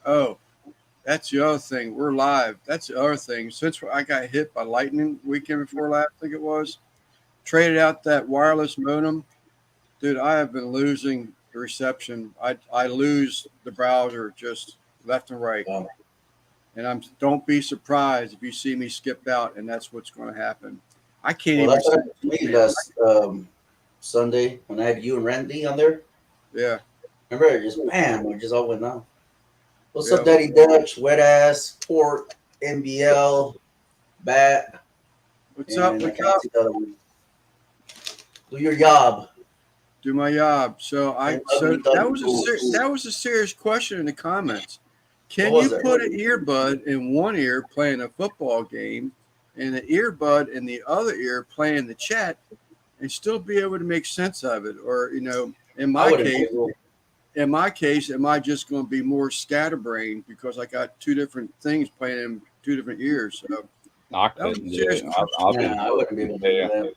Oh, that's the other thing. We're live. That's the other thing. Since I got hit by lightning weekend before last, I think it was, traded out that wireless modem. Dude, I have been losing the reception. I lose the browser just left and right. Um, And don't be surprised if you see me skip out, and that's what's going to happen. I can't well, even that's what send happened to me email. last Sunday when I had you and Randy on there. Yeah, Remember, it just bam, it just all went down. What's up, yeah. Daddy Dutch, Wet Ass, Port, NBL, Bat, What's up? and I Wake can't up. see the other one. Do your job. Do my job. And ugly Doug rules. That was a serious question in the comments. What Can was you it? put an earbud in one ear playing a football game and an earbud in the other ear playing the chat and still be able to make sense of it? Or, I wouldn't be able. in my case, am I just going to be more scatterbrained because I got two different things playing in two different ears? So I that was couldn't a do serious it. question. I'll Nah, be I wouldn't be able to do yeah. that.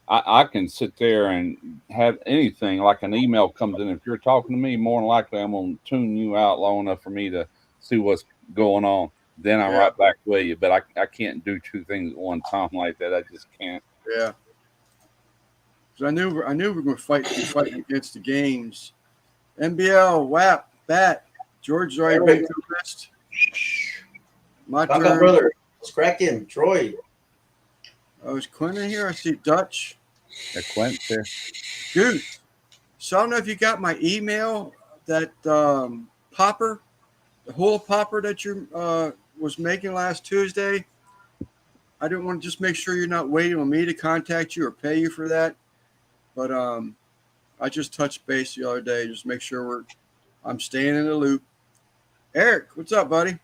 I can sit there and have anything like an email comes in. If you're talking to me, more than likely I'm gonna tune you out long enough for me to see what's going on. Then I'm Yeah, right back with you. But I can't do two things at one time like that. I just can't. yeah. Because I knew we were going to be fighting against the games. NBL, WAP, BAT. George's already been through the list. My Conka turn. brother, let's crack in. Troy, Oh, is Quentin here? I see Dutch. A Quint there. Dude, so I don't know if you got my email, that popper, the whole popper that you was making last Tuesday. I didn't want to just make sure you're not waiting on me to contact you or pay you for that. But I just touched base the other day, just make sure I'm staying in the loop. Eric, what's up, buddy?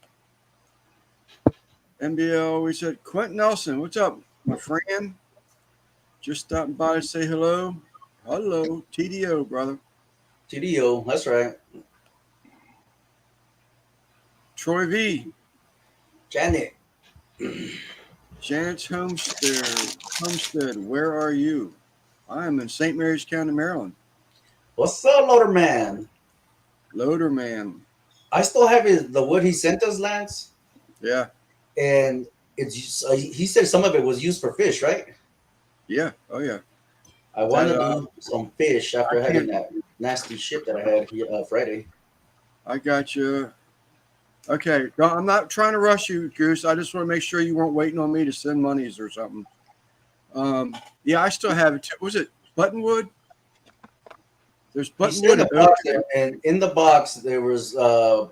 NBL, we said Quentin Nelson, what's up, my friend? Just stopping by to say hello. Hello, TDO, brother. TDO, that's right. Troy V, Janet, Janet's Homestead, where are you? I am in St. Mary's County, Maryland. what's up, Loader Man? Loader man. I still have the wood he sent us, Lance, Yeah, and he said some of it was used for fish, right? yeah, oh yeah. I want That to do some fish after I having can't. that nasty shit that I had Friday. I got you. Okay, no, I'm not trying to rush you, Goose. I just want to make sure you weren't waiting on me to send monies or something. Yeah, I still have it. Was it Buttonwood? There's He said in Buttonwood the and box, Oak. and in the box there was a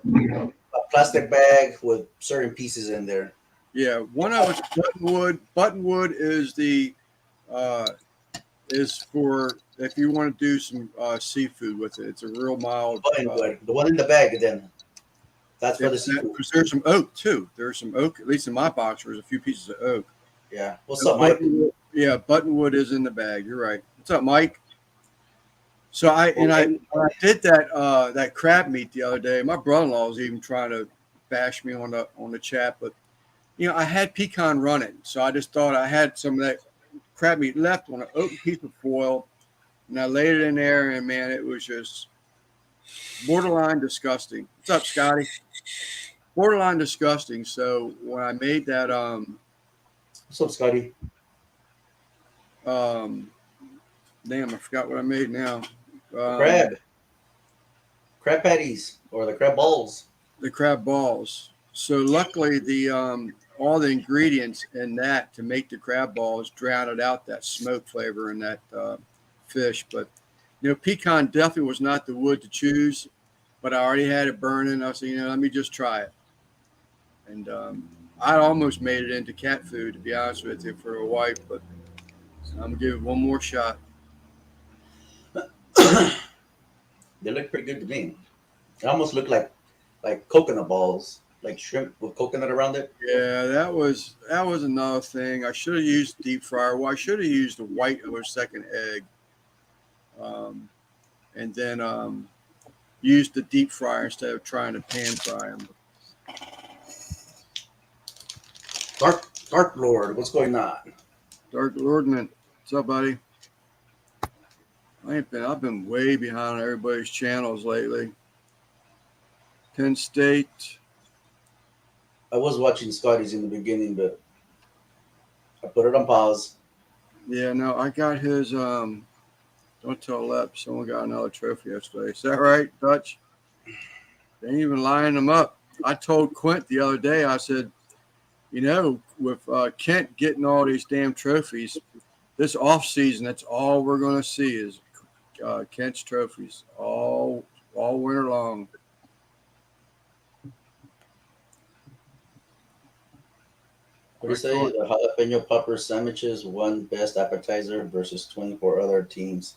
plastic bag with certain pieces in there. Yeah, one of it's Buttonwood. Buttonwood uh, is for if you want to do some seafood with it. It's a real mild. Buttonwood, the one in the bag, then that's for the seafood. Because there's some oak too. There's some oak. At least in my box, there's a few pieces of oak. Yeah. What's up, Mike? Yeah, Buttonwood is in the bag. You're right. What's up, Mike? So when I did that crab meat the other day, my brother-in-law was even trying to bash me on the chat, but I had pecan running, so I just thought I had some of that crab meat left on an open piece of foil, and I laid it in there, and man, it was just borderline disgusting. What's up, Scotty? Borderline disgusting. So when I made that What's up, Scotty? damn, I forgot what I made now. Crab patties or the crab balls. The crab balls. So luckily the all the ingredients in that to make the crab balls drowned out that smoke flavor in that fish. But pecan definitely was not the wood to choose, but I already had it burning. I said, let me just try it. And I almost made it into cat food, to be honest with you, for a wife, but I'm gonna give it one more shot. They look pretty good to me. It almost look like coconut balls, like shrimp with coconut around it. Yeah, that was another thing. I should have used deep fryer. Well, I should have used the white of a second egg, and then used the deep fryer instead of trying to pan fry them. Dark Lord, what's going on? Dark Lordman, what's up, buddy? I've been way behind on everybody's channels lately. Penn State, I was watching Scotty's in the beginning, but I put it on pause. Yeah, no, I got his. Don't tell Lep. Someone got another trophy yesterday. Is that right, Dutch? They ain't even lining them up. I told Quint the other day. I said, with Kent getting all these damn trophies, this off season, that's all we're going to see is Kent's trophies all winter long. What do you say? The jalapeno popper sandwiches won best appetizer versus 24 other teams.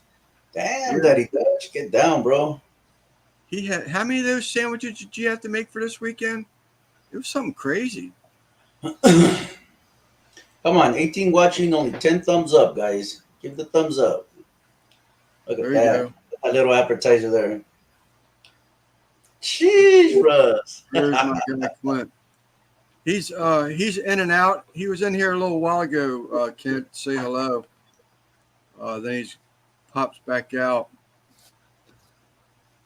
Damn, Yeah. Daddy Dutch, get down, bro. He had how many of those sandwiches did you have to make for this weekend? It was something crazy. Come on, 18 watching, only 10 thumbs up, guys. Give the thumbs up. Look at There you that. go. A little appetizer there. Sheesh, Russ. Here's my guy Clint. He's in and out. He was in here a little while ago. Kent, say hello. Then he pops back out.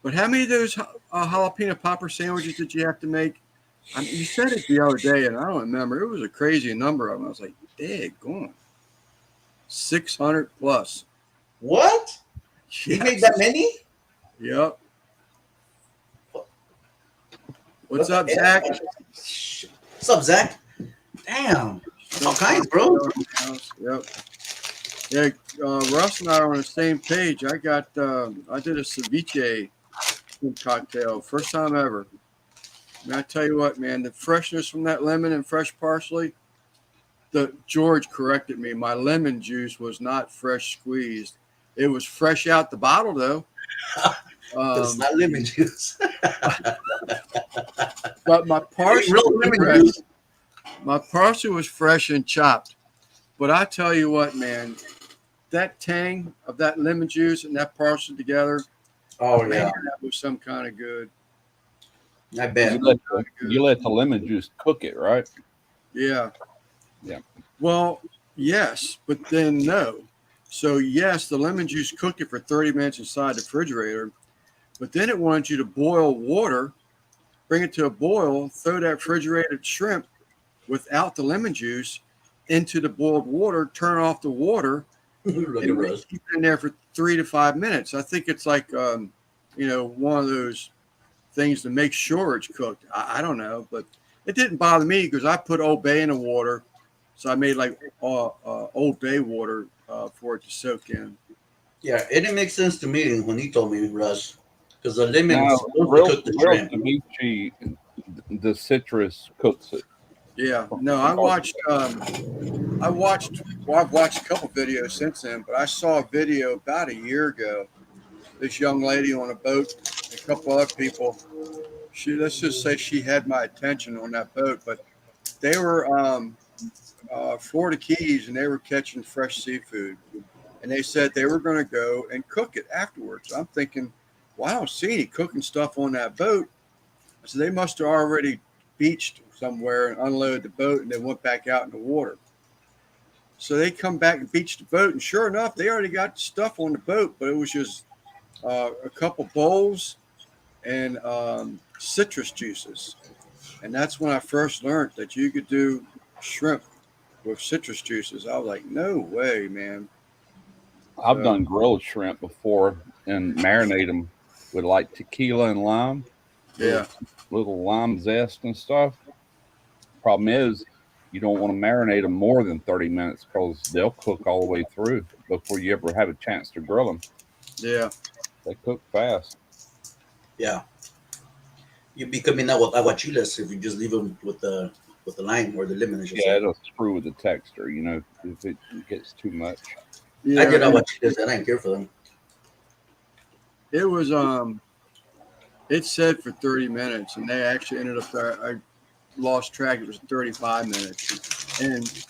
But how many of those jalapeno popper sandwiches did you have to make? I mean, you said it the other day, and I don't remember. It was a crazy number of them. I was like, "Daggone, 600 plus." What? Yes. He made that many? Yep. What's up, Zach? What's up, Zach? Damn. All kinds, bro. Yep. Yeah, Russ and I are on the same page. I did a ceviche cocktail, first time ever. And I tell you what, man, the freshness from that lemon and fresh parsley. George corrected me. My lemon juice was not fresh squeezed. It was fresh out the bottle, though. It's not lemon juice. But my parsley, Real lemon juice. my parsley was fresh and chopped. But I tell you what, man, that tang of that lemon juice and that parsley together, Oh, man, yeah. that was some kind of good. I bet. You let the lemon juice cook it, right? Yeah. Yeah. Well, yes, but then no. So, yes, the lemon juice cooked it for 30 minutes inside the refrigerator, but then it wanted you to boil water, bring it to a boil, throw that refrigerated shrimp without the lemon juice into the boiled water, turn off the water, Look at and Russ. keep it in there for 3 to 5 minutes. I think it's like, one of those things to make sure it's cooked. I don't know, but it didn't bother me because I put Old Bay in the water. So I made like Old Bay water for it to soak in. Yeah, it didn't make sense to me when he told me, Russ, because the lemon Now, is supposed to real cook the shrimp. ceviche, the citrus cooks it. Yeah, no, I've watched a couple videos since then, but I saw a video about a year ago. This young lady on a boat, a couple other people. Let's just say she had my attention on that boat, but they were Florida Keys and they were catching fresh seafood, and they said they were going to go and cook it afterwards. I'm thinking, well, I don't see any cooking stuff on that boat. So they must have already beached somewhere and unloaded the boat and then went back out in the water. So they come back and beach the boat, and sure enough, they already got stuff on the boat, but it was just a couple bowls and citrus juices. And that's when I first learned that you could do shrimp with citrus juices. I was like, no way, man. I've done grilled shrimp before and marinate them with like tequila and lime. Yeah. Little lime zest and stuff. Problem is, you don't want to marinate them more than 30 minutes because they'll cook all the way through before you ever have a chance to grill them. Yeah. They cook fast. Yeah. You'd be coming out with aguachiles if you just leave them with the lime or the lemon. Yeah, it'll screw with the texture, if it gets too much. Yeah. I did aguachiles and I didn't care for them. It was it said for 30 minutes, and they actually ended up I lost track. It was 35 minutes, and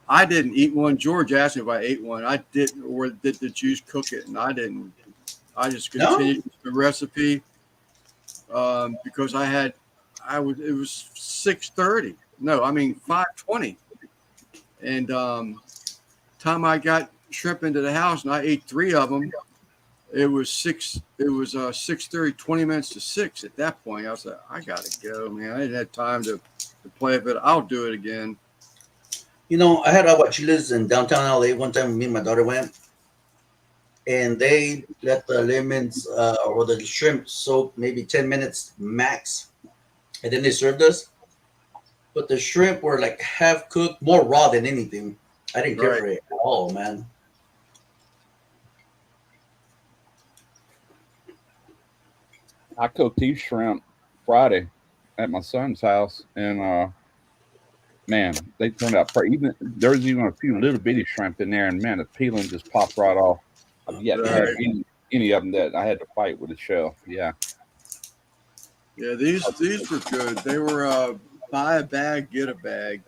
I didn't eat one. George asked me if I ate one. I didn't, or did the juice cook it, and I didn't. I just continued the recipe because it was 6:30. No, I mean 5:20, and time I got shrimp into the house, and I ate 3 of them. It was 6:30, 20 minutes to 6 at that point. I was like, I gotta go, man. I didn't have time to to play with it. I'll do it again. You know, I had aguachiles in downtown LA one time. Me and my daughter went, and they let the lemons or the shrimp soak maybe 10 minutes max, and then they served us. But the shrimp were like half cooked, more raw than anything. I didn't care Right. for it at all, man. I cooked these shrimp Friday at my son's house, and man, they turned out pretty. Even there was even a few little bitty shrimp in there, and man, the peeling just popped right off. I've yet to have Right. any of them that I had to fight with a shell. Yeah, Yeah, these were good. They were buy a bag, get a bag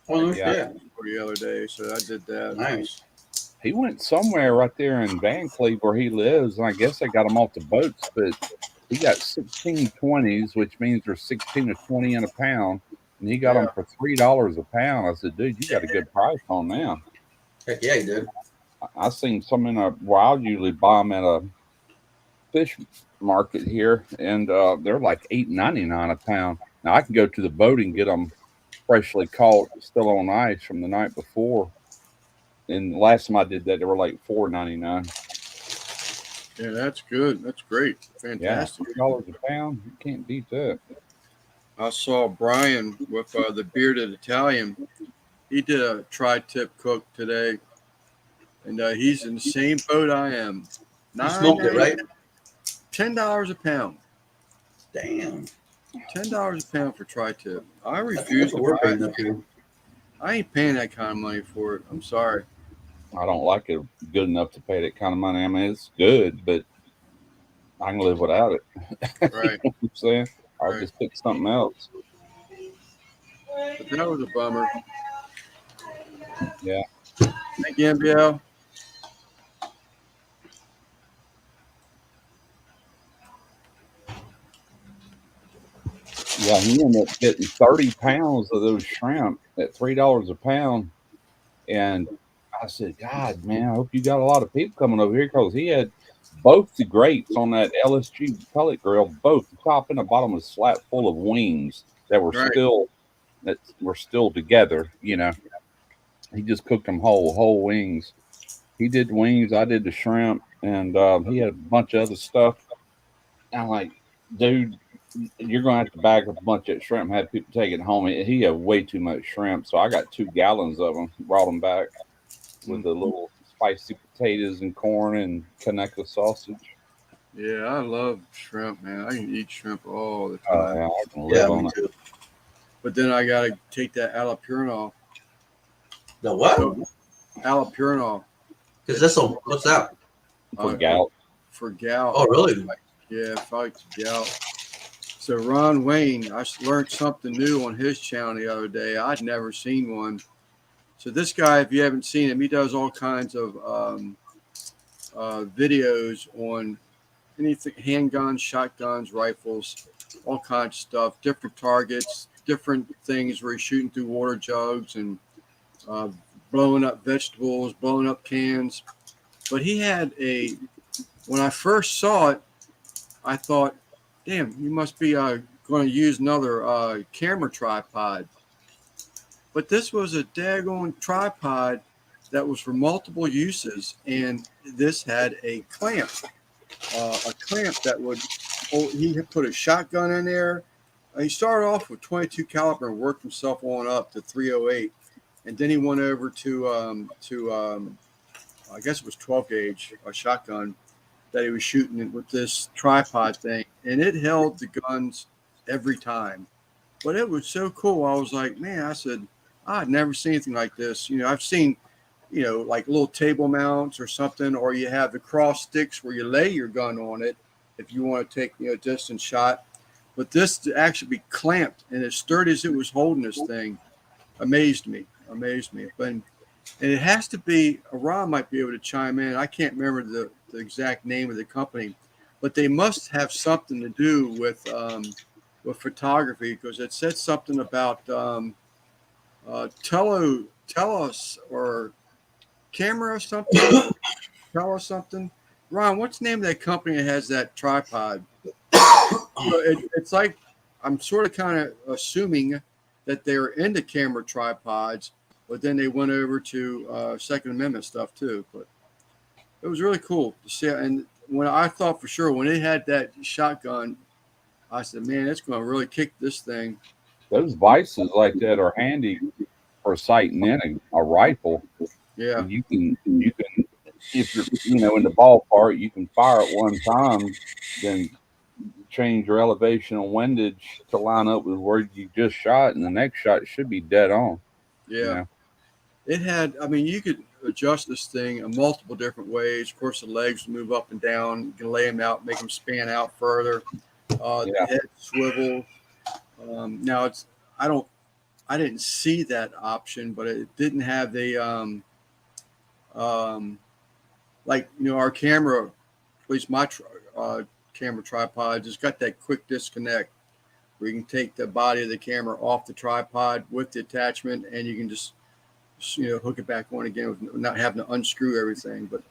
Oh, Yeah. yeah. for the other day, so I did that. Nice. he went somewhere right there in Van Cleve where he lives, and I guess they got him off the boats, but he got 16 20s, which means there's 16 to 20 in a pound, and he got them Yeah. for $3 a pound. I said, dude, you got a good price on them. Heck yeah, he did. I seen some in a well, I usually buy them at a fish market here, and they're like $8.99 a pound. Now I can go to the boat and get them freshly caught, still on ice from the night before. And the last time I did that, they were like $4.99. Yeah, that's good. That's great. Yeah, Fantastic. $3 a pound. You can't beat that. I saw Brian with the bearded Italian. He did a tri-tip cook today, and he's in the same boat I am. You smoked it, right? $10 a pound. Damn. $10 a pound for tri-tip. I That's refuse what to we're buy paying it. up here. I ain't paying that kind of money for it. I'm sorry. I don't like it good enough to pay that kind of money. I mean, it's good, but I can live without it. Right. You know what I'm saying? I'll Right. just pick something else. But that was a bummer. Yeah. Thank you, MBL. Yeah, he ended up getting 30 pounds of those shrimp at $3 a pound. And I said, God, man, I hope you got a lot of people coming over here because he had both the grates on that LSG pellet grill, both the top and the bottom was slap full of wings that were Right. still together. You know, he just cooked them whole wings. He did the wings, I did the shrimp, and he had a bunch of other stuff. And I'm like, dude, you're gonna have to bag up a bunch of shrimp and have people take it home. He had way too much shrimp, so I got 2 gallons of them. Brought them back with the little spicy potatoes and corn and Kaneka sausage. Yeah, I love shrimp, man. I can eat shrimp all the Oh time. yeah, I can Yeah, live on me it. too. But then I got to take that allopurinol. The what? So, allopurinol Because that's so. What's that? For uh, gout. for gout. Oh, really? Yeah, fights gout. So Ron Wayne, I learned something new on his channel the other day. I'd never seen one. So this guy, if you haven't seen him, he does all kinds of videos on anything, handguns, shotguns, rifles, all kinds of stuff, different targets, different things where he's shooting through water jugs and uh, blowing up vegetables, blowing up cans. But he had when I first saw it, I thought, damn, you must be going to use another camera tripod. But this was a daggone tripod that was for multiple uses, and this had a clamp that would. Oh, he had put a shotgun in there. He started off with 22 caliber and worked himself on up to 308, and then he went over to I guess it was 12 gauge, a shotgun that he was shooting with this tripod thing, and it held the guns every time. But it was so cool. I was like, man, I said, I'd never seen anything like this. You know, I've seen, you know, like little table mounts or something, or you have the cross sticks where you lay your gun on it if you want to take, you know, a distance shot. But this to actually be clamped and as sturdy as it was holding this thing amazed me. And it has to be, Ron might be able to chime in. I can't remember the exact name of the company, but they must have something to do with photography because it said something about telos or camera or something. Tell us something. Ron, what's the name of that company that has that tripod? It's like I'm sort of kind of assuming that they were into camera tripods, but then they went over to Second Amendment stuff too. But it was really cool to see. And when I thought for sure when it had that shotgun, I said, "Man, it's going to really kick this thing." Those vices like that are handy for sighting in a rifle. Yeah, And you can if you're in the ballpark, you can fire at one time, then change your elevation and windage to line up with where you just shot, and the next shot should be dead on. yeah. It had. I mean, you could adjust this thing in multiple different ways. Of course, the legs move up and down. You can lay them out, make them span out further. The head swivel. Now it's. I didn't see that option, but it didn't have the our camera, at least my camera tripod, just got that quick disconnect where you can take the body of the camera off the tripod with the attachment, and you can just hook it back on again with not having to unscrew everything. But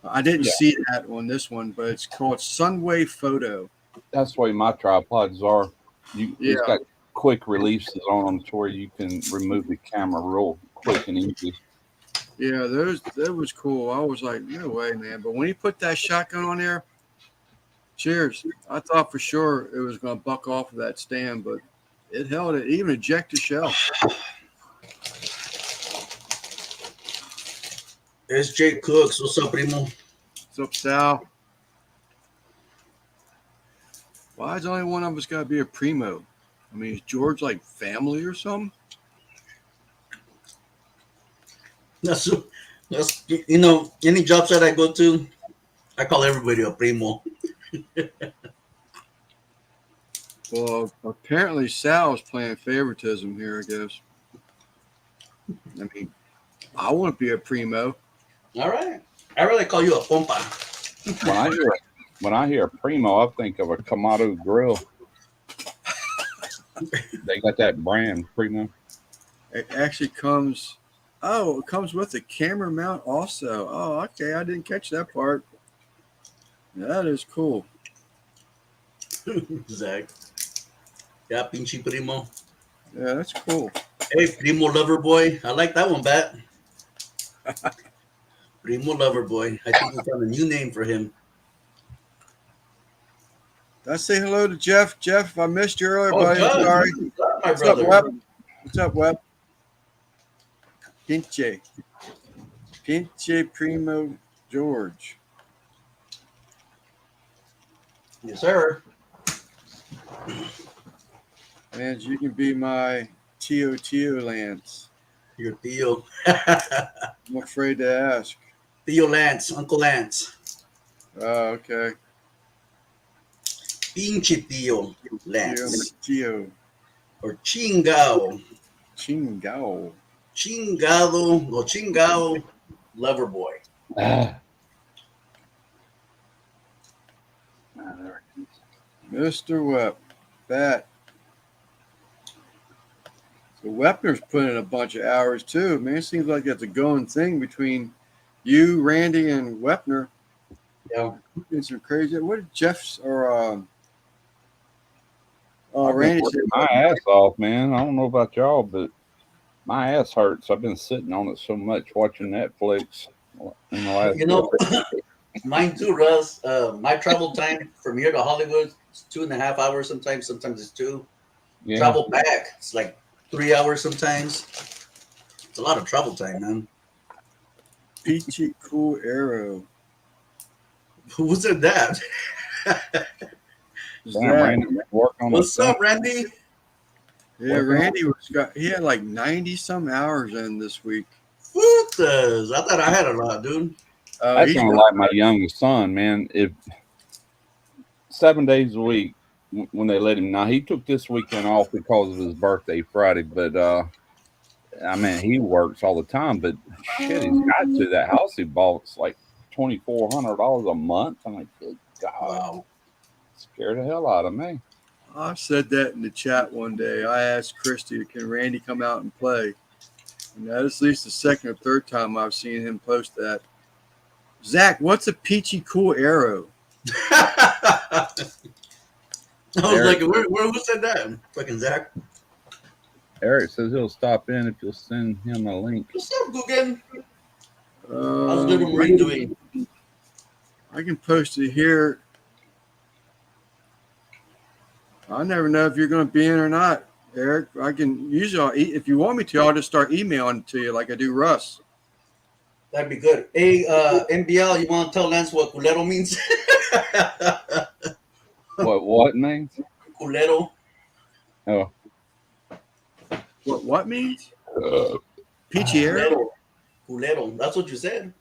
I didn't see that on this one, but it's called Sunway Photo. That's the way my tripods are. It's got quick releases on them to where you can remove the camera real quick and easy. Yeah, that was cool. I was like, no way, man. But when he put that shotgun on there, cheers. I thought for sure it was going to buck off of that stand, but it held it. Even ejected shell. There's Jake Cooks. What's up, primo? What's up, Sal? Why is only one of us got to be a primo? I mean, is George like family or something? That's any job site I go to, I call everybody a primo. Well, apparently Sal's playing favoritism here, I guess. I mean, I want to be a primo. All right. I really call you a pompa. When I hear primo, I think of a Kamado grill. They got that brand, primo. It actually comes. Oh, it comes with a camera mount also. Oh, okay. I didn't catch that part. That is cool. Zach. Yeah, pinche primo. Yeah, that's cool. Hey, primo lover boy. I like that one, Bat. Primo lover boy. I think we found a new name for him. Did I say hello to Jeff? Jeff, if I missed you earlier, buddy. John, Sorry. my What's brother. up, Webb? What's up, Webb? Pinche Primo George. Yes, sir. Lance, you can be my Tio Lance. Your Theo. I'm afraid to ask. Theo Lance, Uncle Lance. Oh, okay. Pinche Theo Lance. Tio. Or Chingao. Chingao. Chingao lover boy. Mr. Webb. Bat. So Wepner's put in a bunch of hours too. Man, it seems like it's a going thing between you, Randy, and Wepner. Yeah. It's some crazy. What did Jeff's or I've been Randy working said? my ass off, man. I don't know about y'all, but my ass hurts. I've been sitting on it so much watching Netflix in the last Mine too, Russ. My travel time from here to Hollywood is 2.5 hours sometimes it's 2. Yeah. Travel back, it's like 3 hours sometimes. It's a lot of travel time, man. Peachy Cool Arrow. Who said that? Damn, Randy, work on What's this up, Randy? Yeah, Randy he had like 90 some hours in this week. Putas. I thought I had a lot, dude. That's kind of like my youngest son, man. If 7 days a week when they let him. Now he took this weekend off because of his birthday Friday, but I mean he works all the time. But shit, he's got to that house he bought. It's like $2,400 a month. I'm like, good God, Wow. Scared the hell out of me. I said that in the chat one day. I asked Christy, can Randy come out and play? And that is at least the second or third time I've seen him post that. Zach, what's a Peachy Cool Arrow? I was like, where who said that? Fucking Zach. Eric says he'll stop in if you'll send him a link. What's up, Guggen? How's little Marie doing? I can post it here. I never know if you're going to be in or not, Eric. I can usually, if you want me to, I'll just start emailing it to you like I do Russ. That'd be good. Hey, MBL, you want to tell Lance what culero means? What means? Culero. Oh, What means? Peachy Eric? Culero. Culero. That's what you said.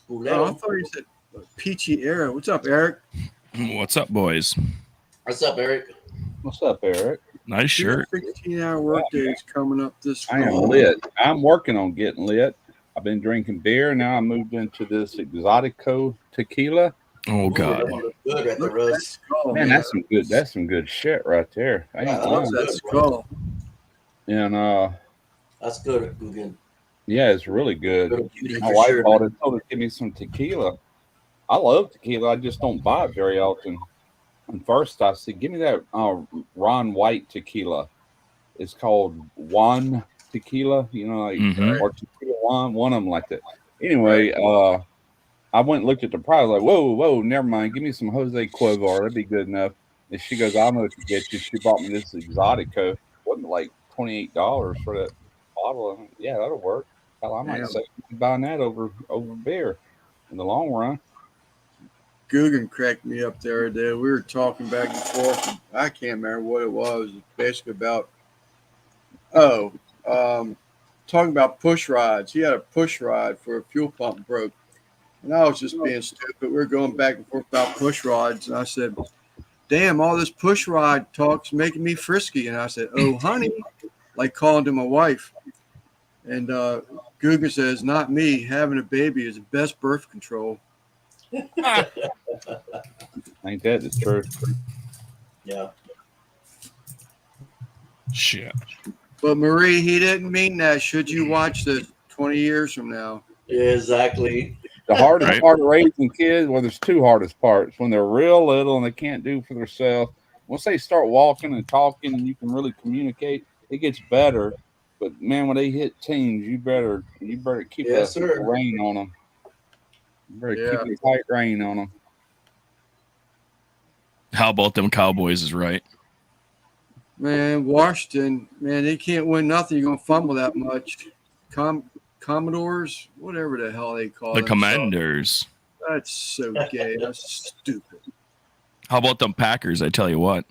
Oh, I Culero. thought you said Peachy Eric. What's up, Eric? What's up, boys? What's up, Eric? what's up, Eric? Nice shirt. 16-hour workday is coming up this I am fall. lit. I'm working on getting lit. I've been drinking beer. Now I moved into this Exotico tequila. Oh God. That looks good right there, Look at that Russ. skull, Man, that's some good. That's some good shit right there. I ain't Yeah, Look lying. at that skull. And That's good, Guggen. yeah, it's really good. Little beauty My for wife sure. bought it. Told her to give me some tequila. I love tequila. I just don't buy it very often. And first I said, give me that Ron White tequila. It's called Juan Tequila. You know, like Mhm. or Tequila Juan, one of them like that. Anyway, I went and looked at the price. Like, whoa, never mind. Give me some Jose Cuervo. That'd be good enough. And she goes, I'm going to get you. She bought me this Exotico. It wasn't like $28 for that bottle. I mean, yeah, that'll work. Hell, I might Damn. say buying that over beer in the long run. Guggen cracked me up the other day. We were talking back and forth. I can't remember what it was. It's basically about, talking about push rods. He had a push rod for a fuel pump broke. And I was just being stupid. We were going back and forth about push rods. And I said, damn, all this push rod talk's making me frisky. And I said, oh, honey, like calling to my wife. And Guggen says, not me. Having a baby is the best birth control. Ain't that the truth? Yeah. Shit. But Marie, he didn't mean that. Should you watch this 20 years from now? Exactly. The hardest Right. part of raising kids, well, there's two hardest parts. When they're real little and they can't do for themselves. Once they start walking and talking and you can really communicate, it gets better. But man, when they hit teens, you better keep Yes, a sir. rein on them. You better Yeah. keep a tight rein on them. How about them Cowboys is right. Man, Washington, man, they can't win nothing. You're going to fumble that much. Commodores, whatever the hell they call The themselves. Commanders. That's so gay. That's stupid. How about them Packers? I tell you what.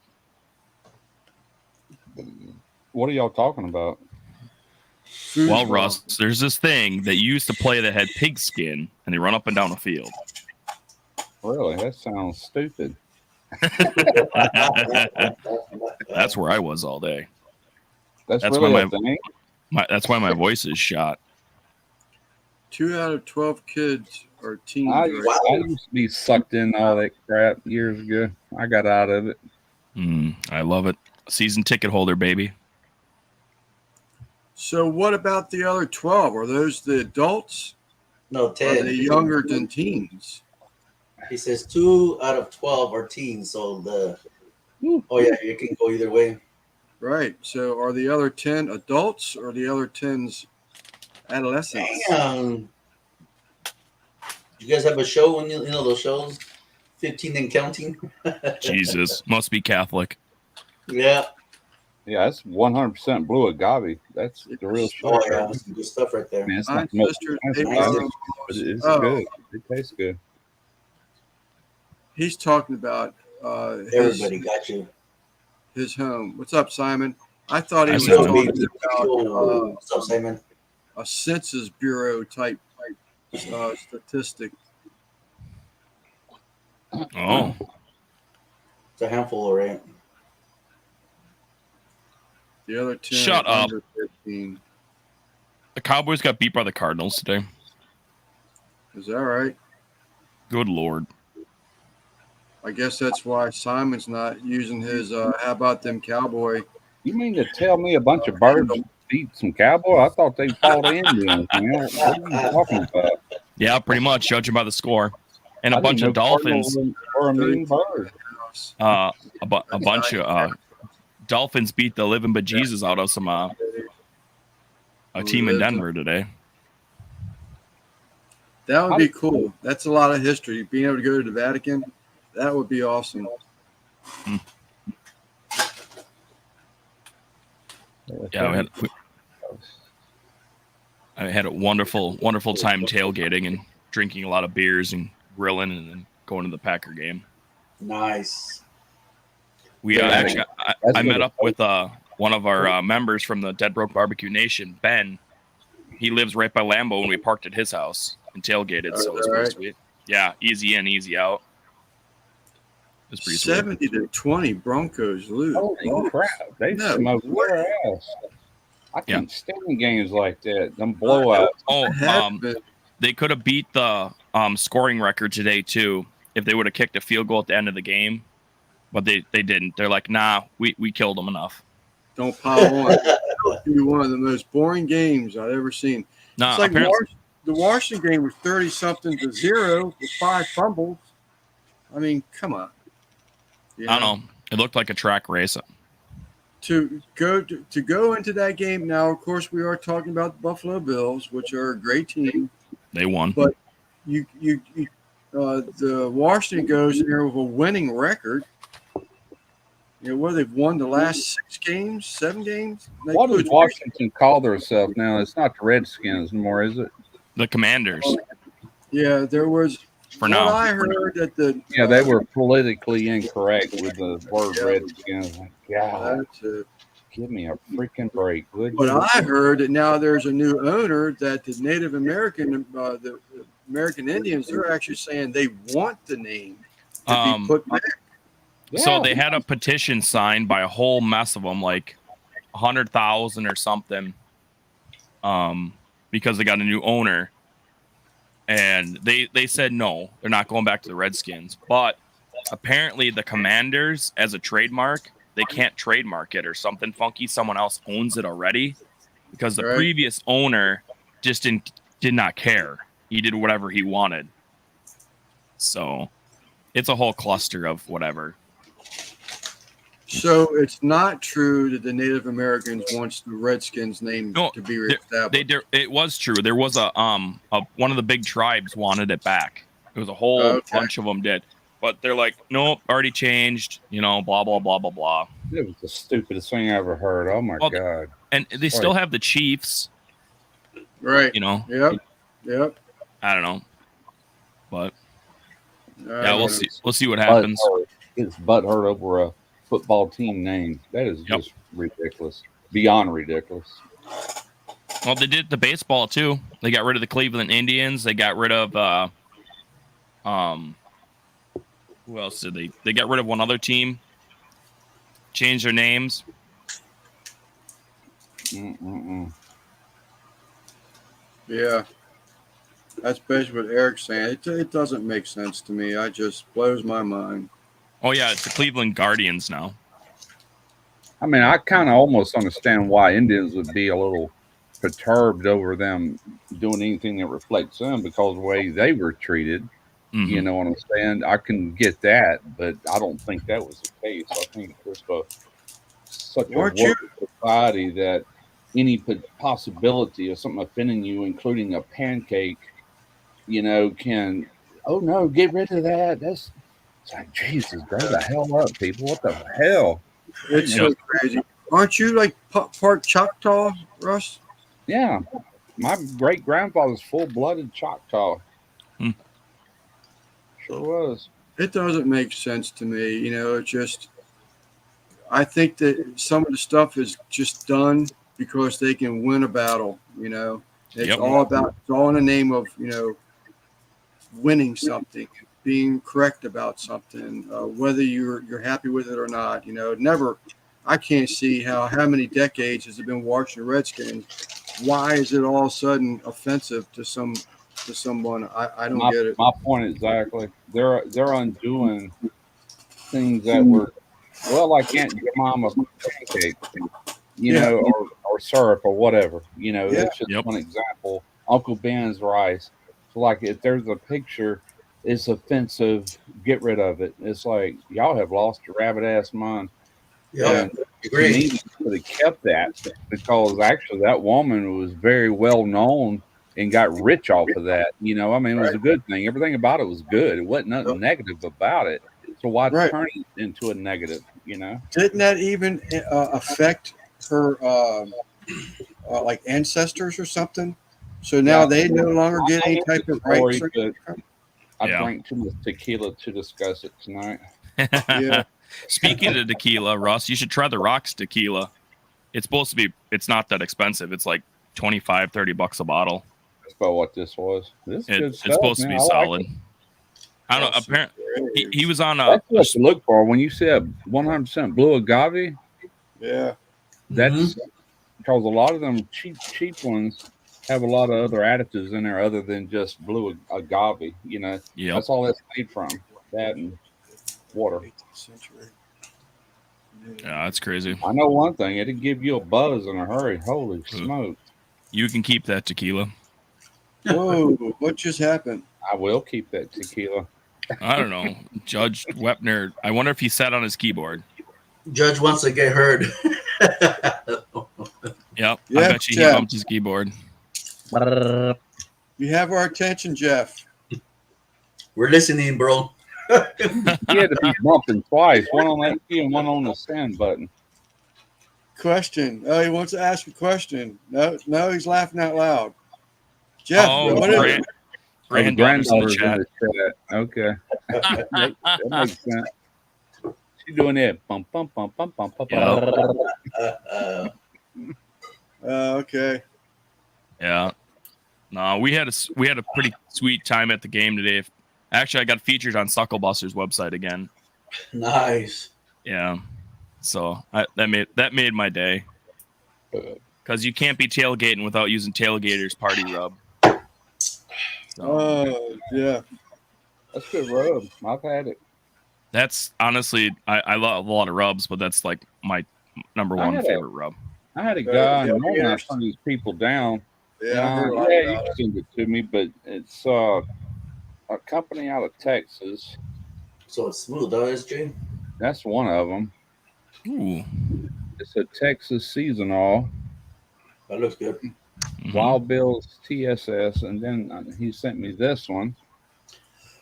What are y'all talking about? Well, Foosball. Russ, there's this thing that you used to play that had pigskin and they run up and down a field. Really? That sounds stupid. That's where I was all day. That's That's really why a thing. That's why my voice is shot. 2 out of 12 kids are teens. I right? used to be sucked in all that crap years ago. I got out of it. I love it. Season ticket holder, baby. So what about the other 12? Are those the adults? No, Or are 10. they younger than teens? He says 2 out of 12 are teens. So oh yeah, you can go either way. Right. So are the other 10 adults or the other 10s adolescents? Damn. You guys have a show when you know those shows, 15 and counting. Jesus. Must be Catholic. Yeah. Yeah, that's 100% blue agave. That's the real shit. Oh yeah, that's some good stuff right there. Man, it's My not much, sister, that's they not bought much, them. but it's Oh. good. It tastes good. He's talking about Everybody got you. his home. What's up, Simon? I thought he I was said, talking Yo, about what's up, Simon? a Census Bureau type statistic. Oh. It's a handful, all right. The other 10 Shut are up. under 15. The Cowboys got beat by the Cardinals today. Is that right? Good Lord. I guess that's why Simon's not using his how about them cowboy. You mean to tell me a bunch of birds beat some cowboy? I thought they fought Indians, man. What are you talking about? Yeah, pretty much, judging by the score. And I a bunch didn't of know Dolphins, Cardinals were a mean bird. a bunch of Dolphins beat the living bejesus out of some a team in Denver today. That would be cool. That's a lot of history. Being able to go to the Vatican, that would be awesome. Yeah, I had a wonderful time tailgating and drinking a lot of beers and grilling and then going to the Packer game. Nice. We actually, I met up with one of our members from the Dead Broke Barbecue Nation, Ben. He lives right by Lambeau, and we parked at his house and tailgated, so it was pretty sweet. Yeah, easy in, easy out. It was pretty 70-20 Broncos lose. Holy crap! They smoked their ass. I can't stand games like that. Them blowouts. They could have beat the scoring record today too if they would have kicked a field goal at the end of the game, but they didn't. They're like, nah, we killed them enough. Don't pile on. It'll be one of the most boring games I've ever seen. Nah, it's like the Washington game was 30-something-0 with 5 fumbles. I mean, come on. I don't know. It looked like a track race. To go into that game now, of course, we are talking about the Buffalo Bills, which are a great team. They won, but the Washington goes in here with a winning record. You know, what they've won the last 7 games. What does Washington call themselves now? It's not the Redskins anymore, is it? The Commanders. Yeah, there was. For now, I heard that they were politically incorrect with the word Redskins. God, give me a freaking break, would you? But I heard that now there's a new owner that the Native American, the American Indians, they're actually saying they want the name to be put back. So they had a petition signed by a whole mess of them, like 100,000 or something, because they got a new owner. And they said no, they're not going back to the Redskins. But apparently the Commanders, as a trademark, they can't trademark it or something funky. Someone else owns it already because the previous owner just did not care. He did whatever he wanted. So it's a whole cluster of whatever. So it's not true that the Native Americans wants the Redskins name to be reestablished. It was true. There was a one of the big tribes wanted it back. It was a whole bunch of them did, but they're like, nope, already changed. You know, blah blah blah blah blah. It was the stupidest thing I ever heard. Oh my god! And they still have the Chiefs, right? You know. Yep. I don't know, but we'll see. We'll see what happens. It's butthurt over a football team name. That is just ridiculous. Beyond ridiculous. Well, they did the baseball too. They got rid of the Cleveland Indians. They got rid of who else did they? They got rid of one other team. Changed their names. Yeah. That's basically what Eric's saying. It doesn't make sense to me. It just blows my mind. Oh, yeah, it's the Cleveland Guardians now. I mean, I kind of almost understand why Indians would be a little perturbed over them doing anything that reflects them because of the way they were treated. Mm-hmm. You know what I'm saying? I can get that, but I don't think that was the case. I think there's such a work society that any possibility of something offending you, including a pancake, you know, can, oh, no, get rid of that. It's like, Jesus, grow the hell up, people. What the hell? It's so crazy. Aren't you like part Choctaw, Russ? Yeah. My great-grandfather's full-blooded Choctaw. Sure was. It doesn't make sense to me. You know, it's just, I think that some of the stuff is just done because they can win a battle, you know. It's all in the name of, you know, winning something, being correct about something, whether you're happy with it or not. You know, I can't see how many decades has it been watching the Redskins. Why is it all of a sudden offensive to someone? I don't get it. My point exactly. They're undoing things that were, well, I can't get mama pancake, you know, or syrup or whatever. You know, that's just one example. Uncle Ben's rice. So like if there's a picture, it's offensive, get rid of it. It's like y'all have lost your rabbit ass mind. Yeah. And Agree. Could have kept that because actually that woman was very well known and got rich off of that. You know, I mean, it was a good thing. Everything about it was good. It wasn't nothing negative about it. So why Right. turn it into a negative? You know, Didn't that even affect her like ancestors or something? So now Yeah. they no longer get any type of rights. Story, but I Yeah. drank too much tequila to discuss it tonight. Yeah. Speaking of tequila, Russ, you should try the Rocks tequila. It's supposed to be, it's not that expensive. It's like $25-$30 a bottle. That's about what this was. This is good It's stuff, supposed to man. be I like solid. it. I don't know. Apparently, he was on a. That's what to look for when you said 100% blue agave. Yeah. That's because a lot of them cheap ones have a lot of other additives in there other than just blue agave. You know, Yep. that's all that's made from. That and water. 18th century. Yeah, that's crazy. I know one thing; it'd give you a buzz in a hurry. Holy smoke! You can keep that tequila. Whoa! What just happened? I will keep that tequila. I don't know. Judge Wepner. I wonder if he sat on his keyboard. Judge wants to get heard. Yep. Yeah, I bet you he Jeff. bumped his keyboard. You have our attention, Jeff. We're listening, bro. He had to be bumping twice, one on that key and one on the send button. Question. Oh, he wants to ask a question. No, he's laughing out loud. Jeff, Oh, what is Grant. it? Granddaughter's in the chat. chat. Okay, that makes sense. She doing that. Bum bum bum bum bum bum. Yeah. Okay. Yeah. No, we had a pretty sweet time at the game today. Actually, I got featured on Sucklebuster's website again. Nice. Yeah. So that made my day. Because you can't be tailgating without using Tailgater's Party Rub. So Oh, yeah. That's good rub. I've had it. that's honestly, I love a lot of rubs, but that's like my number one had favorite rub. I had a guy, Yeah, and normally I yeah. turn these people down. Yeah, I heard a lot You about can it. send it to me, but it's a company out of Texas. So it's smooth, huh, SJ? That's one of them. Ooh. It's a Texas seasonal. That looks good. Mhm. Wild Bill's TSS, and then he sent me this one,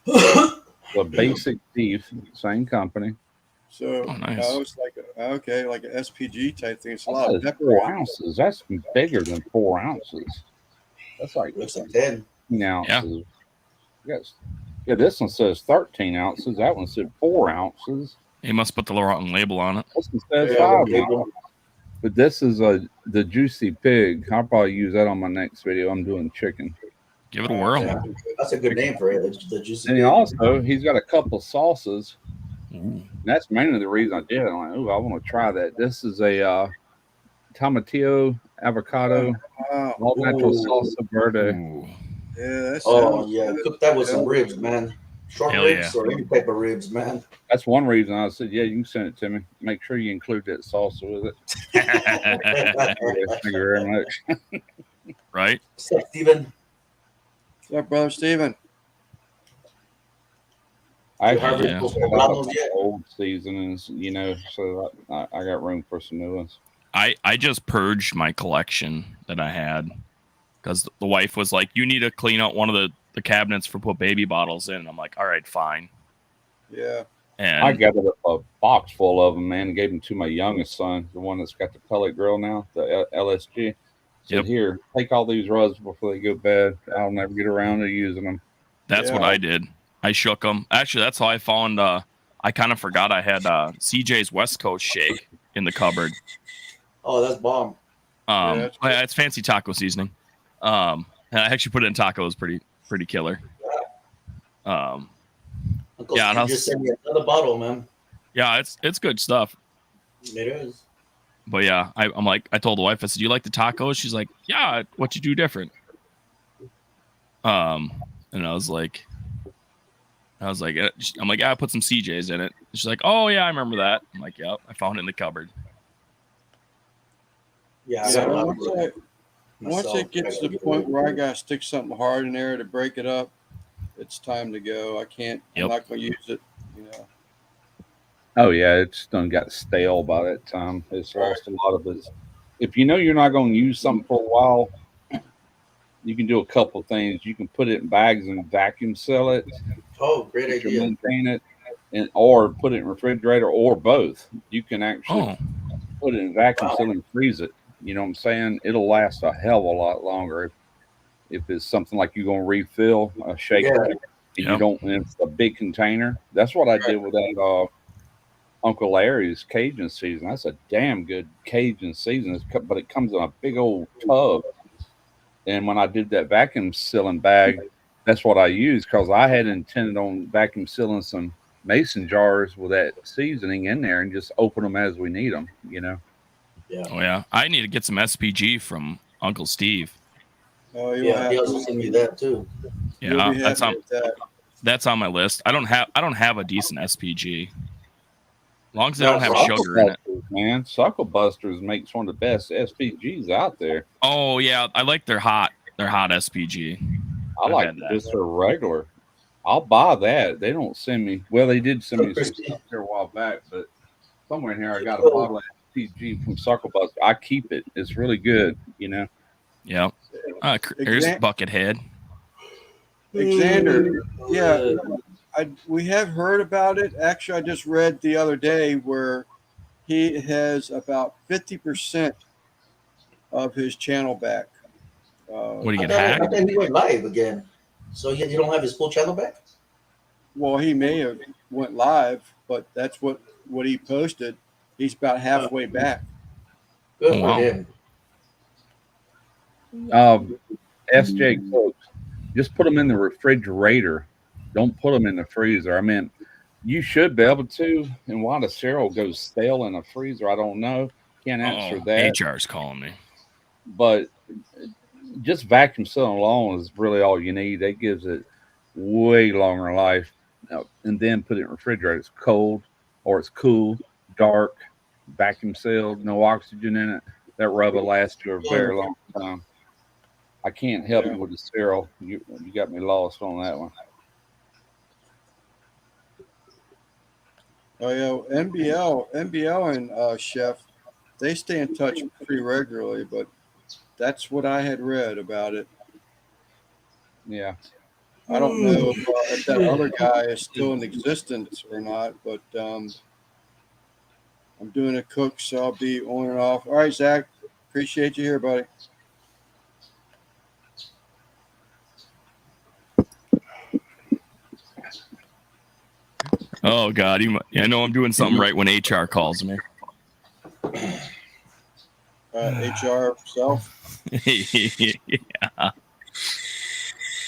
the Basic Beef, same company. So, Oh, nice. it's like like an SPG type thing. It's a That lot of says pepper. 4 ounces. That's bigger than 4 ounces. That's like Looks like 10. 15 ounces. Yes. Yeah, this one says 13 ounces. That one said 4 ounces. He must put the wrong label on it. This one says Yeah, 5 okay. ounces. But this is the Juicy Pig. I'll probably use that on my next video. I'm doing chicken. Give it a whirl. Yeah. That's a good name for it. The juicy. And he's got a couple sauces. Ooh. And that's mainly the reason I did it. I'm like, ooh, I want to try that. This is a tomatillo, avocado, Wow. all natural Ooh. salsa verde. Ooh. Yeah, that's Oh yeah, cook that with some ribs, man. Short Hell ribs yeah. or any type of ribs, man. That's one reason I said, yeah, you can send it to me. Make sure you include that salsa with it. Thank you very much. Right? What's up, Steven? What's up, brother Steven? I You harvest Yeah. those have Habanos yet? old seasonings, so I got room for some new ones. I just purged my collection that I had because the wife was like, "You need to clean out one of the cabinets for put baby bottles in." And I'm like, "All right, fine." Yeah. And I gathered up a box full of them, man, and gave them to my youngest son, the one that's got the pellet grill now, the LSG. Said, Yep. here, take all these rugs before they go bad. I'll never get around to using them. that's what Yeah. I did. I shook them. Actually, that's how I found. I kind of forgot I had CJ's West Coast shake in the cupboard. Oh, that's bomb. that's good. It's fancy taco seasoning. And I actually put it in tacos, pretty killer. Uncle Yeah, and Steve I'll just s- sent me another bottle, man. Yeah, it's good stuff. It is. But yeah, I'm like, I told the wife, I said, "You like the tacos?" She's like, "Yeah, what you do different?" And I was like, I'm like, I put some CJs in it. She's like, "Oh yeah, I remember that." I'm like, "Yep, I found it in the cupboard." Yeah, I Yeah, got a lot once of I- Once it gets to the point where I gotta stick something hard in there to break it up, it's time to go. I can't. Yep. I'm not gonna use it. You know. Oh yeah, it's done got stale by that time. It's lost a lot of its. If you know you're not going to use something for a while, you can do a couple of things. You can put it in bags and vacuum seal it Oh, great to idea. maintain it, and or put it in refrigerator, or both. You can actually Oh, put it in vacuum Wow. seal and freeze it. You know what I'm saying? It'll last a hell of a lot longer if it's something like you're going to refill a shaker Yeah. and you Yep. don't. And it's a big container. That's what I did with that Uncle Larry's Cajun season. That's a damn good Cajun season, but it comes in a big old tub. And when I did that vacuum sealing bag, that's what I used because I had intended on vacuum sealing some mason jars with that seasoning in there and just open them as we need them. You know. oh yeah. I need to get some SPG from Uncle Steve. Oh, you'll Yeah, have he to- also sent me that too. you'll Yeah, be that's happy on with that. that's on my list. I don't have a decent SPG. As long as they No, don't have Suckle sugar in it. Man, Suckle Busters makes one of the best SPGs out there. Oh yeah, I like their hot SPG. I I've like had that. just their regular. I'll buy that. They don't send me. Well, they did send me some Crispy. stuff here a while back, but somewhere in here I got a bottle of SPG from Suckle Buster. I keep it. It's really good. You know. Yeah. Here's Exa- Buckethead. Xander, yeah, we have heard about it. Actually, I just read the other day where he has about 50% of his channel back. What do you I get thought, I hacked? thought he went live again. So you don't have his full channel back? Well, he may have went live, but that's what he posted. He's about halfway back. Good Oh, for wow. him. SJ Cooks, just put them in the refrigerator. Don't put them in the freezer. I mean, you should be able to. And why the cereal goes stale in a freezer, I don't know. Can't answer that. HR's calling me. But just vacuum sealing alone is really all you need. That gives it way longer life. And then put it in the refrigerator. It's cold or it's cool, dark, vacuum sealed, no oxygen in it. That rub will last you a very long time. I can't help you with the cereal. You got me lost on that one. Oh yeah, NBL and Chef, they stay in touch pretty regularly, but that's what I had read about it. Yeah. I don't know if that other guy is still in existence or not, but I'm doing a cook, so I'll be on and off. All right, Zach, appreciate you here, buddy. Oh God, I know I'm doing something right when HR calls me. HR self. Yeah.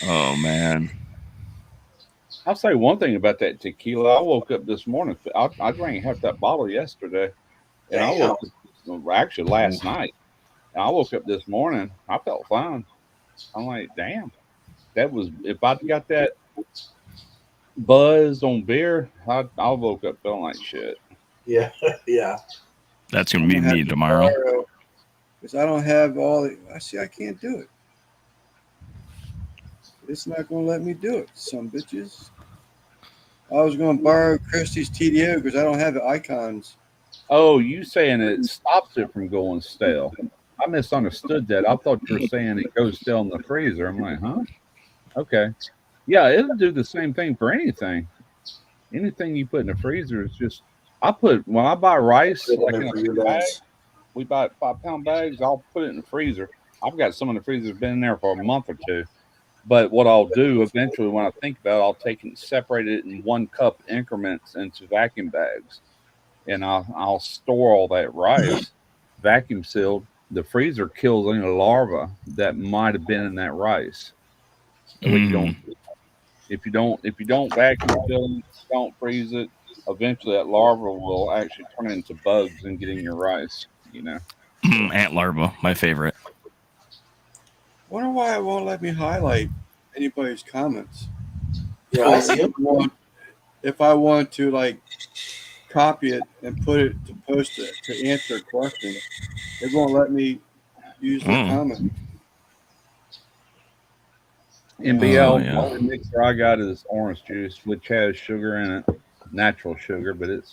Oh man. I'll say one thing about that tequila. I woke up this morning. I drank half that bottle yesterday, and I woke up, actually last night. And I woke up this morning. I felt fine. I'm like, damn, that was if I got that buzz on beer, I woke up feeling like shit. Yeah, yeah. That's gonna be me tomorrow. Because I don't have all the. I see. I can't do it. It's not going to let me do it. Some bitches. I was going to borrow Christie's TDO because I don't have the icons. Oh, you saying it stops it from going stale? I misunderstood that. I thought you were saying it goes stale in the freezer. I'm like, huh? Okay. Yeah, it'll do the same thing for anything. Anything you put in the freezer is just. When I buy rice, like in a bag, we buy 5-pound bags. I'll put it in the freezer. I've got some in the freezer that's been in there for a month or two. But what I'll do eventually, when I think about it, I'll take and separate it in 1 cup increments into vacuum bags, and I'll store all that rice vacuum sealed. The freezer kills any larva that might have been in that rice. If you don't vacuum seal it, don't freeze it, eventually that larva will actually turn into bugs and get in your rice. You know. Ant larva, my favorite. Wonder why it won't let me highlight anybody's comments. Yeah, I see him. If I want to like copy it and put it to post it to answer a question, it won't let me use the comment. NBL, yeah. the mixer I got is orange juice, which has sugar in it. natural sugar, but it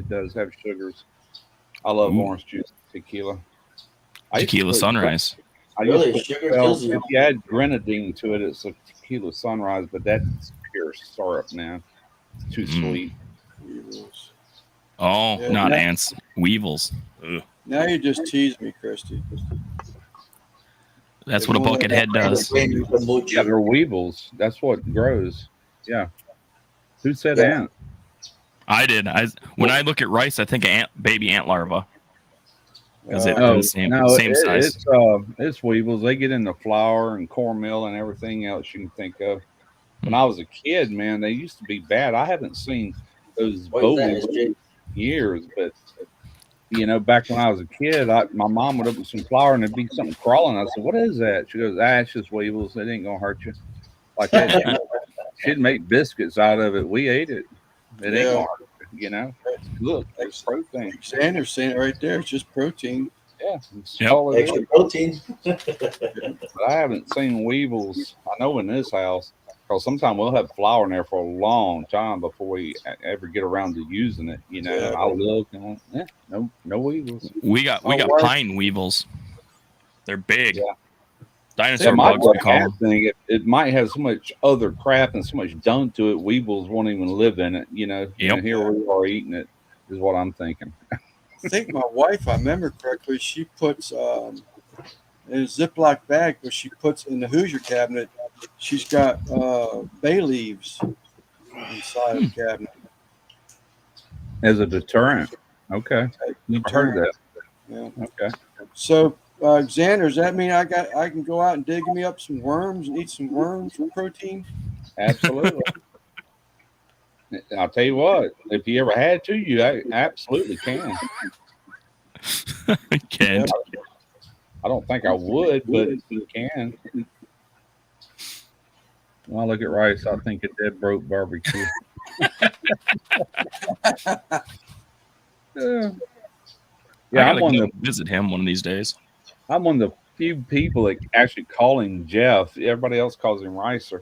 does have sugars. I love Ooh. orange juice tequila. I used to Tequila put- sunrise. I used Really, to put, sugar well, kills you. if you add grenadine to it, it's a tequila sunrise, but that's pure syrup now. It's too sweet. Weevils. Oh, Yeah, not that- ants. Weevils. Ugh. Now you just tease me, Christy. That's what a bucket head does. Yeah, they're weevils. That's what grows. Yeah. Who said Yeah. ant? I did. When I look at rice, I think of baby ant larva. Is it- Uh, the same size. It's weevils. They get into flour and cornmeal and everything else you can think of. When I was a kid, man, they used to be bad. I haven't seen those What boll is that, weevils SJ? in years, but back when I was a kid, my mom would open some flour and there'd be something crawling. I said, "What is that?" She goes, "It's just weevils. It ain't gonna hurt you." Like that. She'd make biscuits out of it. We ate it. It ain't Yeah. gonna hurt you. It's good. It's protein. Xander's saying it right there. It's just protein. Yeah. It's Yep. all it Extra is. protein. But I haven't seen weevils. I know in this house, because sometimes we'll have flour in there for a long time before we ever get around to using it. And I'll look and no weevils. We got My wife- pine weevils. They're big. Yeah. Dinosaur It might bugs, we call them. thing. It might have so much other crap and so much done to it. Weevils won't even live in it. Yep. And here we are eating it. Is what I'm thinking. I think my wife, if I remember correctly, she puts in a Ziploc bag, but she puts in the Hoosier cabinet. She's got bay leaves inside the cabinet. As a deterrent. Okay. Never heard of that. Yeah. Okay. So, Xander, does that mean I can go out and dig me up some worms and eat some worms for protein? Absolutely. I'll tell you what, if you ever had to, you absolutely can. Can't. I don't think I would, but you can. When I look at rice, I think of dead broke barbecue. Yeah, I I'm gotta go visit him one of these days. I'm one of the few people that actually call him Jeff. Everybody else calls him Ricer,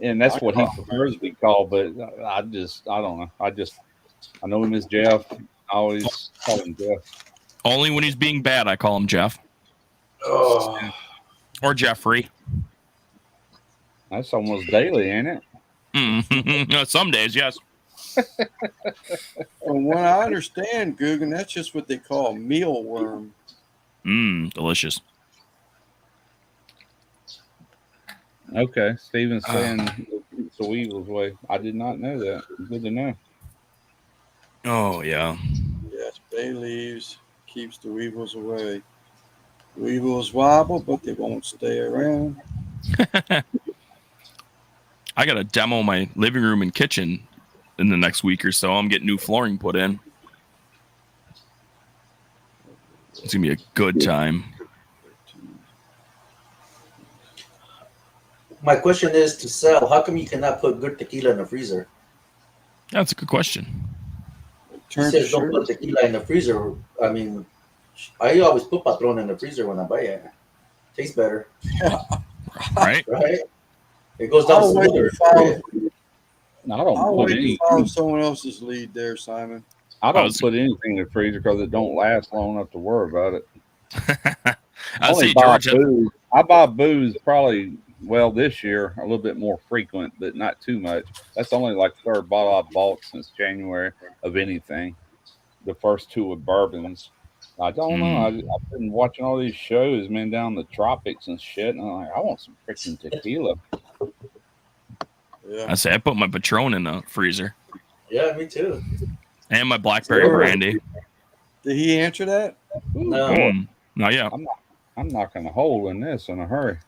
and that's what he prefers to be called. But I don't know. I know him as Jeff. I always call him Jeff. Only when he's being bad, I call him Jeff Oh, or Jeffrey. That's almost daily, ain't it? Some days, yes. From what I understand, Guggen, that's just what they call mealworm. Delicious. Okay, Steven's saying it's the weevil's way. I did not know that. Good to know. Oh yeah. Yes, bay leaves keeps the weevils away. Weevils wobble, but they won't stay around. I got to demo my living room and kitchen in the next week or so. I'm getting new flooring put in. It's gonna be a good time. my question is to Sal. How come you cannot put good tequila in the freezer? That's a good question. He Turn to says don't sugar. put tequila in the freezer. I mean, I always put Patron in the freezer when I buy it. Tastes better, Right? right? It goes down I'll wait smoother. to follow, I don't I'll put wait to any. follow someone else's lead there, Simon. I I don't was- put anything in the freezer because it don't last long enough to worry about it. I'd Only say buy Georgia. booze. I buy booze probably this year a little bit more frequent, but not too much. That's only like the third bottle I've bought since January of anything. The first two were bourbons. I don't know. I've been watching all these shows, man, down in the tropics and shit, and I'm like, I want some freaking tequila. Yeah. I say I put my Patron in the freezer Yeah, me too. and my blackberry Sure. brandy. Did he answer that? No. No, yeah. I'm knocking a hole in this in a hurry.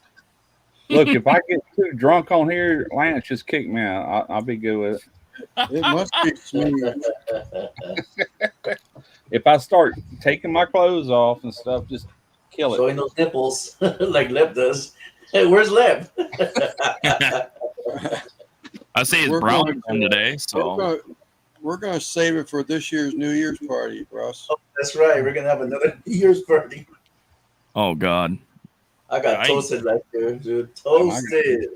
Look, if I get too drunk on here, Lance just kick me out. I'll be good with it. It must be smooth. If I start taking my clothes off and stuff, just kill it. Showing those nipples like Leb does. Hey, where's Leb? I say it's We're brown going time today, so We're gonna save it for this year's New Year's party, Russ. That's right. We're gonna have another New Year's party. oh god. I got Right. toasted last year, dude. Toasted.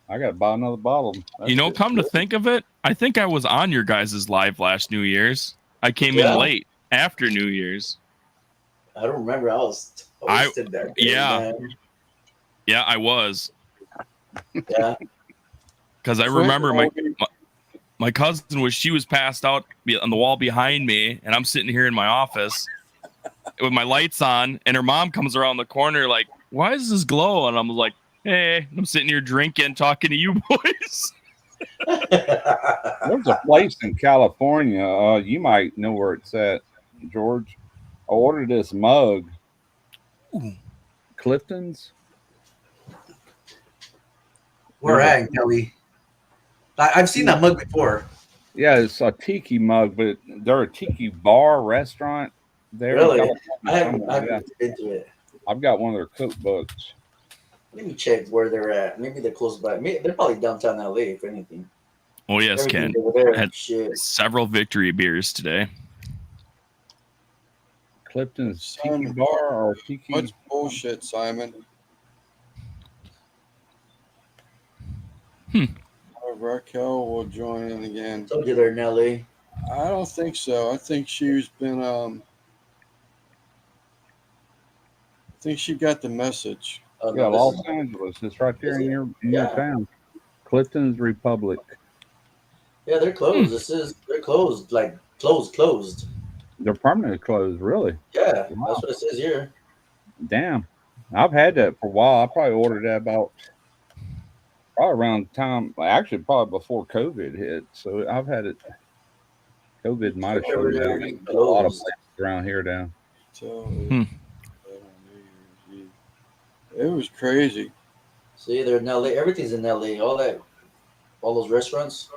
I got to buy another bottle. You know, come to think of it, I think I was on your guys' live last New Year's. I came in Yeah. late after New Year's. I don't remember. I was toasted that day, yeah. man. Yeah, I was. Yeah. Because I remember my cousin she was passed out on the wall behind me, and I'm sitting here in my office with my lights on, and her mom comes around the corner like, "Why is this glow?" And I'm like, "Hey," I'm sitting here drinking, talking to you boys. There's a place in California. You might know where it's at, George. I ordered this mug. Ooh. Clifton's. Where at, Kelly? I've seen that mug before. Yeah, it's a tiki mug, but they're a tiki bar restaurant there. Really? I haven't been to it. I've got one of their cookbooks. Let me check where they're at. Maybe they're close by. They're probably downtown LA, if anything. Oh yes, Ken. There. Had several victory beers today. Clifton's Tiki Bar or Tiki? What's bullshit, Simon? Raquel will join in again. Told you they're in LA. I don't think so. I think she's been. I think she got the message. Yeah, Los Angeles. It's right there in your town. Clifton's Republic. Yeah, they're closed. They're closed. Like closed. They're permanently closed, really. Yeah, wow. That's what it says here. Damn. I've had that for a while. I probably ordered that probably around the time, actually probably before COVID hit. So I've had it. COVID might have shut down a lot of places around here down. It was crazy. See, they're in LA. Everything's in LA. All those restaurants.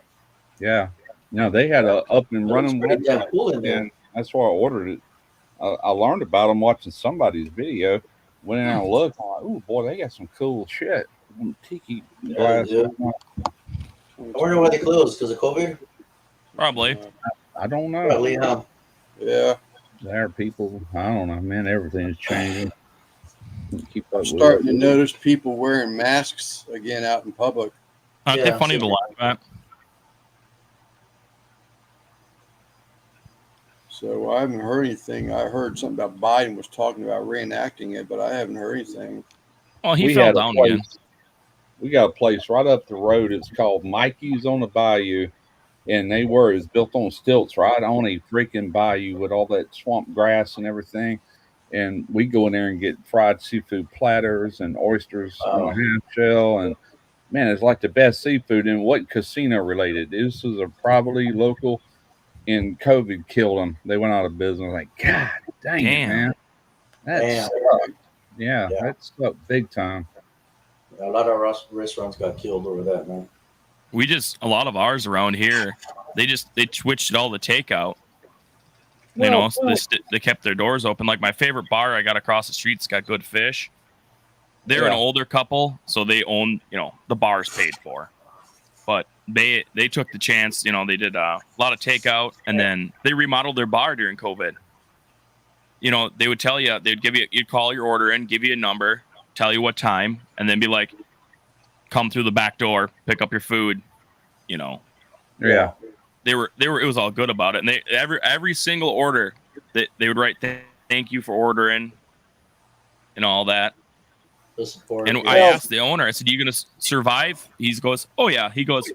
Yeah. No, they had a up and running website, cool in there. and that's why I ordered it. I learned about them watching somebody's video. Went in and looked. I'm like, oh boy, they got some cool shit. Tiki glass. I wonder why they closed, because of COVID. Probably. I don't know. Probably, huh? Yeah. There are people. I don't know, man. Everything's changing. I'm starting to notice people wearing masks again out in public. Aren't they funny to laugh at? So I haven't heard anything. I heard something about Biden was talking about reenacting it, but I haven't heard anything. Oh, he fell down again. We got a place right up the road. It's called Mikey's on the Bayou, and it's built on stilts right on a freaking bayou with all that swamp grass and everything. And we go in there and get fried seafood platters and oysters on a half shell. And man, it's like the best seafood. And what casino related? This is a probably local, and COVID killed them. They went out of business. Like, God dang it, man. That sucked. Yeah, that sucked big time. A lot of restaurants got killed over that, man. A lot of ours around here, they switched it all to takeout. You know, so they kept their doors open. Like my favorite bar I got across the street's got good fish. They're an older couple, so they own, the bar's paid for. But they took the chance, they did a lot of takeout, and then they remodeled their bar during COVID. They would tell you, you'd call your order in, give you a number, tell you what time, and then be like, come through the back door, pick up your food, Yeah. It was all good about it. And every single order they would write, thank you for ordering and all that. And I asked the owner, I said, you going to survive? He goes, oh yeah. He goes,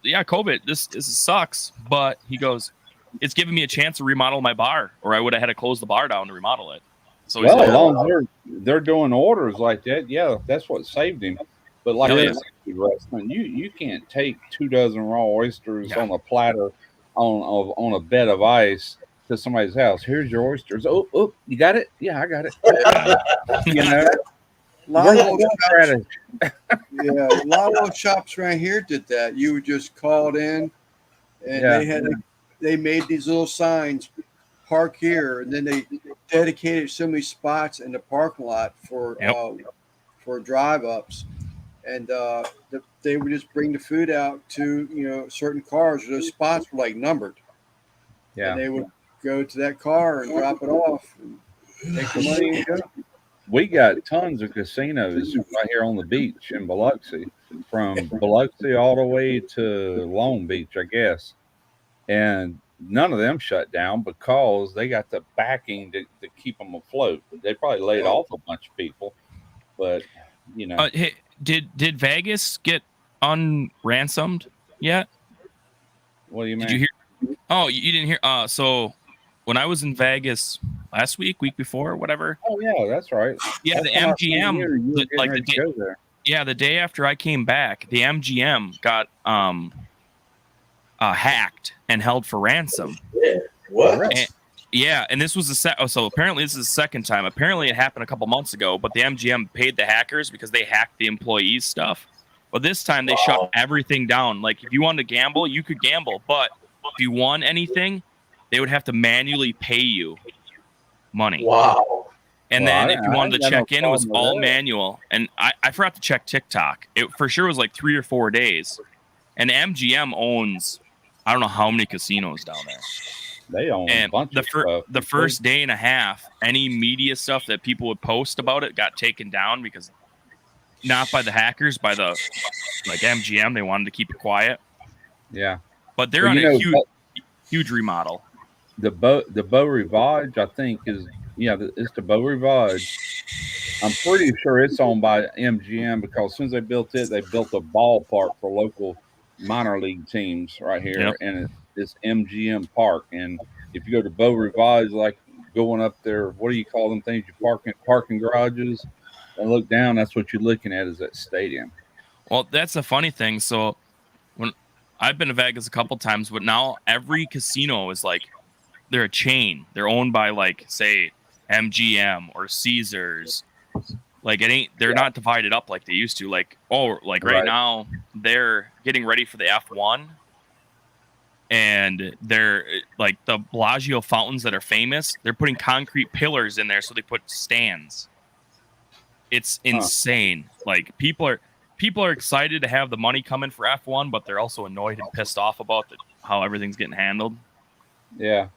yeah, COVID, this sucks. But he goes, it's giving me a chance to remodel my bar, or I would have had to close the bar down to remodel it. So as long as they're doing orders like that, yeah, that's what saved him. But like restaurant, you can't take 24 raw oysters on a platter on a bed of ice to somebody's house. Here's your oysters. Oh, you got it? Yeah, I got it. A lot of those shops right here did that. You would just called in, and they made these little signs, park here, and then they dedicated so many spots in the parking lot for drive ups. And they would just bring the food out to certain cars. Those spots were like numbered. Yeah, and they would go to that car and drop it off and take the money and go. We got tons of casinos right here on the beach in Biloxi. from Biloxi all the way to Long Beach, I guess. And none of them shut down because they got the backing to keep them afloat. They probably laid off a bunch of people, but you know. Hey, did Vegas get unransomed yet? What do you mean? Did you hear? Oh, you didn't hear. So when I was in Vegas last week before, whatever. Oh yeah, that's right. Yeah, That's the when I seen MGM, you were getting like ready the to go there. yeah, the day after I came back, the MGM got hacked and held for ransom. Yeah. What? And, yeah, and this was so apparently this is the second time. Apparently it happened a couple months ago, but the MGM paid the hackers because they hacked the employees' stuff. But this time they shut everything down. Like if you wanted to gamble, you could gamble, but if you won anything, they would have to manually pay you money. Wow. And Well, then if you wanted to check in, it was problem with all that. manual. And I forgot to check TikTok. It for sure was like 3 or 4 days. And MGM owns, I don't know how many casinos down there. They own a And bunch of stuff. the first day and a half, any media stuff that people would post about it got taken down because not by the hackers, by the like MGM. They wanted to keep it quiet. Yeah. But they're Well, on you a know, huge remodel. the Beau Rivage, I think, is it's the Beau Rivage. I'm pretty sure it's owned by MGM because as soon as they built it, they built a ballpark for local minor league teams right here, Yep. and it's MGM Park. And if you go to Beau Rivage, like going up there, what do you call them things? You parking garages and look down. That's what you're looking at is that stadium. Well, that's a funny thing. So when I've been to Vegas a couple times, but now every casino is like they're a chain. They're owned by like say MGM or Caesars. Like they're not divided up like they used to. Like right Right. now they're getting ready for the F1, and they're like the Bellagio fountains that are famous. They're putting concrete pillars in there, so they put stands. It's insane. Like people are excited to have the money coming for F1, but they're also annoyed and pissed off about how everything's getting handled. Yeah.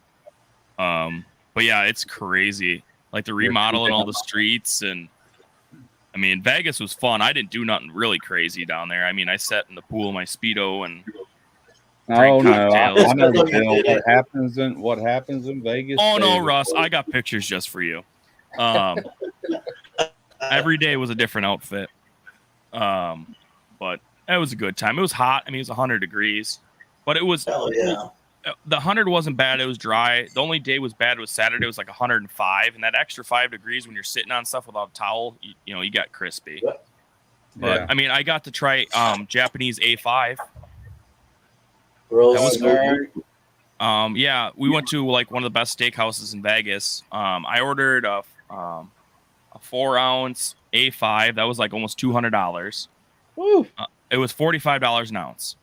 But yeah, it's crazy. Like the remodeling all the streets, and I mean Vegas was fun. I didn't do nothing really crazy down there. I mean, I sat in the pool in my Speedo and Oh no, cocktails. I know the deal. What happens in Vegas? oh no, stays. Russ, I got pictures just for you. Every day was a different outfit. But it was a good time. It was hot. I mean, it was 100 degrees, but it was Hell yeah. the 100 wasn't bad. It was dry. The only day was bad was Saturday. It was like 105, and that extra 5 degrees when you're sitting on stuff without a towel, you got crispy. But Yeah. I mean, I got to try Japanese A5. Bro, That was cool. Yeah, we went to like one of the best steakhouses in Vegas. I ordered a 4-ounce A5. That was like almost $200. Woo. It was $45 an ounce.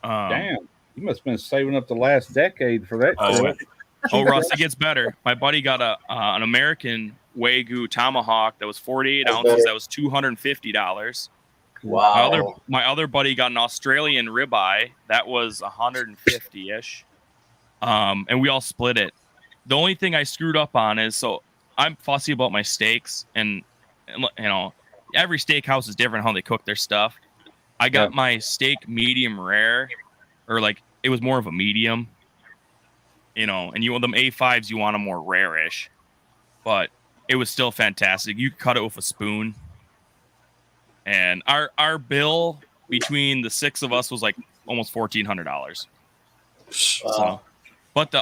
Damn, you must have been saving up the last decade for that. Oh, trip. oh, Russ, it gets better. My buddy got an American Wagyu tomahawk that was 48 That's ounces. better. That was $250. Wow. My other buddy got an Australian ribeye that was 150-ish. And we all split it. The only thing I screwed up on is so I'm fussy about my steaks, and every steakhouse is different how they cook their stuff. I got my steak medium rare, or like it was more of a medium. And you want them A5s, you want them more rare-ish, but it was still fantastic. You could cut it with a spoon. And our bill between the 6 of us was like almost $1,400. So, but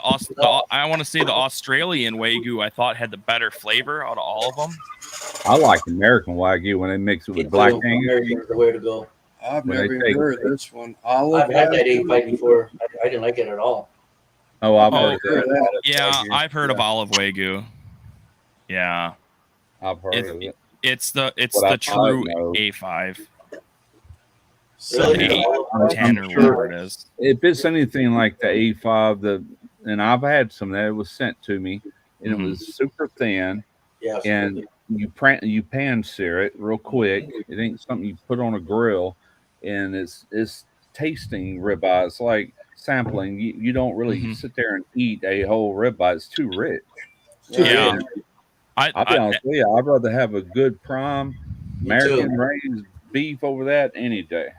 I want to say the Australian Wagyu I thought had the better flavor out of all of them. I like American Wagyu when they mix it with black Angus. American's the way to go. I've When never they even take- heard of this one. I've had that A5 before. I didn't like it at all. Oh, I've Oh, heard of that. Yeah, I've heard of olive Wagyu. Yeah, I've heard of it. it's the What I true know. A5. Really? 10 or I'm sure. whatever it is. If it's anything like the A5, and I've had some that was sent to me, and Mhm. it was super thin, Yeah. and you pan sear it real quick. It ain't something you put on a grill, and it's tasting ribeye. It's like sampling. You don't really Mhm. sit there and eat a whole ribeye. It's too rich. Yeah. I'll I'll be honest with you. I'd rather have a good prime Me too. American raised beef over that any day.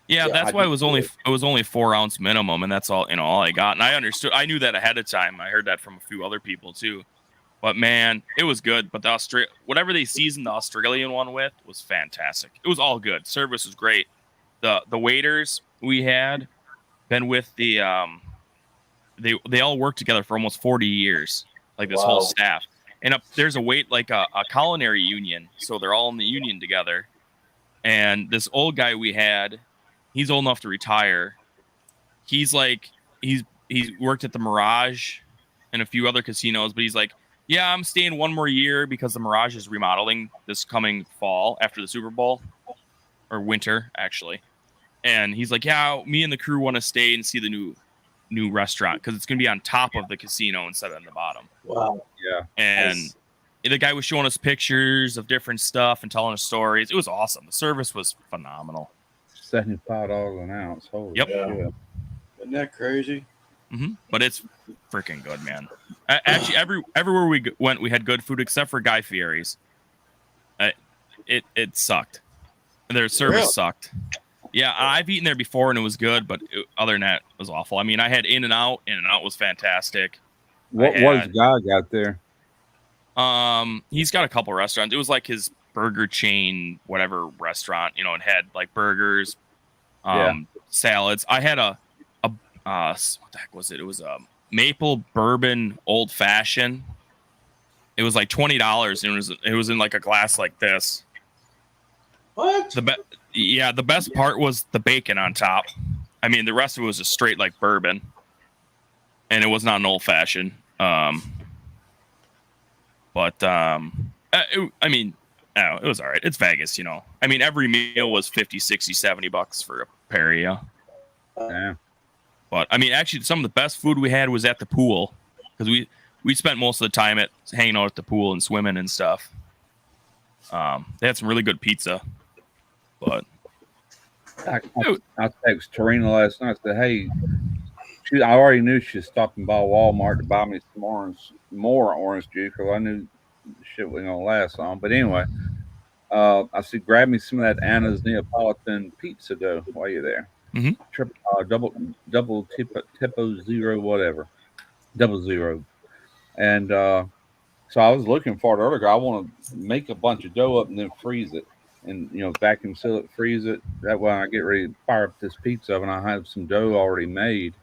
Yeah, Yeah, that's I why just it was only 4 ounce minimum, and that's all all I got. And I knew that ahead of time. I heard that from a few other people too. But man, it was good. But whatever they seasoned the Australian one with was fantastic. It was all good. Service was great. The waiters we had been with they all worked together for almost 40 years, like this whole Wow. staff. And there's a culinary union, so they're all in the union together. And this old guy we had, he's old enough to retire. He's worked at the Mirage and a few other casinos, but he's like, yeah, I'm staying one more year because the Mirage is remodeling this coming fall after the Super Bowl, or winter actually. And he's like, yeah, me and the crew want to stay and see the new restaurant because it's going to be on top of the casino instead of on the bottom. Wow. Yeah. And Nice. the guy was showing us pictures of different stuff and telling us stories. It was awesome. The service was phenomenal. $75 an ounce. Holy Yep. shit. Isn't that crazy? But it's freaking good, man. Actually, everywhere we went, we had good food except for Guy Fieri's. It sucked. Their service Really? sucked. Yeah, I've eaten there before and it was good, but other than that, it was awful. I mean, I had In-N-Out. In-N-Out was fantastic. What has Guy got there? He's got a couple restaurants. It was like his burger chain, whatever restaurant. It had like burgers, salads. I had what the heck was it? It was a maple bourbon old fashioned. It was like $20, and it was in like a glass like this. What? The best part was the bacon on top. I mean, the rest of it was just straight like bourbon, and it was not an old fashioned. It was all right. It's Vegas, I mean, every meal was $50, $60, $70 for a pair of you. Yeah. But I mean, actually, some of the best food we had was at the pool because we spent most of the time hanging out at the pool and swimming and stuff. They had some really good pizza, but I texted Tarina last night. I said, "Hey, I already knew she was stopping by Walmart to buy me some more orange juice because I knew shit wasn't gonna last long." But anyway, I said, "Grab me some of that Anna's Neapolitan pizza dough while you're there." Double tipo zero, whatever, 00. And so I was looking for it earlier. I want to make a bunch of dough up and then freeze it, and vacuum seal it, freeze it. That way, when I get ready to fire up this pizza oven, I have some dough already made.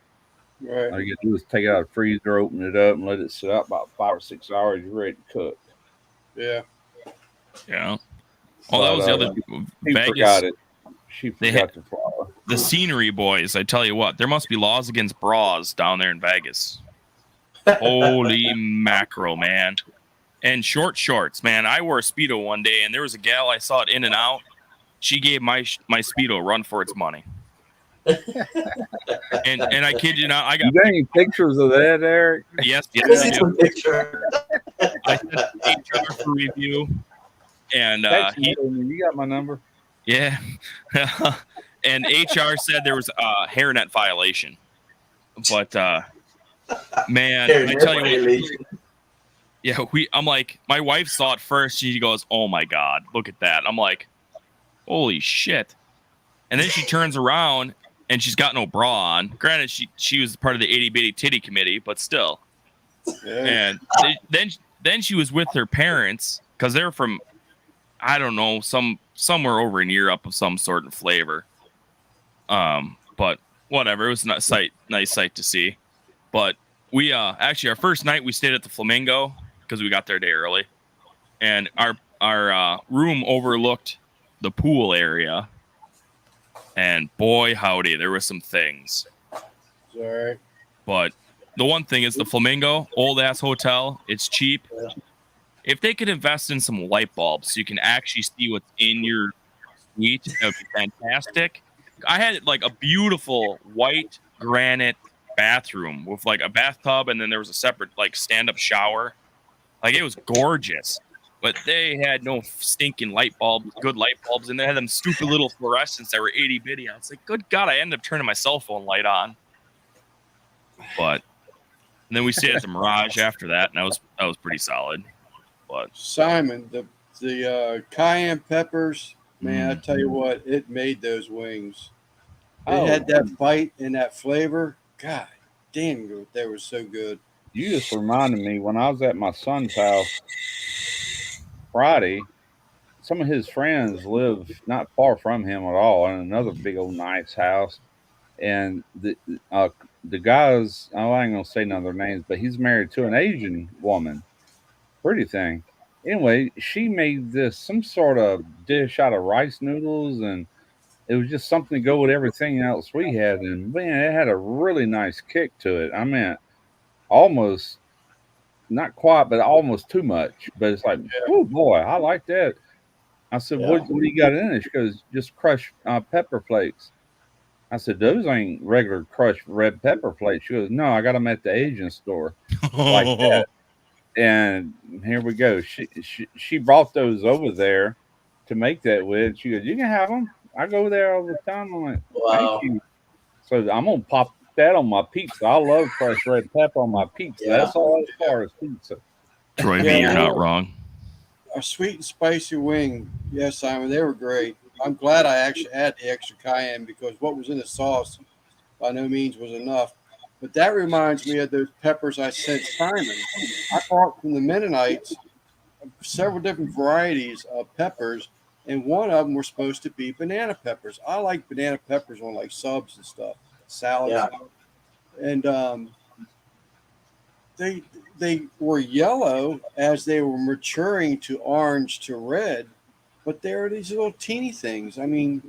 Right. All you do is take it out of the freezer, open it up, and let it sit out about 5 or 6 hours. You're ready to cook. Yeah. yeah. Well, that was the other He Vegas. forgot it. She forgot the flour. The scenery boys. I tell you what, there must be laws against bras down there in Vegas. Holy mackerel, man! And short shorts, man. I wore a Speedo one day, and there was a gal I saw at In-N-Out. She gave my Speedo a run for its money. and I kid you not, I got You got any pictures of that, Eric? yes, Let me see I do. some picture. I sent it to HR for review, and You got my number. yeah, and HR said there was a hairnet violation, but man, I tell you what, yeah, I'm like, my wife saw it first. She goes, "Oh my god, look at that!" I'm like, "Holy shit!" And then she turns around and she's got no bra on. Granted, she was part of the itty bitty titty committee, but still. Yeah. And then she was with her parents because they're from, I don't know, somewhere over in Europe of some sort of flavor. But whatever, it was a nice sight to see. But we actually, our first night we stayed at the Flamingo because we got there a day early, and our room overlooked the pool area. And boy, howdy, there were some things. It's all right. But the one thing is the Flamingo, old ass hotel. It's cheap. If they could invest in some light bulbs so you can actually see what's in your suite, that would be fantastic. I had like a beautiful white granite bathroom with like a bathtub, and then there was a separate like stand-up shower. Like it was gorgeous. But they had no stinking light bulbs, good light bulbs, and they had them stupid little fluorescents that were itty bitty. I was like, good God, I ended up turning my cell phone light on. But and then we stayed at the Mirage after that, and that was pretty solid. But Simon, the cayenne peppers Man, I tell you what, it made those wings. It Oh, had that bite and that flavor. God damn, they were so good. you just reminded me when I was at my son's house Friday. Some of his friends live not far from him at all in another big old nice house. And the guys, oh, I ain't gonna say none of their names, but he's married to an Asian woman, pretty thing. Anyway, she made this some sort of dish out of rice noodles, and it was just something to go with everything else we had. And man, it had a really nice kick to it. I mean, almost not quite, but almost too much. But it's like, oh boy, I like that. I said, Yeah. what do you got in it? She goes, just crushed pepper flakes. I said, those ain't regular crushed red pepper flakes. She goes, no, I got them at the Asian store like that. And here we go. She brought those over there to make that with. She goes, you can have them. I go there all the time. I'm like, Wow. thank you. So I'm gonna pop that on my pizza. I love crushed red pepper on my pizza. Yeah. That's all as far as pizza. Troy Yeah, V, you're I not know. wrong. A sweet and spicy wing. Yes, Simon, they were great. I'm glad I actually had the extra cayenne because what was in the sauce by no means was enough. But that reminds me of those peppers I sent Simon. I bought from the Mennonites several different varieties of peppers, and one of them were supposed to be banana peppers. I like banana peppers on like subs and stuff, salads. Yeah. And they were yellow as they were maturing to orange to red, but they were these little teeny things. I mean,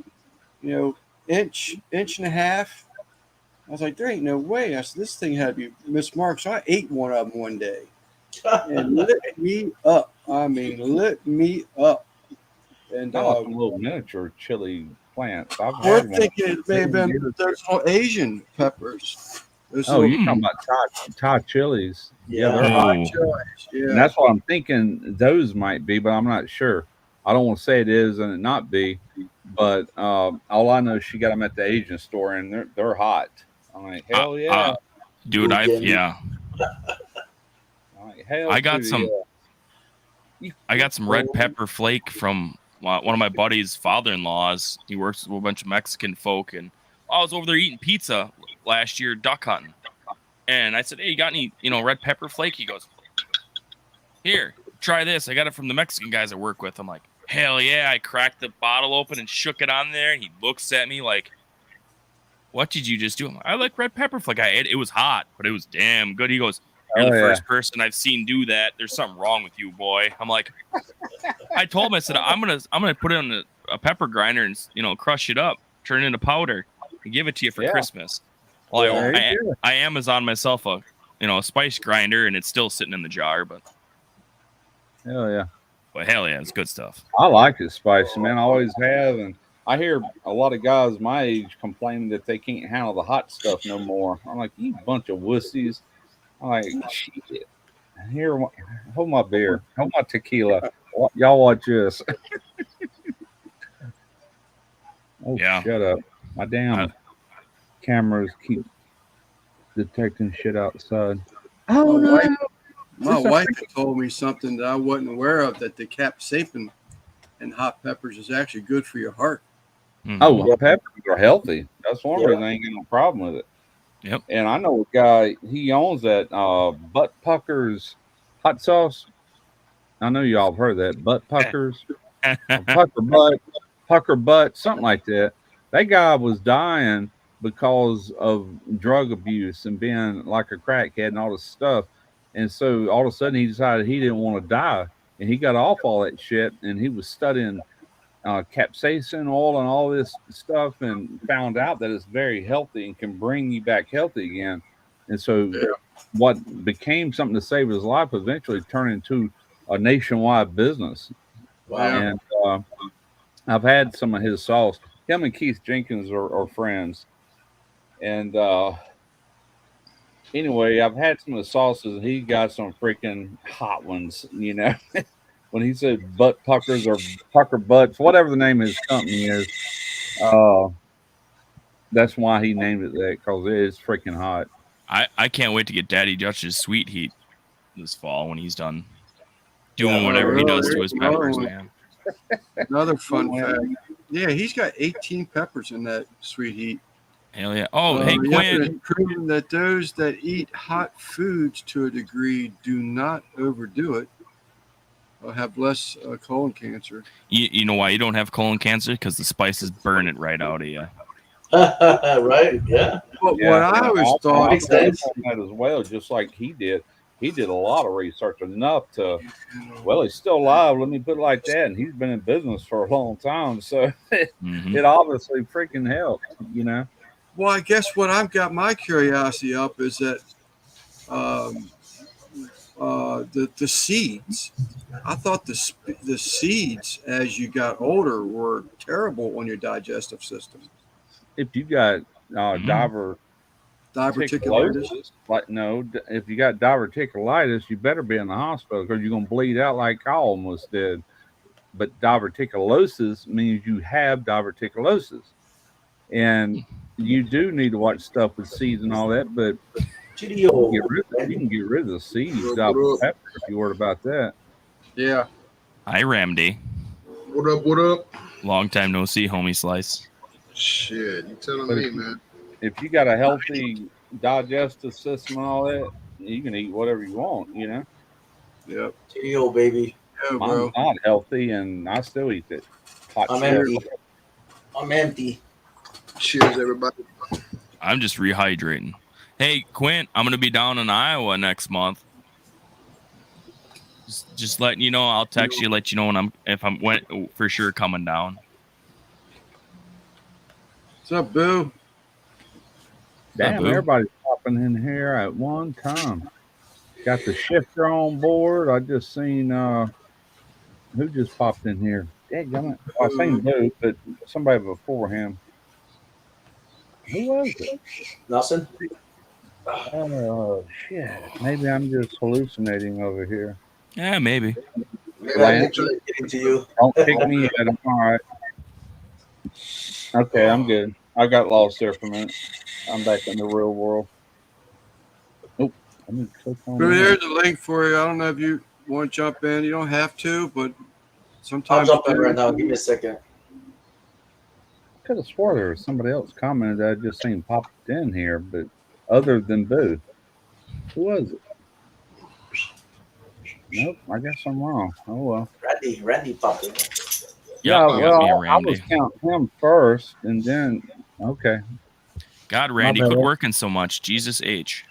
inch and a half. I was like, there ain't no way. I said, this thing had to be mismarked. So I ate one of them one day and lit me up. I mean, lit me up. And I like the little miniature chili plants. I've we're had one. thinking it may have been those little Asian peppers. Those Oh, little you're talking about Thai chilies. Yeah. they're hot Oh. chilies. And Yeah. that's what I'm thinking those might be, but I'm not sure. I don't want to say it is and it not be, but all I know is she got them at the Asian store and they're hot. I'm like, hell yeah. Dude, Yeah. I'm like, hell I got to some- the, I got some red pepper flake from one of my buddy's father-in-laws. He works with a bunch of Mexican folk, and I was over there eating pizza last year, duck hunting. And I said, "Hey, you got any, red pepper flake?" He goes, "Here, try this. I got it from the Mexican guys I work with." I'm like, "Hell yeah!" I cracked the bottle open and shook it on there, and he looks at me like, "What did you just do?" I'm like, "I like red pepper flake." It was hot, but it was damn good. He goes, "You're the first person I've seen do that. There's something wrong with you, boy." I'm like, I told him, I said, I'm gonna put it on a pepper grinder and crush it up, turn it into powder, and give it to you for Yeah. Christmas. Well, There you go. I Amazon myself a spice grinder, and it's still sitting in the jar, but Hell yeah. hell yeah, it's good stuff. I like it spicy, man. I always have. And I hear a lot of guys my age complaining that they can't handle the hot stuff no more. I'm like, you bunch of wussies. I'm like, shit. Here, hold my beer. Hold my tequila. Y'all watch this. Oh, Yeah. shut up. My damn cameras keep detecting shit outside. Oh, My no. wife- My wife told me something that I wasn't aware of, that the capsaicin and hot peppers is actually good for your heart. Mhm. Oh, well, peppers are healthy. That's one Yeah. reason I ain't got no problem with it. Yep. And I know a guy, he owns that Butt Puckers hot sauce. I know y'all have heard of that. Butt Puckers, Pucker Butt, something like that. That guy was dying because of drug abuse and being like a crackhead and all this stuff. And so all of a sudden he decided he didn't want to die. And he got off all that shit and he was studying capsaicin oil and all this stuff and found out that it's very healthy and can bring you back healthy again. And so what became something to save his life eventually turned into a nationwide business. Wow. And I've had some of his sauce. Him and Keith Jenkins are friends. And anyway, I've had some of the sauces. He got some freaking hot ones, When he said butt puckers or pucker butts, whatever the name of his company is, that's why he named it that, because it is freaking hot. I can't wait to get Daddy Dutch's sweet heat this fall when he's done doing Yeah, whatever he does really? to his peppers, Oh. man. Another fun Oh, fact. Yeah, he's got 18 peppers in that sweet heat. Hell yeah. Oh, hey, Yeah, Quinn. it's proven that those that eat hot foods to a degree do not overdo it. Have less colon cancer. You know why you don't have colon cancer? Because the spices burn it right out of you. Right? Yeah. But what I always thought, Makes sense. that as well, just like he did. He did a lot of research enough to. Well, he's still alive. Let me put it like that, and he's been in business for a long time, so Mhm. it obviously freaking helped. You know. well, I guess what I've got my curiosity up is that um, the seeds. I thought the seeds as you got older were terrible on your digestive system. If you got Diverticulitis. like no, if you got diverticulitis, you better be in the hospital because you're gonna bleed out like I almost did. But diverticulosis means you have diverticulosis, and you do need to watch stuff with seeds and all that. But you can get rid of the seeds out of pepper if you're worried about that. Yeah. Hi, Ramdy. What up? What up? Long time no see, homie Slice. Shit, you telling But me, man? If you got a healthy digestive system and all that, you can eat whatever you want. You know, Yep. Cheerio, baby. Yeah, mine's bro. not healthy, and I still eat it. Hot I'm shit. empty. I'm empty. Cheers, everybody. I'm just rehydrating. Hey, Quint, I'm gonna be down in Iowa next month. Just letting you know. I'll text you, let you know when if I'm for sure coming down. What's up, Boo? Damn, Boo? everybody's popping in here at one time. Got the shifter on board. I just seen who just popped in here. Dadgummit. Well, I seen Boo, but somebody before him. Who was it? Nothing. Oh shit. Maybe I'm just hallucinating over here. Yeah, maybe. I'm getting to you. Don't kick me yet. I'm all right. Okay, I'm good. I got lost there for a minute. I'm back in the real world. Nope. Let me click on Boo, that. there's a link for you. I don't know if you want to jump in. You don't have to, but I'll sometimes jump in right now. Give me a second. Could have swore there was somebody else commented that I just seen popped in here, but other than Boo. Who was it? Nope, I guess I'm wrong. Oh well. Randy popped in. Yeah, well, I was counting him first, and then okay. God, Randy, My bad. quit working so much. Jesus H.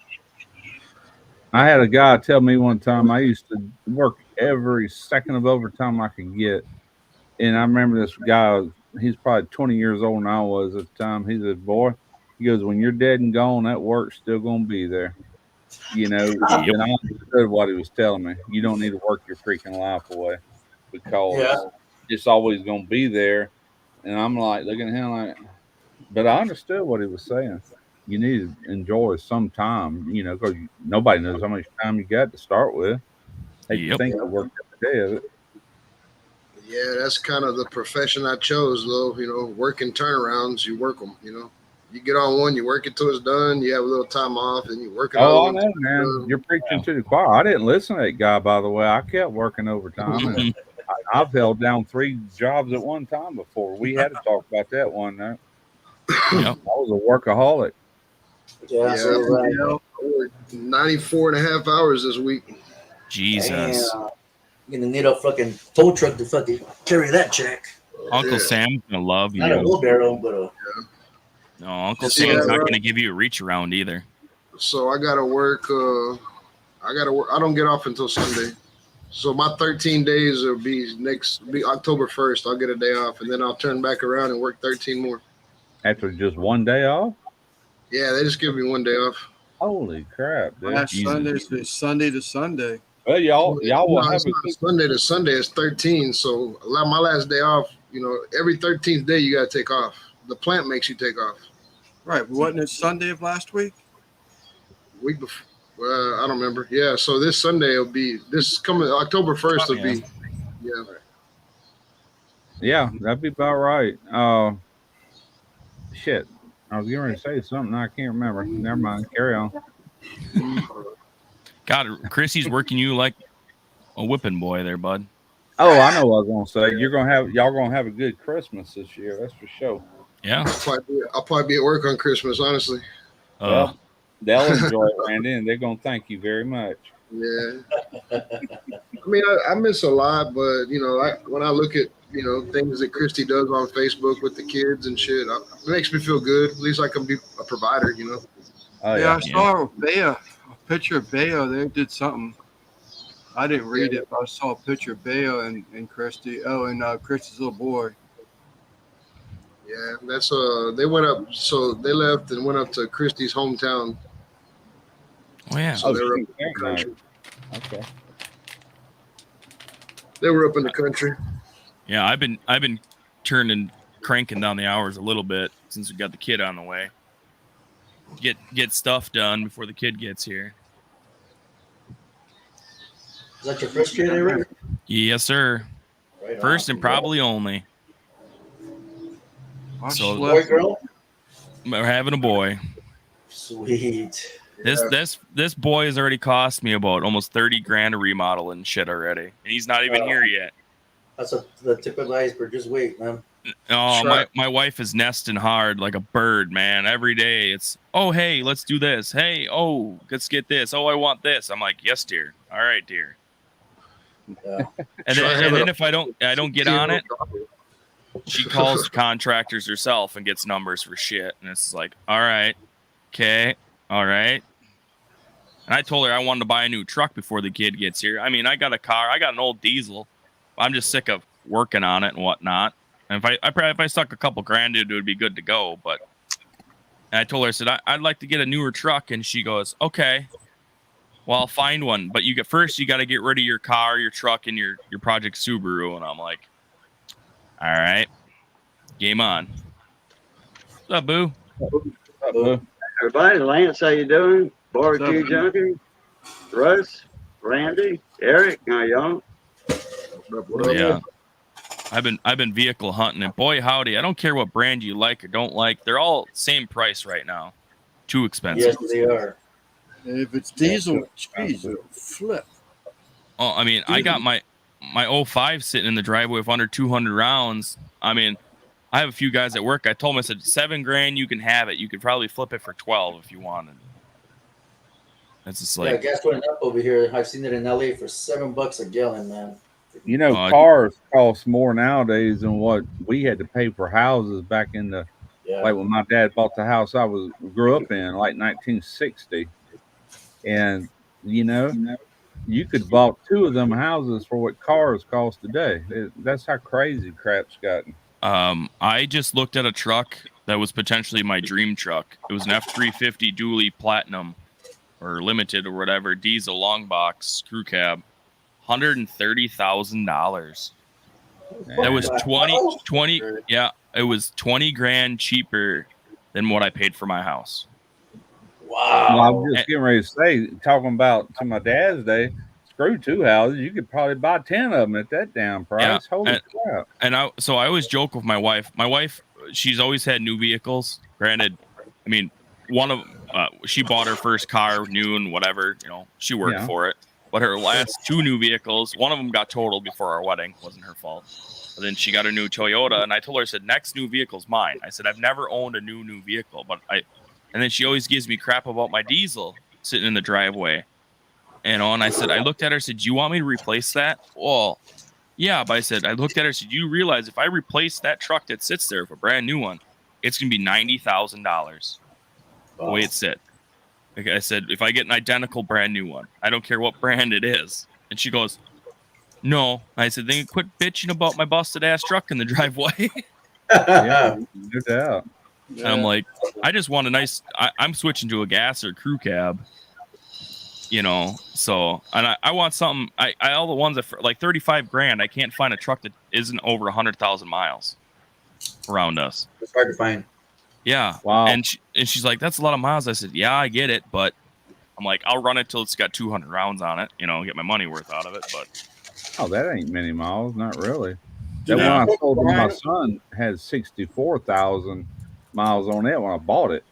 I had a guy tell me one time I used to work every second of overtime I could get, and I remember this guy. He's probably 20 years older than I was at the time. He said, "Boy," he goes, "when you're dead and gone, that work's still gonna be there." You know, and I understood what he was telling me. You don't need to work your freaking life away because it's always going to be there. And I'm like, looking at him like, but I understood what he was saying. You need to enjoy some time, you know, because nobody knows how much time you got to start with. Hate to think I worked every day of it. Yeah, that's kind of the profession I chose, though. You know, working turnarounds, you work them. You know, you get on one, you work it till it's done. You have a little time off, and you work it. Oh, I know, man. You're preaching to the choir. I didn't listen to that guy, by the way. I kept working overtime. And I've held down 3 jobs at one time before. We had to talk about that one night. I was a workaholic. Yeah, I worked 94 and a half hours this week. Jesus. You're gonna need a fucking tow truck to fucking carry that check. Uncle Sam's gonna love you. Not a wheelbarrow, but no, Uncle Sam's not gonna give you a reach around either. So I gotta work. I don't get off until Sunday. So my 13 days will be October 1st. I'll get a day off, and then I'll turn back around and work 13 more. After just one day off? Yeah, they just give me one day off. Holy crap, dude. Last Sunday is Sunday to Sunday. Well, y'all will have a Sunday to Sunday is 13. So my last day off, you know, every 13th day you got to take off. The plant makes you take off. Right. Wasn't it Sunday of last week? Week before. I don't remember. Yeah. So this Sunday will be coming October 1st will be. Yeah. Yeah, that'd be about right. Shit. I was going to say something I can't remember. Never mind. Carry on. God, Chrissy's working you like a whipping boy there, bud. Oh, I know what I was gonna say. Y'all gonna have a good Christmas this year. That's for sure. Yeah. I'll probably be at work on Christmas, honestly. Well, they'll enjoy it, Randy, and they're gonna thank you very much. Yeah. I mean, I miss a lot, but when I look at things that Christy does on Facebook with the kids and shit, it makes me feel good. At least I can be a provider. Oh Yeah, yeah. I saw Bea, a picture of Bea. They did something. I didn't read it, but I saw a picture of Bea and Christy. Oh, and Christy's little boy. Yeah, that's they went up. So they left and went up to Christy's hometown. Oh yeah. So they were up shoot, in the country. Okay. They were up in the country. Yeah, I've been cranking down the hours a little bit since we got the kid on the way. Get stuff done before the kid gets here. Is that your first kid, Eric? Yes, sir. Right on. First and probably only. I So- Boy, slept. girl? We're having a boy. Sweet. This boy has already cost me about almost 30 grand to remodel and shit already, and he's not even here yet. That's the tip of the iceberg. Just wait, man. Oh, Sure. my wife is nesting hard like a bird, man. Every day it's, oh, hey, let's do this. Hey, oh, let's get this. Oh, I want this. I'm like, yes, dear. All right, dear. Yeah. And Try then, having and then a- if I don't get on it, she calls contractors herself and gets numbers for shit. And it's like, all right, okay, all right. And I told her I wanted to buy a new truck before the kid gets here. I mean, I got a car. I got an old diesel. I'm just sick of working on it and whatnot. And if I stuck a couple grand into it, it would be good to go. But and I told her, I said, I'd like to get a newer truck. And she goes, okay, well, I'll find one. But you got to get rid of your car, your truck, and your Project Subaru. And I'm like, all right, game on. What's up, Boo? Everybody, Lance, how you doing? Barbecue What's up, Junkie, Russ, Randy, Eric, how y'all? Yeah. I've been vehicle hunting, and boy howdy, I don't care what brand you like or don't like. They're all same price right now. Too expensive. Yes, they are. If it's diesel, geez, it'll flip. Oh, I mean, I got my 05 sitting in the driveway with under 200 rounds. I mean, I have a few guys at work. I told them, I said, $7 grand, you can have it. You could probably flip it for 12 if you wanted. It's just Yeah, like, gas going up over here. I've seen it in LA for $7 a gallon, man. You know, cars cost more nowadays than what we had to pay for houses back in the Yeah. like when my dad bought the house I grew up in, like 1960. And you could bought two of them houses for what cars cost today. That's how crazy crap's gotten. I just looked at a truck that was potentially my dream truck. It was an F350 dually platinum or limited or whatever, diesel long box crew cab, $130,000. That was 20. Yeah, it was 20 grand cheaper than what I paid for my house. Wow. Well, I was just getting ready to say, talking about to my dad's day, screw two houses, you could probably buy 10 of them at that damn price. Yeah, Holy crap. And I always joke with my wife. My wife, she's always had new vehicles. Granted, I mean, one of she bought her first car new and whatever, she worked for it. But her last two new vehicles, one of them got totaled before our wedding. Wasn't her fault. But then she got a new Toyota, and I told her, I said, next new vehicle's mine. I said, I've never owned a new vehicle, and then she always gives me crap about my diesel sitting in the driveway. And I said, I looked at her, said, do you want me to replace that? Well, yeah, but I said, I looked at her, said, you realize if I replace that truck that sits there with a brand new one, it's gonna be $90,000 the way it sit. Like I said, if I get an identical brand new one, I don't care what brand it is. And she goes, no. I said, then quit bitching about my busted ass truck in the driveway. Yeah, no doubt. And I'm like, I just want a nice. I'm switching to a gas or crew cab, So, and I want something. I all the ones that for like 35 grand. I can't find a truck that isn't over 100,000 miles around us. It's hard to find. Yeah. Wow. And she's like, that's a lot of miles. I said, yeah, I get it, but I'm like, I'll run it till it's got 200 rounds on it. Get my money worth out of it. But Oh, that ain't many miles, not really. That No. one I sold to my son had 64,000 miles on it when I bought it.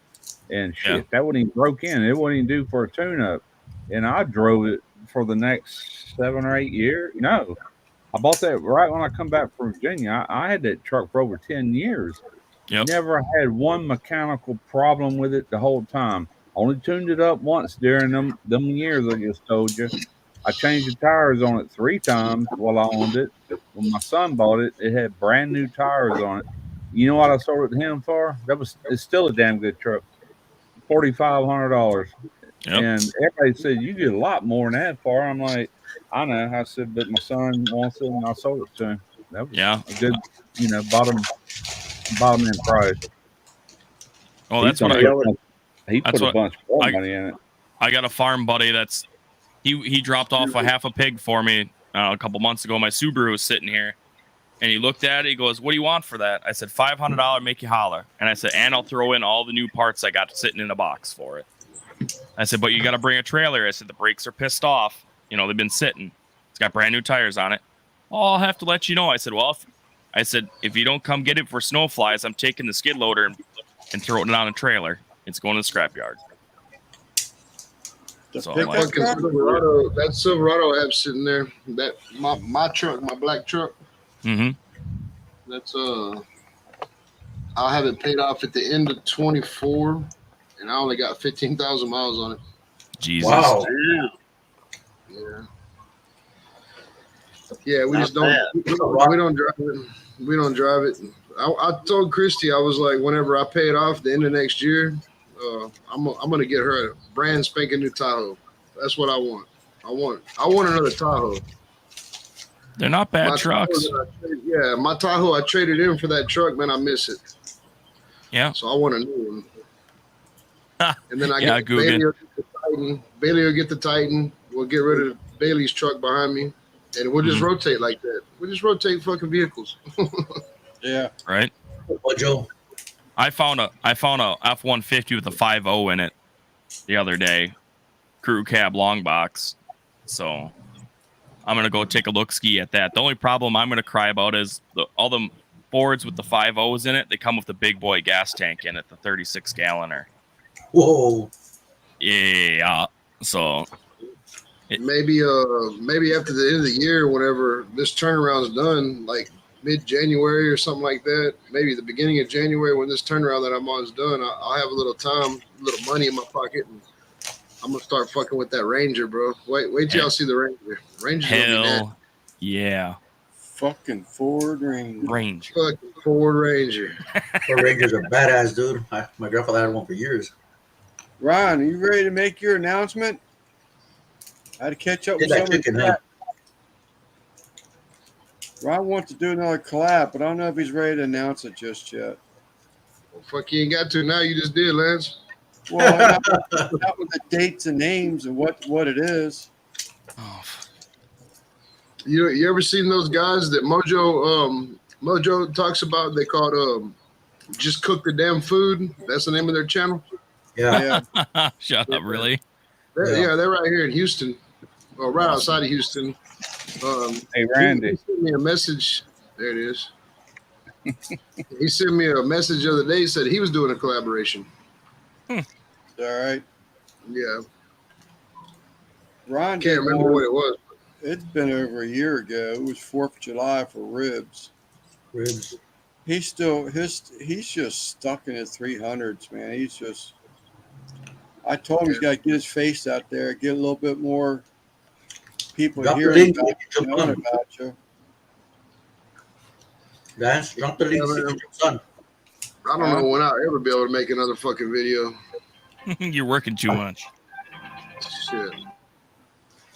And shit, that wouldn't even broke in. It wouldn't even do for a tune-up. And I drove it for the next 7 or 8 years. No, I bought that right when I come back from Virginia. I had that truck for over 10 years. Yep. Never had one mechanical problem with it the whole time. Only tuned it up once during them years I just told you. I changed the tires on it 3 times while I owned it. When my son bought it, it had brand new tires on it. You know what I sold it to him for? It's still a damn good truck. $4,500. Yep. And everybody said you get a lot more than that for. I'm like, I know. I said, but my son wants it, and I sold it to him. That was a good, bottom end price. Oh, that's what he put a bunch more money in it. I got a farm buddy that's he dropped off a half a pig for me a couple months ago. My Subaru was sitting here, and he looked at it. He goes, "What do you want for that?" I said, $500, make you holler. And I said, and I'll throw in all the new parts I got sitting in a box for it. I said, but you got to bring a trailer. I said, the brakes are pissed off. They've been sitting. It's got brand new tires on it. Oh, I'll have to let you know. I said, well, if you don't come get it for snow flies, I'm taking the skid loader and throwing it on a trailer. It's going to the scrapyard. So that Silverado I have sitting there, that my truck, my black truck. Mm-hmm. That's I'll have it paid off at the end of 24, and I only got 15,000 miles on it. Jesus. Wow. Yeah, we just don't. We don't drive it. We don't drive it. I told Christy, I was like, whenever I pay it off the end of next year, I'm gonna get her a brand spanking new Tahoe. That's what I want. I want another Tahoe. They're not bad trucks. My Tahoe, I traded in for that truck, man. I miss it. Yeah. So I want a new one. And then I get Bailey will get the Titan. Bailey will get the Titan. We'll get rid of Bailey's truck behind me, and we'll just rotate like that. We'll just rotate fucking vehicles. Yeah. Right. Well, Joe, I found a F-150 with a 5.0 in it the other day, crew cab long box. So I'm gonna go take a look ski at that. The only problem I'm gonna cry about is all the Fords with the 5.0s in it. They come with the big boy gas tank in it, the 36 galloner. whoa. Yeah. So maybe after the end of the year, whenever this turnaround's done, like mid-January or something like that, maybe the beginning of January when this turnaround that I'm on is done, I'll have a little time, a little money in my pocket, and I'm gonna start fucking with that Ranger, bro. Wait till y'all see the Ranger. Ranger's gonna be hell yeah. Fucking Ford Range. fucking Ford Ranger. Ford Rangers are badass, dude. My grandfather had one for years. Ryan, are you ready to make your announcement? I had to catch up with Did that somebody. chicken, huh? Ryan wants to do another collab, but I don't know if he's ready to announce it just yet. Well, fuck, you ain't got to now. You just did, Lance. Well, not with the dates and names and what it is. Oh, You ever seen those guys that Mojo talks about? They called Just Cook the Damn Food. That's the name of their channel. Yeah. Yeah. shut up, really? They're right here in Houston. Well, right outside of Houston. Hey, Randy. He sent me a message. There it is. He sent me a message the other day. Said he was doing a collaboration. All right. Yeah, Ryan can't remember what it was. It's been over a year ago. It was 4th of July for ribs. Ribs. He's just stuck in his 300s, man. I told him he's got to get his face out there, get a little bit more people Drop the hearing link, about you, jump knowing on. about you. Guys, drop the link. Yeah, man. Son. I don't know when I'll ever be able to make another fucking video. You're working too much. Shit.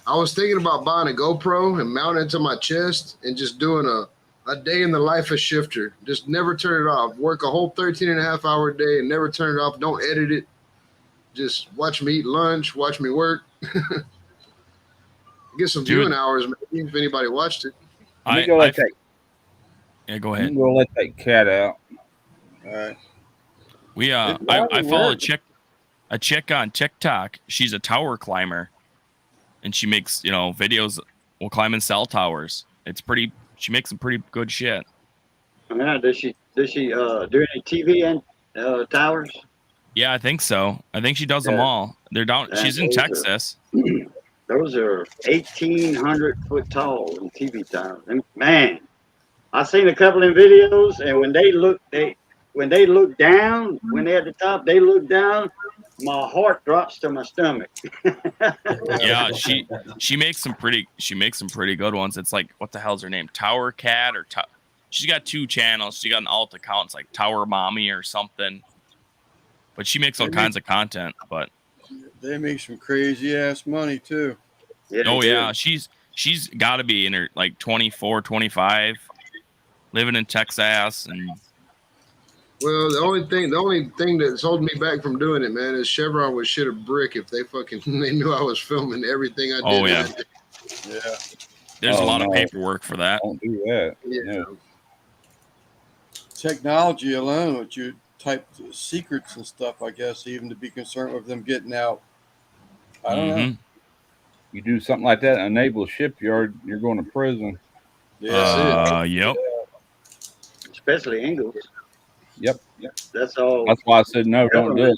I was thinking about buying a GoPro and mounting it to my chest and just doing a day in the life of Shifter. Just never turn it off. Work a whole 13 and a half hour day and never turn it off. Don't edit it. Just watch me eat lunch, watch me work. Get some Dude. viewing hours, maybe, if anybody watched it. Yeah, go ahead. Go ahead. I'm gonna let that cat out. All right. We It I probably follow works. a chick on TikTok. She's a tower climber, and she makes videos. Will climb and sell towers. She makes some pretty good shit. Yeah, does she do any TV and towers? Yeah, I think so. I think she does them Yeah. all. They're down. Yeah, She's in those are- Texas. those are 1,800 foot tall in TV towers. And man, I seen a couple of videos, and when they look down, when they're at the top, they look down. My heart drops to my stomach. Yeah, she makes some pretty good ones. It's like, what the hell's her name? Tower Cat or she's got 2 channels. She got an alt account. It's like Tower Mommy or something. But she makes all kinds of content. But they make some crazy ass money too. Yeah, oh yeah, she's got to be in her like 24, 25, living in Texas. And Well, the only thing that's holding me back from doing it, man, is Chevron would shit a brick if they knew I was filming everything I did. Oh, yeah. Yeah. there's a lot no. of paperwork for that. Don't do that. Yeah. No. Technology alone, with you type secrets and stuff, I guess, even to be concerned with them getting out. I don't know. Mhm. You do something like that, enable a shipyard, you're going to prison. Yeah. Yep. especially Ingalls. Yep. That's all. That's why I said no, don't do it.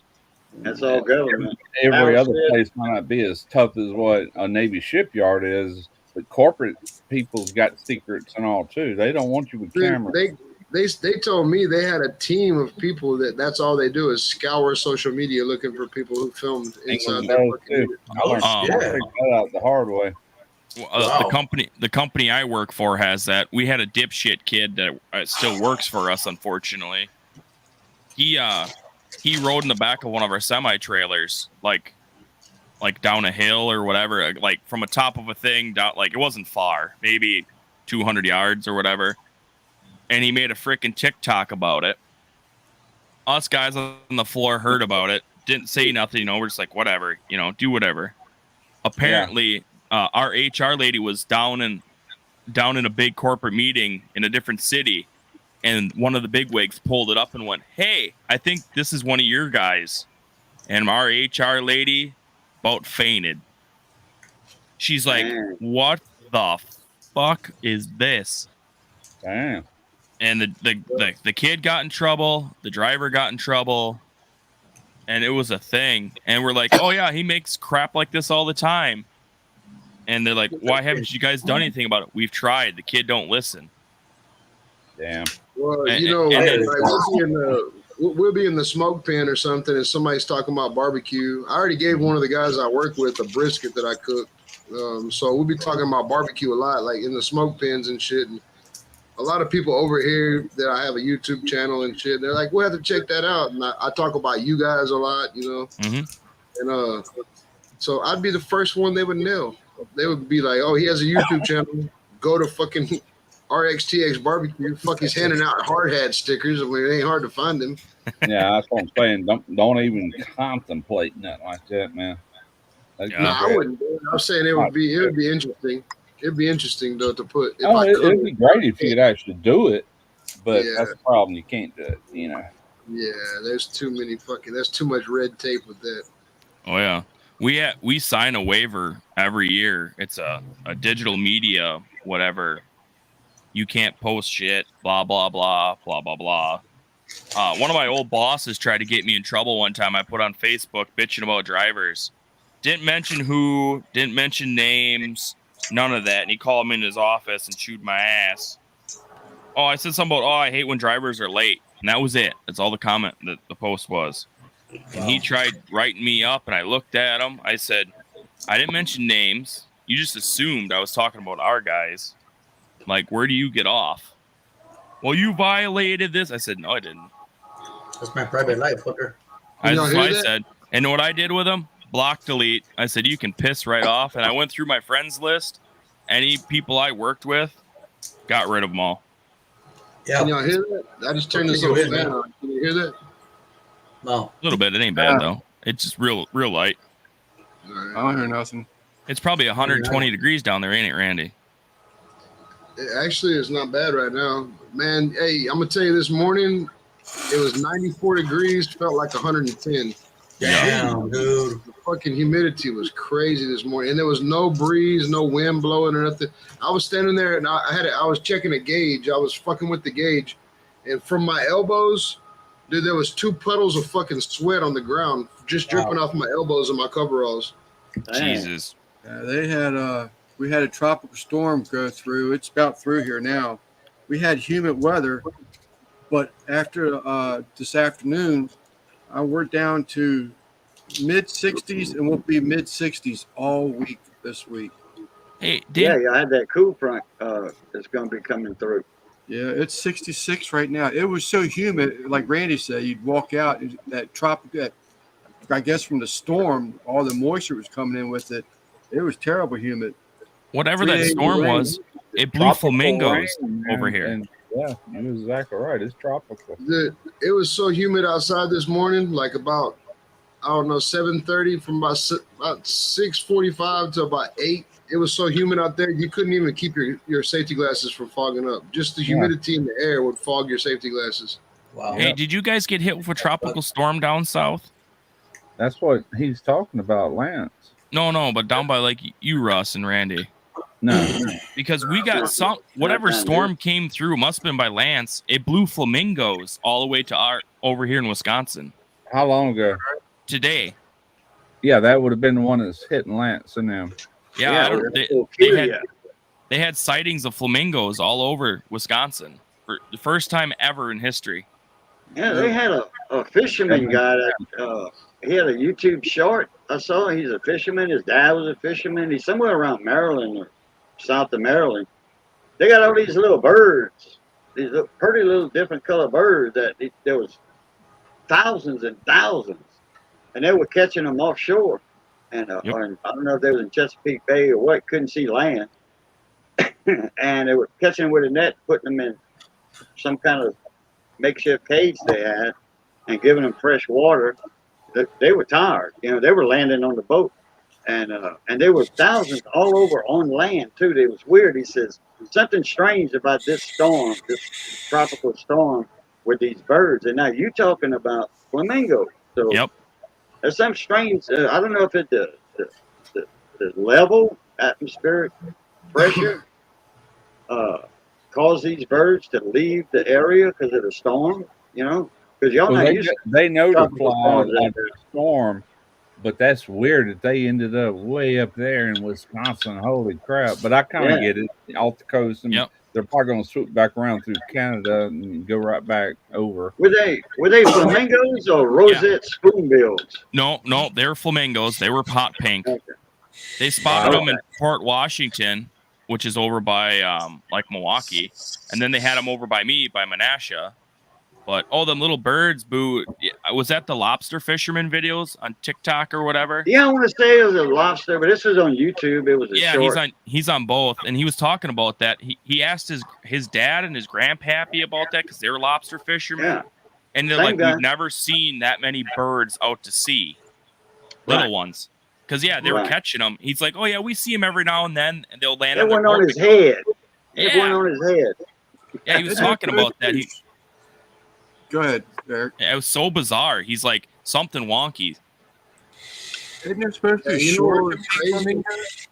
That's all government. Every other Outfit. place might not be as tough as what a Navy shipyard is, but corporate people's got secrets and all too. They don't want you with cameras. They told me they had a team of people that's all they do is scour social media looking for people who filmed inside their England fucking. does, too. I learned Oh, I figured that out the hard way. Wow. The company I work for has that. We had a dipshit kid that still works for us, unfortunately. He rode in the back of one of our semi trailers, like down a hill or whatever, like from a top of a thing down. Like it wasn't far, maybe 200 yards or whatever. And he made a freaking TikTok about it. Us guys on the floor heard about it, didn't say nothing. We're just like, whatever, do whatever. Apparently, our HR lady was down in a big corporate meeting in a different city, and one of the bigwigs pulled it up and went, "Hey, I think this is one of your guys." And our HR lady about fainted. She's like, Man. "What the fuck is this?" Damn. And the kid got in trouble, the driver got in trouble, and it was a thing. And we're like, "Oh yeah, he makes crap like this all the time." And they're like, "Why haven't you guys done anything about it?" "We've tried. The kid don't listen." Damn. Well, And- you know, and then- like we'll be in the smoke pen or something, and somebody's talking about barbecue. I already gave one of the guys I work with a brisket that I cooked. So we'll be talking about barbecue a lot, like in the smoke pens and shit. And a lot of people over here that I have a YouTube channel and shit, they're like, we'll have to check that out. And I talk about you guys a lot, Mhm. And so I'd be the first one they would nail. They would be like, oh, he has a YouTube channel. Go to fucking RXTX Barbecue. Fuck, he's handing out hard hat stickers. I mean, it ain't hard to find them. Yeah, that's what I'm saying. Don't even contemplate nothing like that, man. That's Yeah. No, just I bad. wouldn't. I'm saying it would be interesting. It'd be interesting though to put. If Oh, I it'd could. be great if you could actually do it, but Yeah. that's the problem. You can't do it, Yeah, there's too many there's too much red tape with that. Oh yeah, we sign a waiver every year. It's a digital media whatever. You can't post shit. Blah blah blah blah blah blah. One of my old bosses tried to get me in trouble one time. I put on Facebook bitching about drivers. Didn't mention who. Didn't mention names. None of that. And he called me in his office and chewed my ass. Oh, I said something about, I hate when drivers are late. And that was it. That's all the comment that the post was. And he tried writing me up, and I looked at him. I said, I didn't mention names. You just assumed I was talking about our guys. Like, where do you get off? Well, you violated this. I said, no, I didn't. That's my private life, hooker. You That's know, what I hear that? said. And know what I did with him? Block, delete. I said, you can piss right off. And I went through my friends list. Any people I worked with, got rid of them all. Yeah. Can y'all hear that? I just turned this Can you little hear fan that? on. Can you hear that? No. A little bit. It ain't bad, though. It's just real light. All right. I don't hear nothing. It's probably 120 degrees down there, ain't it, Randy? It actually is not bad right now. Man, hey, I'm going to tell you this morning, it was 94 degrees, felt like 110. Damn, dude. The fucking humidity was crazy this morning, and there was no breeze, no wind blowing or nothing. I was standing there, and I was checking a gauge. I was fucking with the gauge, and from my elbows, dude, there was 2 puddles of fucking sweat on the ground, just dripping off my elbows and my coveralls. Damn. Jesus. They had we had a tropical storm go through. It's about through here now. We had humid weather, but after this afternoon, we're down to mid 60s, and we'll be mid 60s all week this week. Hey, Yeah, Dan, I had that cool front that's going to be coming through. Yeah, it's 66 right now. It was so humid, like Randy said, you'd walk out, that tropical, I guess from the storm, all the moisture was coming in with it. It was terrible humid. whatever 3 that days storm rain. was, it blew Tropical flamingos rain, over and- here. and, yeah, you're exactly right. It's tropical. It was so humid outside this morning, like about, I don't know, 7:30 from about 6:45 to about 8. It was so humid out there, you couldn't even keep your safety glasses from fogging up. Just the humidity in the air would fog your safety glasses. Wow. Hey, did you guys get hit with a tropical storm down south? That's what he's talking about, Lance. No, but down by like you, Russ and Randy. No, Because we got whatever storm came through must have been by Lance. It blew flamingos all the way to over here in Wisconsin how long ago? today. Yeah, that would have been the one that's hitting Lance and them. Yeah, I don't, it'll they kill had ya. they had sightings of flamingos all over Wisconsin for the first time ever in history. Yeah, they had a fisherman guy that he had a YouTube short. I saw he's a fisherman. His dad was a fisherman. He's somewhere around Maryland or south of Maryland. They got all these little birds, these pretty little different color birds that there was thousands and thousands, and they were catching them offshore. And Yep. or I don't know if they was in Chesapeake Bay or what, couldn't see land. And they were catching them with a net, putting them in some kind of makeshift cage they had, and giving them fresh water. They were tired, they were landing on the boat, and there were thousands all over on land too. It was weird. He says something strange about this storm, this tropical storm with these birds. And now you talking about flamingos. So Yep. there's some strange. I don't know if it's the level atmospheric pressure cause these birds to leave the area because of the storm. Because y'all Well, not used to they know to tropical fly storms out under a storm, but that's weird that they ended up way up there in Wisconsin. Holy crap! But I kind of Yeah. get it, off the coast, and Yep. they're probably going to swoop back around through Canada and go right back over. Were they flamingos or rosette spoonbills? No, they were flamingos. They were pot pink. Okay. They spotted Wow. them in Port Washington, which is over by like Milwaukee, and then they had them over by me by Menasha. But them little birds, boo! Was that the lobster fisherman videos on TikTok or whatever? Yeah, I want to say it was a lobster, but this was on YouTube. It was a Yeah, short. he's on both, and he was talking about that. He asked his dad and his grandpappy about that because they're lobster fishermen, Yeah. and they're Same like, guy. we've never seen that many birds out to sea, little Right. ones. Because they were Right. catching them. He's like, oh yeah, we see them every now and then, and they'll land It on their went on boat his to go." head. It Yeah. went on his head. Yeah, he was talking about that. Go ahead, Eric. It was so bizarre. He's like something wonky. Isn't there supposed to be Yeah, a you know what's shortage of crazy? flamingos?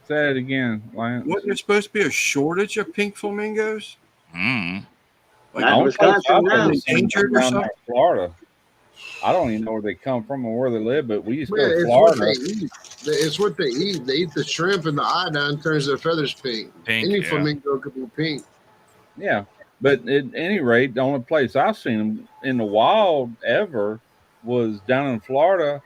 Say it again, Lance. Wasn't there supposed to be a shortage of pink flamingos? Mm. Like, Not in Wisconsin now. Are they injured or something? Florida. I don't even know where they come from or where they live, but we used to Yeah, go to it's what Florida. they eat. It's what they eat. They eat the shrimp, and the iodine turns their feathers pink. Pink, Any yeah. flamingo could be pink. Yeah, but at any rate, the only place I've seen them in the wild ever was down in Florida,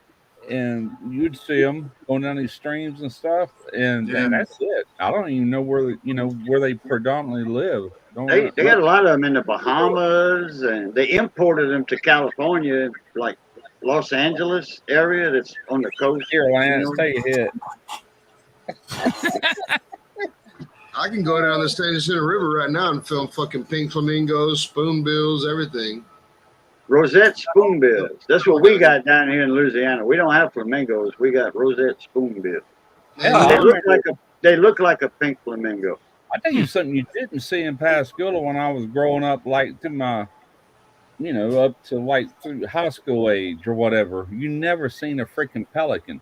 and you'd see them going down these streams and stuff, and Yeah. that's it. I don't even know where they predominantly live. Don't They know. got a lot of them in the Bahamas, and they imported them to California, like Los Angeles area that's on the coast. Here, Lance, take a hit. I can go down the State Center River right now and film fucking pink flamingos, spoonbills, everything. Rosette spoonbills. That's what we got down here in Louisiana. We don't have flamingos. We got rosette spoonbills. Yeah, They look like a pink flamingo. I tell you something you didn't see in Pascagoula when I was growing up, like to my, up to like through high school age or whatever. You never seen a freaking pelican.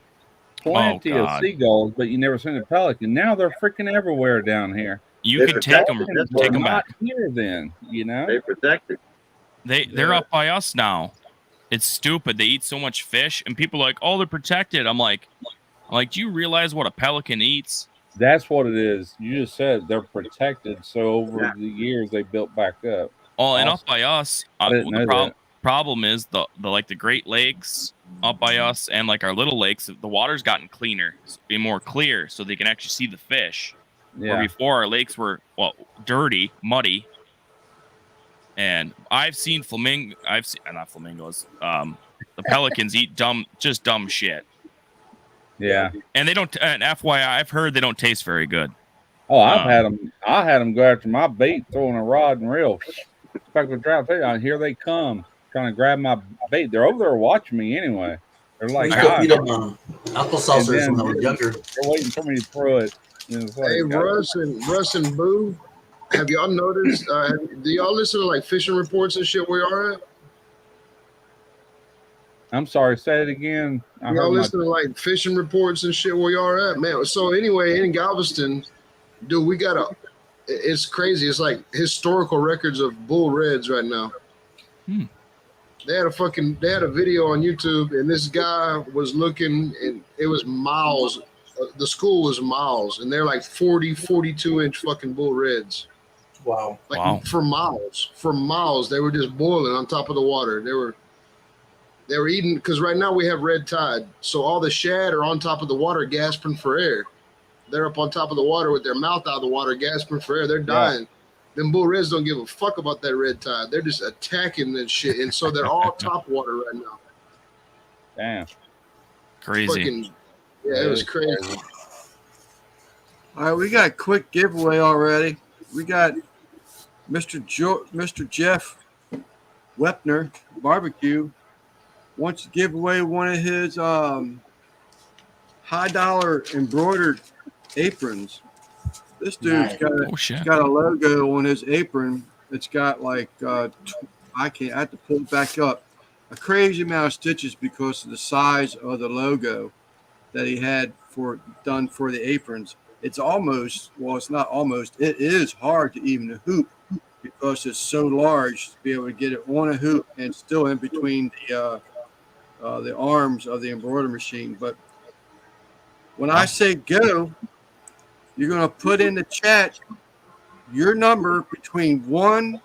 Plenty of God. seagulls, but you never seen a pelican. Now they're freaking everywhere down here. You They could take protect them, them. Were take them not back. here then, They protect it. They're up by us now. It's stupid. They eat so much fish, and people are like, oh, they're protected. I'm like, Like, do you realize what a pelican eats? That's what it is. You just said they're protected, so over Yeah. the years they built back up. Oh, and Awesome. up by us, I didn't know that. problem is the like the Great Lakes up by us and like our little lakes, the water's gotten cleaner, it's been more clear, so they can actually see the fish. Where Yeah, before our lakes were dirty, muddy. And I've seen not flamingos. The pelicans eat dumb shit. yeah. And they don't. And FYI, I've heard they don't taste very good. Oh, I've had them. I had them go after my bait, throwing a rod and reel. Back with drought. Here they come, trying to grab my bait. They're over there watching me anyway. They're We like, used to "God." feed them apple saucers And when I then- was younger. They're waiting for me to throw it. And it's like, Hey, God. Russ and Boo, have y'all noticed? Do y'all listen to like fishing reports and shit where y'all at? I'm sorry. Say it again. I Y'all heard my- listen to like fishing reports and shit where y'all at, man. So anyway, in Galveston, dude, we got it's crazy. It's like historical records of bull reds right now. Hmm. They had a video on YouTube, and this guy was looking, and it was miles. The school was miles, and they're like 40, 42-inch fucking bull reds. Wow. Like Wow. for miles, they were just boiling on top of the water. They were eating, because right now we have red tide, so all the shad are on top of the water gasping for air. They're up on top of the water with their mouth out of the water gasping for air. They're dying. Them bull reds don't give a fuck about that red tide. They're just attacking that shit, and so they're all top water right now. Damn. Crazy. Fucking, yeah, it was crazy. All right, we got a quick giveaway already. We got Mr. Jeff Wepner Barbecue wants to give away one of his high dollar embroidered aprons. This dude's Nice. Oh shit. got a logo on his apron. It's got like I have to pull it back up. A crazy amount of stitches because of the size of the logo that he had done for the aprons. It's not almost. It is hard to even hoop because it's so large to be able to get it on a hoop and still in between the arms of the embroidery machine. But when I say go, you're going to put in the chat your number between 1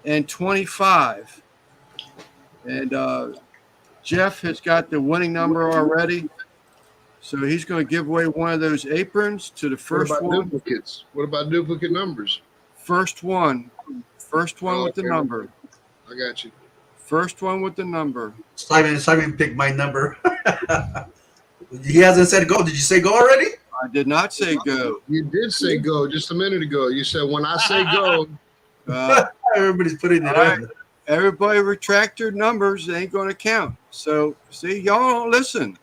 and 25. And Jeff has got the winning number already. So he's going to give away one of those aprons to the first What about one. duplicates? What about duplicate numbers? First one with the Okay. number. I got you. First one with the number. Simon picked my number. He hasn't said go. Did you say go already? I did not say go. You did say go just a minute ago. You said when I say go, Everybody's putting it All right. on. Everybody retract your numbers. They ain't going to count. So, see, y'all don't listen.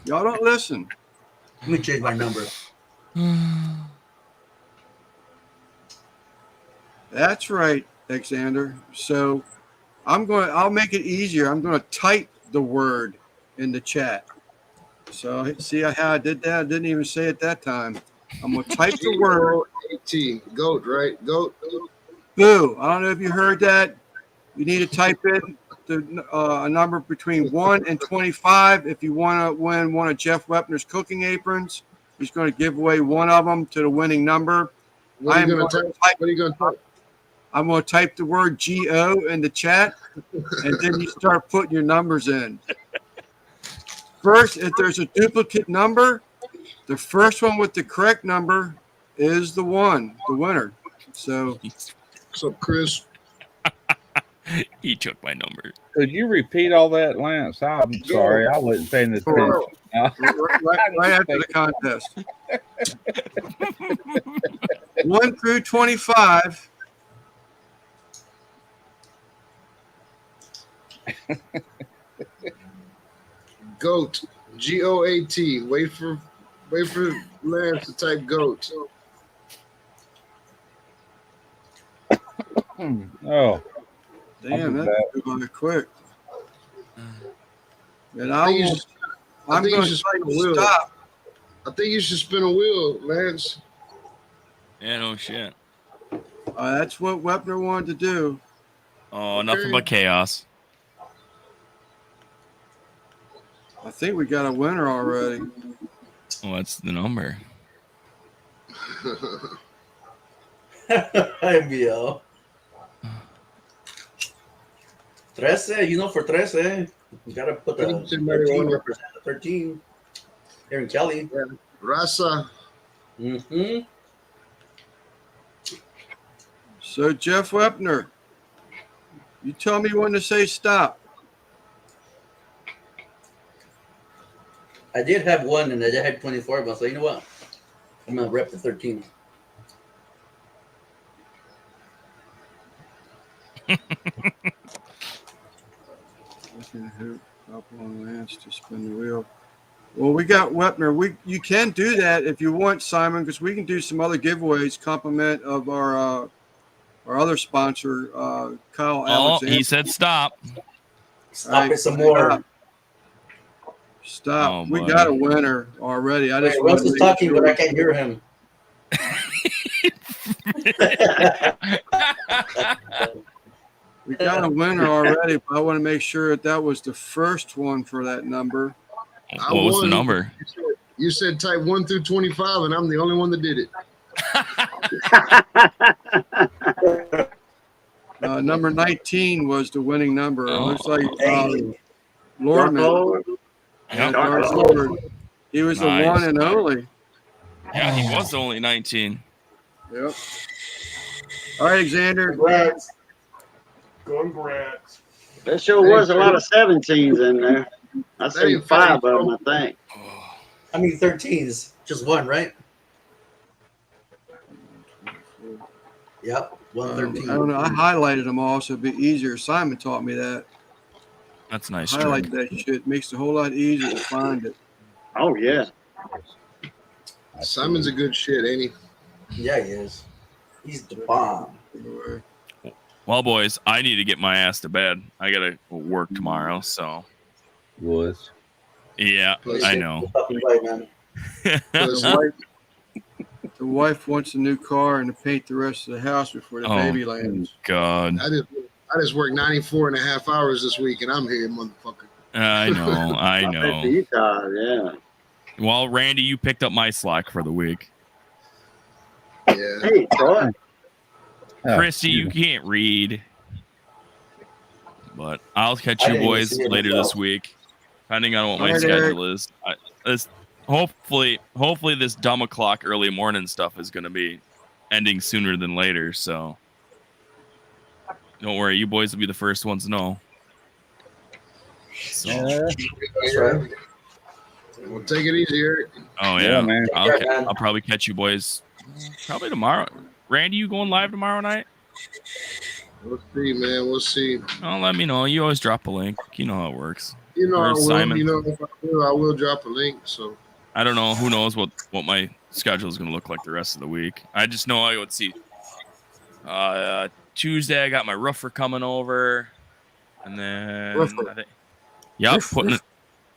Y'all don't listen. Let me change my number. That's right, Alexander. So I'll make it easier. I'm going to type the word in the chat. So see how I did that? I didn't even say it that time. I'm going to type the word. G-O-A-T, goat, right? Goat. Boo. I don't know if you heard that. You need to type in a number between 1 and 25 if you want to win one of Jeff Wepner's cooking aprons. He's going to give away one of them to the winning number. What are you I'm going to going type? What are you going to type? I'm going to type the word GO in the chat, and then you start putting your numbers in. First, if there's a duplicate number, the first one with the correct number is the winner. So, What's up, Chris? He took my number. Could you repeat all that, Lance? I'm sorry, I wasn't paying attention. right after the contest. 1 through 25. Goat. G-O-A-T. Wait for Lance to type goat. Oh, Damn, I'll do that's going quick. And I think you should- I'm think you going to should spin the say wheel. stop. I think you should spin a wheel, Lance. Yeah, no shit. That's what Wepner wanted to do. Oh, nothing but chaos. I think we got a winner already. What's the number? Enviado. 13, you know, for 13, you gotta put the 13, represent the 13 here in Cali. Yeah. Raza. Mm-hmm. So Jeff Wepner, you tell me when to say stop. I did have one, and I did have 24, but I was like, you know what? I'm gonna rep the 13. Looking who up on Lance to spin the wheel. Well, we got Wepner. You can do that if you want, Simon, because we can do some other giveaways. Compliment of our other sponsor, Kyle Oh, Alexander. he said stop. Stop it some more. Stop. Oh, We buddy. got a winner already. I just Wait, Russ is talking, but I can't hear him. We got a winner already, but I want to make sure that was the first one for that number. What was the won. number? You said type 1 through 25, and I'm the only one that did it. Number 19 was the winning number. It Oh. looks like Hey, Lordman. Lord. Yep. Darth Lord. He was Nice. the one and only. Yeah, he was only 19. Yep. All right, Xander. congrats. Congrats. There sure was a lot of 17s in there. I seen ain't 5 funny, of them, I think. I mean, 13s, just one, right? Yep, 113. I don't know. I highlighted them all so it'd be easier. Simon taught me that. That's nice. Highlight Jordan. that shit. Makes it a whole lot easier to find it. Oh, yeah. Simon's a good shit, ain't he? Yeah, he is. He's the bomb. Well, boys, I need to get my ass to bed. I gotta work tomorrow, so Was. yeah, I know. Fucking right, man. The wife wants a new car and to paint the rest of the house before the Oh. baby lands. God, I just worked 94 and a half hours this week, and I'm here, motherfucker. I know, I Bet know. you tired, yeah. Well, Randy, you picked up my slack for the week. Yeah. Hey, Troy. Yeah. Christy, you can't read, but I'll catch I you didn't even boys see it later myself. this week, depending on what my All right, schedule is. Hopefully, this dumb o'clock early morning stuff is going to be ending sooner than later. So don't worry, you boys will be the first ones to know. So, That's right. Well, take it easy, Eric. oh Yeah, yeah, man. I'll probably catch you boys probably tomorrow. Randy, you going live tomorrow night? We'll see, man. We'll see. Oh, let me know. You always drop a link. You know how it works. You know, I Where's will. Simon? You know, if I will drop a link. So I don't know. Who knows what my schedule is going to look like the rest of the week. I just know I would see. Tuesday, I got my roofer coming over, and then Roofer. I think, yep, Roof, putting roof.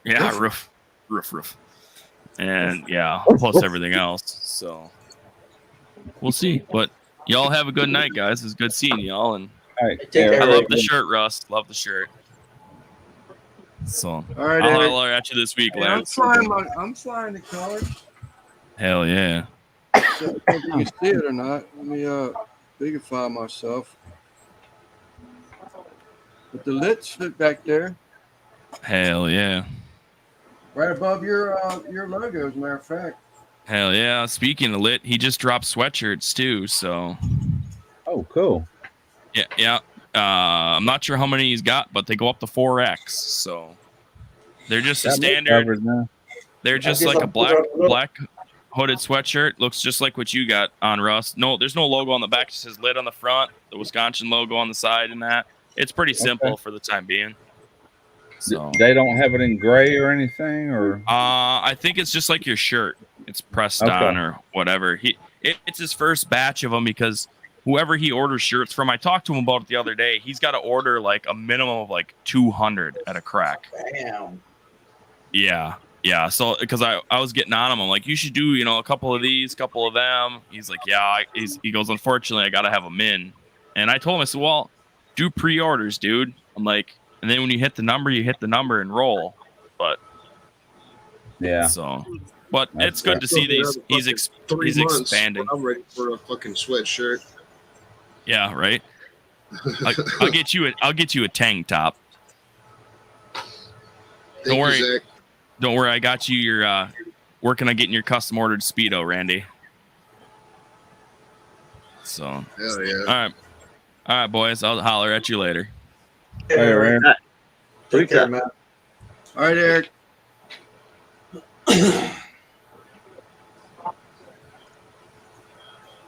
it. Yeah, roof, and yeah, plus everything else. So we'll see. But y'all have a good night, guys. It's good seeing y'all, and All right. Take care, I Eric. love the shirt, Russ. Love the shirt. So All right, I'll Eric. holler at you this week, Hey, I'm Lance. flying the colors. Hell yeah. So, I don't know if you can see it or not. Let me bigify myself. But the lids fit back there, Hell yeah. right above your logo, as a matter of fact. Hell yeah. Speaking of lit, he just dropped sweatshirts too. So Oh, cool. yeah. I'm not sure how many he's got, but they go up to 4X. So they're just a Got me standard. covered now. They're just I guess like a I'll- black hooded sweatshirt. Looks just like what you got on, Russ. No, there's no logo on the back. It says lit on the front, the Wisconsin logo on the side, and that. It's pretty simple for the time being. So They don't have it in gray or anything, or I think it's just like your shirt. It's pressed Okay. on or whatever. It's his first batch of them because whoever he orders shirts from, I talked to him about it the other day. He's got to order like a minimum of like 200 at a crack. Damn. Yeah. So because I was getting on him, I'm like, you should do a couple of these, couple of them. He's like, yeah. He goes, unfortunately, I got to have them in. And I told him, I said, well, do pre-orders, dude. I'm like, and then when you hit the number and roll. But yeah. so But it's good to see these. He's 3 months. expanding. I'm ready for a fucking sweatshirt. Yeah, right. I'll get you a tank top. Thank worry. you, Zach. Don't worry, I got you your working on getting your custom ordered Speedo, Randy. So Hell yeah. all right, boys. I'll holler at you later. Hey, Aaron. Take care, man. All right, Eric.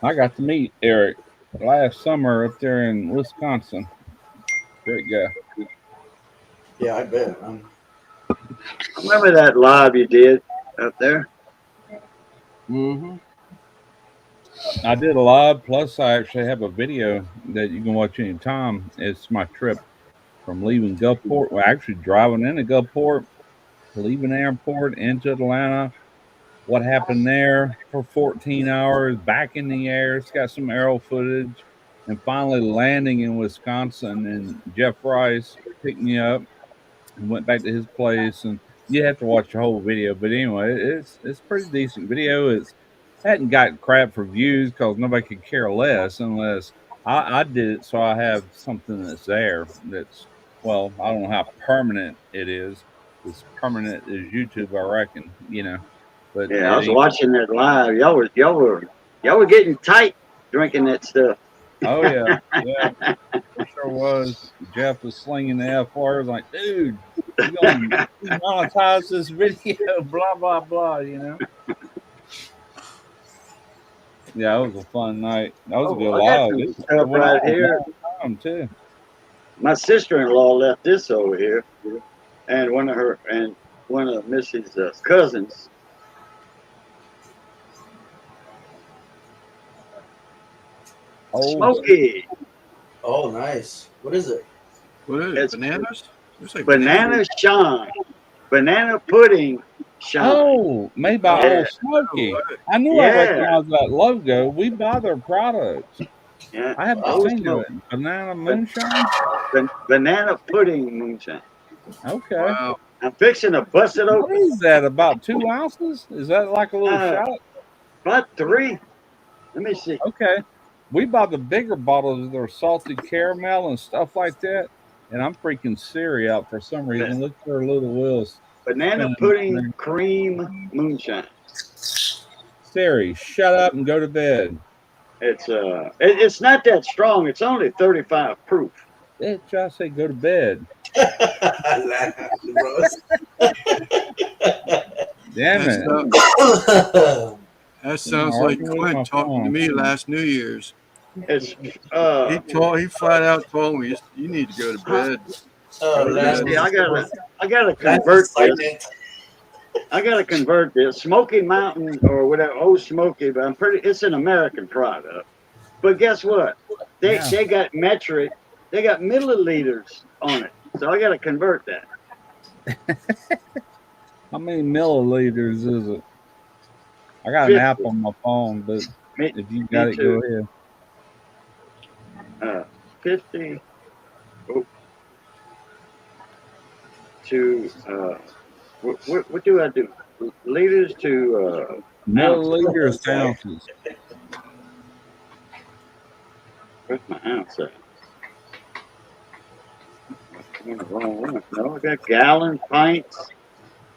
I got to meet Eric last summer up there in Wisconsin. Great guy. Yeah, I bet. I remember that live you did up there. Mm-hmm. I did a live, plus I actually have a video that you can watch anytime. It's my trip from leaving Gulfport. Well, actually driving into Gulfport, leaving the airport into Atlanta. What happened there for 14 hours, back in the air. It's got some aerial footage. And finally landing in Wisconsin. And Jeff Rice picked me up and went back to his place. And you have to watch the whole video. But anyway, it's pretty decent video. It's hadn't got crap for views because nobody could care less unless I did it so I have something that's there that's, well, I don't know how permanent it is. As permanent as YouTube, I reckon, you know. But Yeah, I was watching that live. Y'all were getting tight drinking that stuff. Oh yeah, yeah, it sure was. Jeff was slinging the F words like, dude, you're gonna monetize this video, blah blah blah, you know. Yeah, it was a fun night. That was a good I got live. some It stuff went right on here. a long time, too. My sister-in-law left this over here, and one of Missy's cousins. Oh, Smokey, Oh, nice. What is it? What is it? It's Bananas? Looks like banana shine, banana pudding shine. oh, made by Yeah. Old Smoky. I knew I Yeah. recognized that logo. We buy their products. Yeah, I haven't Old seen Smoky. it. Banana moonshine. Banana pudding moonshine. Okay. Wow. I'm fixing to bust it What open. is that? About 2 ounces? Is that like a little Uh, shot? About 3. Let me see. Okay. We buy the bigger bottles of their salted caramel and stuff like that. And I'm freaking Siri out for some reason. Look for Little Wills. Banana pudding cream moonshine. Siri, shut up and go to bed. It's not that strong. It's only 35 proof. Bitch, I say go to bed. Damn That's it. not- That sounds No, like I can Clint use my talking to phone. me last New Year's. It's He flat out told me you need to go to bed. Oh, Last- see, I gotta that's convert this. exciting. I gotta convert this Smoky Mountain or whatever, Old Smoky, but it's an American product. But guess what? They got metric, they got milliliters on it. So I gotta convert that. How many milliliters is it? I got an 50. app on my phone, but Me- if you got me it, go too. ahead. 50 to what do I do? Liters to Milliliters to ounces. where's my ounce at? I'm on the wrong one. No, I got gallon, pints,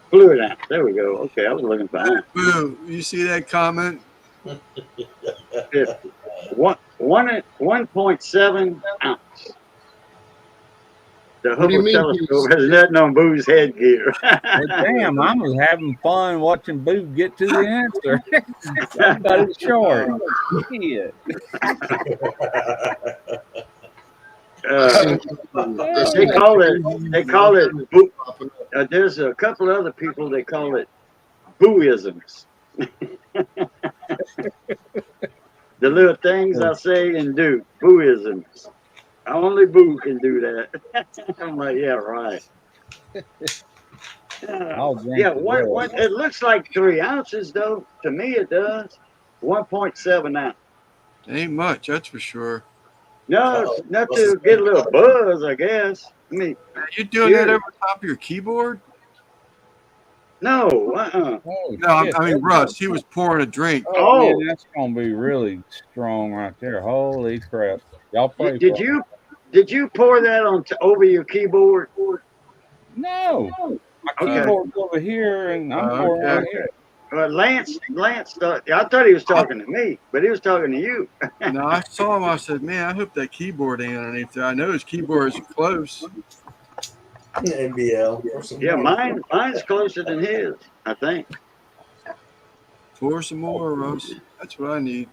fluid ounce. There we go. Okay, I was looking for ounce. Boo! You see that comment? 50. 1.7 ounce. The What do you Hubble mean, telescope has nothing on Boo's headgear. Well, damn, I was having fun watching Boo get to the answer. Somebody's short. Shit. They call it. Boo. There's a couple other people. They call it Booisms. The little things I say and do, Booisms. Only Boo can do that. I'm like, yeah, right. I'll drink Yeah, the one, rest. it looks like 3 ounces though. To me, it does. 1.7 ounce. Ain't much, that's for sure. No, not to get a little buzz, I guess. I mean, You doing that over top of your keyboard? No. Oh, No, shit. I mean Russ. He was pouring a drink. Oh, Oh. man, that's gonna be really strong right there. Holy crap! Y'all pray Did for me. you pour that on over your keyboard? No, my Okay. keyboard's over here, and I'm pouring Okay. right here. Lance thought, I thought he was talking to me, but he was talking to you. No, I saw him. I said, man, I hope that keyboard ain't underneath there. I know his keyboard's close. NBL. Pour some Yeah, more. mine's closer than his, I think. Pour some more, Russ. That's what I need.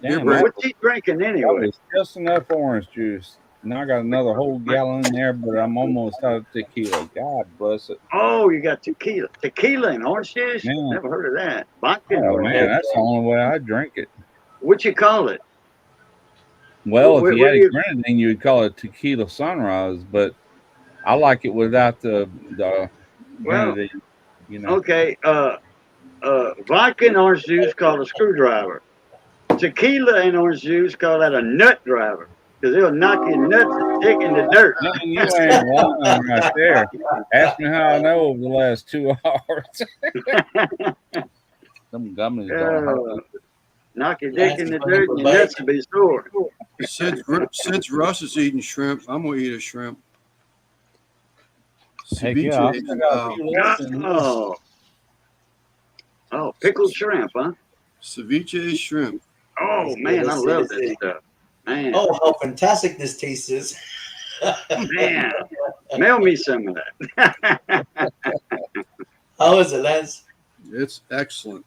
Damn, Brad. that What's he drinking that anyway? was just enough orange juice. Now I got another whole gallon in there, but I'm almost out of tequila. God bless it. Oh, you got tequila and orange juice. Man. Never heard of that. Vodka. Oh or man, that's the only way I drink it. what you call it? Well, What- if you what had do a grenadine, you would call it tequila sunrise, but I like it without the Well, grenadine. You know, okay. Vodka and orange juice called a screwdriver. Tequila and orange juice call that a nut driver because they'll knock your nuts and dick in the dirt. man, you ain't lying right there. Ask me how I know over the last 2 hours. Them gummies don't hurt. Knock your dick in the dirt and your nuts will be sore. Since Russ is eating shrimp, I'm gonna eat a shrimp. Heck yeah, I Ceviche, still got a few left in this. Oh, pickled shrimp, huh? ceviche is shrimp. Oh man, I love this stuff. Man, Oh, how fantastic this tastes! man, mail me some of that. How is it, Lance? It's excellent.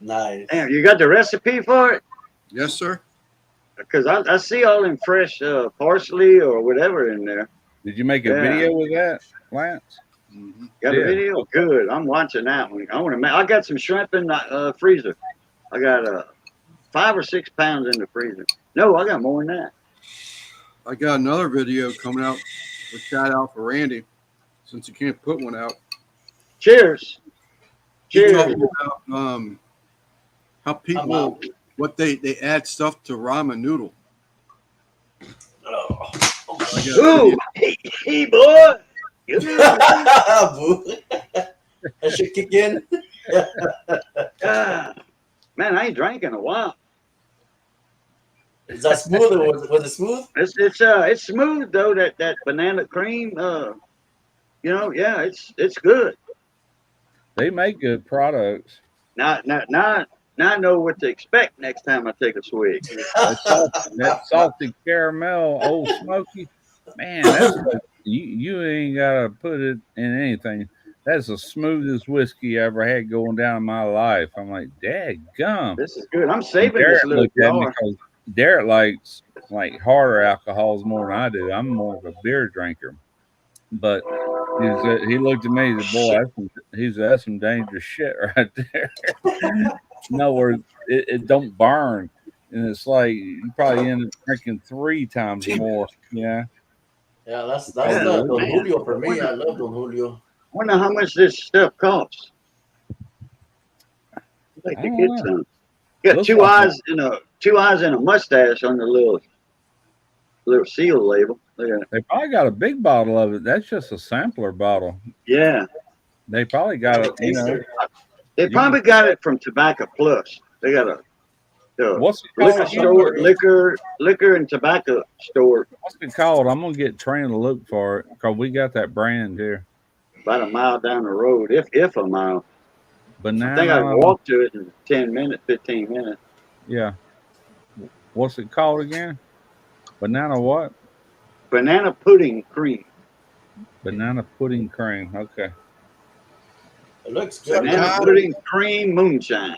Nice. Damn, you got the recipe for it? Yes, sir. Because I see all them fresh parsley or whatever in there. Did you make a Yeah. video with that, Lance? Mhm. Got Yeah. a video? Good. I'm watching that one. I want to make. I got some shrimp in the freezer. I got 5 or 6 pounds in the freezer. No, I got more than that. I got another video coming out with shout out for Randy, since you can't put one out. Cheers. He Cheers. talked about how people what they add stuff to ramen noodle. Oh. I got a Ooh, video. hey, boy. Boo. That should kick in. Ah, man, I ain't drank in a while. Is that smooth or was it smooth? It's smooth though. That banana cream. Yeah, it's good. They make good products. Now I know what to expect next time I take a swig. That salty caramel, Old Smoky, man, that's like, you ain't gotta put it in anything. That's the smoothest whiskey I ever had going down in my life. I'm like, dadgum. This is good. I'm saving this Derek little looked at me jar. because Derek likes like harder alcohols more than I do. I'm more of a beer drinker. But he looked at me and said, boy, that's some dangerous shit right there. In other words, it don't burn. And it's like you probably end up drinking 3 times more. Yeah. Yeah, that's Yeah, Don man. Julio for me. I love Don Julio. Wonder how much this stuff costs. I'd like I to don't get know. some. Got Looks two like eyes and a mustache on the little seal label. Look at it. They probably got a big bottle of it. That's just a sampler bottle. Yeah, They probably got it, you know. Taster. they You probably got it from Tobacco Plus. They got a What's it liquor called? store, liquor and tobacco store What's it called? I'm gonna get Trent to look for it because we got that brand here. about a mile down the road, if a mile. I think I Banana. can walk to it in 10 minutes, 15 minutes. Yeah. What's it called again? Banana what? Banana pudding cream. Banana pudding cream. Okay. It looks good. Banana pudding cream moonshine.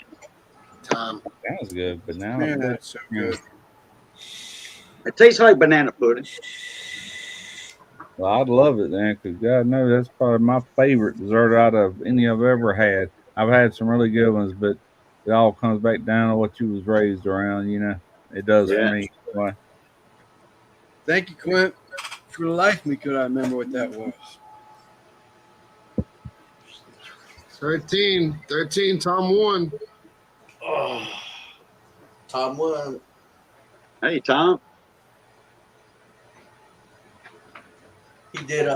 Time. Sounds good. Banana Man, pudding. that's so good. It tastes like banana pudding. Well, I'd love it then, because God knows that's probably my favorite dessert out of any I've ever had. I've had some really good ones, but it all comes back down to what you was raised around, you know. It does Yeah. for me. Anyway. Thank you, Quint. For the life of me, could I remember what that was? 13, Tom won. Oh. Tom won. Hey, Tom. He did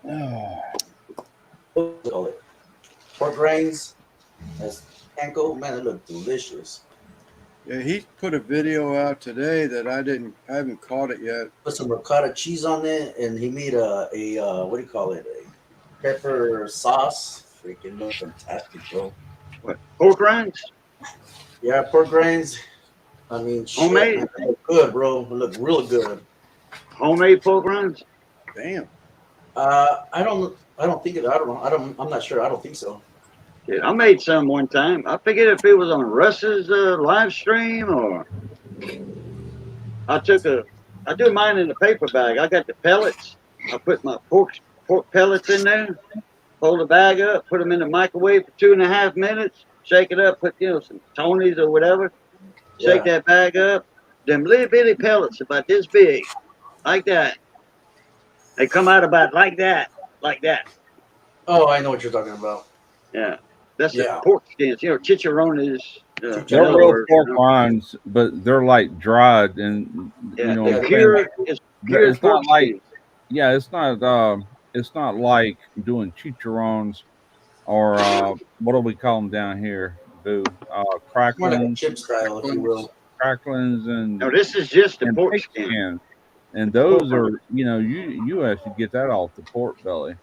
What do you call it? Pork rinds. That's ankle. Man, it look delicious. Yeah, he put a video out today that I haven't caught it yet. Put some ricotta cheese on it, and he made a what do you call it? A pepper sauce. Freaking look fantastic, bro. What, pork rinds? Yeah, pork rinds. I mean, shit, Homemade? man, they look good, bro. It look real good. Homemade pork rinds? Damn. I don't think it. I don't know. I'm not sure. I don't think so. Yeah, I made some one time. I forget if it was on Russ's live stream or I do mine in a paper bag. I got the pellets. I put my pork pellets in there, fold the bag up, put them in the microwave for 2.5 minutes, shake it up, put some Tony's or whatever, shake that bag up. Them little bitty pellets about this big, like that. They come out about like that. Oh, I know what you're talking about. Yeah. That's the Yeah. pork skins. Chicharrones. They're real pork rinds, but they're like dried and Yeah, what they're I'm pure. saying? It's pure It's not pork like skins. it's not like doing chicharrones or what do we call them down here? Boo, More like a cracklings, chip style, if you will. cracklings, and No, this is just the and pork pig skin. skin. And those are you actually get that off the pork belly,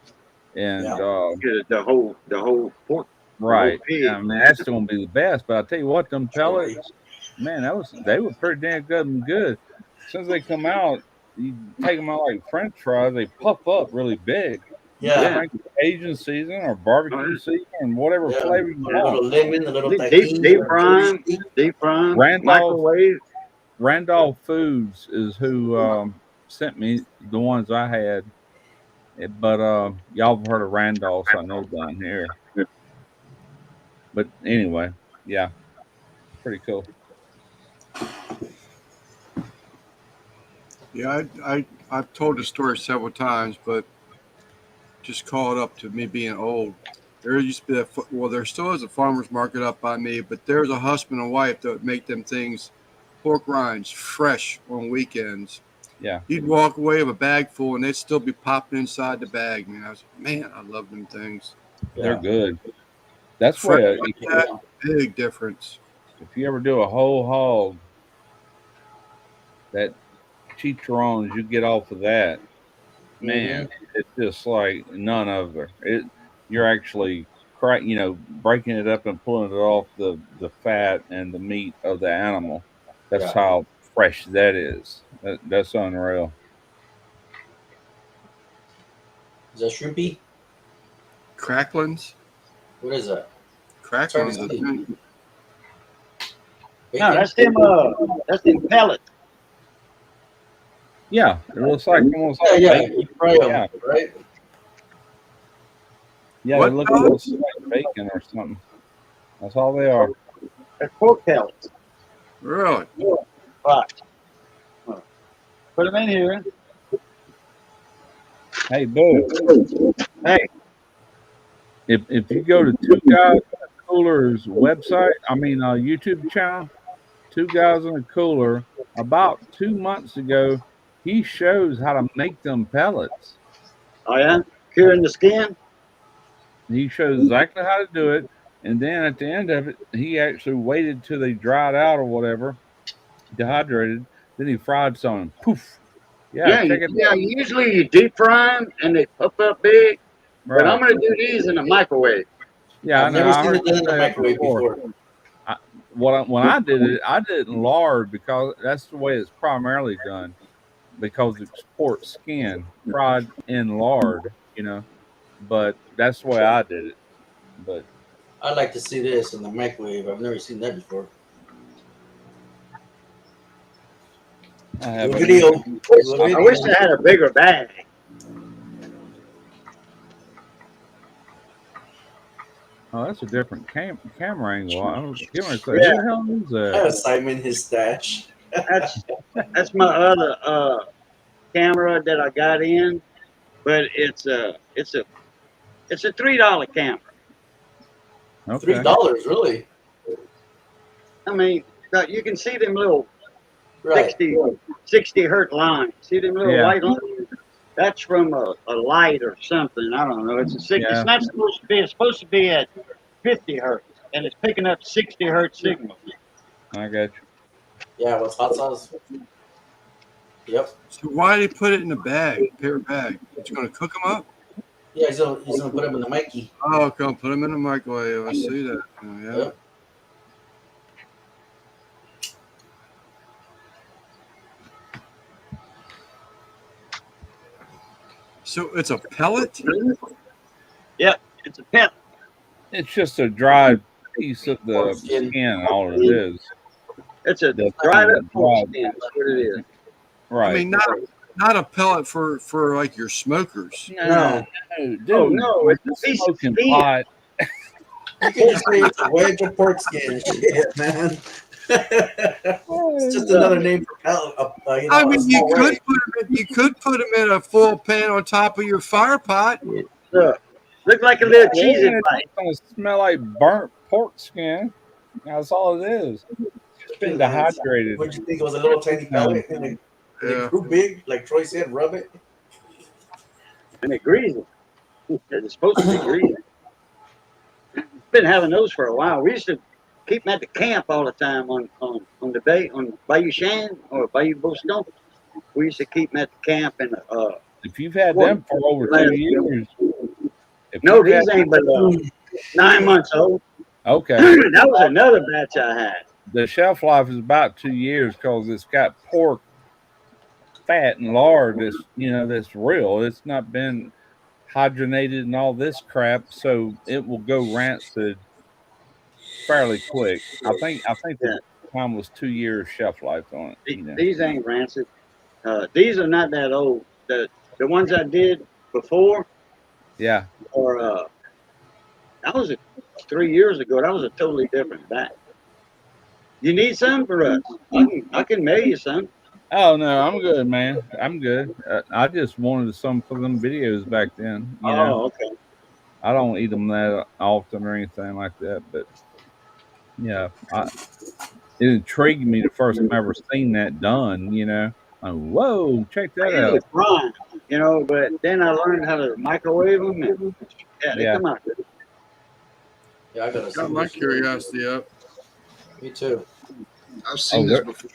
and Yeah. Get the whole pork. right. pig. I mean, that's going to be the best. But I tell you what, them pellets, man, they were pretty damn good and good. As soon as they come out, you take them out like French fries. They puff up really big. Yeah. Like Asian season or barbecue season and whatever Yeah. flavor you A little want. lemon, a little Deep tahini. deep fry, Randolph- microwave. Randolph Foods is who sent me the ones I had. But y'all have heard of Randolph's, I know, down here. But anyway, yeah, pretty cool. Yeah, I've told the story several times, but just call it up to me being old. There used to be there still is a farmer's market up by me, but there's a husband and wife that would make them things, pork rinds, fresh on weekends. Yeah. You'd walk away with a bag full, and they'd still be popping inside the bag. I love them things. They're good. That's Fresh where like that, big difference. if you ever do a whole hog, that chicharrones you get off of that, man, it's just like none other. You're actually breaking it up and pulling it off the fat and the meat of the animal. That's how fresh that is. That's unreal. Is that shrimpy? Cracklins? What is that? Cracklins. No, that's them pellets. Yeah, it looks like almost like Yeah, bacon. you fry them, Yeah. right? Yeah, What they look almost like bacon or something. That's all they are. That's pork pellets. Really? Right. Put them in here. Hey, Boo. Hey. If you go to Two Guys in a Cooler's website, YouTube channel, Two Guys in a Cooler, about 2 months ago, he shows how to make them pellets. Oh yeah, curing the skin. He shows exactly how to do it, and then at the end of it, he actually waited till they dried out or whatever, dehydrated. Then he fried some. Poof. Yeah, check it out. Usually you deep fry them and they puff up big. But I'm Right. gonna do these in the microwave. Yeah, I've never I seen heard it done in the that microwave before. When I did it, I did it in lard because that's the way it's primarily done. Because it's pork skin fried in lard, But that's the way I did it. But I'd like to see this in the microwave. I've never seen that before. I have Good video. I wish I had a bigger bag. Oh, that's a different camera angle. I was going to say, who Yeah. the hell is that? That's Simon his stash. That's my other camera that I got in, but it's a $3 camera. Okay. $3, really? I mean, you can see them little Right. 60 hertz lines. See them little Yeah. white lines? That's from a light or something. I don't know. It's a signal. Yeah. It's not supposed to be. It's supposed to be at 50 hertz, and it's picking up 60 hertz signals. I got you. Yeah, with hot sauce. Yep. So why did he put it in a bag, paper bag? It's going to cook them up? Yeah, he's gonna put him in the Mikey. Oh, come put them in the microwave. I see that. Oh, yeah. Yep. So it's a pellet? Yep, it's a pet. It's just a dried piece of the Pork skin. skin. All it is. It's a The- dried up pork dried- skin. That's what it is. Right. I mean, not a pellet for like your smokers. no, dude. Oh, no, it's a piece of smoking skin. pot. You can just say it's a wedge of pork skin. Shit, man. It's just another name for pellet. You know, I a mean, small wedge. you could put them in a full pan on top of your fire pot. Look like a little cheesy It's bite. gonna smell like burnt pork skin. That's all it is. It's been dehydrated. What'd you think? It was a little tiny pellet, and it Yeah. grew big, like Troy said. Rub it. And it's greasy. It's supposed to be greasy. Been having those for a while. We used to keep them at the camp all the time on the bay on Bayou Shan or Bayou Boston. We used to keep them at the camp and If you've had them for over 2 years, if no, you've these had- ain't but 9 months old. okay. That was another batch I had. The shelf life is about 2 years because it's got pork fat and lard that's real. It's not been hydrogenated and all this crap, so it will go rancid fairly quick. I think the time was 2 years shelf life on it. These ain't rancid. These are not that old. The ones I did before, Yeah. or that was 3 years ago. That was a totally different batch. You need some for us? I can mail you some. Oh no, I'm good, man. I'm good. I just wanted some for them videos back then. You know, Okay. I don't eat them that often or anything like that, but yeah, it intrigued me the first time I ever seen that done. Like, whoa, check I that used out. to brine, but then I learned how to microwave them, and they Yeah. come out good. Yeah, I gotta see Got my this. curiosity up. Me too. I've seen this before.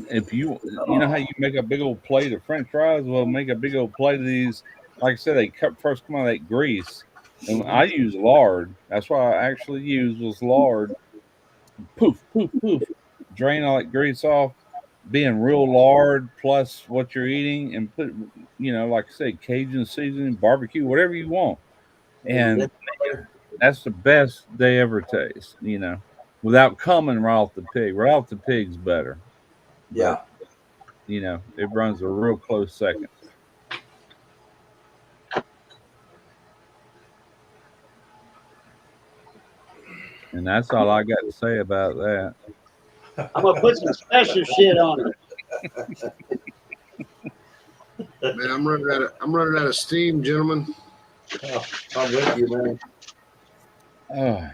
If you know how you make a big old plate of French fries, well, make a big old plate of these. Like I said, they first come out of that grease, and I use lard. That's what I actually used was lard. Poof, poof, poof. Drain all that grease off. Being real lard plus what you're eating, and put, like I said, Cajun seasoning, barbecue, whatever you want, and that's the best they ever taste. Without coming right off the pig. Right off the pig's better. Yeah. It runs a real close second. And that's all I got to say about that. I'm gonna put some special shit on it. Man, I'm running out of steam, gentlemen. Oh, I'm with you, man. Oh,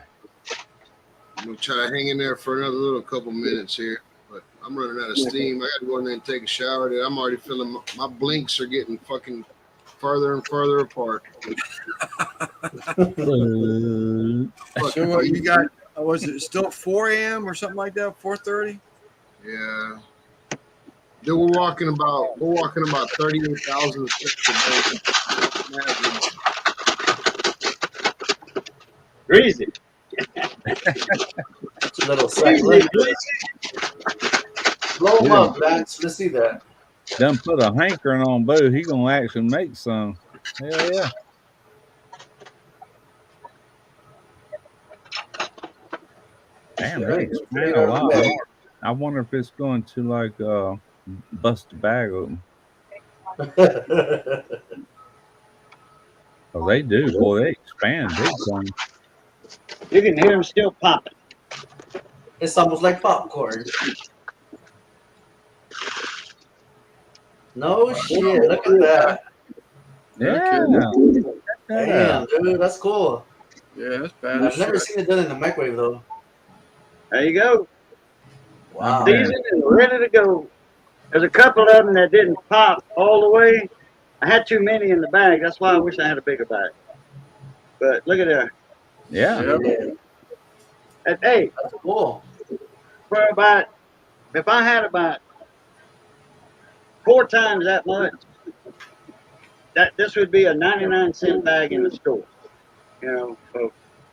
I'm gonna try to hang in there for another little couple minutes here, but I'm running out of steam. I got to go in there and take a shower. Dude. I'm already feeling my blinks are getting fucking further and further apart. So what you got? Was it still 4 a.m. or something like that? 4:30? Yeah. Dude, we're walking about 38,000 steps a day. Greasy. It's a little second. Blow them up, Lance. Let's see that. done put a hankering on Boo. He gonna actually make some. Hell yeah. Damn, they expand a lot. I wonder if it's going to like bust a bag open. Oh, they do. Boy, they expand big time. You can hear them still popping. It's almost like popcorn. No shit. Look at that. Yeah. Damn, dude, that's cool. Yeah, that's bad. I've never seen it done in the microwave though. There you go. Wow. Seasoned and ready to go. There's a couple of them that didn't pop all the way, I had too many in the bag. That's why I wish I had a bigger bag. But look at that. Yeah. And, hey, That's cool. for about, if I had about 4 times that much, this would be a 99-cent bag in the store. You know, of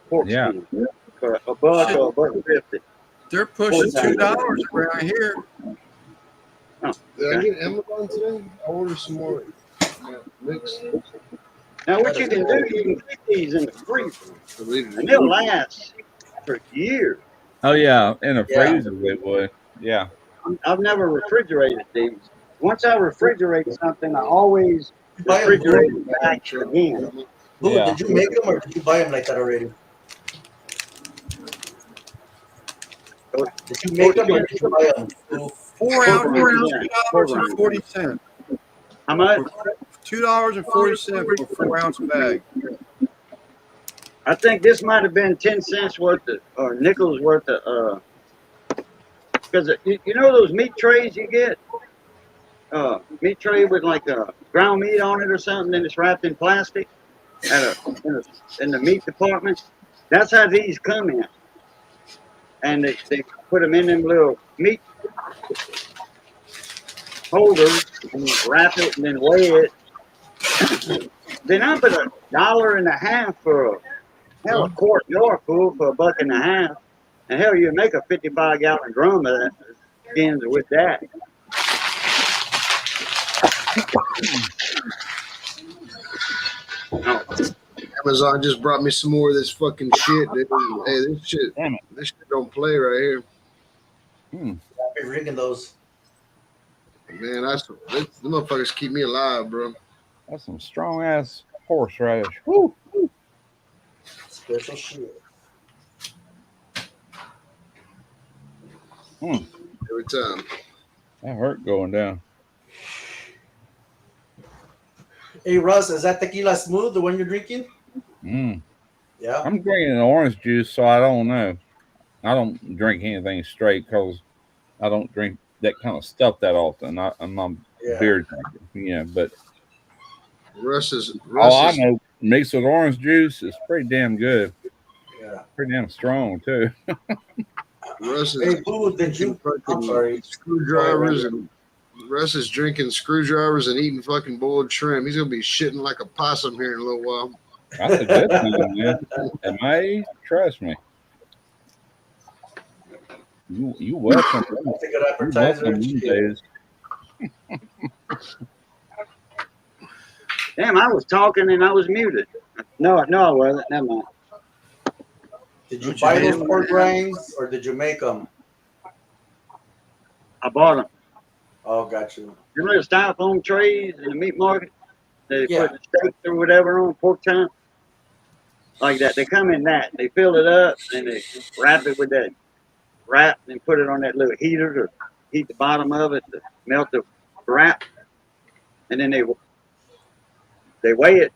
pork Yeah. skin for a buck or $1.50. They're pushing $2 around here. Did I get Amazon today? I ordered some more mix. Now, what you can do, you can keep these in the freezer, Believe and it. they'll last for years. Oh yeah, in a Yeah. freezer it would. Yeah. I've never refrigerated these. Once I refrigerate something, I always Buy 'em refrigerate blue. it back again. Blue, Yeah. did you make them or did you buy them like that already? Did you make them or did you buy them? 4 ounce, Yeah. $2.40. How much? $2.40 for a 4 ounce bag. I think this might have been 10 cents worth of, or nickels worth of, because you know those meat trays you get? Meat tray with like ground meat on it or something, and it's wrapped in plastic in the meat department. That's how these come in. And they put them in them little meat holders and wrap it and then weigh it. Then I put $1.50 for a quart jar full for $1.50. And hell, you make a 55-gallon drum of that skins with that. Amazon just brought me some more of this fucking shit. Dude. Hey, Damn it. this shit don't play right here. I've been reading those. Man, the motherfuckers keep me alive, bro. That's some strong ass horseradish. Woo. Special shit. Every time. That hurt going down. Hey Russ, is that tequila smooth, the one you're drinking? Yeah. I'm drinking an orange juice, so I don't know. I don't drink anything straight because I don't drink that kind of stuff that often. I'm not Yeah. beer drinker, yeah. But Russ is all I know, mixed with orange juice is pretty damn good. Yeah. Pretty damn strong too. Russ is Hey, Boo, did you? I'm sorry. screwdrivers and Russ is drinking screwdrivers and eating fucking boiled shrimp. He's gonna be shitting like a possum here in a little while. That's a good thing, man. Am I? Trust me. You welcome. That's a good You advertiser. welcome these days. Damn, I was talking and I was muted. No, I wasn't. Never mind. Did you buy those pork rinds or did you make them? I bought them. Oh, got you. You know the styrofoam trays in the meat market? They Yeah. put the steaks or whatever on, pork time? Like that. They come in that. They fill it up and they wrap it with that wrap and put it on that little heater to heat the bottom of it to melt the wrap. And then they weigh it,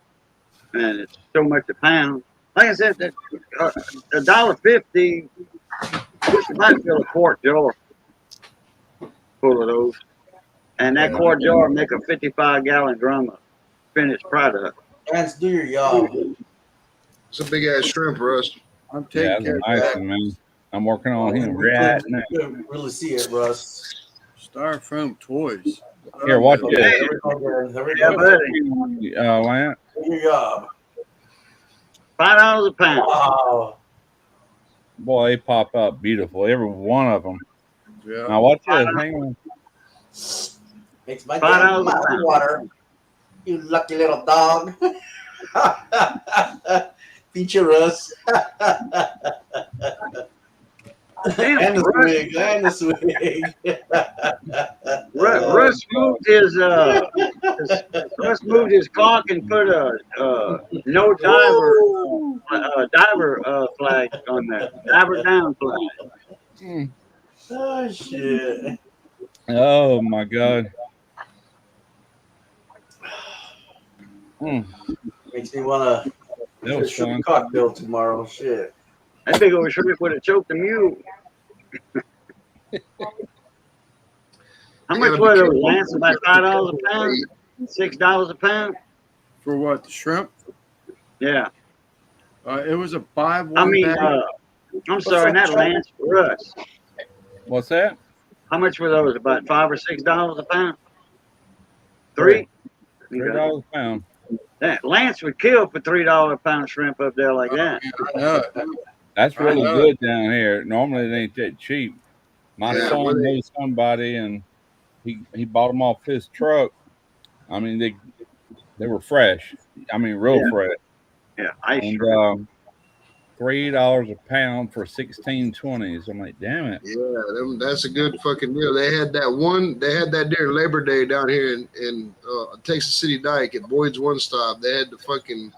and it's so much a pound. Like I said, $1.50, you might fill a quart jar full of those. And that quart jar make a 55-gallon drum of finished product. Lance, do your job. It's a big ass shrimp, Russ. I'm Yeah, taking that's care a of nice that. one, man. I'm working on him We right couldn't- now. we couldn't really see it, Russ. Styrofoam toys. Here, watch Okay, this. there we go. There we Yeah, go. buddy. Lance. Do your job. $5 a pound. Wow. Boy, they pop up beautiful. Every one of them. Yeah. Now watch this. Hang on. Makes my $5 damn a mouth pound. water. You lucky little dog. Pinche Russ. Damn, And the Russ, swig. And the swig. Russ moved his Russ moved his clock and put a no diver flag on there. Diver down flag. Oh, shit. Oh my God. Makes me want That to was shoot fun. a cocktail tomorrow. Shit. That big old shrimp would have choked the mule. How much gotta were be those, careful. Lance? About $5 a pound? $6 a pound. For what? The shrimp? Yeah. It was a buy one I mean, bag. I'm sorry, not Lance, Russ. What's that? How much were those? About $5 or $6 a pound? Three? $3 a pound. That Lance would kill for $3 a pound shrimp up there like that. I know. That's I really know. good down here. Normally it ain't that cheap. My Yeah, son well, they- knows somebody, and he bought them off his truck. I mean, they were fresh. I mean, real Yeah. fresh. Yeah, ice And shrimp. $3 a pound for 1620s. I'm like, damn it. Yeah, that's a good fucking deal. They had that during Labor Day down here in Texas City Dike at Boyd's One Stop. They had the fucking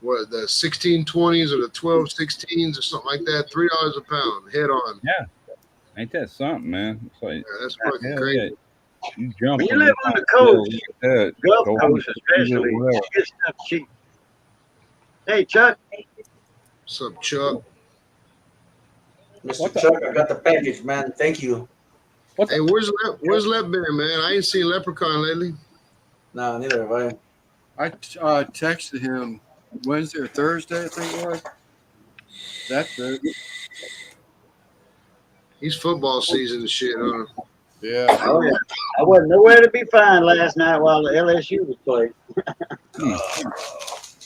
the 1620s or the 1216s or something like that. $3 a pound, head on. Ain't that something, man? It's like, Yeah, that's fucking hell crazy. yeah. You jump When you on live on the coast, that. Gulf Go Coast on, especially, do it well. you get stuff cheap. Hey, Chuck. What's up, Chuck? Mr. What the- Chuck, I got the package, man. Thank you. What Hey, the, where's Lep been, man? I ain't seen Leprechaun lately. No, neither have I. I texted him Wednesday or Thursday, I think it was. That's it. He's football season and shit, huh? Yeah. Oh, yeah. I wasn't nowhere to be found last night while the LSU was playing.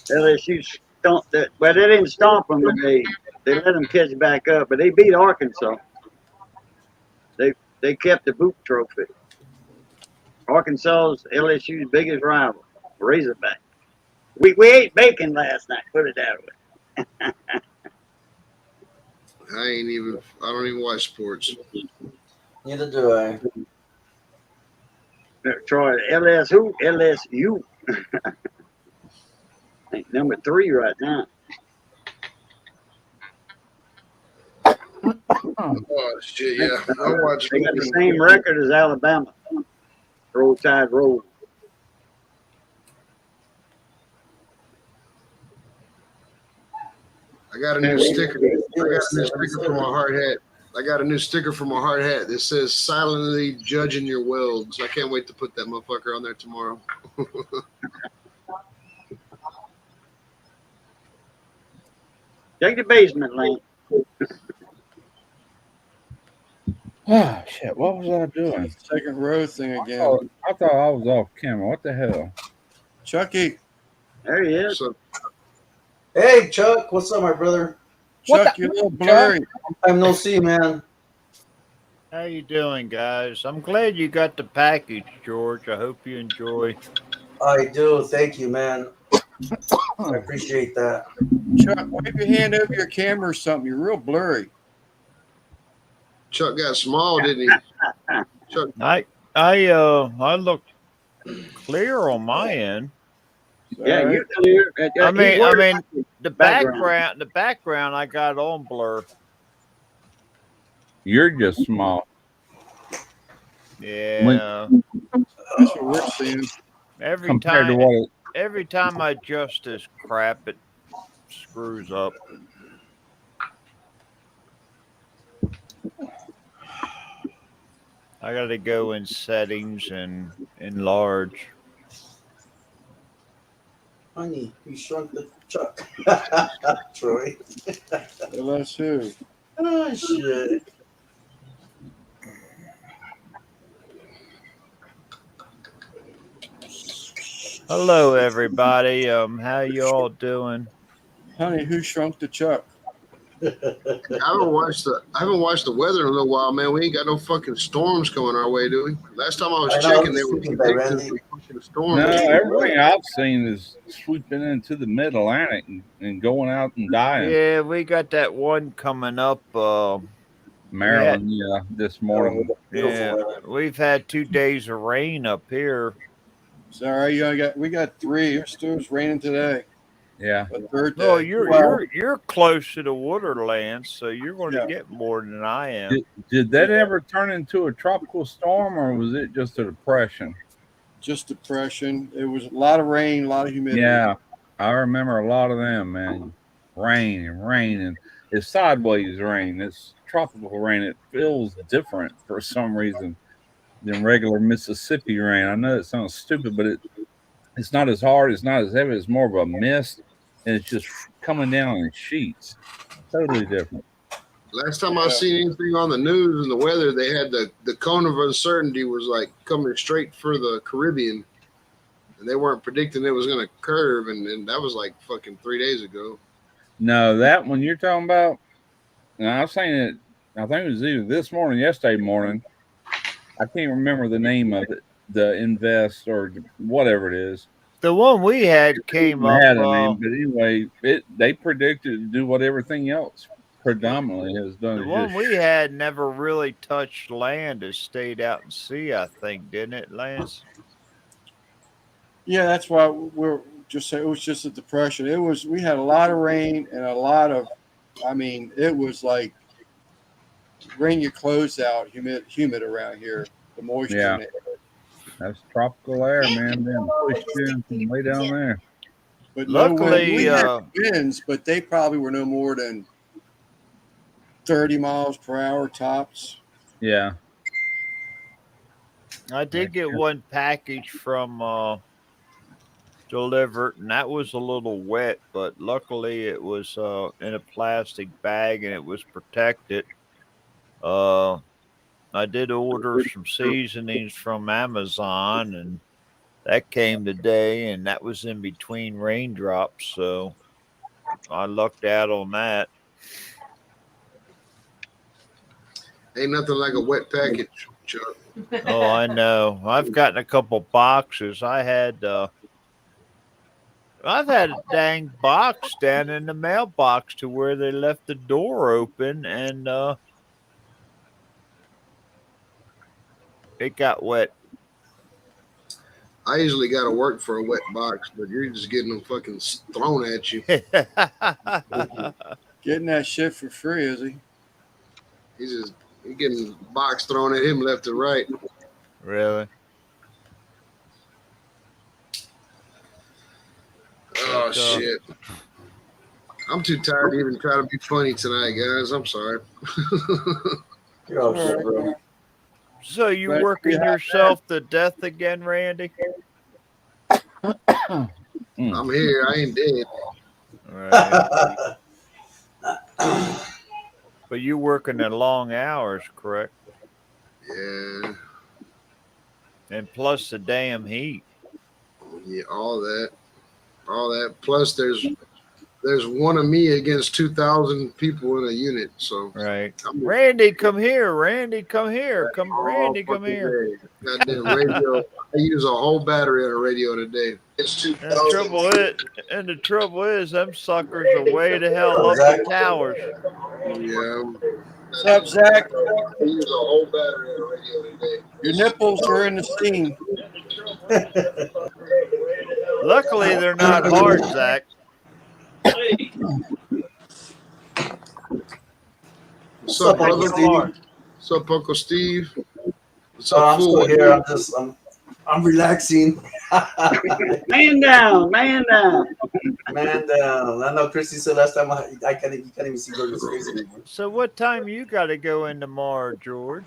LSU stomped that, but they didn't stomp them. They let them catch back up, but they beat Arkansas. They kept the boot trophy. Arkansas's LSU's biggest rival, Razorback. We ate bacon last night. Put it that way. I don't even watch sports. Neither do I. Troy, LSU. I think number 3 right now. Oh shit, yeah. I watch. They got the same record as Alabama. Roll Tide roll. I got a new sticker. I got a new sticker for my hard hat. I got a new sticker for my hard hat that says "Silently judging your world." So I can't wait to put that motherfucker on there tomorrow. Take the basement, Lane. oh, shit. What was I doing? Second row thing again. I thought I was off camera. What the hell? Chucky. There he is. So Hey, Chuck. What's up, my brother? What Chuck, the- you're a little blurry. I'm no see, man. How you doing, guys? I'm glad you got the package, George. I hope you enjoy. I do. Thank you, man. I appreciate that. Chuck, wave your hand over your camera or something. You're real blurry. Chuck got small, didn't he? Chuck, I look clear on my end. Yeah, All you clear. I mean, the background. background, I got on blur. You're just small. Yeah. That's what we're seeing. Every Compared to time, what it, every time I adjust this crap, it screws up. I got to go in settings and enlarge. Honey, you shrunk the Chuck. Troy. LSU. Oh, shit. Hello, everybody. How you all doing? Honey, who shrunk the Chuck? I haven't watched the weather in a little while, man. We ain't got no fucking storms coming our way, do we? Last time I was I know, checking, they were speaking by predicting Randy. fucking storms. no, everything I've seen is sweeping into the mid Atlantic and going out and dying. Yeah, we got that one coming up. Maryland, yeah, this morning. Yeah, we've had 2 days of rain up here. Sorry, we got 3. It was raining today. Yeah. The third day. No, Well, you're close to the waterlands, so you're going to Yeah. get more than I am. Did that ever turn into a tropical storm, or was it just a depression? just depression. It was a lot of rain, a lot of humidity. Yeah, I remember a lot of them, man. Rain and rain, and it's sideways rain. It's tropical rain. It feels different for some reason. than regular Mississippi rain. I know it sounds stupid, but it's not as hard. It's not as heavy. It's more of a mist, and it's just coming down in sheets. Totally different. Last time I seen anything on the news and the weather, they had the cone of uncertainty was like coming straight for the Caribbean, and they weren't predicting it was going to curve, and that was like fucking 3 days ago. No, that one you're talking about. And I've seen it. I think it was either this morning, yesterday morning. I can't remember the name of it. The Invest or whatever it is. The one we had came It up. had a name, but anyway, they predicted to do what everything else predominantly has done. The is one just we had never really touched land. It stayed out in sea, I think, didn't it, Lance? Yeah, that's why we're just saying it was just a depression. We had a lot of rain and a lot of, I mean, it was like wring your clothes out, humid around here. The moisture Yeah. in it. That's tropical air, man. Being pushed in from way down there. But no wind. Luckily, We had winds, but they probably were no more than 30 miles per hour tops. Yeah. I did get one package from delivered, and that was a little wet, but luckily it was in a plastic bag and it was protected. I did order some seasonings from Amazon, and that came today, and that was in between raindrops, so I lucked out on that. Ain't nothing like a wet package, Chuck. Oh, I know. I've gotten a couple boxes. I've had a dang box down in the mailbox to where they left the door open, and it got wet. I usually got to work for a wet box, but you're just getting them fucking thrown at you. Getting that shit for free, is he? He's getting box thrown at him left and right. Really? Oh shit! I'm too tired to even try to be funny tonight, guys. I'm sorry. You're all good, bro. So you But working we have yourself to death again, Randy? I'm here. I ain't dead. Right. But you working at long hours, correct? Yeah, And plus the damn heat. yeah, all that. Plus, there's one of me against 2,000 people in a unit. So Right. I'm Randy, come here. Randy, come here. Randy, come here. Goddamn radio. I use a whole battery on a radio today. It's And the trouble is, them suckers are way the hell up the towers. Yeah. What's up, Zach? I use a whole battery on a radio today. Your nipples are in the steam. Luckily, they're not hard, Zach. What's up, Uncle brother? Steve? What's up, Uncle Steve? What's Oh, up, I'm still fool? here. I'm relaxing. Man down, man down. Man, I know Christy said last time you can't even see George's face anymore. So what time you got to go in tomorrow, George?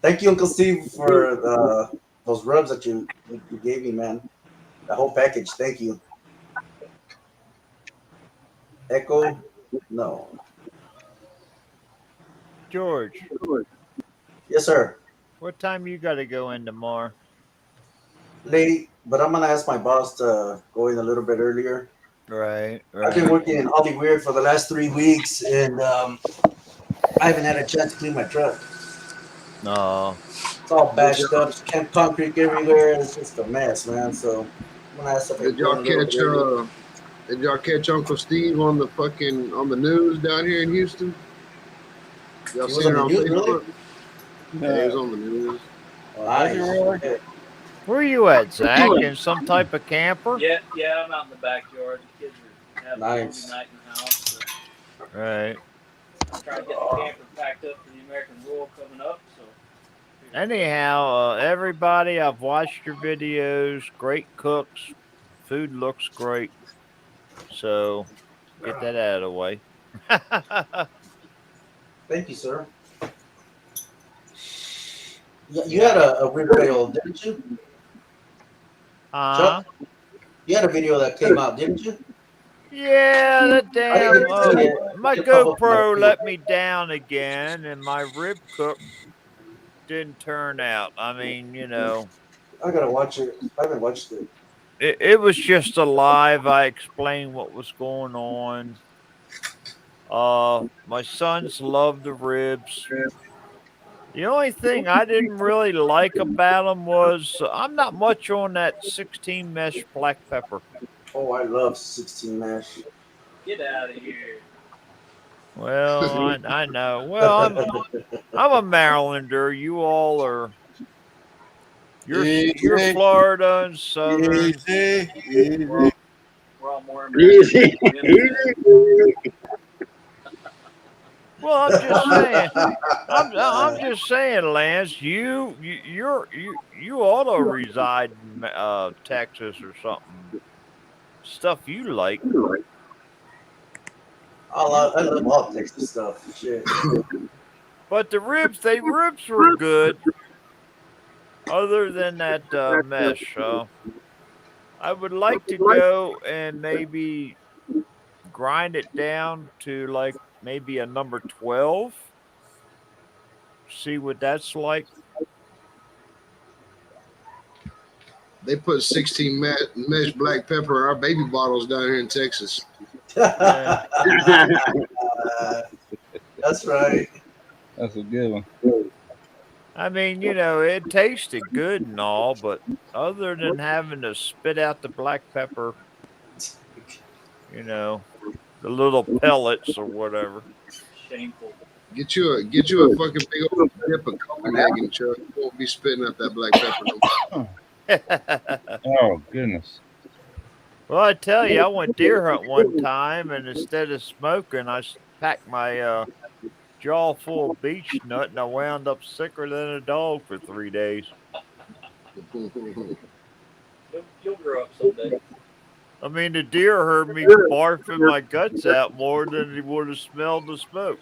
Thank you, Uncle Steve, for those rubs that you gave me, man. The whole package. Thank you. Echo? No. George, Yes, sir. what time you got to go in tomorrow? Lady, but I'm going to ask my boss to go in a little bit earlier. Right. I've been working in Hollywood for the last 3 weeks, and I haven't had a chance to clean my truck. No. It's all bashed up, camp concrete everywhere. It's just a mess, man. So I'm gonna ask if I Did can go y'all in a little catch bit early. Did y'all catch Uncle Steve on the news down here in Houston? Y'all He was seen it on on the news, Facebook? really? Yeah, he was on the news. Nice. Okay. Where you at, Zach? In some type of camper? Yeah, I'm out in the backyard. The kids are having Nice. movie night in the house. So Right. I'm trying to get the camper packed up for the American Royal coming up. So Anyhow, everybody, I've watched your videos. Great cooks. Food looks great. So get that out of the way. Thank you, sir. You had a rib video, didn't you? Huh? You had a video that came out, didn't you? Yeah, the I damn didn't get to see it. my It popped up on my GoPro feed. let me down again, and my rib cook didn't turn out. I mean, I gotta watch it. I haven't watched it. it was just a live. I explained what was going on. My sons love the ribs. The only thing I didn't really like about them was I'm not much on that 16 mesh black pepper. Oh, I love 16 mash. Get out of here. Well, I know. Well, I'm a Marylander. You all are. You're Easy. Florida and Southern. Easy, easy. We're all more Easy. American. Well, I'm just saying. I'm just saying, Lance. You ought to reside in Texas or something. Stuff you like. I love all Texas stuff. Shit. But the ribs were good. Other than that mesh, I would like to go and maybe grind it down to like maybe a number 12. See what that's like. They put 16 mesh black pepper in our baby bottles down here in Texas. Yeah. That's right. That's a good one. I mean, it tasted good and all, but other than having to spit out the black pepper, the little pellets or whatever. Shameful. Get you a fucking big old dip of Copenhagen, Chuck. You won't be spitting out that black pepper. Oh goodness. Well, I tell you, I went deer hunt one time, and instead of smoking, I packed my jaw full of beech nut, and I wound up sicker than a dog for 3 days. You'll grow up someday. I mean, the deer heard me barfing my guts out more than he would have smelled the smoke.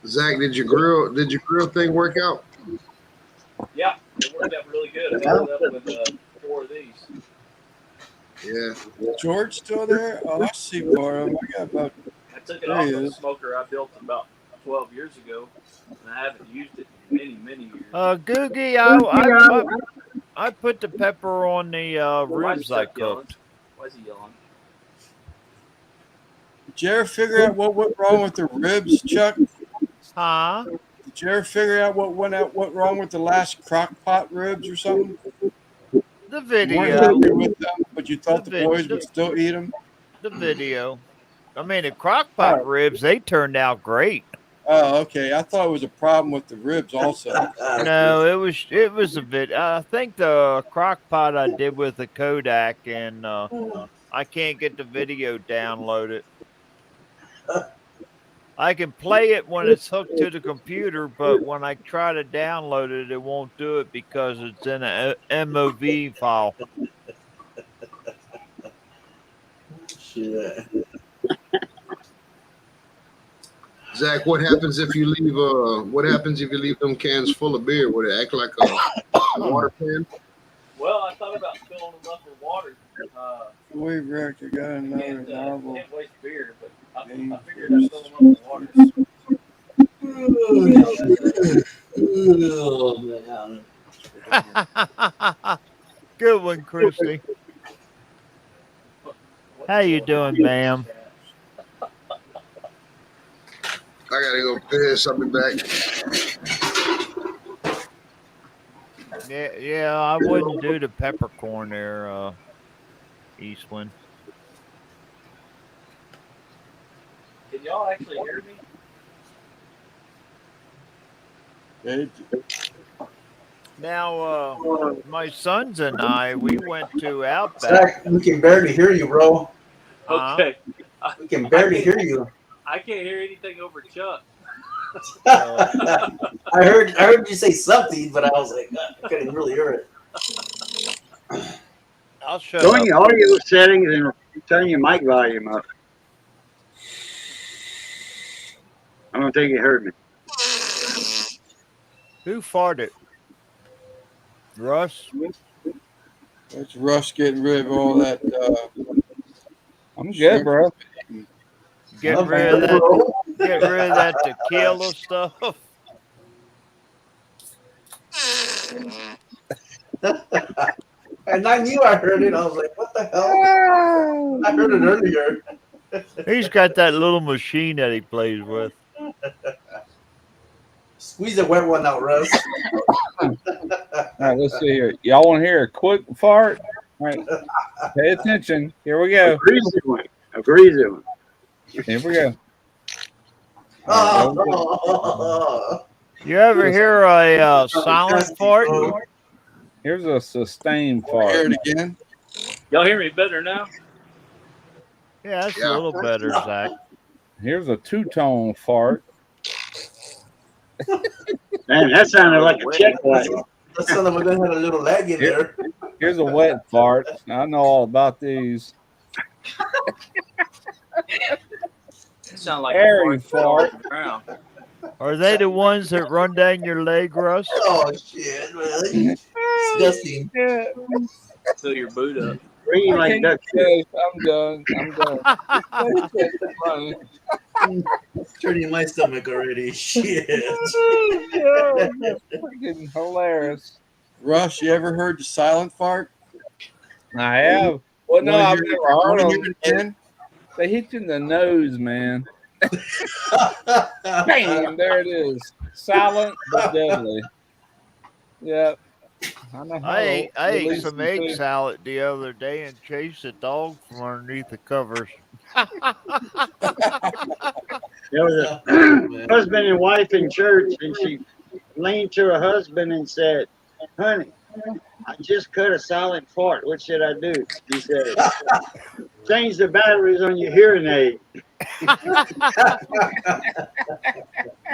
Zach, did your grill thing work out? Yeah, it worked out really good. I ended up with 4 of these. Yeah. George still there? Oh, I see part of him. I got about I took it There off he of a is. smoker I built about 12 years ago, and I haven't used it in many, many years. Googie, I put the pepper on the Why's ribs he I yelling? cooked. Why is he yelling? Did you ever figure out what went wrong with the ribs, Chuck? Huh? Did you ever figure out what went wrong with the last crock pot ribs or something? The You weren't video. happy with them, but you thought The the vid- boys the- would still eat them? The video. I mean, the crock pot ribs, they turned out great. Oh, okay. I thought it was a problem with the ribs also. No, it was a bit. I think the crock pot I did with the Kodak, and I can't get the video downloaded. I can play it when it's hooked to the computer, but when I try to download it, it won't do it because it's in a MOV file. Shit. Zach, what happens if you leave them cans full of beer? Would it act like a water pan? Well, I thought about filling them up with water. We wrecked. I got another novel. Can't waste beer, but I figured I'd fill them up with water. Oh, man. Good one, Christy. How you doing, ma'am? I gotta go piss. I'll be back. Yeah, I wouldn't do the peppercorn there, Eastwind. Can y'all actually hear me? Now, my sons and I, we went to Outback. Zach, we can barely hear you, bro. Okay. We can barely hear you. I can't hear anything over Chuck. I heard you say something, but I was like, I couldn't really hear it. I'll shut Go in up. your audio settings and turn your mic volume up. I don't think you heard me. Who farted? Russ? That's Russ getting rid of all that. I'm good, bro. Get rid of that. Get rid of that tequila stuff. And I knew I heard it. I was like, what the hell? I heard it earlier. He's got that little machine that he plays with. Squeeze the wet one out, Russ. All right, let's see here. Y'all want to hear a quick fart? All right, pay attention. Here we go. A greasy one. A greasy one. Here we go. Oh. You ever hear a silent fart? Here's a sustained Hear fart. it again. Y'all hear me better now? Yeah, that's Yeah. a little better, Zach. Here's a two-tone fart. Man, that sounded like a check light. That sounded like I had a little lag in there. Here's a wet fart. I know all about these. It sounded like Airy a fart fart. on the ground. Are they the ones that run down your leg, Russ? Oh, shit, man. Disgusting. Yeah. Fill your boot up. Ringing like that. Okay, I'm done. It's turning my stomach already. Shit. Freaking hilarious. Russ, you ever heard the silent fart? I have. Well, no, Wanna I've hear- never heard wanna of hear them. it again? They hit you in the nose, man. Bam! There it is. Silent but deadly. Yep. I know how I ate to ate release some the egg food. salad the other day and chased a dog from underneath the covers. There was a husband and wife in church, and she leaned to her husband and said, "Honey, I just cut a silent fart. What should I do?" He said, "Change the batteries on your hearing aid."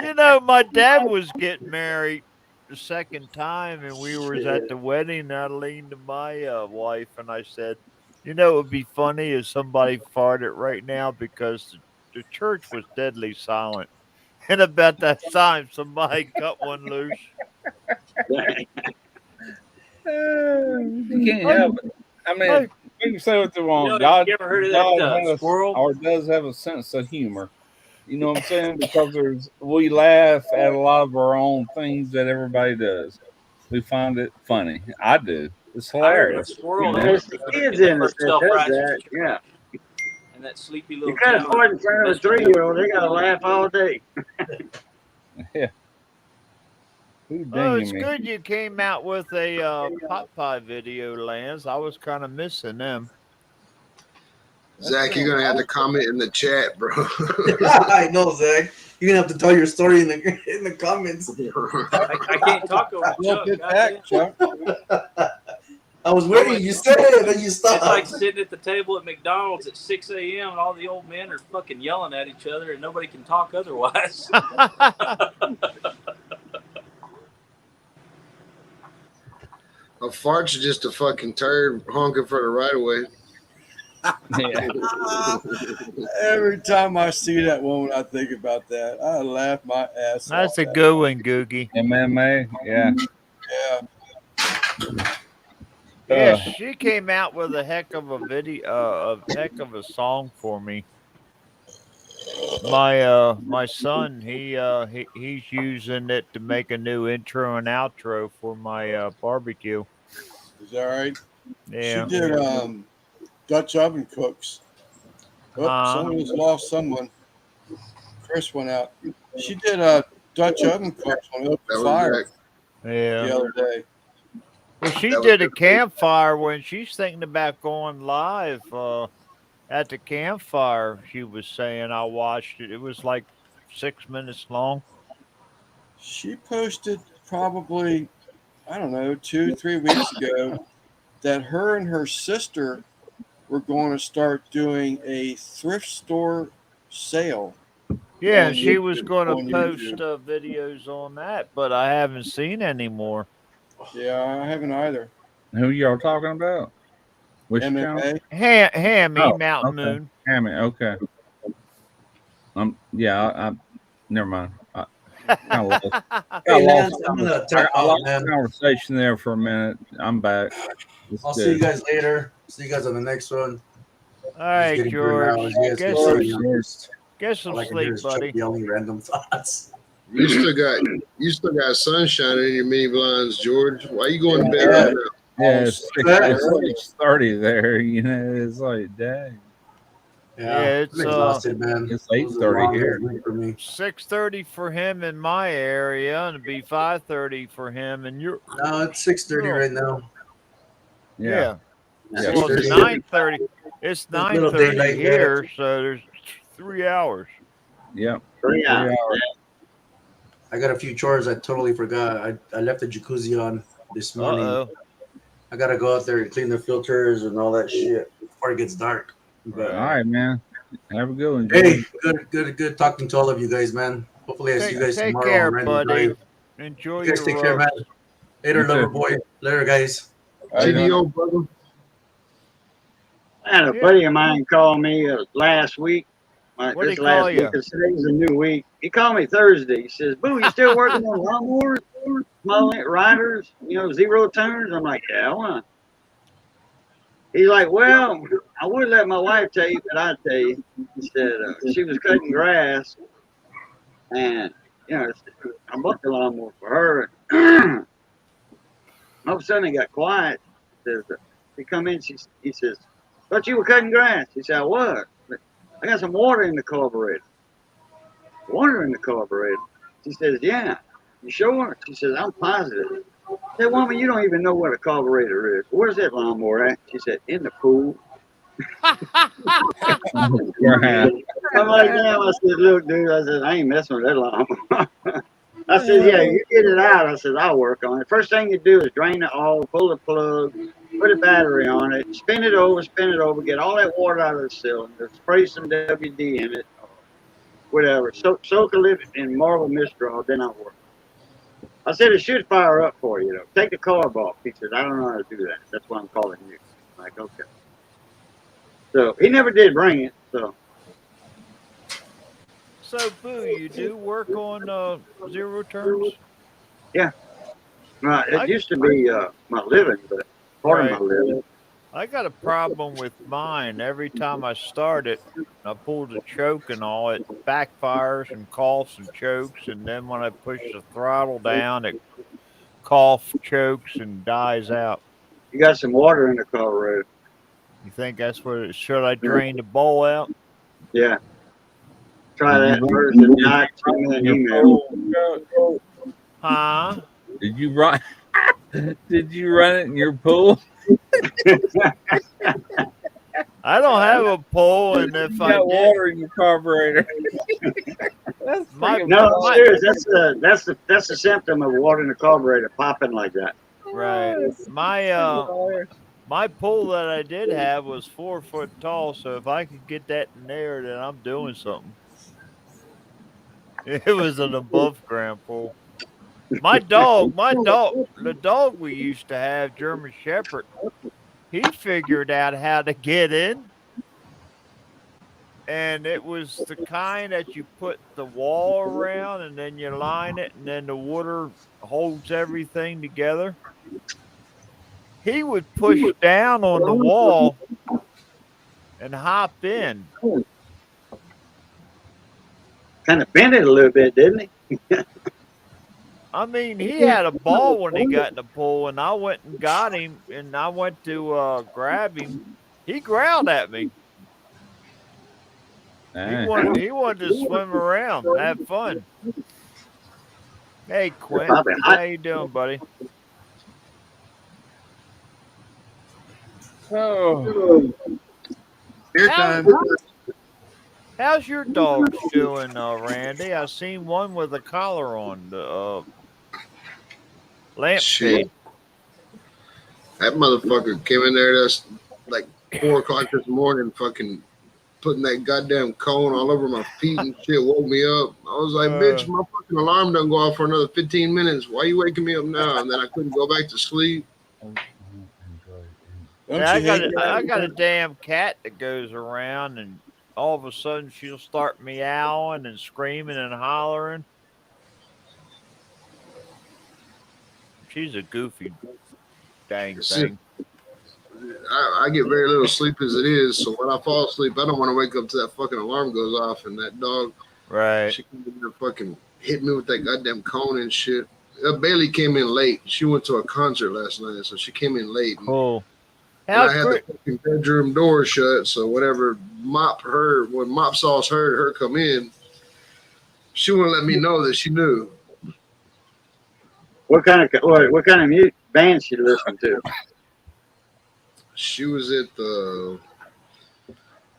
You know, my dad was getting married the second time, and we was at the wedding. And I leaned to my wife and I said, "You know, it would be funny if somebody farted right now because the church was deadly silent." And about that time, somebody cut one loose. You can't help it. I mean, Hey. you can say what they want. You know, God, you ever heard of God that has- squirrel? or does have a sense of humor. You know what I'm saying? Because we laugh at a lot of our own things that everybody does. We find it funny. I do. It's I heard a hilarious. squirrel. You know? There's the kids in us that does that. Yeah. And that sleepy You little cut a town. fart in front of a 3-year-old, they gotta laugh all day. Who Oh, dinging it's me? good you came out with a pot pie video, Lance. I was kind of missing them. Zach, you're gonna have to comment in the chat, bro. I know, Zach. You're gonna have to tell your story in the comments. I can't talk over Well, Chuck. get goddamn. back, Chuck. I was waiting. You said it, then you It's stopped. like sitting at the table at McDonald's at 6 a.m. and all the old men are fucking yelling at each other and nobody can talk otherwise. A fart's just a fucking turd honking for the right of way. Yeah. Every time I see that woman, I think about that. I laugh my ass That's off. a good one, Googie. MMA. Yeah. Yeah. Yeah, Uh, she came out with a heck of a video, a heck of a song for me. My son, he's using it to make a new intro and outro for my barbecue. Is that right? Yeah. She did Dutch oven cooks. Oh, someone has lost someone. Chris went out. She did Dutch oven cooks on That open was fire Zach. Yeah. the other day. Well, she That was did a good. campfire when she's thinking about going live at the campfire. She was saying, I watched it. It was like 6 minutes long. She posted probably, I don't know, 2-3 weeks ago that her and her sister were going to start doing a thrift store sale. Yeah, On and she was YouTube- going on to post YouTube. videos on that, but I haven't seen any more. Yeah, I haven't either. who y'all talking about? Which channel? MMA. Hammy Oh, Mountain okay. Moon. Hammy. Okay. Yeah. I never mind. I kind of lost. Hey, I Lance, lost, I'm gonna I tap out, lost man. conversation there for a minute. I'm back. It's I'll good. see you guys later. See you guys on the next one. All right, Getting good now. George. You guys Get can some, see me first. get All some I can hear sleep, is Chuck buddy. yelling random thoughts. You still got sunshine in your mini blinds, George. Why you going to bed Yeah. right now? Yeah, it's Facts. 6:30 there. You know, it's like, dang. Yeah, it's, I'm exhausted, man. It's It was a 8:30 long here. week for me. 6:30 for him in my area, and it'd be 5:30 for him in your. No, it's 6:30 right now. Yeah. Yeah, Well, it's 6:30. 9:30. It's There's a little 9:30 daylight here, so there's 3 hours. Yep. 3 hours. I got a few chores I totally forgot. I left the jacuzzi on this morning. Uh-oh. I gotta go out there and clean the filters and all that shit before it gets dark. But All right, man. Have a good one. hey, George. good talking to all of you guys, man. Hopefully I see you guys Take tomorrow care, on Random buddy. Drive. Enjoy You guys your take care, man. roast. Later, You too. lover boy. Later, guys. GDO, brother. I had a buddy of mine call me last week. What'd This he last call week, you? 'cause today's a new week. He called me Thursday. He says, "Boo, you still working on lawnmowers, small riders, zero turners?" I'm like, "Yeah, why not?" He's like, "Well, I would let my wife tell you, but I'd tell you." He said she was cutting grass, and I bought the lawnmower for her. All of a sudden, it got quiet. He come in. He says, "Thought you were cutting grass." He said, "I was. I got some water in the carburetor." "Water in the carburetor?" She says, "Yeah." "You sure?" She says, "I'm positive." I said, "Woman, you don't even know what a carburetor is. Where's that lawnmower at?" She said, "In the pool." Right. I'm like, "Damn." I said, "Look, dude," I said, "I ain't messing with that lawnmower." I said, "Yeah, you get it out." I said, "I'll work on it. First thing you do is drain it all, pull the plug, put a battery on it, spin it over, get all that water out of the cylinder, spray some WD in it, whatever. Soak a little in Marvel Mist Draw, then I'll work." I said, "It should fire up for you, though. Take the carb off." He said, "I don't know how to do that. That's why I'm calling you." I'm like, "Okay." So he never did bring it. So Boo, you do work on zero turns? it used to be my living, but part of my living. I got a problem with mine. Every time I start it, I pull the choke and all, it backfires and coughs and chokes. And then when I push the throttle down, it coughs, chokes, and dies out. You got some water in the carburetor. You think that's what it should? I drain the bowl out? Yeah. Try that first and not send me an email. Huh? Did you run? Did you run it in your pool? I don't have a pull, and if You I got did, water in your carburetor. That's My- freaking No, funny. I'm serious. That's the symptom of water in the carburetor popping like that. right. My pull that I did have was 4 foot tall, so if I could get that in there, then I'm doing something. It was an above ground pull. The dog we used to have, German Shepherd, he figured out how to get in. And it was the kind that you put the wall around and then you line it and then the water holds everything together. He would push down on the wall and hop in. Kind of bent it a little bit, didn't he? I mean, he had a ball when he got in the pool, and I went and got him, and I went to grab him. He growled at me. Dang. He wanted to swim around, have fun. Hey, Quinn, Probably hot. how you doing, buddy? Oh, Beer How- time. How's your dogs doing, Randy? I seen one with a collar on, the lampshade. Shit. That motherfucker came in there. That's like 4 o'clock this morning, fucking putting that goddamn cone all over my feet and shit. Woke me up. I was like, "Bitch, my fucking alarm doesn't go off for another 15 minutes. Why you waking me up now?" And then I couldn't go back to sleep. Don't Yeah, you hate I got a that? damn cat that goes around, and all of a sudden she'll start meowing and screaming and hollering. She's a goofy dang It's just, thing. I get very little sleep as it is, so when I fall asleep, I don't want to wake up to that fucking alarm goes off and that dog, Right. she came in there fucking hit me with that goddamn cone and shit. Bailey came in late. She went to a concert last night, so she came in late. Cool. And I How had the fucking bedroom door shut, so whenever when Mop Sauce heard her come in, she wouldn't let me know that she knew. What kind of music band she listen to? She was at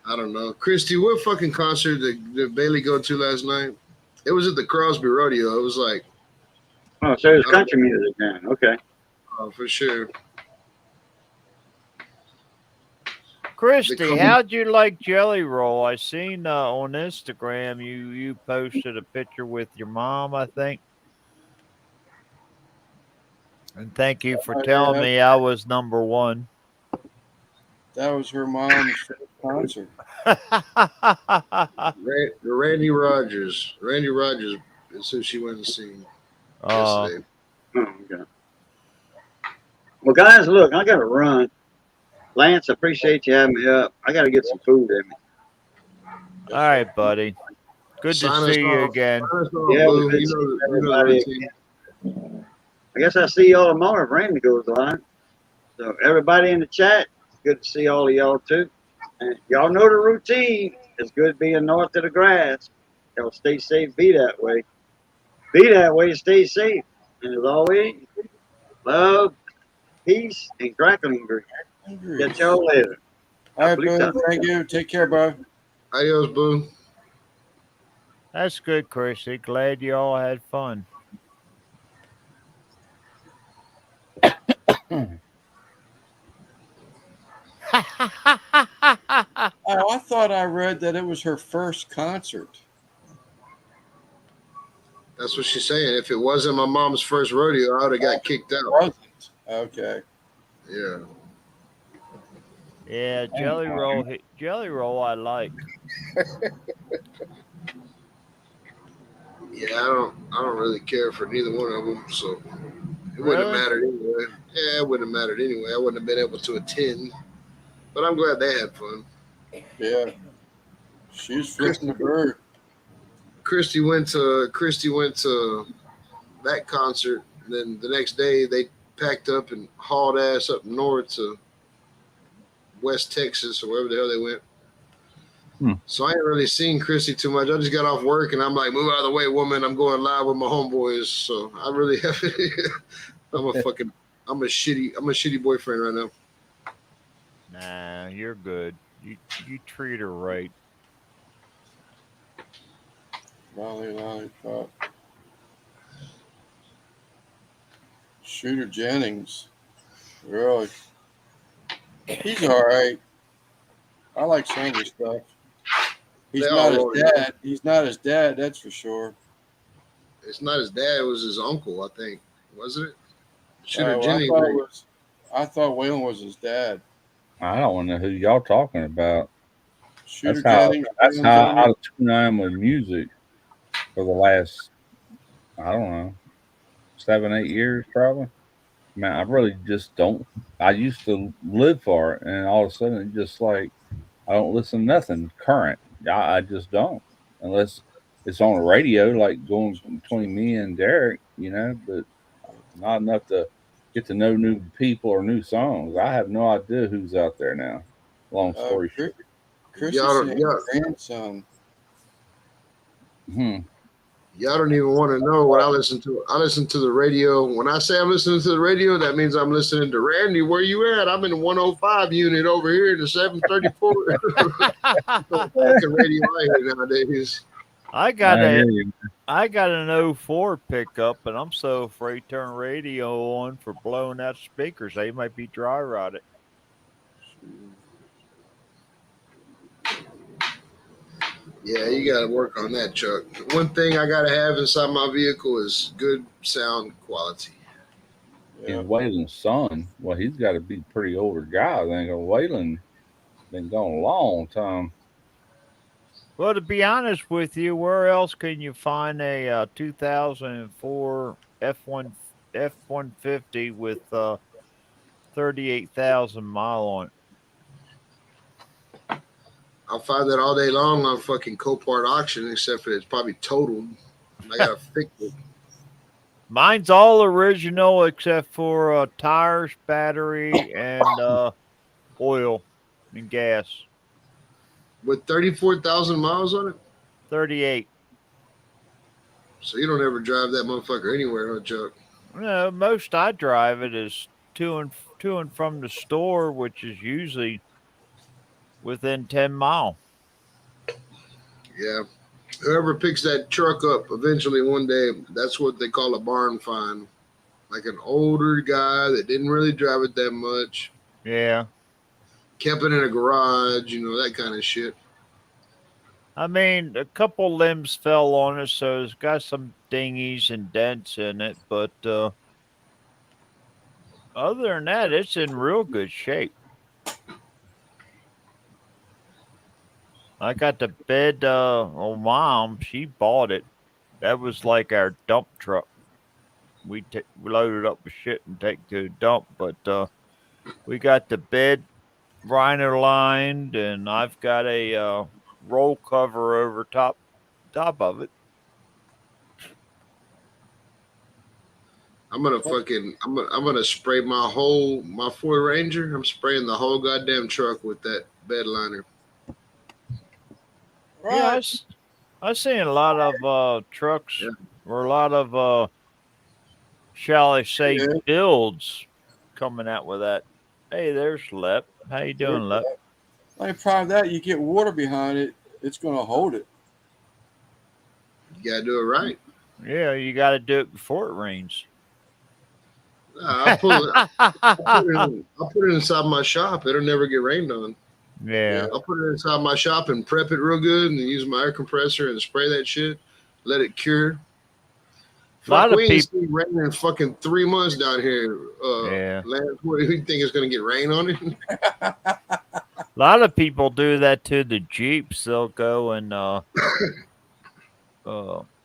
I don't know. Christy, what fucking concert did Bailey go to last night? It was at the Crosby Rodeo. It was like, Oh, so it's country music then. Okay. for sure. Christy, how'd you like Jelly Roll? I seen on Instagram you posted a picture with your mom, I think. And thank you for telling me I was number one. That was her mom's first concert. Randy Rogers. Randy Rogers is who she went to see yesterday. Oh, okay. Well, guys, look, I got to run. Lance, I appreciate you having me up. I got to get some food in me. All right, buddy. Good to see you again. Yeah, I guess I'll see y'all tomorrow if Randy goes live. So everybody in the chat, good to see all of y'all too. And y'all know the routine. It's good being north of the grass. Y'all stay safe, be that way. Be that way, stay safe. And as always, love, peace, and crackling grease. Catch y'all later. All right, Boo. Thank you. Take care, bro. Adios, Boo. That's good, Chrissy. Glad you all had fun. Oh, I thought I read that it was her first concert. That's what she's saying. If it wasn't my mom's first rodeo, I would have got kicked out. Wasn't. Okay. Yeah. Yeah, Jelly Roll. Jelly Roll, I like. Yeah, I don't really care for neither one of them, so it wouldn't have mattered anyway. Yeah, it wouldn't have mattered anyway. I wouldn't have been able to attend, but I'm glad they had fun. Yeah, she's flipping the bird. Christy went to that concert. And then the next day they packed up and hauled ass up north to West Texas or wherever the hell they went. So I ain't really seen Christy too much. I just got off work and I'm like, move out of the way, woman. I'm going live with my homeboys. So I really haven't. I'm a shitty boyfriend right now. Nah, you're good. You treat her right. Shooter Jennings. Really? He's all right. I like some of his stuff. He's not his dad. He's not his dad, that's for sure. It's not his dad. It was his uncle, I think. Wasn't it? Shooter I Jennings. I thought Waylon was his dad. I don't know who y'all talking about. Shooter Jennings. That's how out of tune I am with music for the last, I don't know, 7-8 years probably. Man, I really just don't. I used to live for it, and all of a sudden, it's just like I don't listen to nothing current. I just don't, unless it's on the radio, like going between me and Derek, but not enough to get to know new people or new songs. I have no idea who's out there now. Long story short. Chris's grandson. Y'all don't even want to know what I listen to. I listen to the radio. When I say I'm listening to the radio, that means I'm listening to Randy. Where you at? I'm in the 105 unit over here in the 734. Fucking radio I hear nowadays. I got an 04 pickup, and I'm so afraid to turn radio on for blowing out speakers. They might be dry rotted. Yeah, you got to work on that, Chuck. One thing I got to have inside my vehicle is good sound quality. Yeah. And Waylon's son, well, he's got to be a pretty older guy. I think Waylon been gone a long time. Well, to be honest with you, where else can you find a 2004 F-150 with 38,000 mile on it? I'll find that all day long on fucking Copart auction, except for it's probably totaled. I gotta fix it. Mine's all original except for tires, battery, and oil and gas. With 34,000 miles on it, 38. so you don't ever drive that motherfucker anywhere, huh, Chuck? No, most I drive it is to and from the store, which is usually within 10 mile. Yeah. Whoever picks that truck up eventually one day, that's what they call a barn find. Like an older guy that didn't really drive it that much, Yeah. kept it in a garage, that kind of shit. I mean, a couple limbs fell on it, so it's got some dingies and dents in it, but other than that, it's in real good shape. I got the bed on Mom. She bought it. That was like our dump truck. We loaded up with shit and take it to the dump, but we got the bed rhino lined, and I've got a roll cover over top of it. I'm gonna spray my Ford Ranger. I'm spraying the whole goddamn truck with that bed liner. Yeah, I've seen a lot of trucks or a lot of shall I say builds coming out with that. Hey, there's Lep. How you doing, Lep? Only problem that you get water behind it, it's gonna hold it. You gotta do it right. Yeah, you got to do it before it rains. I'll put it inside my shop. It'll never get rained on. Yeah. I'll put it inside my shop and prep it real good and use my air compressor and spray that shit. Let it cure. A lot of we ain't people seen rain in fucking 3 months down here. Lance, what do you think is going to get rain on it? A lot of people do that to the Jeeps. They'll go and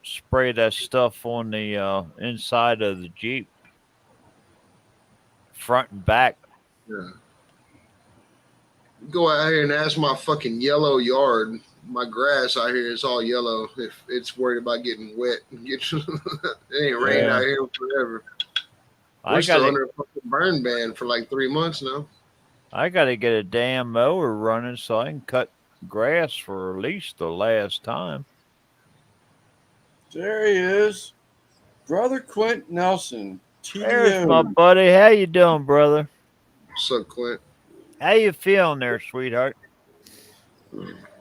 spray that stuff on the inside of the Jeep, front and back. Yeah. Go out here and ask my fucking yellow yard. My grass out here is all yellow. If it's worried about getting wet, it ain't rained out here forever. We're still under a fucking burn ban for like 3 months now. I got to get a damn mower running so I can cut grass for at least the last time. There he is, brother Quint Nelson. There's my buddy. How you doing, brother? What's up, Quint? How you feeling there, sweetheart?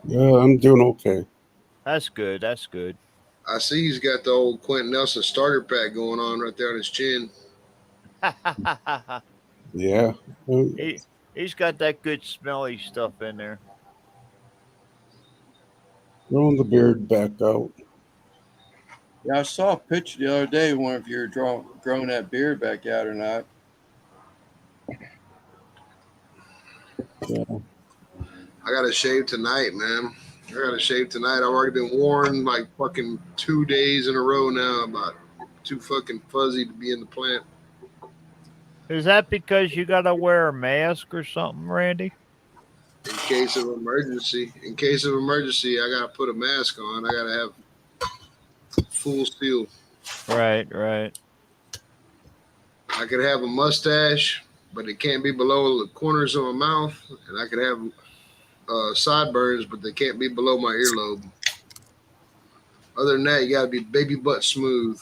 Yeah, I'm doing okay. That's good. That's good. I see he's got the old Quentin Nelson starter pack going on right there on his chin. Yeah. He's got that good smelly stuff in there. Growing the beard back out. Yeah, I saw a picture the other day. Wondering if you're growing that beard back out or not. Yeah. I got to shave tonight, man. I got to shave tonight. I've already been warned like fucking 2 days in a row now about too fucking fuzzy to be in the plant. Is that because you got to wear a mask or something, Randy? In case of emergency. In case of emergency, I got to put a mask on. I got to have full seal. Right, right. I could have a mustache, but it can't be below the corners of my mouth. And I could have sideburns, but they can't be below my earlobe. Other than that, you got to be baby butt smooth.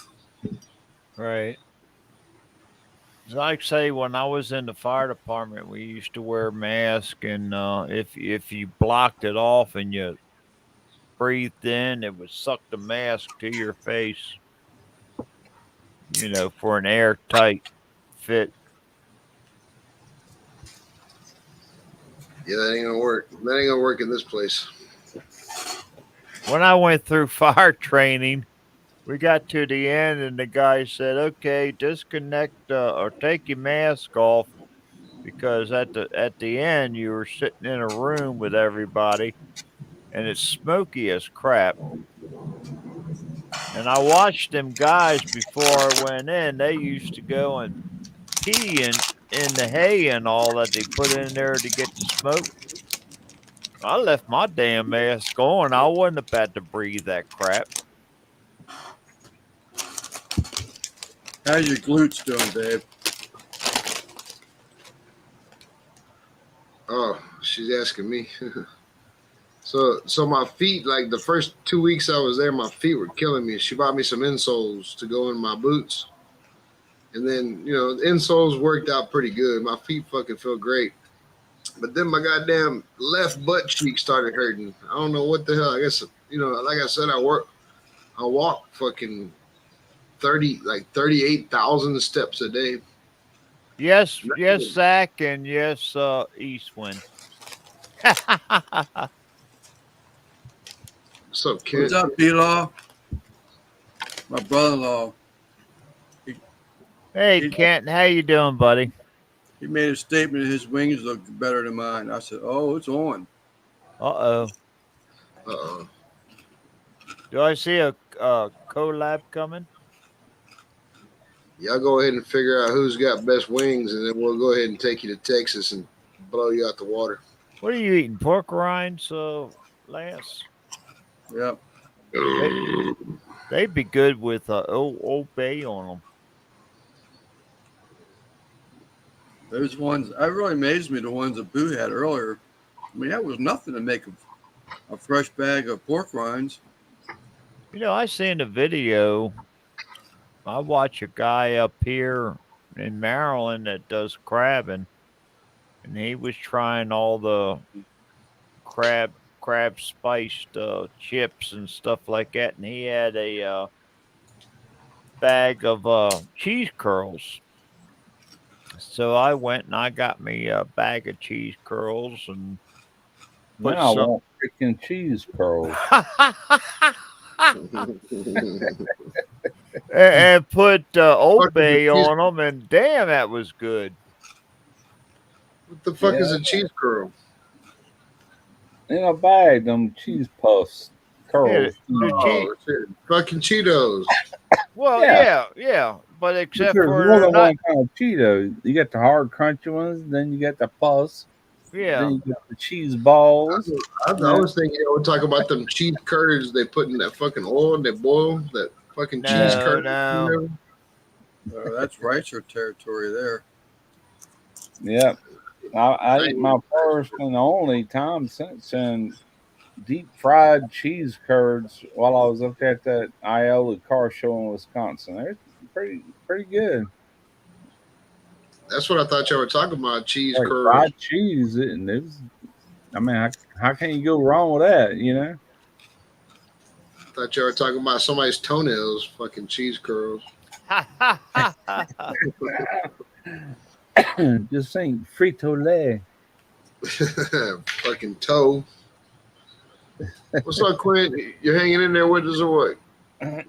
Right. Like say when I was in the fire department, we used to wear a mask, and if you blocked it off and you breathed in, it would suck the mask to your face. You know, for an airtight fit. Yeah, that ain't gonna work. That ain't gonna work in this place. When I went through fire training, We got to the end, and the guy said, "Okay, disconnect or take your mask off because at the end you were sitting in a room with everybody, and it's smoky as crap." And I watched them guys before I went in. They used to go and pee in the hay and all that they put in there to get the smoke. I left my damn mask on. I wasn't about to breathe that crap. How's your glutes doing, Dave? Oh, she's asking me. So my feet, like the first 2 weeks I was there, my feet were killing me. She bought me some insoles to go in my boots. And then, the insoles worked out pretty good. My feet fucking feel great. But then my goddamn left butt cheek started hurting. I don't know what the hell. I guess, like I said, I walk fucking 38,000 steps a day. Yes, Zach, and yes, Eastwind. What's up, kid? What's up, B-Law? My brother-in-law. Hey, Kent, how you doing, buddy? He made a statement that his wings look better than mine. I said, "Oh, it's on." Uh-oh. Uh-oh. Do I see a collab coming? Y'all go ahead and figure out who's got best wings, and then we'll go ahead and take you to Texas and blow you out the water. What are you eating? Pork rinds, Lance? Yep. They'd be good with Old Bay on them. There's ones, that really amazed me, the ones that Boo had earlier. I mean, that was nothing to make a fresh bag of pork rinds. I seen a video. I watch a guy up here in Maryland that does crabbing, and he was trying all the crab spiced chips and stuff like that, and he had a bag of cheese curls. So I went and I got me a bag of cheese curls and put Now I some. want freaking cheese curls. and put Old Bay on them, and damn, that was good. What the fuck is a cheese curl? In a bag, them cheese puffs, curls. Oh, shit. Fucking Cheetos. Well, yeah, but except There's for more than not, one kind of Cheetos. You got the hard, crunchy ones, then you got the puffs, yeah. then you got the cheese balls. I was thinking, we're talking about them cheese curds they put in that fucking oil and they boil that fucking cheese curd. No. That's Ricer territory there. Yep. I ate my first and only time since in deep fried cheese curds while I was up there at that Iola car show in Wisconsin. They're pretty good. That's what I thought y'all were talking about, cheese Like curds. fried cheese, and it was. I mean, how can you go wrong with that? Thought y'all were talking about somebody's toenails, fucking cheese curls. Just think Frito Lay. Fucking toe. What's up, Quinn? You hanging in there with us or what?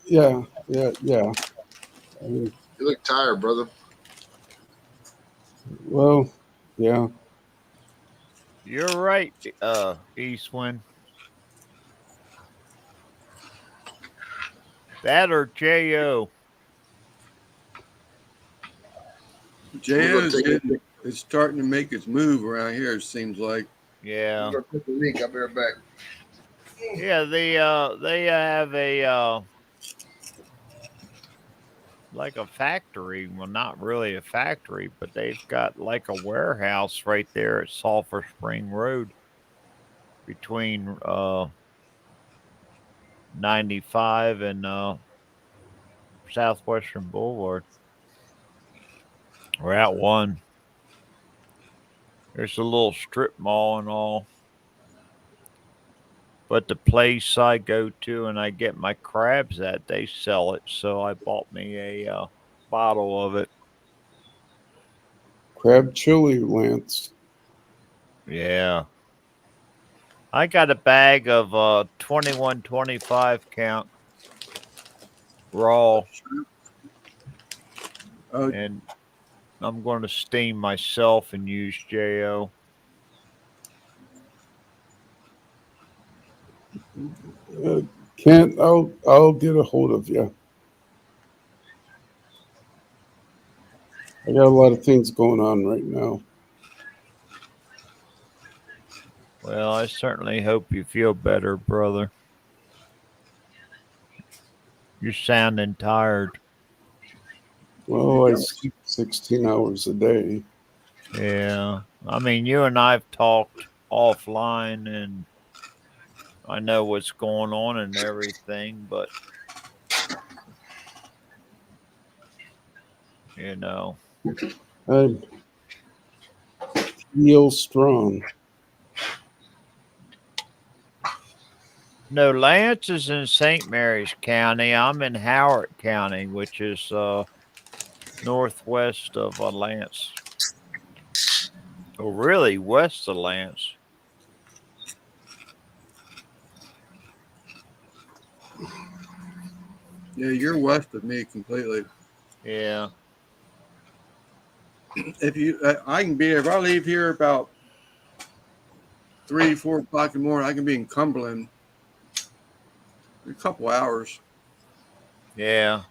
Yeah. You look tired, brother. Well, yeah. You're right, Eastwind. That or J.O. J.O.'s is starting to make its move around here, it seems like. Yeah. I'm gonna take a leak. I'll be right back. Yeah, they have a like a factory. Well, not really a factory, but they've got like a warehouse right there at Sulphur Spring Road between 95 and Southwestern Boulevard. We're at one. There's a little strip mall and all. But the place I go to and I get my crabs at, they sell it. So I bought me a bottle of it. Crab chili, Lance. Yeah. I got a bag of 2125 count. raw, Oh, and I'm going to steam myself and use Jo. Kent, I'll get a hold of you. I got a lot of things going on right now. Well, I certainly hope you feel better, brother. You're sounding tired. Well, I sleep 16 hours a day. Yeah. I mean, you and I have talked offline, and I know what's going on and everything, but, you know. I feel strong. No, Lance is in St. Mary's County. I'm in Howard County, which is northwest of Lance. Oh, really? West of Lance. yeah, you're west of me completely. Yeah. If you, I can be if I leave here about 3, 4 o'clock in the morning, I can be in Cumberland in a couple hours. Yeah.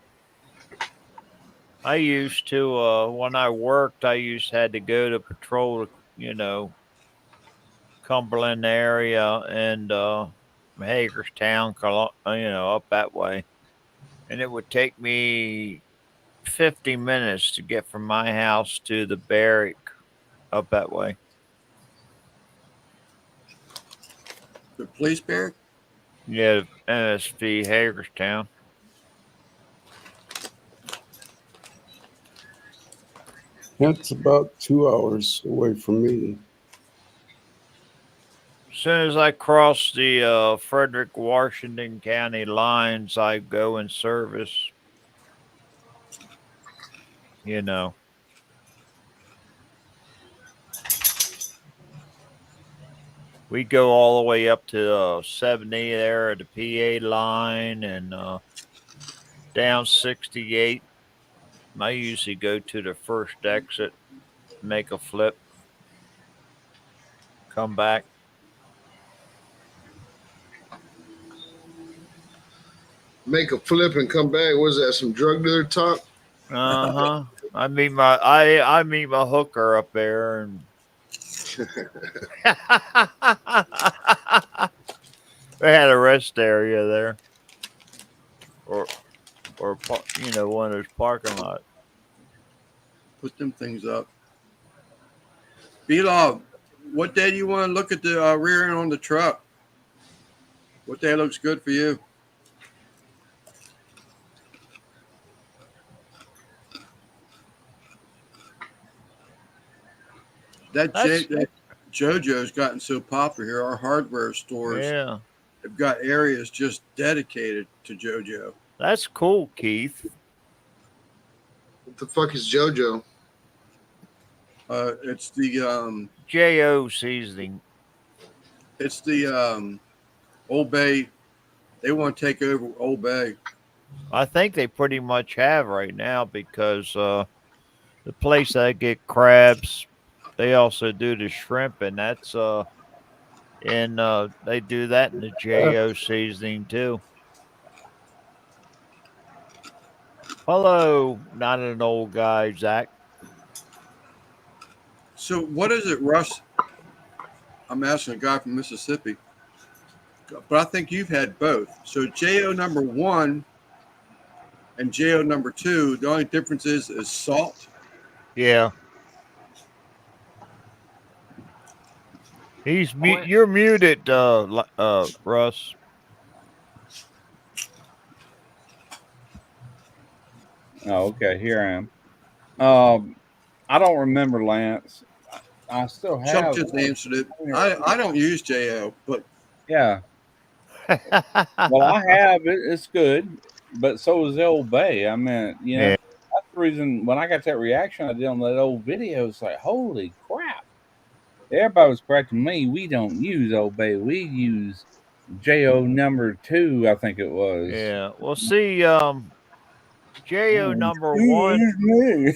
I used to, when I worked, had to go to patrol, Cumberland area and Hagerstown, up that way. And it would take me 50 minutes to get from my house to the barrack up that way. The police barrack? Yeah, NSV Hagerstown. Kent's about 2 hours away from me. As soon as I cross the Frederick Washington County lines, I go in service. We go all the way up to 70 there at the PA line and down 68. I usually go to the first exit, make a flip, come back. Make a flip and come back. Was that some drug dealer talk? Uh-huh. I meet my hooker up there and they had a rest area there. Or one of those parking lots. Put them things up. B-Log, what day do you want to look at the rear end on the truck? What day looks good for you? That JoJo's gotten so popular here. Our hardware stores have got areas just dedicated to JoJo. That's cool, Keith. What the fuck is JoJo? It's the JO seasoning. It's the Old Bay. They want to take over Old Bay. I think they pretty much have right now because the place I get crabs, they also do the shrimp, and that's they do that in the JO seasoning too. Hello, not an old guy, Zach. So what is it, Russ? I'm asking a guy from Mississippi, but I think you've had both. So JO number 1 and JO number 2, the only difference is salt. Yeah. You're muted, Russ. Oh, okay. Here I am. I don't remember, Lance. I still have. Chuck just answered it. I don't use JO, but yeah. Well, I have it. It's good, but so is the Old Bay. I mean, that's the reason when I got that reaction I did on that old video. It's like, holy crap! Everybody was correcting me. We don't use Old Bay. We use JO number 2. I think it was. Yeah. Well, see, Jo number one. Me.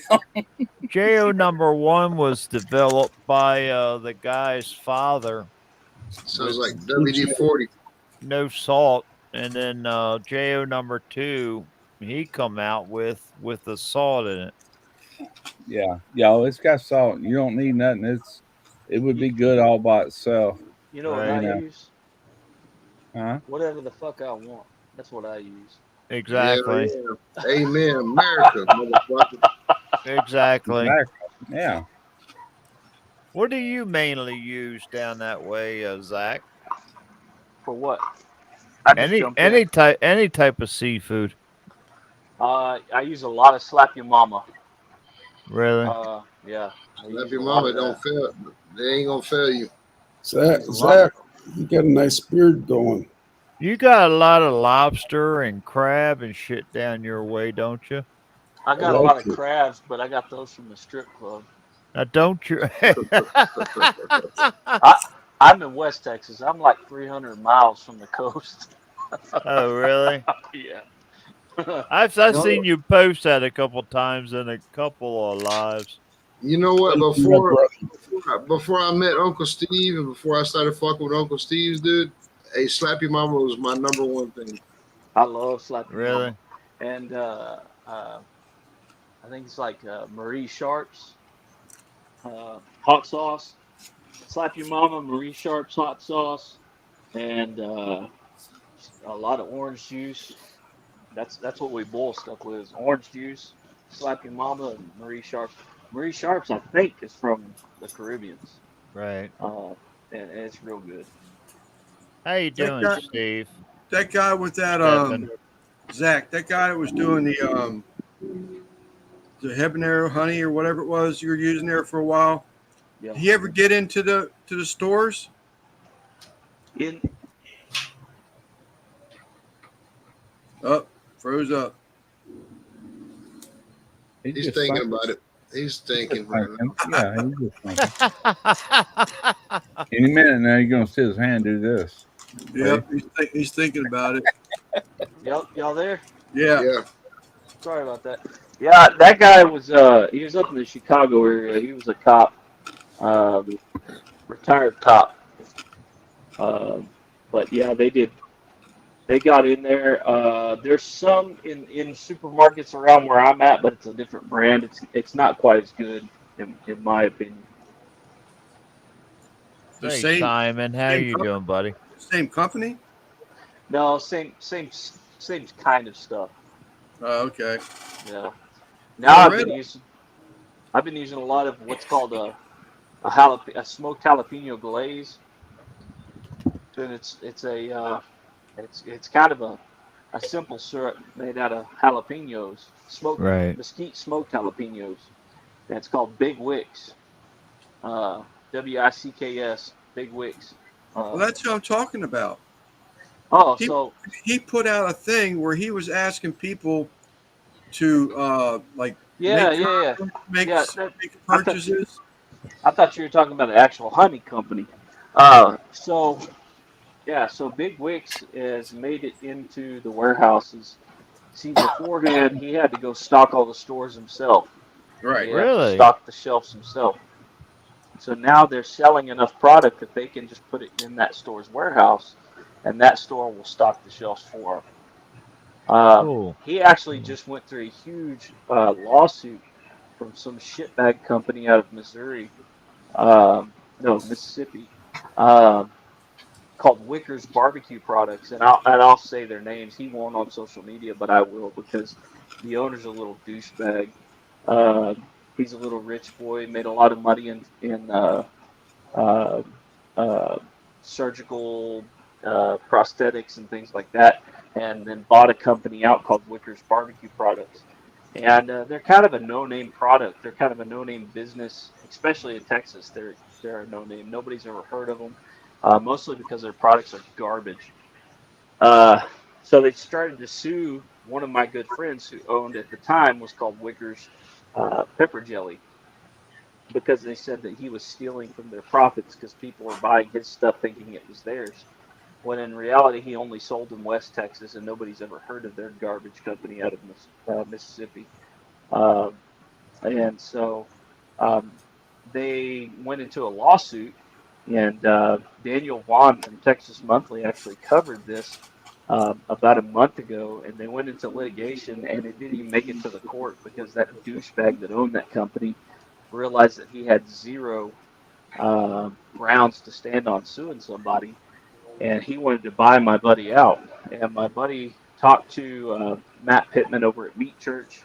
Jo number one was developed by the guy's father. Sounds like WD-40. No salt, and then Jo number two he come out with the salt in it. Yeah, it's got salt. You don't need nothing. It would be good all by itself. You know what Right. I Yeah. use? Huh? Whatever the fuck I want. That's what I use. Exactly. Yeah. Amen. America, motherfucker. Exactly. Yeah. What do you mainly use down that way, Zach? For what? I just jump in. Any type of seafood. I use a lot of Slap Your Mama. Really? Yeah. Slap Your Mama don't fail. They ain't gonna fail you. Zach, you got a nice beard going. You got a lot of lobster and crab and shit down your way, don't you? I got a lot of crabs, but I got those from the strip club. Now, don't you? I'm in West Texas. I'm like 300 miles from the coast. Oh, really? Yeah. I've seen you post that a couple times in a couple of lives. You know what? Before I met Uncle Steve and before I started fucking with Uncle Steve's dude, hey, Slap Your Mama was my number one thing. I love Slap Your Really? Mama. And I think it's like Marie Sharp's hot sauce. Slap Your Mama, Marie Sharp's hot sauce, and a lot of orange juice. That's what we boil stuff with, is orange juice, Slap Your Mama, and Marie Sharp's. Marie Sharp's, I think, is from the Caribbean. Right. And it's real good. How you doing, Steve? That guy with that Zach, that guy that was doing the habanero honey or whatever it was you were using there for a while. Yeah. Did he ever get into the stores? Froze up. He's thinking about it. He's thinking. Yeah, he's just thinking. Any minute now, you're gonna see his hand do this. Yep, he's thinking about it. Y'all there? Yeah. Sorry about that. Yeah, that guy was he was up in the Chicago area. He was a cop, retired cop. But yeah, they got in there. There's some in supermarkets around where I'm at, but it's a different brand. It's not quite as good in my opinion. Hey, Simon, how you doing, buddy? Same company? No, same kind of stuff. Oh, okay. Yeah. Now I've been using a lot of what's called a smoked jalapeno glaze. And it's kind of a simple syrup made out of jalapenos, mesquite smoked jalapenos. And it's called Big Wicks. WICKS, Big Wicks. Well, that's what I'm talking about. He put out a thing where he was asking people to make purchases. I thought you were talking about the actual honey company. So Big Wicks has made it into the warehouses. See, beforehand he had to go stock all the stores himself. Right. Really? Stock the shelves himself. So now they're selling enough product that they can just put it in that store's warehouse, and that store will stock the shelves for him. Cool. He actually just went through a huge lawsuit from some shitbag company out of Mississippi, called Wickers Barbecue Products, and I'll say their names. He won't on social media, but I will, because the owner's a little douchebag. He's a little rich boy, made a lot of money in surgical prosthetics and things like that, and then bought a company out called Wickers Barbecue Products. And they're kind of a no-name product. They're kind of a no-name business, especially in Texas. They're a no-name. Nobody's ever heard of them, mostly because their products are garbage. So they started to sue one of my good friends who owned, at the time, was called Wickers Pepper Jelly, because they said that he was stealing from their profits because people were buying his stuff thinking it was theirs. when in reality he only sold in West Texas, and nobody's ever heard of their garbage company out of Mississippi. Um, and so um, they went into a lawsuit, and Daniel Vaughn from Texas Monthly actually covered this about a month ago, and they went into litigation, and it didn't even make it to the court because that douchebag that owned that company realized that he had zero grounds to stand on suing somebody, and he wanted to buy my buddy out. And my buddy talked to Matt Pittman over at Meat Church,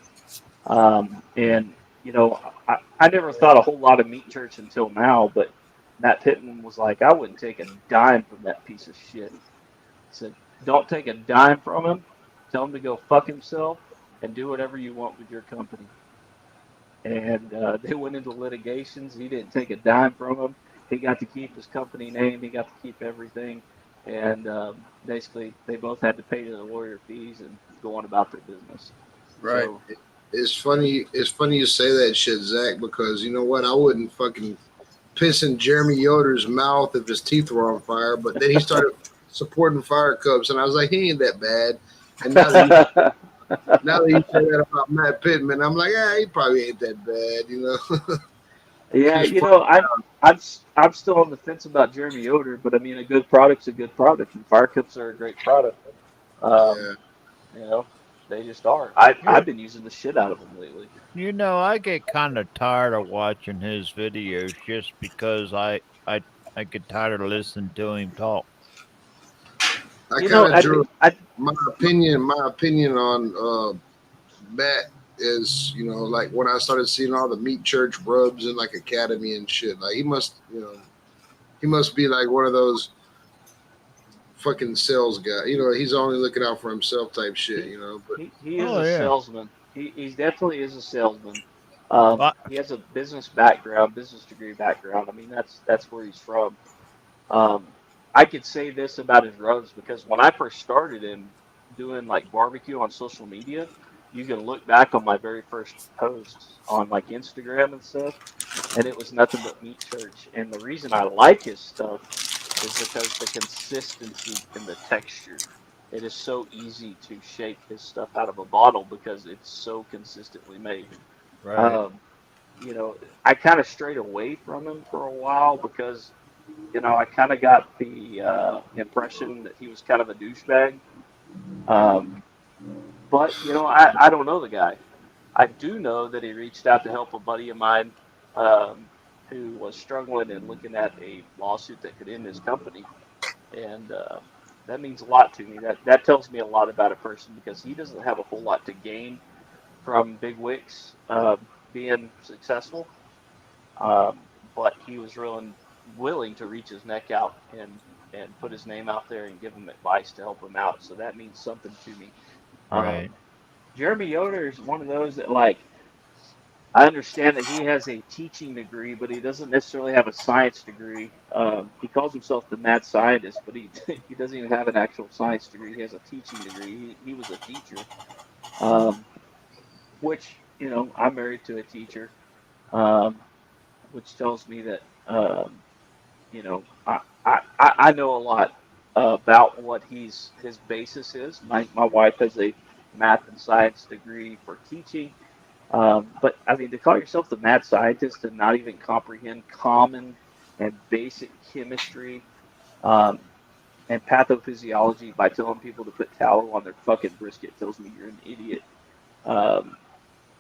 and you know, I never thought a whole lot of Meat Church until now, but Matt Pittman was like, I wouldn't take a dime from that piece of shit. He said, don't take a dime from him. Tell him to go fuck himself and do whatever you want with your company. And they went into litigations. He didn't take a dime from him. He got to keep his company name. He got to keep everything. And basically, they both had to pay the lawyer fees and go on about their business. Right. So, It's funny. It's funny you say that shit, Zach, because you know what? I wouldn't fucking piss in Jeremy Yoder's mouth if his teeth were on fire. But then he started supporting Fire Cups, and I was like, he ain't that bad. And now that you say that about Matt Pittman, I'm like, he probably ain't that bad, you know. yeah, you know, I'm still on the fence about Jeremy Yoder, but I mean, a good product's a good product, and Fire Cups are a great product. Yeah. You know, they just are. I've been using the shit out of them lately. You know, I get kind of tired of watching his videos just because I get tired of listening to him talk. I kind of drew my opinion on Matt is, you know, like when I started seeing all the Meat Church rubs in like Academy and shit, like he must be like one of those fucking sales guy. You know, he's only looking out for himself type shit, you know. But he is a salesman. He definitely is a salesman. He has a business degree background. I mean, that's where he's from. I could say this about his rubs because when I first started him doing like barbecue on social media, you can look back on my very first posts on like Instagram and stuff, and it was nothing but Meat Church. And the reason I like his stuff is because the consistency and the texture. It is so easy to shake his stuff out of a bottle because it's so consistently made. Right. You know, I kind of strayed away from him for a while because, you know, I kind of got the impression that he was kind of a douchebag. But, you know, I don't know the guy. I do know that he reached out to help a buddy of mine who was struggling and looking at a lawsuit that could end his company. And that means a lot to me. That tells me a lot about a person because he doesn't have a whole lot to gain from Big Wicks being successful. But he was really willing to reach his neck out and put his name out there and give him advice to help him out. So that means something to me. Right. Jeremy Yoder is one of those that, like, I understand that he has a teaching degree, but he doesn't necessarily have a science degree. He calls himself the mad scientist, but he doesn't even have an actual science degree. He has a teaching degree. He was a teacher, which, you know, I'm married to a teacher, which tells me that, you know, I know a lot about what his basis is. My wife has a math and science degree for teaching. But I mean, to call yourself the mad scientist and not even comprehend common and basic chemistry and pathophysiology by telling people to put tallow on their fucking brisket tells me you're an idiot.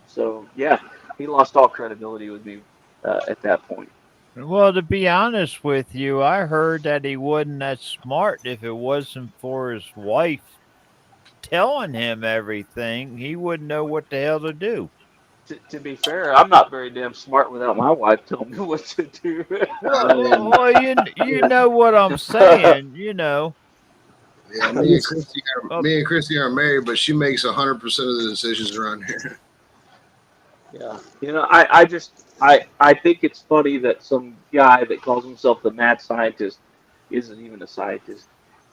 So yeah, he lost all credibility with me at that point. Well, to be honest with you, I heard that he wasn't that smart. If it wasn't for his wife telling him everything, he wouldn't know what the hell to do. To be fair, I'm not very damn smart without my wife telling me what to do. Well, you know what I'm saying, you know. Yeah, me and Christy are married, but she makes 100% of the decisions around here. Yeah, you know, I think it's funny that some guy that calls himself the mad scientist isn't even a scientist.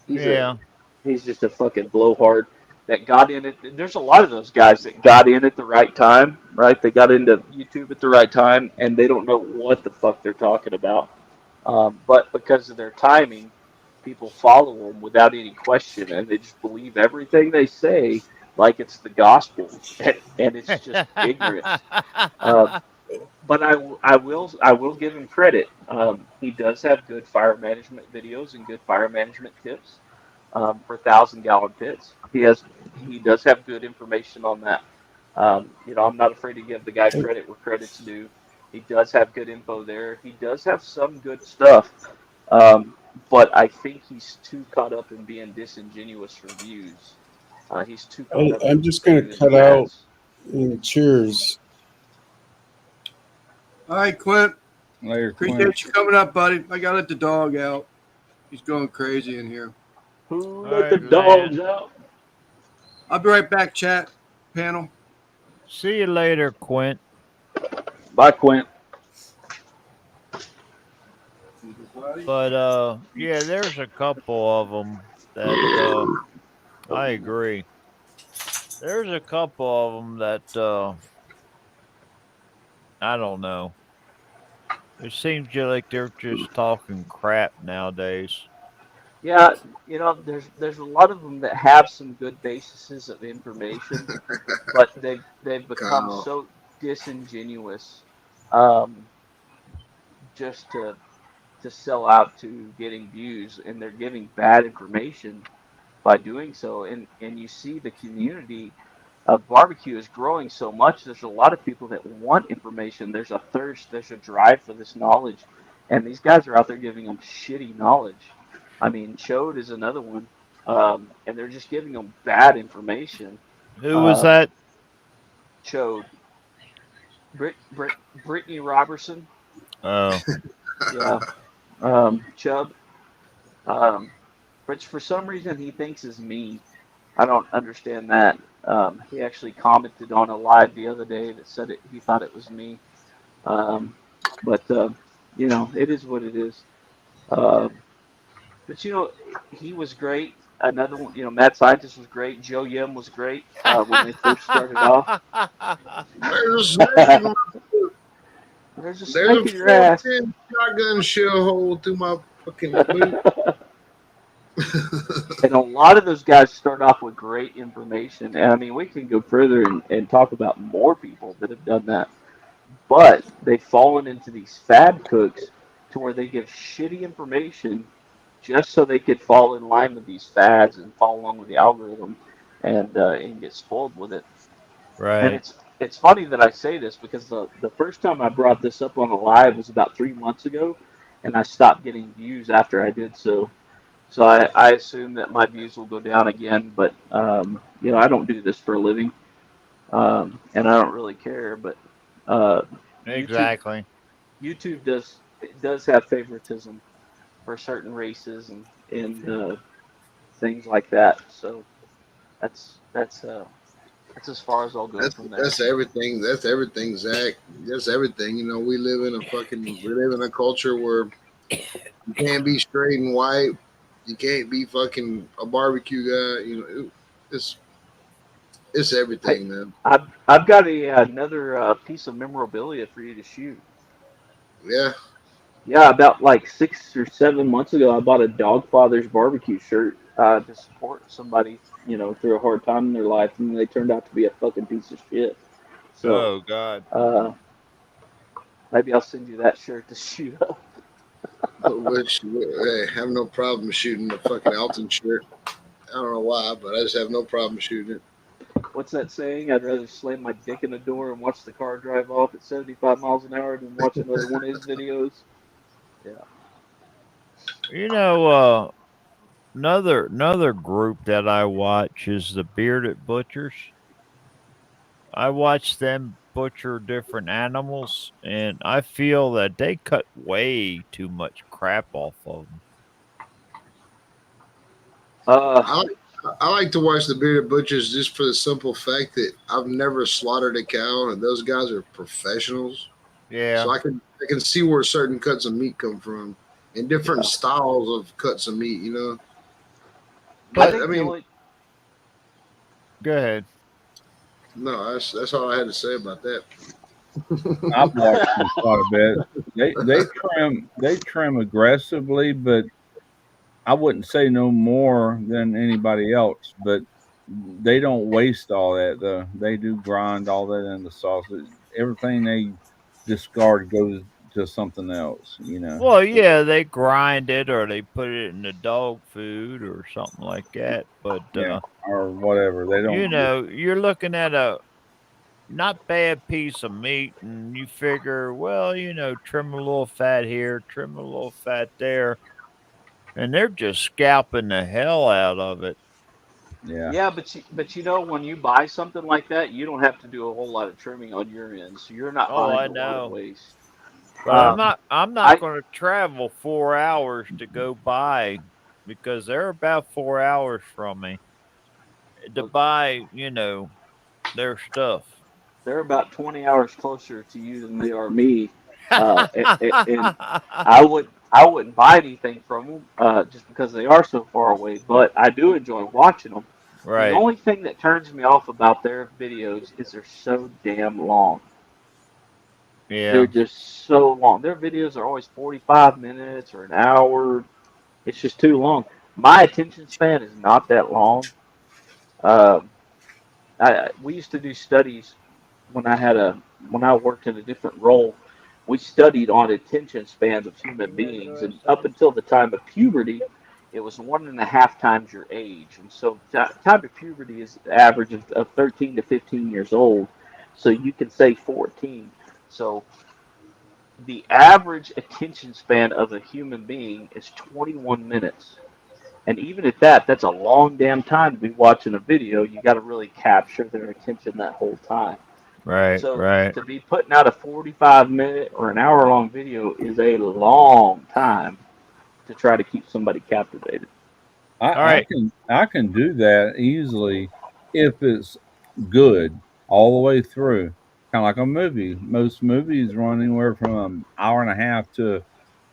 He's just a fucking blowhard that got in it. There's a lot of those guys that got in at the right time, right? They got into YouTube at the right time, and they don't know what the fuck they're talking about. But because of their timing, people follow them without any question, and they just believe everything they say like it's the gospel, and it's just ignorance. But I will give him credit. He does have good fire management videos and good fire management tips for 1,000-gallon pits. He does have good information on that. I'm not afraid to give the guy credit where credit's due. He does have good info there. He does have some good stuff, but I think he's too caught up in being disingenuous for views. He's too caught up. I'm just going to cut out and cheers. All right, Quint. Later, Appreciate Quint. you coming up, buddy. I got to let the dog out. He's going crazy in here. Who All let the right, dogs man. out? I'll be right back, chat panel. See you later, Quint. Bye, Quint. But yeah, there's a couple of them that I agree. There's a couple of them that I don't know. It seems like they're just talking crap nowadays. Yeah, there's a lot of them that have some good bases of information, but they've become Kyle. so disingenuous, just to sell out to getting views, and they're giving bad information by doing so. And you see the community of barbecue is growing so much. There's a lot of people that want information. There's a thirst. There's a drive for this knowledge, and these guys are out there giving them shitty knowledge. I mean, Chode is another one, and they're just giving them bad information. Who was that? Chode. Brittany Robertson. Oh, Yeah. Chubb. Which for some reason he thinks is me. I don't understand that. He actually commented on a live the other day that said he thought it was me. But it is what it is. But he was great. Another one, Mad Scientist was great. Joe Yim was great when they first started off. There's a snake. There's a There's snake a in your ass. 410 shotgun shell hole through my fucking boot. And a lot of those guys start off with great information. And I mean, we can go further and talk about more people that have done that. But they've fallen into these fad cooks to where they give shitty information just so they could fall in line with these fads and follow along with the algorithm and get spoiled with it. right. And it's funny that I say this because the first time I brought this up on a live was about 3 months ago, and I stopped getting views after I did so. So I assume that my views will go down again, but I don't do this for a living, and I don't really care. But Exactly. YouTube does have favoritism for certain races and things like that. So that's as far as I'll go from there. That's everything. That's everything, Zach. That's everything. We live in a culture where you can't be straight and white. You can't be fucking a barbecue guy. It's everything, man. I've got another piece of memorabilia for you to shoot. Yeah. Yeah, about like 6 or 7 months ago, I bought a Dogfather's barbecue shirt to support somebody, through a hard time in their life, and they turned out to be a fucking piece of shit. So, Oh God. maybe I'll send you that shirt to shoot up. Hey, have no problem shooting the fucking Alton shirt. I don't know why, but I just have no problem shooting it. What's that saying? I'd rather slam my dick in the door and watch the car drive off at 75 miles an hour than watch another one of his videos. Yeah. Another group that I watch is the Bearded Butchers. I watch them butcher different animals, and I feel that they cut way too much crap off of them. I like to watch the Bearded Butchers just for the simple fact that I've never slaughtered a cow, and those guys are professionals. Yeah. So I can see where certain cuts of meat come from, and different styles of cuts of meat. But I mean, Go ahead. no, that's all I had to say about that. I've watched them quite a bit. They trim aggressively, but I wouldn't say no more than anybody else, but they don't waste all that though. They do grind all that in the sausage. Everything they discard goes to something else, you know. Well, yeah, they grind it or they put it in the dog food or something like that. But Yeah, or whatever. They don't. you know, you're looking at a not bad piece of meat, and you figure, well, you know, trim a little fat here, trim a little fat there, and they're just scalping the hell out of it. Yeah, Yeah, but you know when you buy something like that, you don't have to do a whole lot of trimming on your end, so you're not Oh, I buying a lot of know. waste. But I'm Um, not I'm I not going to travel 4 hours to go buy because they're about 4 hours from me to buy, you know, their stuff. they're about 20 hours closer to you than they are me, and I wouldn't buy anything from them just because they are so far away. But I do enjoy watching them. The Right. only thing that turns me off about their videos is they're so damn long. They're Yeah. just so long. Their videos are always 45 minutes or an hour. It's just too long. My attention span is not that long. Um, we used to do studies when when I worked in a different role. We studied on attention spans of human beings, and up until the time of puberty, it was 1.5 times your age. And so, time of puberty is the average of 13 to 15 years old. So you can say 14. So the average attention span of a human being is 21 minutes. And even at that, that's a long damn time to be watching a video. You got to really capture their attention that whole time. Right. So Right. to be putting out a 45-minute or an hour long video is a long time to try to keep somebody captivated. All I right. I can do that easily if it's good all the way through. Kind of like a movie. Most movies run anywhere from an hour and a half to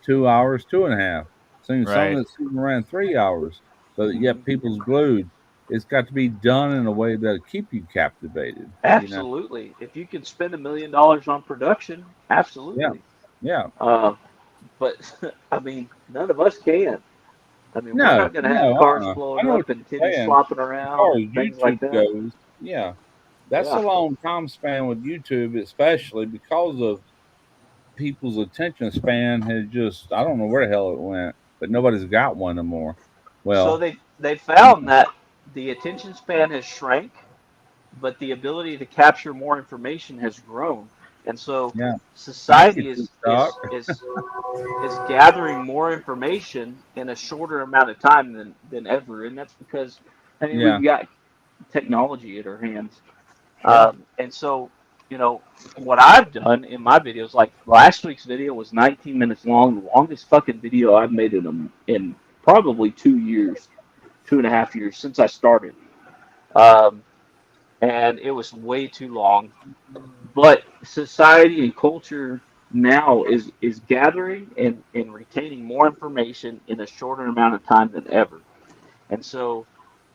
2 hours, 2.5. Seen some Right. that's even around 3 hours, but Hmm. yet people's glued. It's got to be done in a way that'll keep you captivated. You know? Absolutely. If you can spend $1 million on production, Yeah, absolutely. yeah. Uh, but I mean, none of us can. I mean, we're No, not going to have no. cars I blowing know what up and you're titties saying. flopping As around far as and things like YouTube that. goes, yeah, that's a Yeah. long time span with YouTube, especially because of people's attention span has just, I don't know where the hell it went, but nobody's got one no more. So Well, they found that the attention span has shrank, but the ability to capture more information has grown. And so yeah, thank you, society TikTok. is gathering more information in a shorter amount of time than ever. And that's because I mean Yeah, we've got technology at our hands. yeah, And so, you know, what I've done in my videos, like last week's video was 19 minutes long, the longest fucking video I've made in probably 2 years, 2.5 years since I started. Um, and it was way too long. But society and culture now is gathering and retaining more information in a shorter amount of time than ever. And so,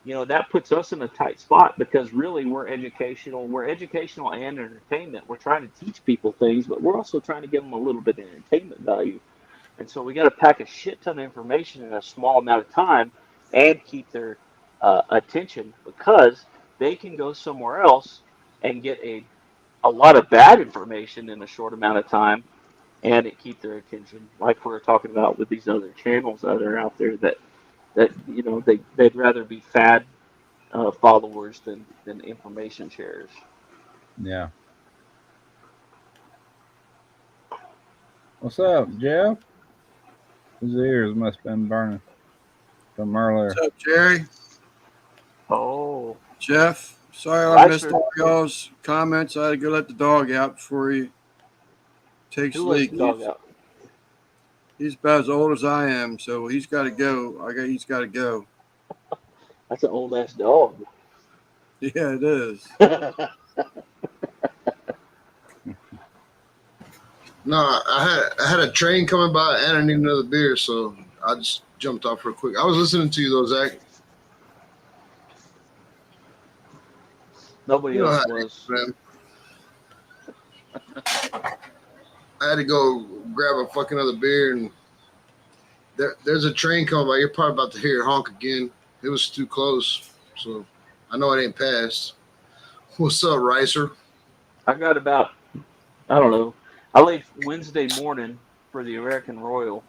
you know, that puts us in a tight spot because really we're educational and entertainment. We're trying to teach people things, but we're also trying to give them a little bit of entertainment value. And so we got to pack a shit ton of information in a small amount of time and keep their attention because they can go somewhere else and get a lot of bad information in a short amount of time and it keep their attention like we were talking about with these other channels that are out there that you know they'd rather be fad followers than information sharers. yeah. What's up, Jeff? His ears must have been burning from earlier. What's up, Jerry? Oh, Jeff? Sorry I missed Ricer, all y'all's comments. I had to go let the dog out before he takes who lets leak. the dog out? He's about as old as I am, so he's got to go. He's got to go. That's an old ass dog. Yeah, it is. No, I had a train coming by and I need another beer, so I just jumped off real quick. I was listening to you though, Zach. Nobody You know else how it was. is, man. I had to go grab a fucking other beer, and There's a train coming by. You're probably about to hear it honk again. It was too close, so I know it ain't passed. What's up, Ricer? I got about, I don't know. I left Wednesday morning for the American Royal,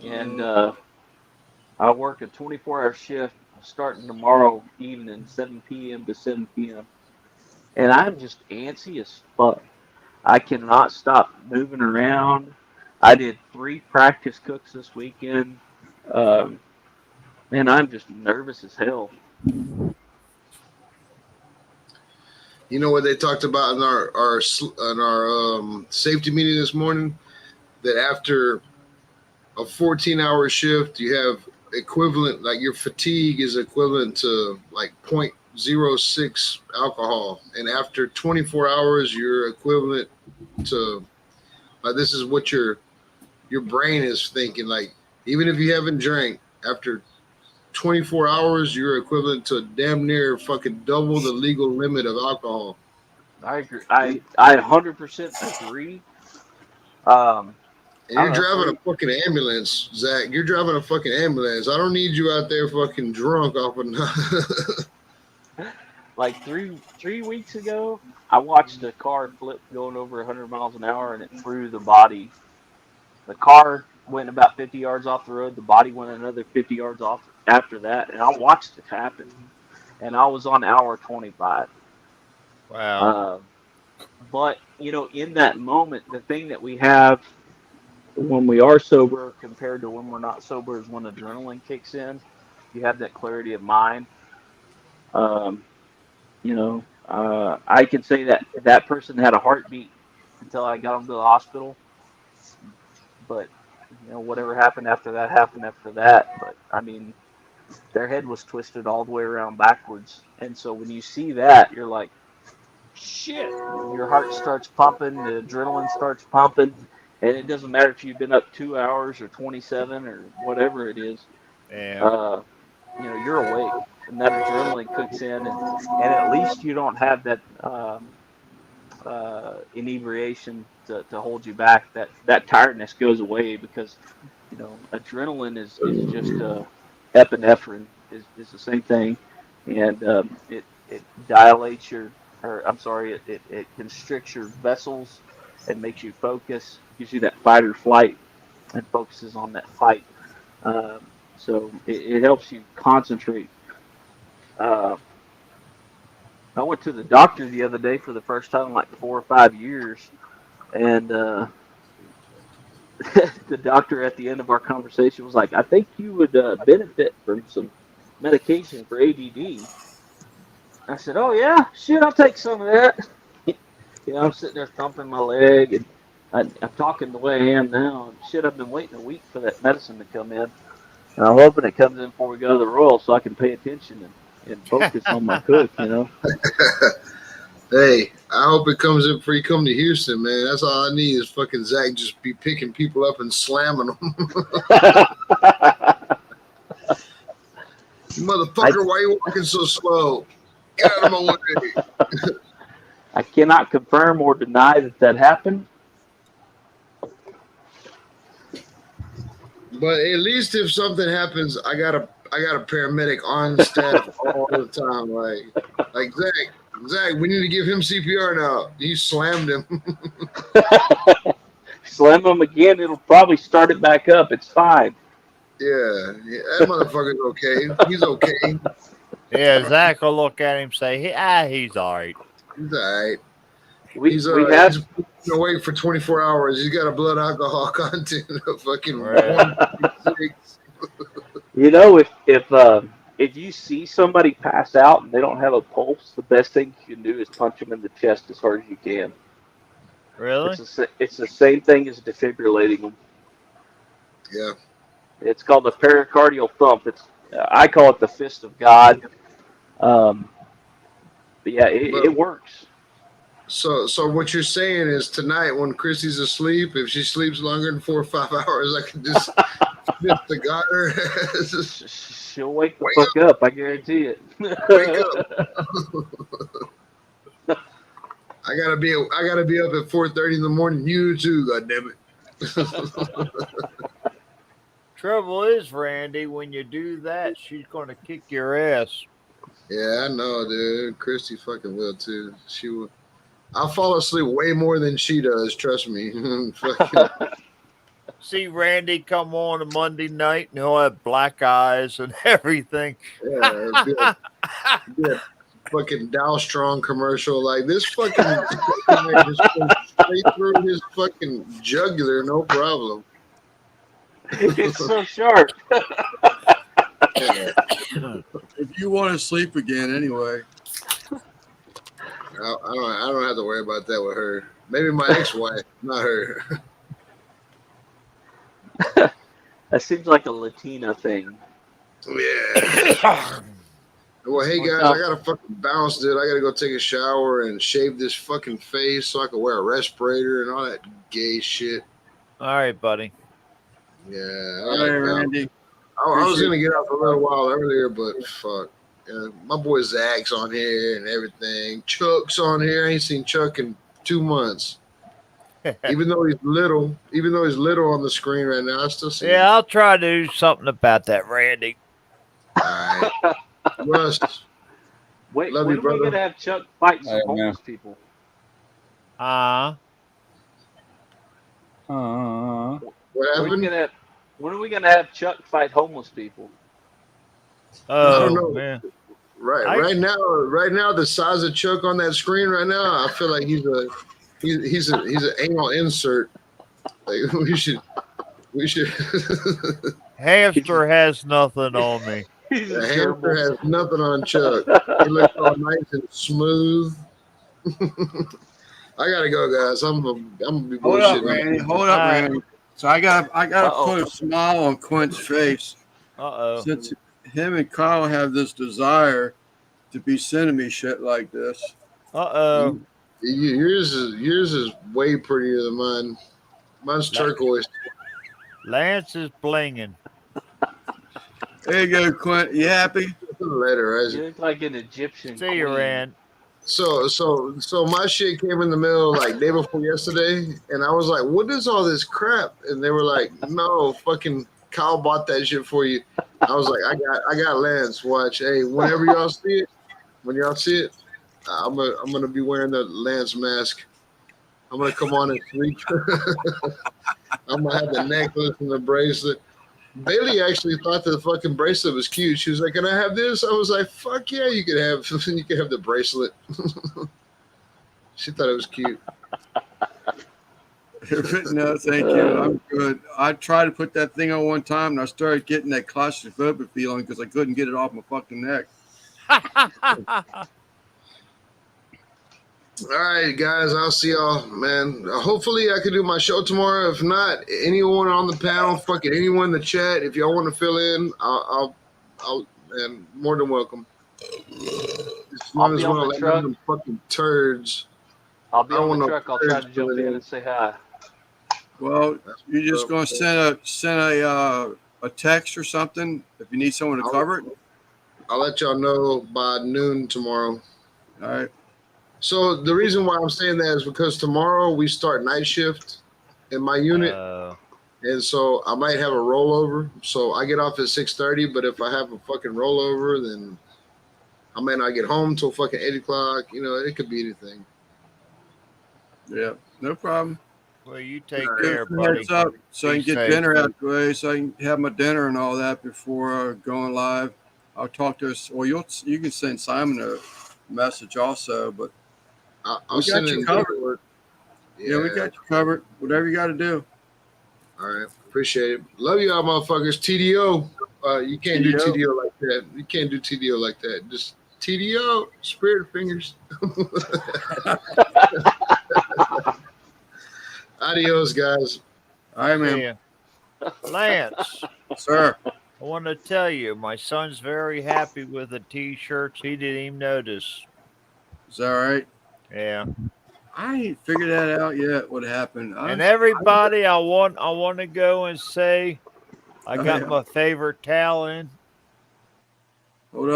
and I work a 24-hour shift starting tomorrow evening, 7 p.m. to 7 p.m. And I'm just antsy as fuck. I cannot stop moving around. I did 3 practice cooks this weekend, and I'm just nervous as hell. You know what they talked about in our safety meeting this morning? That after a 14-hour shift, you have equivalent, like your fatigue is equivalent to like 0.06 alcohol, and after 24 hours, you're equivalent to like this is what your brain is thinking. Like even if you haven't drank, after 24 hours, you're equivalent to damn near fucking double the legal limit of alcohol. I agree. I 100% agree. And you're driving a fucking ambulance, Zach. You're driving a fucking ambulance. I don't need you out there fucking drunk off of Like three weeks ago, I watched a car flip going over 100 miles an hour, and it threw the body. The car went about 50 yards off the road. The body went another 50 yards off after that, and I watched it happen. And I was on hour 25. Wow. But, you know, in that moment, the thing that we have when we are sober compared to when we're not sober is when adrenaline kicks in. You have that clarity of mind. You know, I can say that that person had a heartbeat until I got them to the hospital. But, you know, whatever happened after that happened after that. But, I mean, their head was twisted all the way around backwards. And so when you see that, you're like, shit. Your heart starts pumping, the adrenaline starts pumping. And it doesn't matter if you've been up 2 hours or 27 or whatever it is. Yeah. You know, you're awake. And that adrenaline kicks in. And at least you don't have that inebriation to hold you back. That tiredness goes away because, you know, adrenaline is just epinephrine is the same thing. And it dilates it constricts your vessels and makes you focus, gives you that fight or flight, and focuses on that fight. So it helps you concentrate. I went to the doctor the other day for the first time in like 4 or 5 years, and the doctor at the end of our conversation was like, "I think you would benefit from some medication for ADD." I said, "Oh yeah, shit, I'll take some of that." You know, I'm sitting there thumping my leg, and I'm talking the way I am now. And shit, I've been waiting a week for that medicine to come in, and I'm hoping it comes in before we go to the Royal so I can pay attention and focus on my cook. You know. Hey, I hope it comes in before you come to Houston, man. That's all I need is fucking Zach just be picking people up and slamming them. You motherfucker, why you walking so slow? Get out of my way. I cannot confirm or deny that happened. But at least if something happens, I got a paramedic on staff all the time. Like Zach, we need to give him CPR now. You slammed him. Slam him again, it'll probably start it back up. It's fine. Yeah, that motherfucker's okay. He's okay. Yeah, Zach will look at him and say, he's all right. He's all right. He's awake for 24 hours. He's got a blood alcohol content of fucking 1.6. You know, if you see somebody pass out and they don't have a pulse, the best thing you can do is punch them in the chest as hard as you can. Really? It's the same thing as defibrillating them. Yeah. It's called the pericardial thump. I call it the fist of God. But yeah, it works. So what you're saying is tonight when Chrissy's asleep, if she sleeps longer than 4 or 5 hours, I can just the got her. She'll wake the fuck up. I guarantee it. Wake up. I gotta be up at 4:30 in the morning. You too, goddammit. Trouble is, Randy, when you do that, she's going to kick your ass. Yeah, I know, dude. Christy fucking will too. She will. I'll fall asleep way more than she does. Trust me. Fucking, See Randy come on a Monday night and he'll have black eyes and everything. yeah, it'd be a fucking Dow Strong commercial. Like this fucking man just went straight through his fucking jugular, no problem. It's so sharp. Yeah. If you want to sleep again, anyway. I don't have to worry about that with her. Maybe my ex-wife, not her. That seems like a Latina thing. Yeah. Well, hey guys, I gotta fucking bounce, dude. I gotta go take a shower and shave this fucking face so I can wear a respirator and all that gay shit. All right, buddy. Yeah. All right, Randy. I was gonna get out a little while earlier, but fuck. My boy Zach's on here and everything. Chuck's on here. I ain't seen Chuck in 2 months. Even though he's little on the screen right now, I still see him. Yeah, I'll try to do something about that, Randy. All right. Russ, Wait, Love when you, are we brother. gonna have Chuck fight some Hey, homeless people? what When happened? when are we gonna have Chuck fight homeless people? Oh, know. man. Right now, the size of Chuck on that screen right now, I feel like he's an anal insert. Like we should. Hamster has nothing on me. He's The a hamster gerbil. has nothing on Chuck. He looks all nice and smooth. I gotta go, guys. I'm gonna be Hold up, bullshitting. Randy. Hold up, All right. Randy. So I got to Uh-oh. put a smile on Quint's face Uh-oh. since him and Kyle have this desire to be sending me shit like this. Uh-oh. Yours is way prettier than mine. Mine's turquoise. Lance is blinging. There you go, Quint. You happy? Later, You Isaac. look like an Egyptian. See you, queen. Rand. So my shit came in the mail like day before yesterday, and I was like, "What is all this crap?" And they were like, "No, fucking Kyle bought that shit for you." I was like, "I got Lance. Watch, hey, whenever y'all see it, I'm gonna be wearing the Lance mask. I'm gonna come on and sleep. I'm gonna have the necklace and the bracelet." Bailey actually thought the fucking bracelet was cute. She was like, "Can I have this?" I was like, "Fuck yeah, you could have the bracelet." She thought it was cute. No, thank you. I'm good. I tried to put that thing on one time, and I started getting that claustrophobic feeling because I couldn't get it off my fucking neck. All right, guys, I'll see y'all, man. Hopefully, I can do my show tomorrow. If not, anyone on the panel, fucking anyone in the chat, if y'all want to fill in, I'll and more than welcome. As long I'll as be we on don't the let truck. them fucking turds. I'll be I don't on the want no truck. I'll try to turds jump filling in and say hi. Well, you're just going to send a text or something if you need someone to cover it. I'll let y'all know by noon tomorrow. All right. So the reason why I'm saying that is because tomorrow we start night shift in my unit. And so I might have a rollover. So I get off at 6:30, but if I have a fucking rollover, then I may not get home till fucking 8 o'clock. You know, it could be anything. Yeah, no problem. Well, you take All right. care, buddy. Heads up so I can Be get safe. dinner out the way, so I can have my dinner and all that before going live. I'll talk to us, or you can send Simon a message also, but I'll We got send you in covered. Discord. yeah, we got you covered. Whatever you got to do. All right, appreciate it. Love you all, motherfuckers. TDO. You can't do TDO. TDO like that. You can't do TDO like that. Just TDO. Spirit fingers. Adios, guys. All right, man. See ya. Lance, Sir. I want to tell you, my son's very happy with the T-shirts. He didn't even notice. Is that all right? Yeah. I ain't figured that out yet. What happened? And everybody, I want to go and say, I Oh, got yeah. my favorite towel in. Hold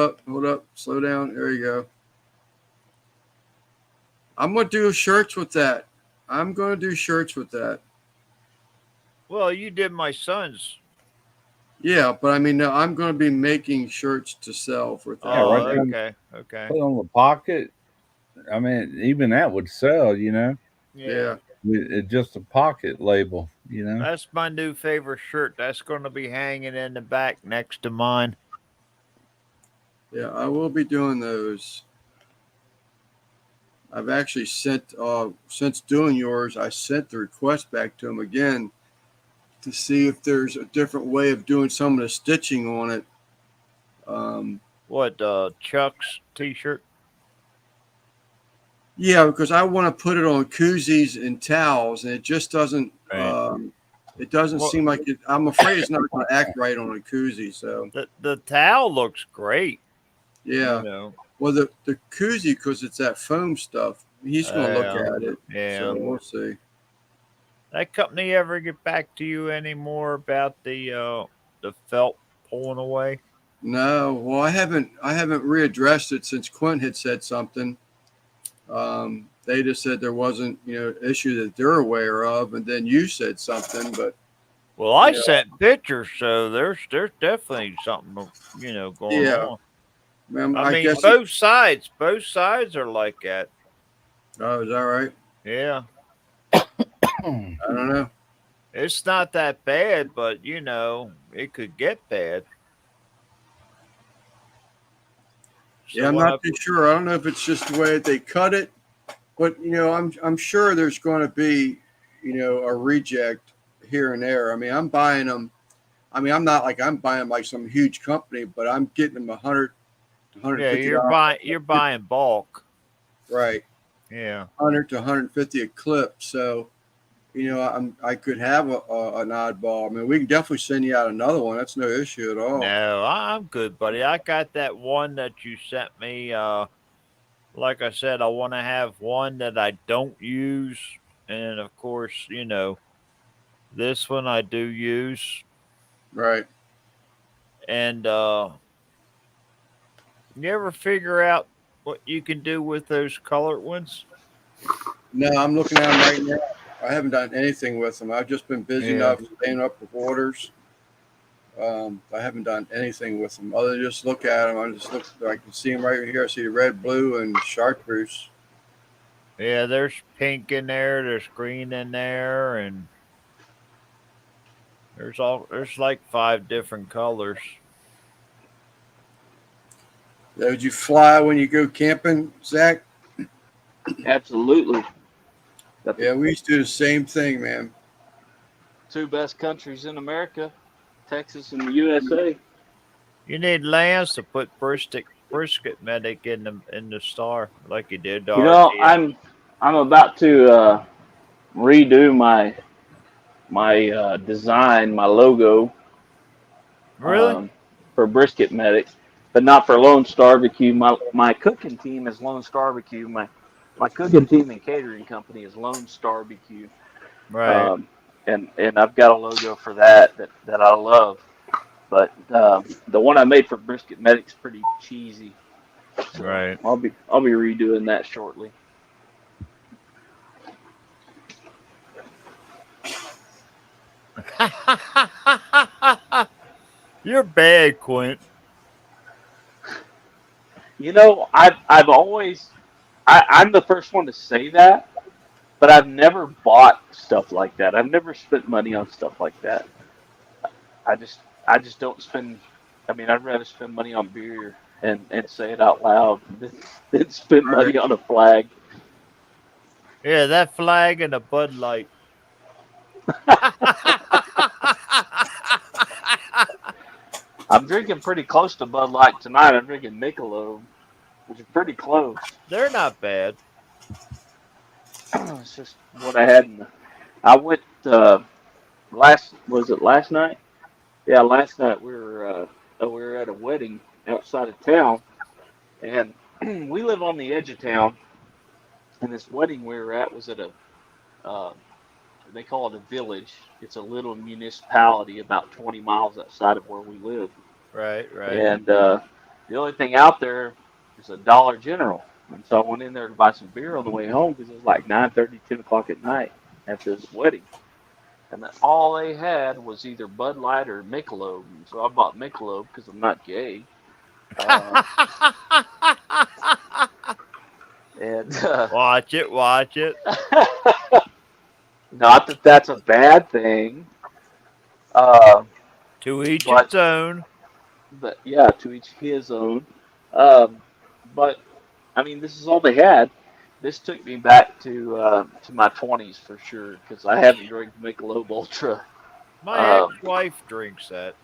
up. Slow down. There you go. I'm going to do shirts with that. Well, you did my son's. Yeah, but I mean, no, I'm going to be making shirts to sell for Yeah, Oh, right thousands. there. okay. Put on the pocket. I mean, even that would sell, Yeah. It's just a pocket label. That's my new favorite shirt. That's going to be hanging in the back next to mine. Yeah, I will be doing those. I've actually sent, since doing yours, I sent the request back to him again to see if there's a different way of doing some of the stitching on it. Um, What, Chuck's t-shirt? yeah, because I want to put it on koozies and towels, and it just doesn't. Right. It doesn't Well, seem like it. I'm afraid it's not going to act right on a koozie. So the towel looks great. yeah. You know. Well, the koozie, because it's that foam stuff, he's going to look at it. Yeah. So we'll see. That company ever get back to you anymore about the felt pulling away? No, well, I haven't readdressed it since Quint had said something. They just said there wasn't, issue that they're aware of, and then you said something, but Well, I sent pictures, so there's definitely something going yeah, on. I I mean, guess. both sides are like that. Oh, is that right? Yeah, I don't know. it's not that bad, but it could get bad. Yeah, I'm not too sure. I don't know if it's just the way that they cut it, but I'm sure there's going to be, a reject here and there. I mean, I'm buying them. I mean, I'm not like I'm buying like some huge company, but I'm getting them 100, Yeah, $150. you're buying bulk. Right. Yeah. 100 to 150 a clip. So, I could have an oddball. I mean, we can definitely send you out another one. That's no issue at all. No, I'm good, buddy. I got that one that you sent me. Like I said, I want to have one that I don't use, and of course, this one I do use. Right. And you ever figure out what you can do with those colored ones? No, I'm looking at them right now. I haven't done anything with them. I've just been busy enough staying up with orders. I haven't done anything with them other than just look at them. I can see them right here. I see red, blue, and chartreuse. Yeah, there's pink in there. There's green in there, and there's like 5 different colors. Now, would you fly when you go camping, Zach? Absolutely. Yeah, we used to do the same thing, man. 2 best countries in America, Texas and the USA. You need Lance to put brisket medic in the star like you did. I'm about to redo my design, my logo. Really? For Brisket Medic, but not for Lone Star Barbecue. My cooking team is Lone Star Barbecue. My cooking team and catering company is Lone Star Barbecue. Right. And I've got a logo for that I love. But the one I made for Brisket Medic's pretty cheesy. So right. I'll be redoing that shortly. You're bad, Quint. I've always I'm the first one to say that, but I've never bought stuff like that. I've never spent money on stuff like that. I just don't spend. I mean, I'd rather spend money on beer and say it out loud than spend money on a flag. Yeah, that flag and a Bud Light. I'm drinking pretty close to Bud Light tonight. I'm drinking Michelob, which is pretty close. They're not bad. It's just what I had. I went last night? Yeah, last night we were at a wedding outside of town, and we live on the edge of town. And this wedding we were at was at they call it a village. It's a little municipality about 20 miles outside of where we live. Right. And the only thing out there is a Dollar General. And so I went in there to buy some beer on the way home because it was like 9:30, 10 o'clock at night after this wedding. and that all they had was either Bud Light or Michelob. And so I bought Michelob because I'm not gay. And Watch it, watch it. not that that's a bad thing, To each but its own. but yeah, to each his own. But I mean, this is all they had. This took me back to my 20s for sure because I haven't drank Michelob Ultra. My ex-wife drinks that.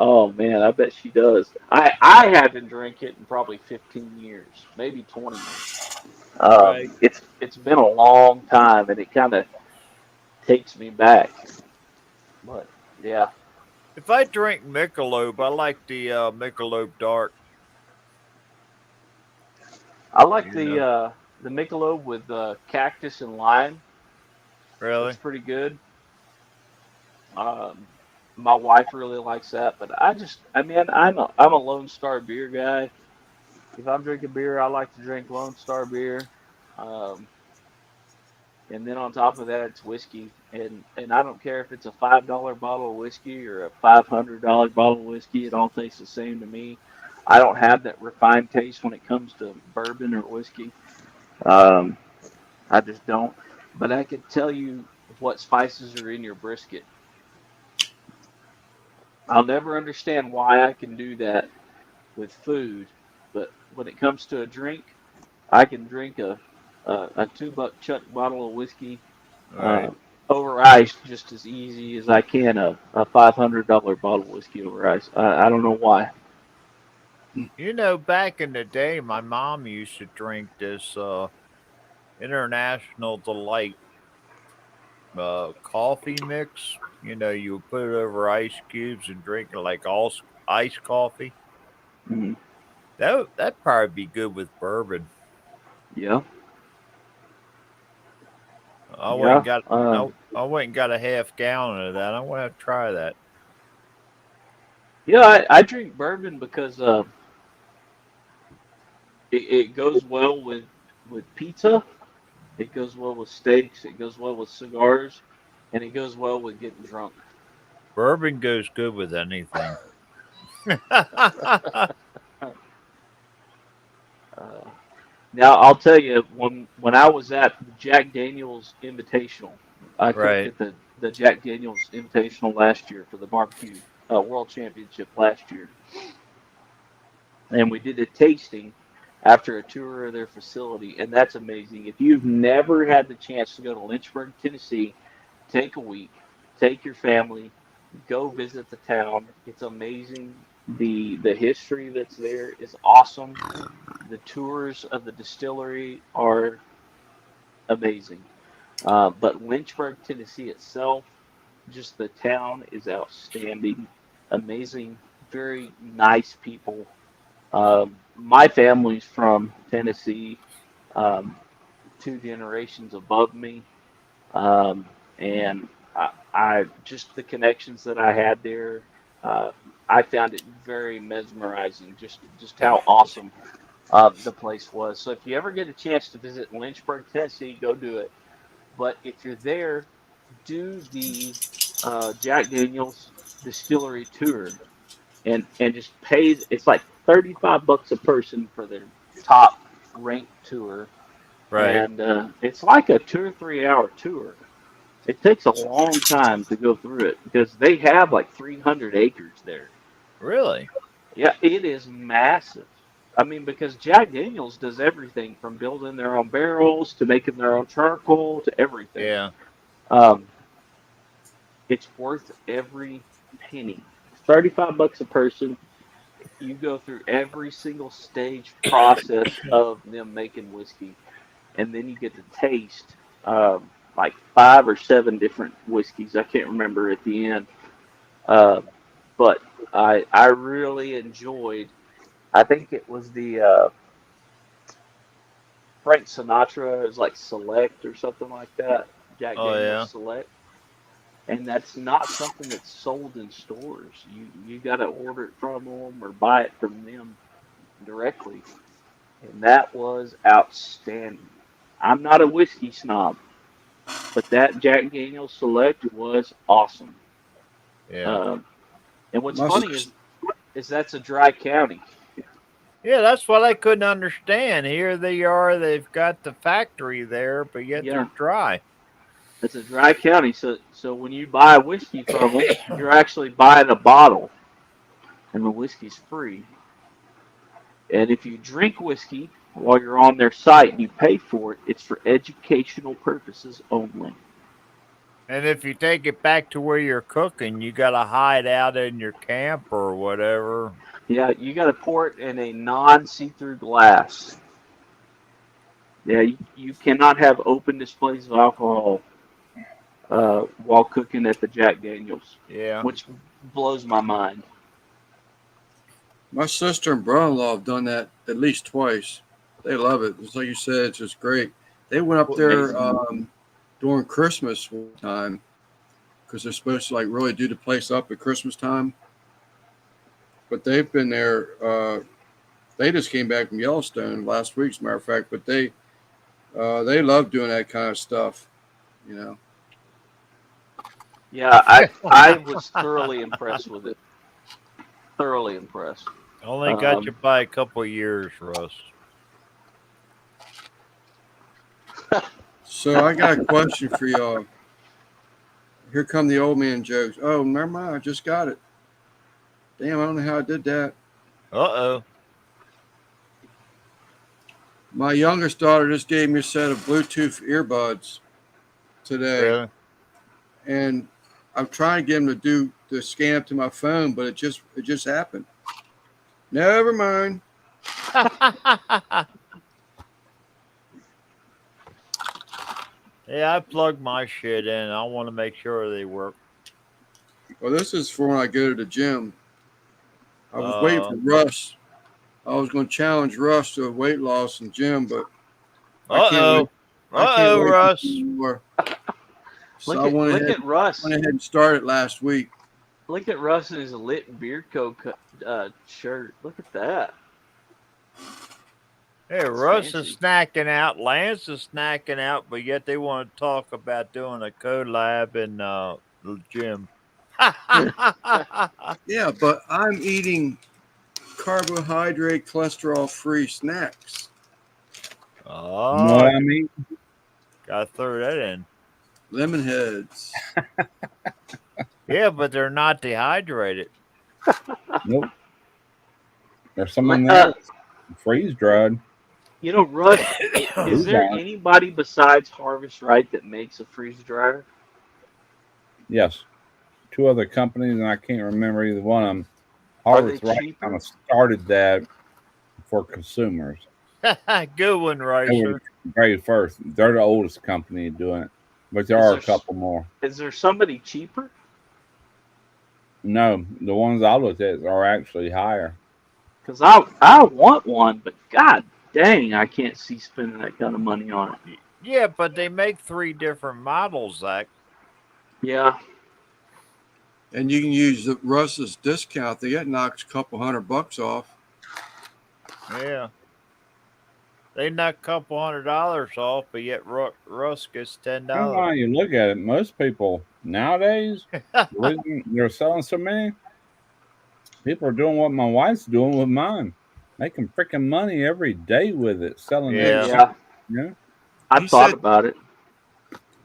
Oh man, I bet she does. I haven't drank it in probably 15 years, maybe 20 years. Right. It's been a long time, and it kind of takes me back. But yeah, If I drink Michelob, I like the Michelob Dark. I like You know. the Michelob with cactus and lime. Really? That's pretty good. My wife really likes that, but I mean, I'm a Lone Star beer guy. If I'm drinking beer, I like to drink Lone Star beer. Um, and then on top of that, it's whiskey, and I don't care if it's a $5 bottle of whiskey or a $500 bottle of whiskey. It all tastes the same to me. I don't have that refined taste when it comes to bourbon or whiskey. Um, I just don't. But I can tell you what spices are in your brisket. I'll never understand why I can do that with food, but when it comes to a drink, I can drink a $2 Chuck bottle of whiskey Right. over ice just as easy as I can a $500 bottle of whiskey over ice. I don't know why. You know, back in the day, my mom used to drink this International Delight coffee mix. You know, you would put it over ice cubes and drink it like all iced coffee. Mhm. That'd probably be good with bourbon. Yeah, I went and yeah. got I went and got a half gallon of that. I want to have to try that. Yeah, I drink bourbon because it goes well with pizza. It goes well with steaks. It goes well with cigars, and it goes well with getting drunk. Bourbon goes good with anything. Uh, Now I'll tell you when I was at the Jack Daniel's Invitational, I cooked Right. at the Jack Daniel's Invitational last year for the barbecue World Championship last year, and we did a tasting after a tour of their facility, and that's amazing. If you've never had the chance to go to Lynchburg, Tennessee, take a week, take your family, go visit the town. It's amazing. The history that's there is awesome. The tours of the distillery are amazing. But Lynchburg, Tennessee itself, just the town is outstanding, amazing, very nice people. My family's from Tennessee, um, 2 generations above me, um, and I just the connections that I had there. Uh, I found it very mesmerizing, just how awesome the place was. So if you ever get a chance to visit Lynchburg, Tennessee, go do it. But if you're there, do the Jack Daniel's distillery tour and just pay. It's like $35 a person for their top ranked tour, Right. and it's like a 2 or 3 hour tour. It takes a long time to go through it because they have like 300 acres there. Really? Yeah, it is massive. I mean, because Jack Daniels does everything from building their own barrels to making their own charcoal to everything. Yeah. Um, it's worth every penny. $35 a person. You go through every single stage process of them making whiskey, and then you get to taste like 5 or 7 different whiskeys. I can't remember at the end, uh, but I really enjoyed. I think it was the Frank Sinatra is like Select or something like that. Jack Oh Daniel's yeah. Select, and that's not something that's sold in stores. You got to order it from them or buy it from them directly, and that was outstanding. I'm not a whiskey snob, but that Jack Daniel's Select was awesome. Yeah. And what's My funny sis- is that's a dry county. Yeah, that's what I couldn't understand. Here they are, they've got the factory there, but yet Yeah. they're dry. It's a dry county, so when you buy whiskey from them, you're actually buying a bottle, and the whiskey's free. And if you drink whiskey while you're on their site and you pay for it, it's for educational purposes only. And if you take it back to where you're cooking, you got to hide out in your camp or whatever. Yeah, you got to pour it in a non-see-through glass. Yeah, you cannot have open displays of alcohol while cooking at the Jack Daniels, Yeah. which blows my mind. My sister and brother-in-law have done that at least twice. They love it. It's like you said, it's just great. They went up there during Christmas one time because they're supposed to like really do the place up at Christmas time. But they've been there. They just came back from Yellowstone last week, as a matter of fact. But they love doing that kind of stuff, you know. Yeah, I was thoroughly impressed with it. Thoroughly impressed. Only got you by a couple of years, Russ. So I got a question for y'all. Here come the old man jokes. Oh, never mind. I just got it. Damn, I don't know how I did that. Uh-oh. My youngest daughter just gave me a set of Bluetooth earbuds today. Really? And I'm trying to get them to do the scan to my phone, but it just happened. Never mind. Yeah, I plugged my shit in. I want to make sure they work. Well, this is for when I go to the gym. I was waiting for Russ. I was going to challenge Russ to weight loss in gym, but I can't wait. Uh-oh, Russ. So Look I went at Russ. ahead and started last week. Look at Russ in his lit beer co shirt. Look at that. Hey, Russ is snacking out. Lance is snacking out, but yet they want to talk about doing a collab in the gym. Yeah, but I'm eating carbohydrate, cholesterol-free snacks. Oh, know what I mean? gotta throw that in. Lemon heads. Yeah, but they're not dehydrated. Nope. There's some in there freeze dried. You know, Russ, is there anybody besides Harvest Right that makes a freeze dryer? Yes. Two other companies, and I can't remember either one of them. Are Harvest they Right cheaper? kind of started that for consumers. Good one, They Ricer. were very first. They're the oldest company doing it, but there Is are there a couple more. Is there somebody cheaper? No, the ones I looked at are actually higher. Because I want one, but god dang, I can't see spending that kind of money on it. Yeah, but they make 3 different models, Zach. Yeah. And you can use the Russ's discount. That knocks a couple $100 off. Yeah. They knock a couple $100 off, but yet Russ gets $10. Depending on how you look at it, most people nowadays, the reason they're selling so many, people are doing what my wife's doing with mine, making freaking money every day with it, selling Yeah. it. Yeah. Yeah. I You thought said- about it.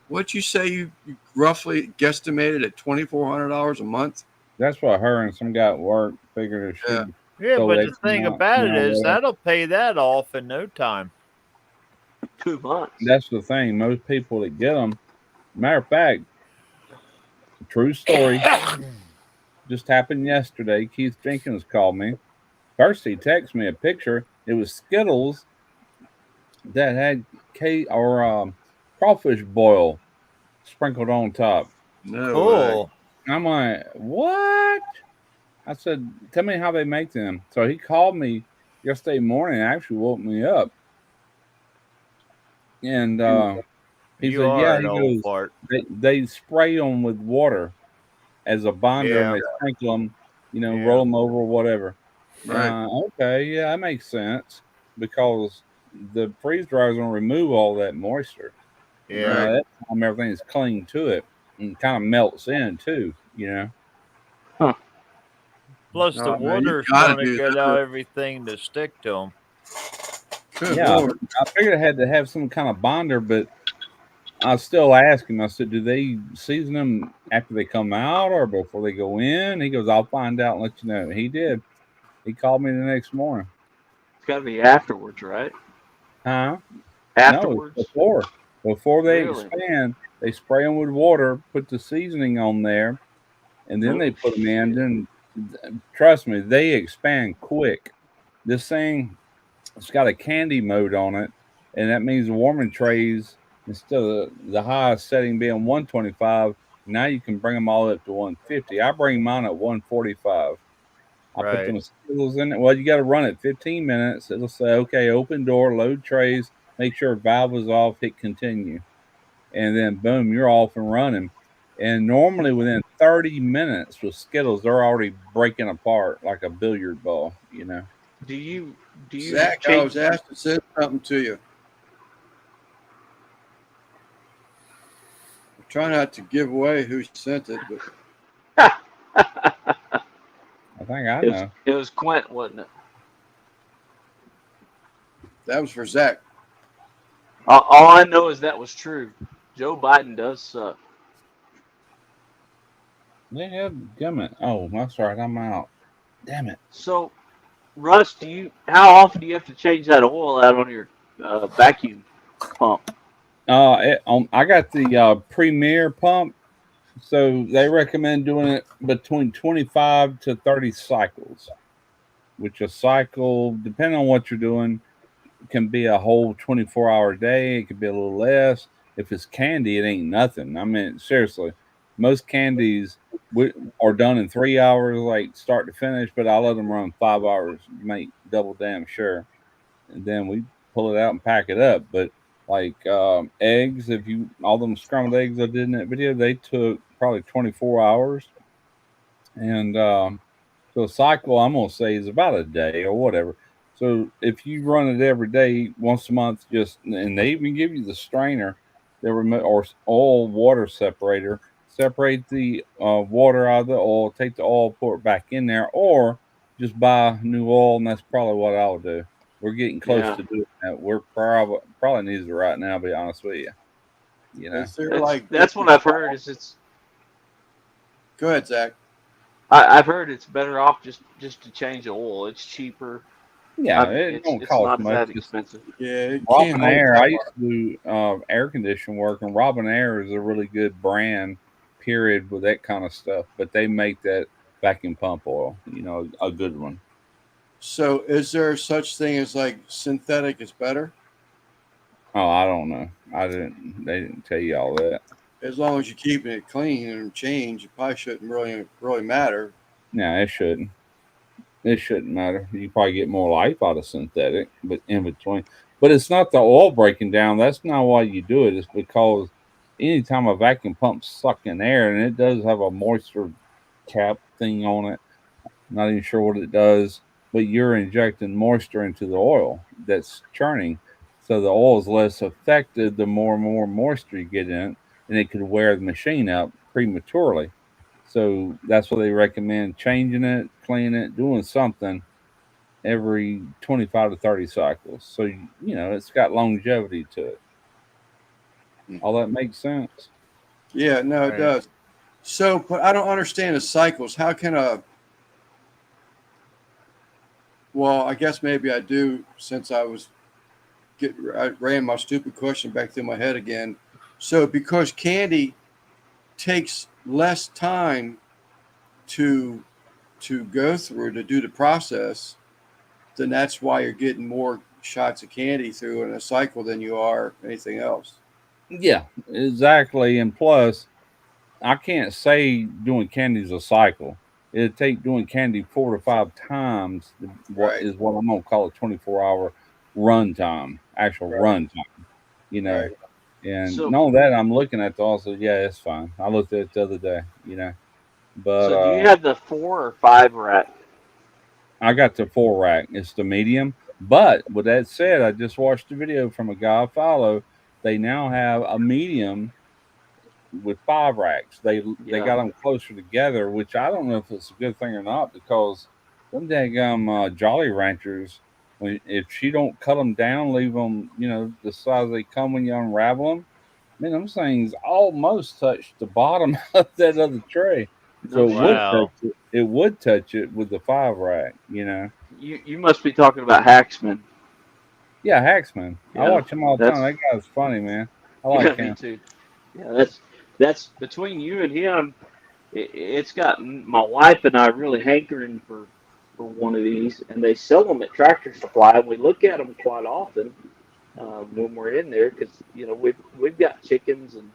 What'd you say you roughly guesstimated at $2,400 a month? That's what her and some guy at work figured it should. Yeah, So but they the thing come out about it is now, that'll pay that off in no time. 2 months. That's the thing. Most people that get them, matter of fact, true story, just happened yesterday. Keith Jenkins called me. First, he texted me a picture. It was Skittles that had crawfish boil sprinkled on top. No way. Cool. I'm like, what? I said, tell me how they make them. So he called me yesterday morning and actually woke me up. And he You said, are yeah, an he old goes, fart. they spray them with water as a binder Yeah. and they sprinkle them, Yeah. roll them over or whatever. Right. Okay, yeah, that makes sense because the freeze dryer is going to remove all that moisture. Yeah. That time everything's cling to it and kind of melts in too. Plus, the Oh, man, you water's gotta going to do get that. out everything to stick to them. Good Yeah, Lord. I figured I had to have some kind of bonder, but I still asked him. I said, "Do they season them after they come out or before they go in?" He goes, "I'll find out and let you know." He did. He called me the next morning. It's got to be afterwards, right? Huh? No, Afterwards. before they Really? expand, they spray them with water, put the seasoning on there, and then they Oh, put them in. shit. Then, trust me, they expand quick. This thing, it's got a candy mode on it, and that means the warming trays, instead of the highest setting being 125, now you can bring them all up to 150. I bring mine at 145. I put Right. them Skittles in it. Well, you got to run it 15 minutes. It'll say, okay, open door, load trays, make sure valve is off, hit continue. And then boom, you're off and running. And normally within 30 minutes with Skittles, they're already breaking apart like a billiard ball, Do you Zach, I was change? asked to send something to you. I'm trying not to give away who sent it, but I think I It was, know. it was Quint, wasn't it? that was for Zach. All I know is that was true. Joe Biden does suck. They have gummit. Oh, that's right. I'm out. Damn it. So, Russ, how often do you have to change that oil out on your vacuum pump? I got the Premier pump, so they recommend doing it between 25 to 30 cycles, which a cycle, depending on what you're doing, can be a whole 24-hour day. It could be a little less. If it's candy, it ain't nothing. I mean, seriously, most candies are done in 3 hours, like start to finish, but I let them run 5 hours, make double damn sure. And then we pull it out and pack it up. But like eggs, all them scrambled eggs I did in that video, they took probably 24 hours. And so a cycle, I'm gonna say, is about a day or whatever. So if you run it every day, once a month, and they even give you the strainer, or oil water separator. Separate the water out of the oil, take the oil, pour it back in there, or just buy new oil, and that's probably what I'll do. We're getting close Yeah. to doing that. We're probably needs it right now. To be honest with you, Is there like That's what I've heard. Go ahead, Zach. I've heard it's better off just to change the oil. It's cheaper. yeah, it don't It's cost not much. that Just expensive. Yeah, it can't Robin hold Air. that I used to do air condition work, and Robin Air is a really good brand. Period with that kind of stuff, but they make that vacuum pump oil. A good one. So, is there such thing as like synthetic is better? Oh, I don't know. They didn't tell you all that. As long as you're keeping it clean and change, it probably shouldn't really matter. No, it shouldn't. It shouldn't matter. You probably get more life out of synthetic, but in between. But it's not the oil breaking down. That's not why you do it. It's because anytime a vacuum pump's sucking air, and it does have a moisture cap thing on it, not even sure what it does, but you're injecting moisture into the oil that's churning. So the oil is less affected the more and more moisture you get in it, and it could wear the machine out prematurely. So that's why they recommend changing it, cleaning it, doing something every 25 to 30 cycles. So, it's got longevity to it. All that makes sense. Yeah, no, it Right. does. So, but I don't understand the cycles. How can well, I guess maybe I do, since I ran my stupid question back through my head again. So, because candy takes less time to go through to do the process, then that's why you're getting more shots of candy through in a cycle than you are anything else. Yeah, exactly. And plus, I can't say doing candy is a cycle. It'd take doing candy 4 to 5 times Right. what I'm gonna call a 24-hour run time, actual Right. run time. You know, Right. and So- knowing that, I'm looking at the also, yeah, it's fine. I looked at it the other day. But So do you have the 4 or 5 rack? I got the 4 rack. It's the medium. But with that said, I just watched a video from a guy I follow they now have a medium with 5 racks. They Yeah. got them closer together, which I don't know if it's a good thing or not, because them daggum Jolly Ranchers, if she don't cut them down, leave them, the size they come when you unravel them, man, them things almost touch the bottom of that other tray. No So it would shit. Wow. touch it. It would touch it with the 5 rack. You must be talking about Hacksman. Yeah, Hacksman. I Yeah, watch him all the time. that's That guy's funny, man. I yeah, like me him. too. Yeah, that's between you and him. It's got my wife and I really hankering for one of these, and they sell them at Tractor Supply, and we look at them quite often when we're in there because we've got chickens, and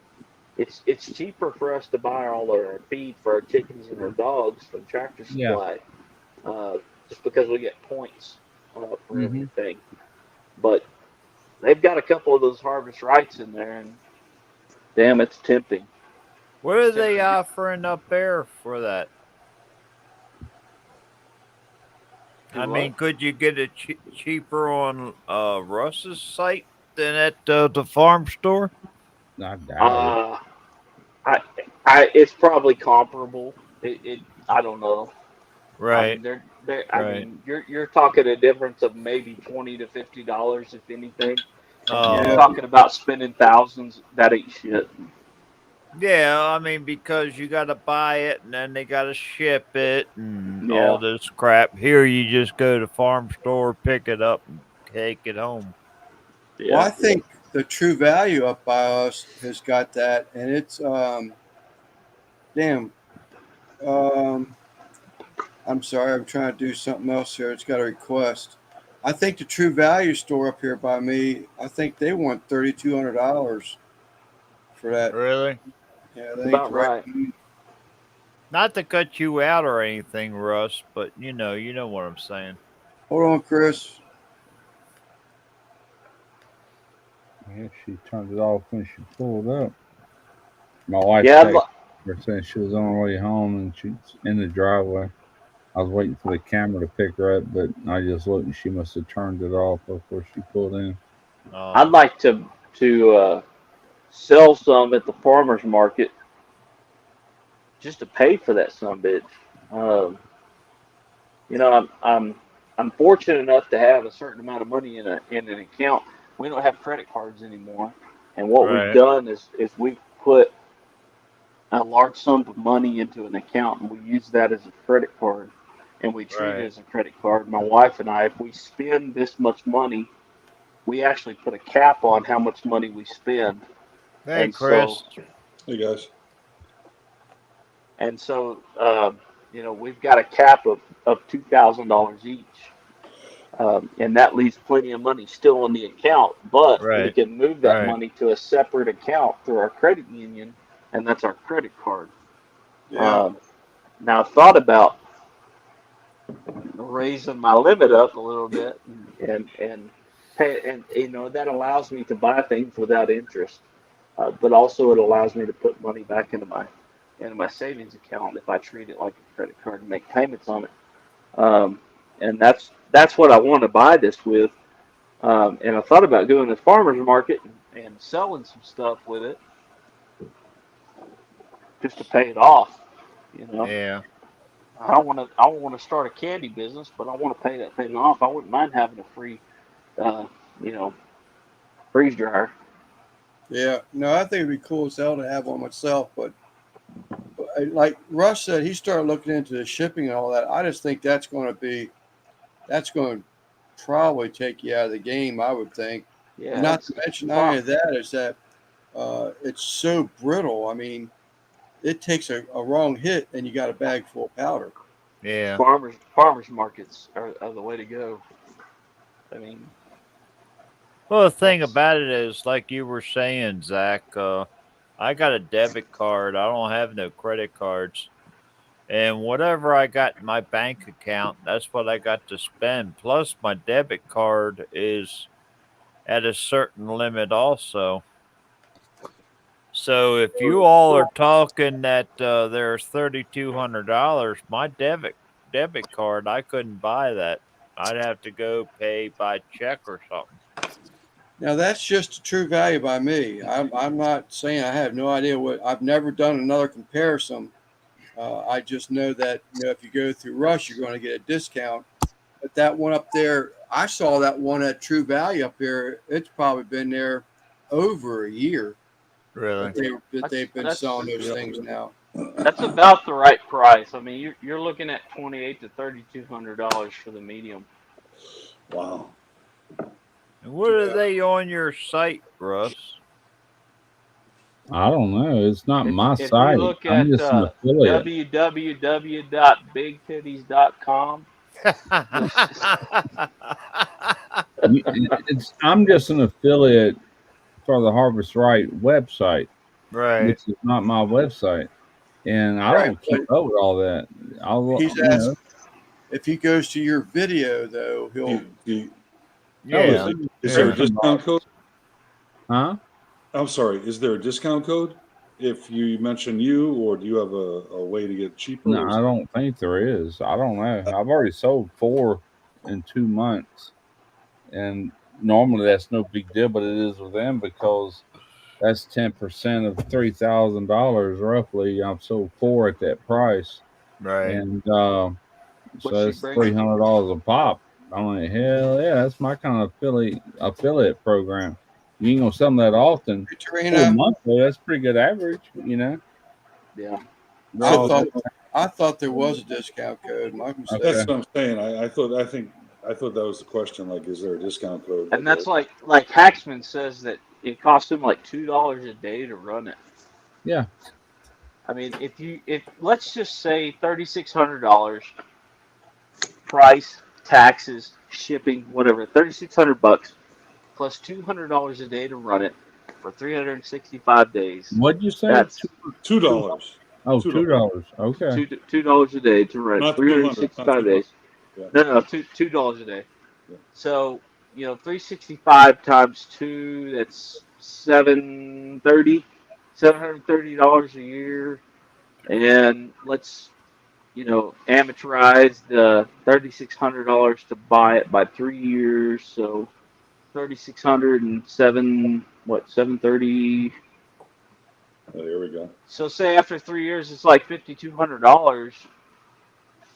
it's cheaper for us to buy all our feed for our chickens and our dogs from Tractor Yeah. Supply, just because we get points for hmm everything. But they've got a couple of those Harvest Rights in there, and damn, it's tempting. What are they offering up there for that? Do I what? mean, could you get it cheaper on Russ's site than at the farm store? I doubt it. It's probably comparable. I don't know. I Right. mean, I Right. mean, you're talking a difference of maybe $20 to $50, if anything. Oh, You're Yeah. talking about spending thousands. That ain't shit. yeah. I mean, because you got to buy it and then they got to ship it and Yeah. all this crap. Here, you just go to farm store, pick it up, and take it home. Well, I Yeah. think the True Value up by us has got that, and it's damn. Um, I'm sorry, I'm trying to do something else here. It's got a request. I think the True Value store up here by me, I think they want $3,200 for that. Really? Yeah, they ain't About right. right. Not to cut you out or anything, Russ, but you know what I'm saying. Hold on, Chris. Yeah, she turned it off when she pulled up. My wife Yeah. texted her saying she was on her way home and she's in the driveway. I was waiting for the camera to pick her up, but I just looked and she must have turned it off before she pulled in. I'd like to sell some at the farmers market just to pay for that son bitch. Um, I'm fortunate enough to have a certain amount of money in an account. We don't have credit cards anymore, and what we've Right. done is we've put a large sum of money into an account, and we use that as a credit card, and we treat Right. it as a credit card. My wife and I, if we spend this much money, we actually put a cap on how much money we spend, Hey, and Chris. Hey guys. we've got a cap of $2,000 each. And that leaves plenty of money still in the account, but we Right. can move that Right. money to a separate account through our credit union, and that's our credit card. Yeah. Now, I've thought about raising my limit up a little bit, and pay, and that allows me to buy things without interest, but also it allows me to put money back into my savings account if I treat it like a credit card and make payments on it. And that's what I want to buy this with. And I thought about doing this farmers market and selling some stuff with it just to pay it off. Yeah. I don't want to start a candy business, but I want to pay that thing off. I wouldn't mind having a free, freeze dryer. Yeah. No, I think it'd be cool as hell to have one myself, but like Russ said, he started looking into the shipping and all that. I just think that's going to probably take you out of the game, I would think. Yeah. And not to mention, not only that, is that it's so brittle. I mean, it takes a wrong hit and you got a bag full of powder. Yeah. Farmers markets are the way to go. I mean, Well, the thing about it is, like you were saying, Zach, I got a debit card. I don't have no credit cards. And whatever I got in my bank account, that's what I got to spend. Plus, my debit card is at a certain limit also. So if you all are talking that there's $3,200, my debit card, I couldn't buy that. I'd have to go pay by check or something. Now that's just a True Value by me. I'm not saying I have no idea what. I've never done another comparison. I just know that if you go through Rush, you're going to get a discount. But that one up there, I saw that one at True Value up here. It's probably been there over a year Really? that they've been selling those things now. That's about the right price. I mean, you're looking at $2,800 to $3,200 for the medium. Wow. And what are they on your site, Russ? I don't know. It's not my If you site. look I'm at just an affiliate. www.bigtitties.com, I'm just an affiliate for the Harvest Right website, right. which is not my website, and I don't keep up with all that. He's asked if he goes to your video, though, he'll. Yeah. Is there a discount code? Huh? I'm sorry. Is there a discount code if you mention you, or do you have a way to get cheaper? No, I don't think there is. I don't know. I've already sold 4 in 2 months, and normally that's no big deal, but it is with them because that's 10% of $3,000 roughly. I've sold 4 at that price, Right. and so that's $300 a pop. I'm like, hell yeah, that's my kind of affiliate program. You ain't gonna sell them that often. Monthly, that's pretty good average, Yeah. I thought there was a discount code. My mistake. That's what I'm saying. I thought that was the question. Like, is there a discount code? And that's like Hacksman says that it costs him like $2 a day to run it. Yeah. I mean, if let's just say $3,600 price, taxes, shipping, whatever, $3,600 plus $200 a day to run it for 365 days. What'd you say? That's $2. Oh, $2. Okay. $2 a day to run it, 365 days. Yeah. No, $2 a day. Yeah. So 365 times 2, that's $730 a year, and let's amateurize the $3,600 to buy it by 3 years. So 3,600 and 730. Oh, there we go. So say after 3 years, it's like $5,200.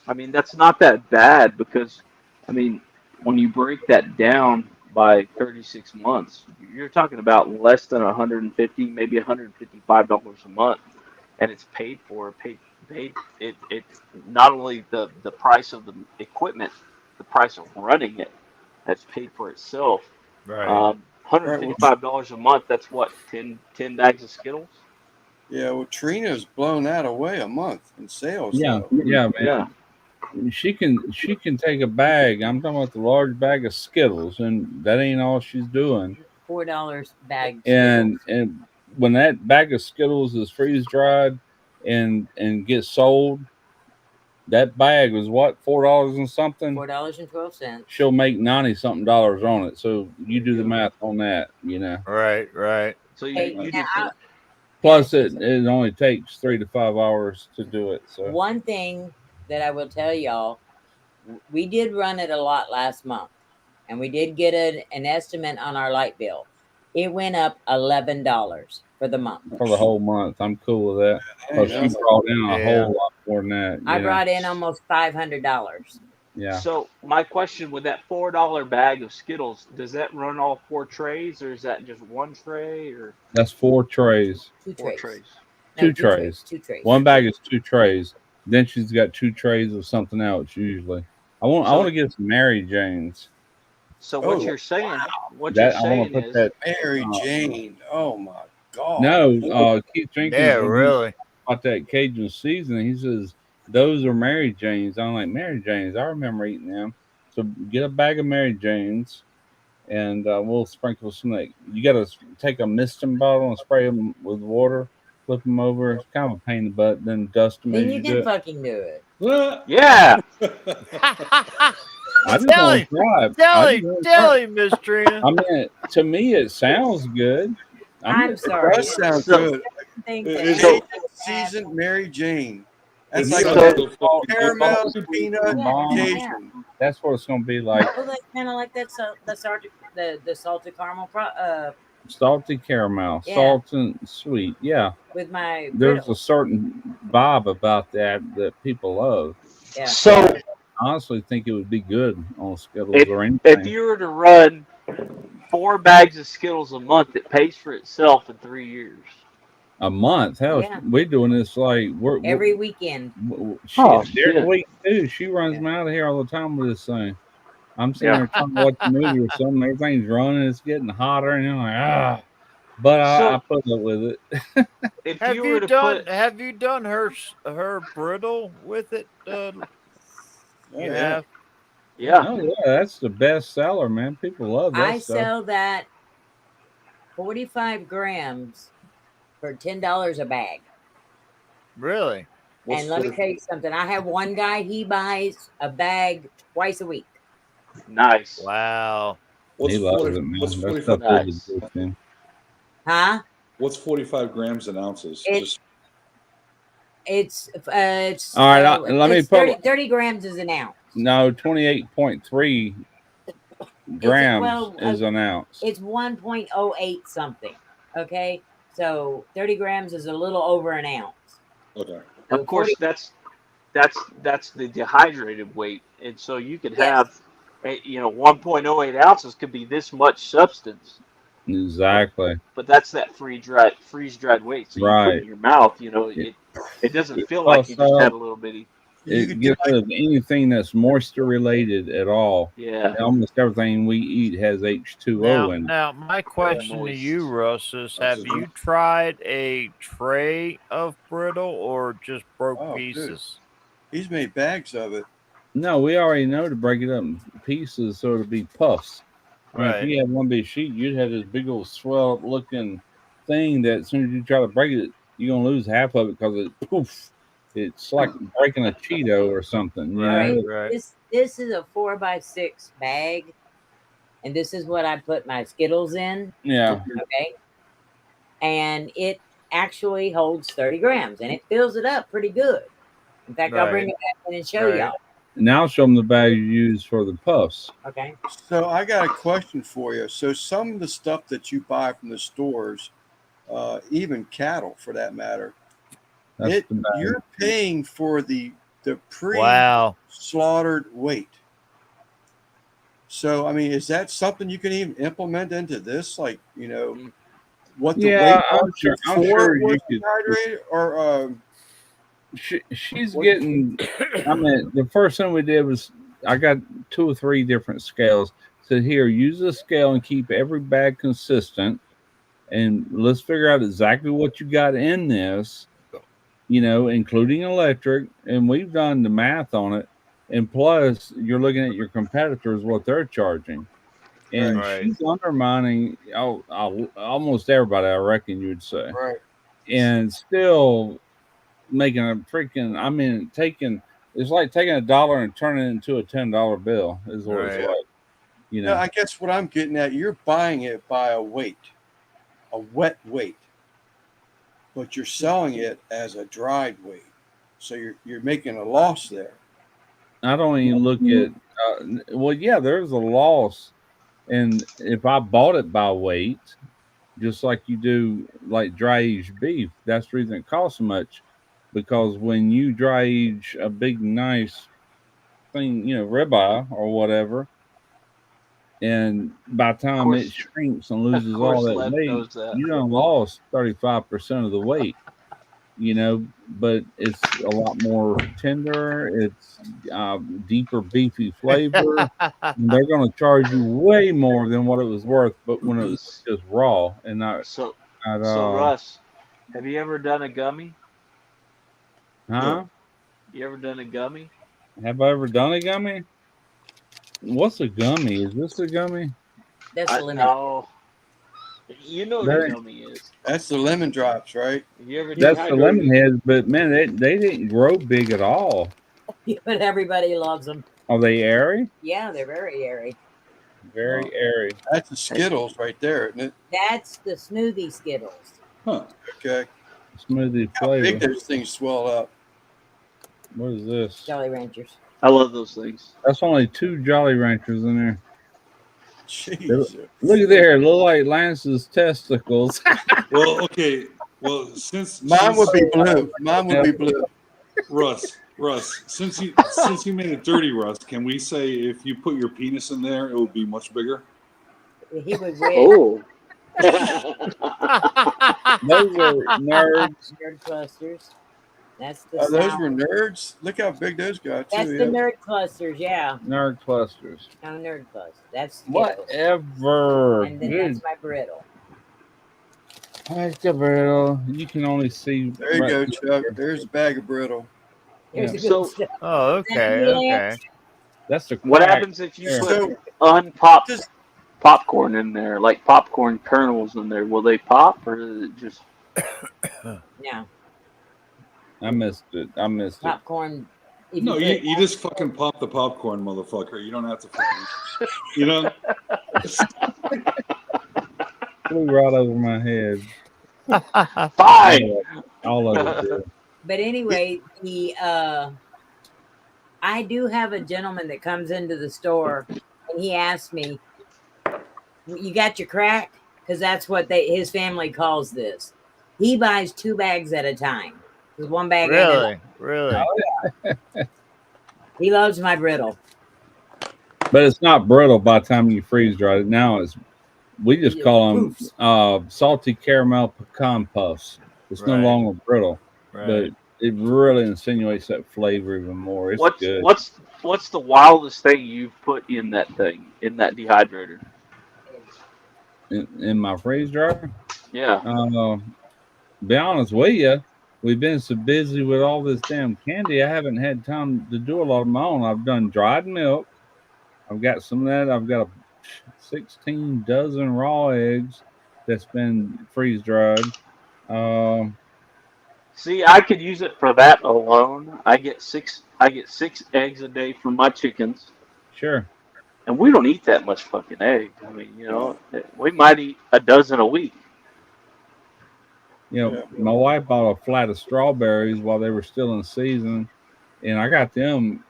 I mean, that's not that bad because, I mean, when you break that down by 36 months, you're talking about less than $150, maybe $155 a month, and it's paid for. It not only the price of the equipment, the price of running it, that's paid for itself. Right. $155 a month. That's what 10 bags of Skittles. Yeah, well, Trina's blown that away a month in sales. Yeah, though. yeah, man. Yeah. She can take a bag. I'm talking about the large bag of Skittles, and that ain't all she's doing. $4 bag. And when that bag of Skittles is freeze dried and gets sold, that bag was what, $4 and something? $4.12. She'll make $90 something on it. So you do the math on that, Right. So Plus, it only takes 3 to 5 hours to do it. So one thing that I will tell y'all, we did run it a lot last month, and we did get an estimate on our light bill. It went up $11 for the month. For the whole month, I'm cool with that. Because she brought in a whole lot more than that. I brought in almost $500. Yeah. So my question with that $4 bag of Skittles, does that run all 4 trays, or is that just one tray? Or that's 4 trays. 2 4 trays. trays. No, 2 trays. 2 trays. One bag is 2 trays. Then she's got 2 trays of something else usually. I want to get some Mary Janes. So what you're saying? What That, you're I want saying to put is that. Mary Jane. Oh my God. No, Keith Jenkins. Yeah, really. About that Cajun seasoning, he says those are Mary Janes. I'm like, Mary Janes. I remember eating them. So get a bag of Mary Janes, and we'll sprinkle some. You got to take a misting bottle and spray them with water. Flip them over. It's kind of a pain in the butt. Then dust them. Then as you do can it. fucking do it. yeah. I just Tell want to try it. Tell him, Miss Trina. I mean, to me, it sounds good. I'm sorry. That sounds So- good. Think It's that seasoned Mary Jane. That's You like know, that it's all- caramel, it's all peanut, bomb. Cajun. That's what it's going to be like. Well, that's kind of like that. The salted caramel Salty caramel, Yeah. salt and sweet. Yeah, with my there's a griddle. certain vibe about that people love. Yeah. So I honestly think it would be good on Skittles or anything. if you were to run 4 bags of Skittles a month, it pays for itself in 3 years. A month, hell, Yeah. we're doing this like Every weekend. Shit, Oh, during the shit. week too. She runs me out of here all the time with this thing. I'm sitting Yeah. there trying to watch a movie or something. Everything's running. It's getting hotter, and I'm like, ah. But I put up with it. If Have you you were to done? put, Have you done her brittle with it? Oh, You yeah. have. yeah, Oh yeah, that's the best seller, man. People love that I stuff. sell that 45 grams for $10 a bag. Really? And let me tell you something. I have one guy, he buys a bag twice a week. nice. Wow. What's He loves 40, it, man. what's That 45 stuff Nice. is good, man. Huh? What's 45 grams in ounces? It- Just It's All right, let me it's put- 30 grams is an ounce. No, 28.3 grams is an ounce. It's 1.08 something. Okay. So 30 grams is a little over an ounce. okay. Of course, that's the dehydrated weight, and so you could Yes. have, 1.08 ounces could be this much substance, Exactly. but that's that freeze dried weight. So you put it Right. in your mouth, it doesn't feel like you just Also- had a little bitty. You It could gets rid of anything that's moisture related at all. Yeah. Almost everything we eat has H2O in it. Now, my question to moist. you, Russ, is: That's have a- you tried a tray of brittle or just broke Oh, good. pieces? He's made bags of it. No, we already know to break it up in pieces so it'll be puffs. I mean, Right. if you had one big sheet, you'd have this big old swell up looking thing that as soon as you try to break it, you're gonna lose half of it because it poof. It's like breaking a Cheeto or something. You Right. know? Right. This is a 4x6 bag, and this is what I put my Skittles in. Yeah. Okay. And it actually holds 30 grams and it fills it up pretty good. In fact, I'll bring Right. it back in and show Right. y'all. Now show them the bag you use for the puffs. Okay. So I got a question for you. So some of the stuff that you buy from the stores, even cattle for that matter, That's the bag. you're paying for the Wow. pre-slaughtered weight. So I mean, is that something you can even implement into this? Like, what the Yeah, weight I'm was sure before you it was could- dehydrated, or She's What- getting. I mean, the first thing we did was I got 2 or 3 different scales. Said here, use this scale and keep every bag consistent, and let's figure out exactly what you got in this. Including electric, and we've done the math on it. And plus, you're looking at your competitors, what they're charging, and Right. she's undermining almost everybody. I reckon you'd say, right? and still making a freaking, it's like taking $1 and turning it into a $10 bill is what Right. it's like. No, I guess what I'm getting at, you're buying it by a weight, a wet weight, but you're selling it as a dried weight. So you're making a loss there. I don't even look at, there's a loss. And if I bought it by weight, just like you do like dry aged beef, that's the reason it costs so much. Because when you dry age a big, nice thing, ribeye or whatever, and by the time course- it shrinks and loses of course, all that Lev weight, knows that. you done lost 35% of the weight, but it's a lot more tender. It's deeper, beefy flavor. And they're going to charge you way more than what it was worth, but when it was just raw and not, So not Russ, have you ever done a gummy? huh? You ever done a gummy? Have I ever done a gummy? What's a gummy? Is this a gummy? That's the limit. No. You know what There- a gummy is. That's the lemon drops, right? Have you ever That's the dehydrated- lemon heads, but man, they didn't grow big at all. But everybody loves them. Are they airy? Yeah, they're very airy. Very airy. That's the Skittles right there, isn't it? That's the smoothie Skittles. Huh. Okay. Smoothie How big flavor. those things swell up. What is this? Jolly Ranchers. I love those things. That's only 2 Jolly Ranchers in there. Jeez. Look at there, look like Lance's testicles. Well, okay. Well, since Mine would be blue. Mine would be blue. Russ, since you made it dirty, Russ, can we say if you put your penis in there, it would be much bigger? He would win. Oh. Those are nerds. Nerd clusters. That's the Oh, those sound. were nerds. Look how big those got too. That's the yeah. nerd clusters, yeah. Nerd clusters. No, nerd clusters. That's Skittles. Whatever. And then Dude, that's my brittle. that's a brittle. You can only see. There you go, Chuck. There's a bag of brittle. Here's Yeah. the good So- stuff. Oh, okay, okay. That's the What crack. happens if you there. put So unpopped just popcorn in there, like popcorn kernels in there? Will they pop, or is it just? No, I missed it. popcorn. If No, put- you just fucking pop the popcorn, motherfucker. You don't have to fucking, you know. Flew right over my head. Fine. All of it. Did. But anyway, I do have a gentleman that comes into the store and he asks me, "You got your crack?" Because that's what his family calls this. He buys 2 bags at a time. There's 1 bag. Really? Really? He loves my brittle. But it's not brittle by the time you freeze dry it. Now we just Yeah, call them poofs. salty caramel pecan puffs. It's no Right. longer brittle, Right. but it really insinuates that flavor even more. It's good. What's the wildest thing you've put in that thing, in that dehydrator? In my freeze dryer? Yeah. Be honest with you, we've been so busy with all this damn candy, I haven't had time to do a lot of my own. I've done dried milk. I've got some of that. I've got 16 dozen raw eggs that's been freeze dried. See, I could use it for that alone. I get 6 eggs a day from my chickens, Sure. and we don't eat that much fucking egg. I mean, you know, we might eat a dozen a week. You know, my wife bought a flat of strawberries while they were still in season, and I got them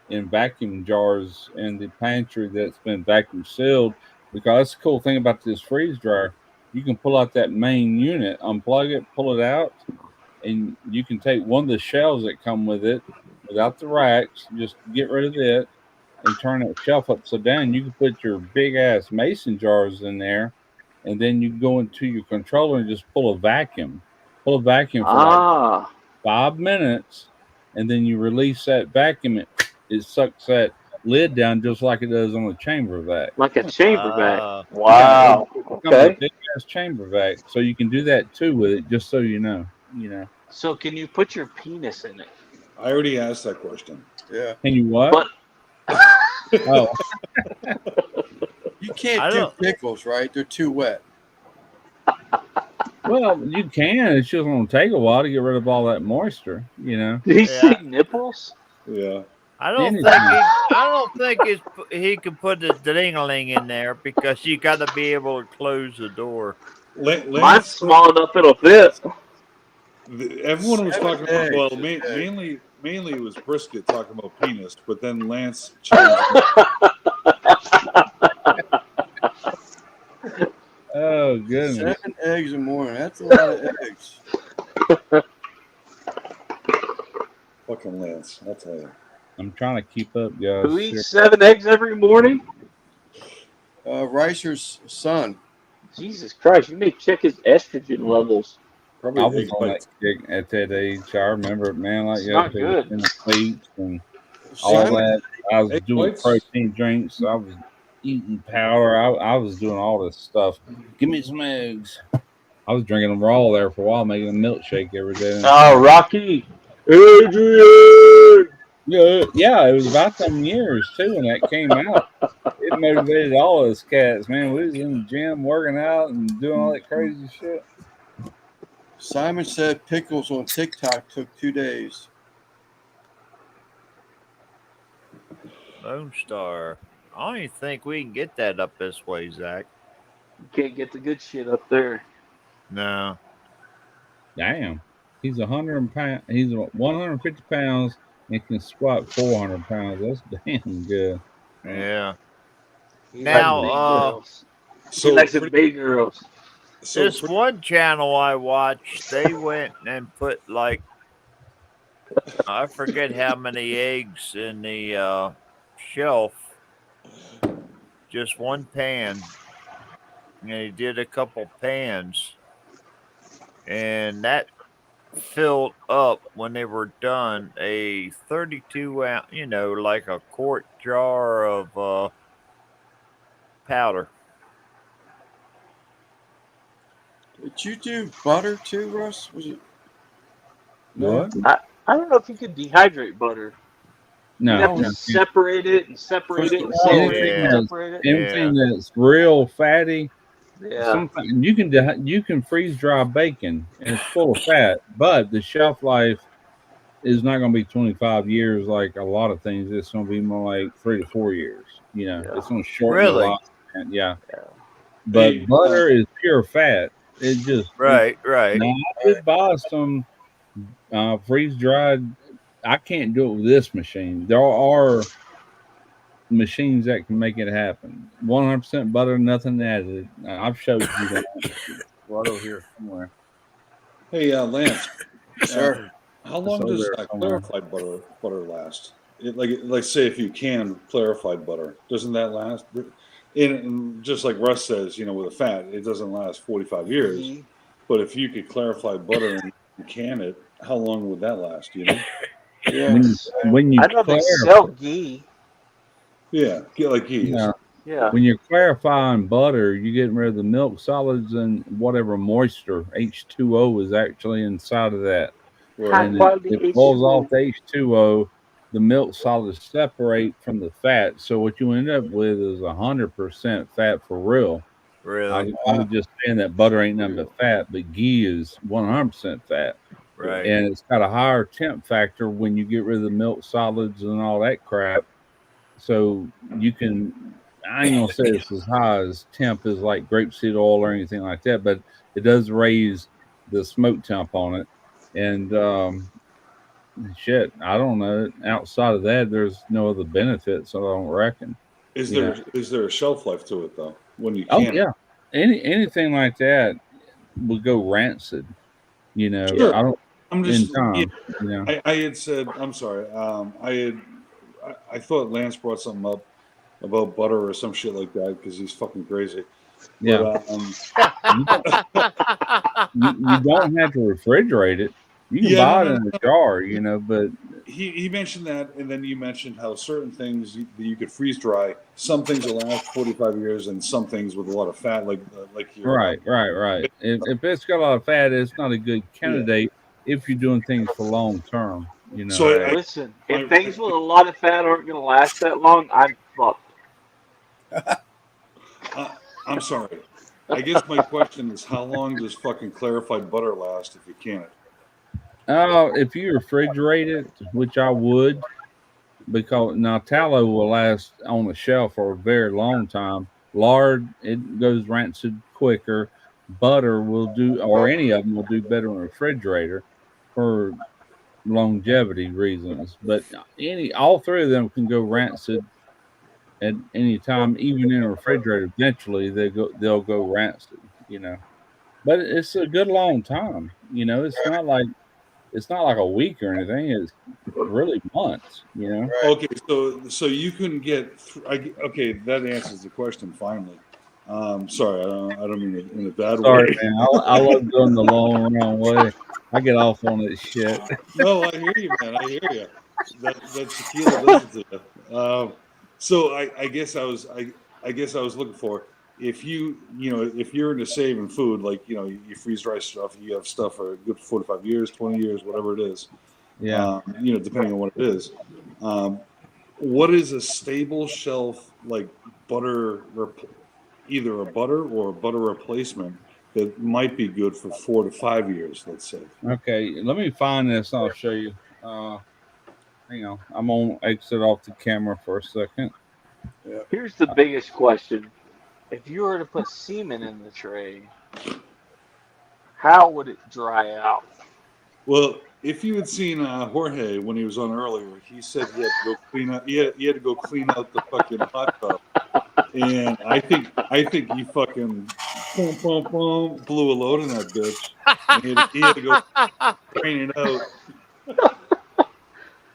in vacuum jars in the pantry that's been vacuum sealed. Because that's the cool thing about this freeze dryer. You can pull out that main unit, unplug it, pull it out, and you can take one of the shelves that come with it without the racks, just get rid of it and turn that shelf upside down. You can put your big ass mason jars in there, and then you go into your controller and just pull a vacuum for like 5 minutes, and then you release that vacuum. It sucks that lid down just like it does on a chamber vac. Like a chamber vac. Wow. Yeah, it becomes a Okay. big ass chamber vac. So you can do that too with it, just so you know. You know. So can you put your penis in it? I already asked that question. Yeah. Can you what? But Oh, You I can't do don't- pickles, right? They're too wet. well, you can. It's just gonna take a while to get rid of all that moisture. You know. did he Yeah. say nipples? Yeah. I don't Anything. think I don't think he could put the ding-a-ling in there because you got to be able to close the door. Mine's Lance, small enough it'll fit. everyone was talking about, well, Eggs. mainly it was Brisket talking about penis, but then Lance changed. Oh goodness. 7 eggs a morning. That's a lot of eggs. Fucking Lance, I'll tell you. I'm trying to keep up, guys. Who eats 7 eggs every morning? Ricer's son. Jesus Christ, you may check his estrogen levels. Probably I was egg on that bites. kick at that age. I remember it, man, like It's not yesterday, good. in the cleats and all Simon, that. I was Egg doing whites? protein drinks. I was eating powder. I was doing all this stuff. Give me some eggs. I was drinking them raw there for a while, making a milkshake every day. Oh, Rocky. Adrian! Yeah, it was about them years too when that came out. It motivated all us cats, man. We was in the gym working out and doing all that crazy shit. Simon said pickles on TikTok took 2 days. Lone Star. I don't even think we can get that up this way, Zach. You can't get the good shit up there. No. Damn, he's 150 pounds, It can squat 400 pounds. That's damn good. Yeah. He Now, likes big girls. He So likes the big girls. This one channel I watched, they went and put like I forget how many eggs in the shelf. Just one pan, and he did a couple pans, and that filled up when they were done a 32 ounce, like a quart jar of powder. Did you do butter too, Russ? Was it? What? I don't know if you could dehydrate butter. No. You have to separate it and separate it and separate it and separate it. Anything that's real fatty. Yeah. Sometimes you can freeze dry bacon and it's full of fat, but the shelf life is not going to be 25 years like a lot of things. It's going to be more like 3 to 4 years. It's going to shorten a lot. Yeah. But butter is pure fat. It just right. Now I did buy some freeze dried. I can't do it with this machine. There are machines that can make it happen. 100% butter, nothing added. I've showed you that right over here somewhere. Hey, Lance. Sir. How long does clarified butter last? Like say if you can clarified butter, doesn't that last? And just like Russ says, with a fat, it doesn't last 45 years. Mm-hmm. But if you could clarify butter and can it, how long would that last? Yeah. When you I know they sell ghee. Yeah, like ghee. Yeah. When you're clarifying butter, you're getting rid of the milk solids and whatever moisture, H2O, is actually inside of that. And it pulls off the H2O. The milk solids separate from the fat. So what you end up with is 100% fat for real. Really? I was just saying that butter ain't nothing but fat, but ghee is 100% fat. Right. And it's got a higher temp factor when you get rid of the milk solids and all that crap. So you can, I ain't gonna say it's as high as temp as like grapeseed oil or anything like that, but it does raise the smoke temp on it. And shit, I don't know. Outside of that, there's no other benefits, so I don't reckon. Is there a shelf life to it though? When you can? Oh yeah, anything like that would go rancid. Sure. I don't. I'm just. In time, I had said. I'm sorry. I thought Lance brought something up about butter or some shit like that because he's fucking crazy. Yeah. But, you don't have to refrigerate it. You can buy it in a jar, but he mentioned that, and then you mentioned how certain things you could freeze dry. Some things will last 45 years, and some things with a lot of fat, like your right. If it's got a lot of fat, it's not a good candidate if you're doing things for long term. So listen, if things with a lot of fat aren't going to last that long, I'm fucked. I'm sorry. I guess my question is, how long does fucking clarified butter last if you can't? If you refrigerate it, which I would, because now tallow will last on the shelf for a very long time. Lard, it goes rancid quicker. Butter will do, or any of them will do better in a refrigerator for longevity reasons. But all three of them can go rancid at any time, even in a refrigerator. Eventually, they'll go rancid. But it's a good long time. It's not like a week or anything. It's really months, Okay, so you couldn't get. Okay, that answers the question finally. Sorry, I don't mean it in a bad way. Sorry, man. I love going the long way. I get off on this shit. No, I hear you, man. I hear you. That tequila does it to you. So I guess I was looking for. If if you're into saving food, like you freeze dry stuff, you have stuff for a good 45 years, 20 years, whatever it is. Yeah. Depending on what it is. What is a stable shelf like butter, either a butter or a butter replacement that might be good for 4 to 5 years? Let's say. Okay, let me find this. And I'll show you. Hang on, I'm gonna exit off the camera for a second. Yeah. Here's the biggest question. If you were to put semen in the tray, how would it dry out? Well, if you had seen Jorge when he was on earlier, he said he had to go clean out. He had to go clean out the fucking hot tub, and I think he fucking boom, boom, boom, blew a load in that bitch. And he had to go drain it out.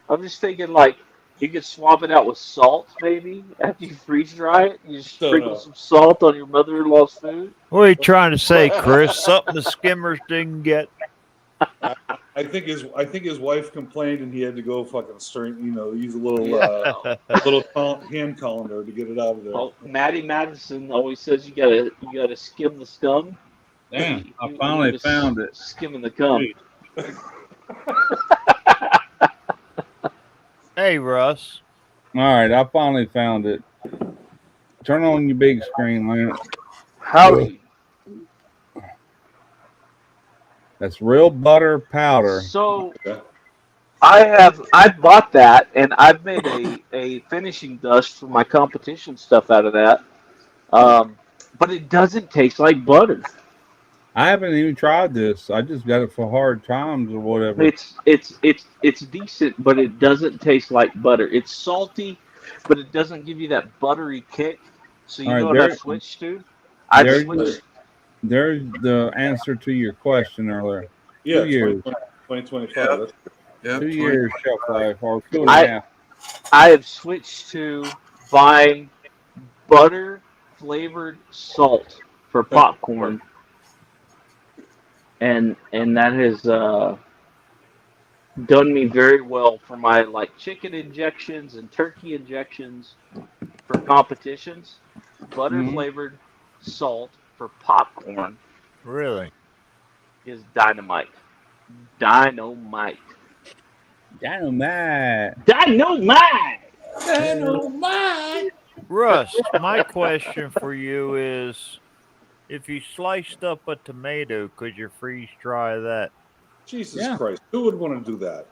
I'm just thinking like you could swap it out with salt maybe after you freeze dry it. You just sprinkle some salt on your mother-in-law's food. What are you trying to say, Chris? Something the skimmers didn't get? I think his wife complained, and he had to go fucking use a little hand colander to get it out of there. Well, Maddie Madison always says you gotta skim the scum. Damn, I finally found it. Skimming the cum. Hey, Russ. All right, I finally found it. Turn on your big screen, Lance. Howdy. That's real butter powder. So I bought that, and I've made a finishing dust for my competition stuff out of that. But it doesn't taste like butter. I haven't even tried this. I just got it for hard times or whatever. It's decent, but it doesn't taste like butter. It's salty, but it doesn't give you that buttery kick. So you know what I've switched to? I've switched. There's the answer to your question earlier. Yeah, 2 years. 2025. Yeah, 2 years shelf life, or 2.5. I have switched to buying butter flavored salt for popcorn, and that has done me very well for my like chicken injections and turkey injections for competitions. Butter flavored salt for popcorn Really? is dynamite. Dynamite. Russ, my question for you is, if you sliced up a tomato, could you freeze dry that? Jesus Christ, who would want to do that?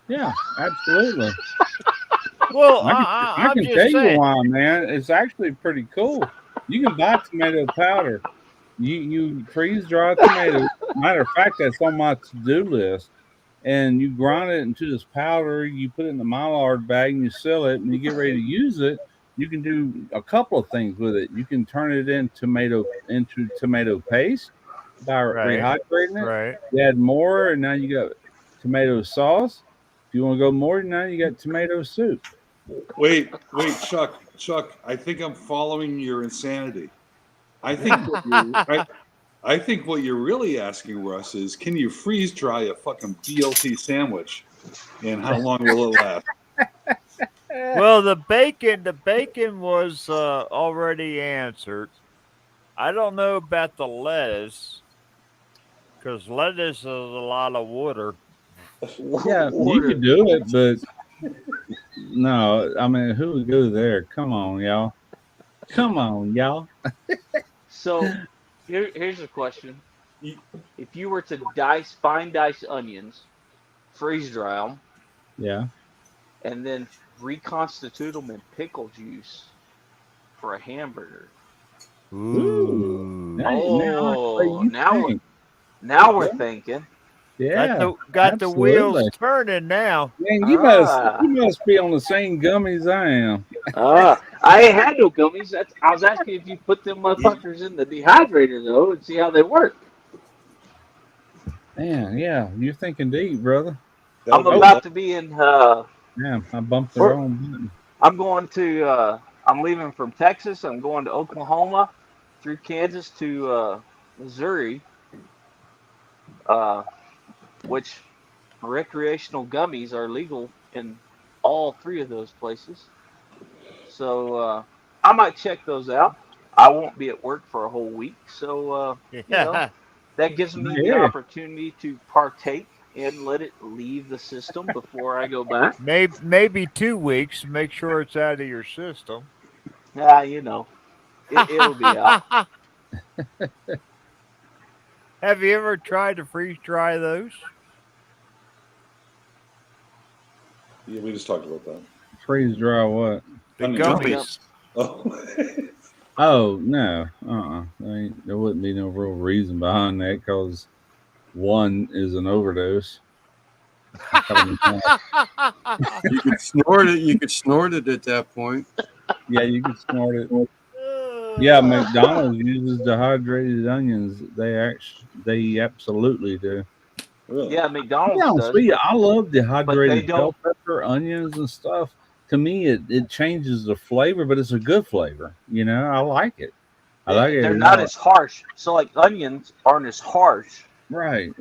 Yeah, absolutely. Well, I I'm can just tell saying. you why, man. It's actually pretty cool. You can buy tomato powder. You freeze dry tomatoes. Matter of fact, that's on my to-do list. And you grind it into this powder. You put it in the Mylar bag and you sell it. And you get ready to use it. You can do a couple of things with it. You can turn it into tomato paste by rehydrating it. Right. You add more, and now you got tomato sauce. If you want to go more, now you got tomato soup. Wait, Chuck, I think I'm following your insanity. I think what you're really asking, Russ, is can you freeze dry a fucking BLT sandwich, and how long will it last? Well, the bacon was already answered. I don't know about the lettuce, because lettuce is a lot of water. Yeah, you could do it, but no, I mean, who would go there? Come on, y'all. So here's a question. If you were to fine dice onions, freeze dry them, Yeah. and then reconstitute them in pickle juice for a hamburger. Ooh. Now we're thinking. Yeah. Got the wheels turning now. Man, you must be on the same gummies I am. I ain't had no gummies. I was asking if you put them motherfuckers in the dehydrator though and see how they work. Man, yeah, you're thinking deep, brother. I'm about to be in. Yeah, I bumped the wrong button. I'm going to. I'm leaving from Texas. I'm going to Oklahoma, through Kansas to Missouri. Which recreational gummies are legal in all three of those places. So I might check those out. I won't be at work for a whole week, so that gives me the opportunity to partake and let it leave the system before I go back. Maybe 2 weeks. Make sure it's out of your system. Yeah, it'll be out. Have you ever tried to freeze dry those? Yeah, we just talked about that. Freeze dry what? The gummies. Oh, no. There wouldn't be no real reason behind that, because one is an overdose. You could snort it. You could snort it at that point. Yeah, you can snort it. Yeah, McDonald's uses dehydrated onions. They absolutely do. Really? Yeah, McDonald's Yeah, does. sweet. I love they dehydrated bell don't- pepper, onions, and stuff. To me, it changes the flavor, but it's a good flavor. You know, I like it. I like it. They're a not lot. as harsh. So like onions aren't as harsh. Right.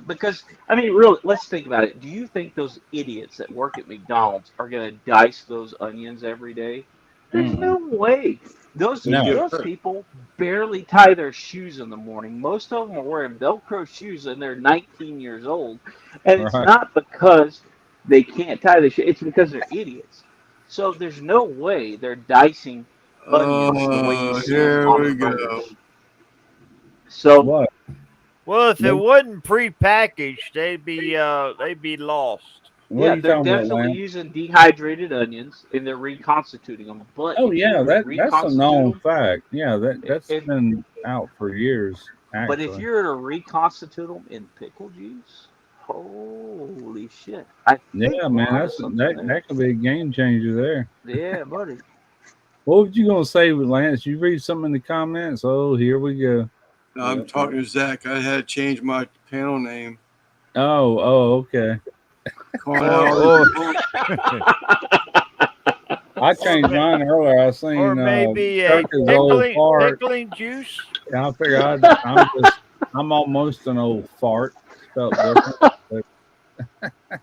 Because I mean, really, let's think about it. Do you think those idiots that work at McDonald's are going to dice those onions every day? There's no way. Those people barely tie their shoes in the morning. Most of them are wearing Velcro shoes, and they're 19 years old. And it's not because they can't tie their shoes. It's because they're idiots. So there's no way they're dicing onions the way you see Here them on we the go. burgers. So What? Well, if it wasn't prepackaged, they'd be lost. What yeah, are you they're talking about, definitely Lance? using dehydrated onions, and they're reconstituting them. But Oh if yeah, you that's a reconstitute known them, fact. Yeah, that's If- been out for years. but Actually. if you're to reconstitute them in pickle juice, holy shit! I think Yeah, we'll man, have that's something that there. that could be a game changer there. Yeah, buddy. What were you gonna say, Lance? You read something in the comments? Oh, here we go. I'm talking to Zach. I had to change my panel name. Oh, okay. I changed mine earlier. I seen Or maybe a Chuck's old fart. pickling juice. I figured I'm almost an old fart. Spelled different. But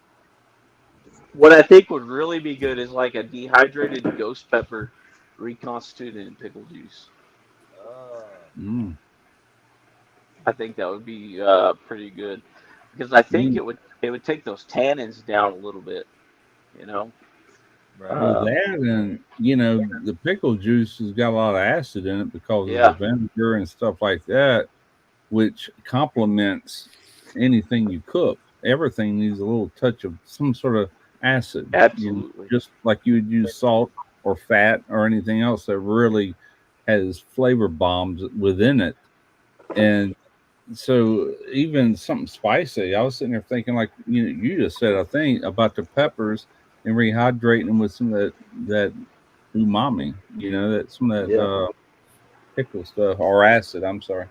What I think would really be good is like a dehydrated ghost pepper reconstituted in pickle juice. I think that would be pretty good because I think it would take those tannins down a little bit, you know. Well, that and the pickle juice has got a lot of acid in it because Yeah. of the vinegar and stuff like that, which complements anything you cook. Everything needs a little touch of some sort of acid. Absolutely. Just like you would use salt or fat or anything else that really has flavor bombs within it. And so even something spicy, I was sitting there thinking, like you just said, I think about the peppers and rehydrating them with some of that umami, that some of that pickle stuff or acid. I'm sorry.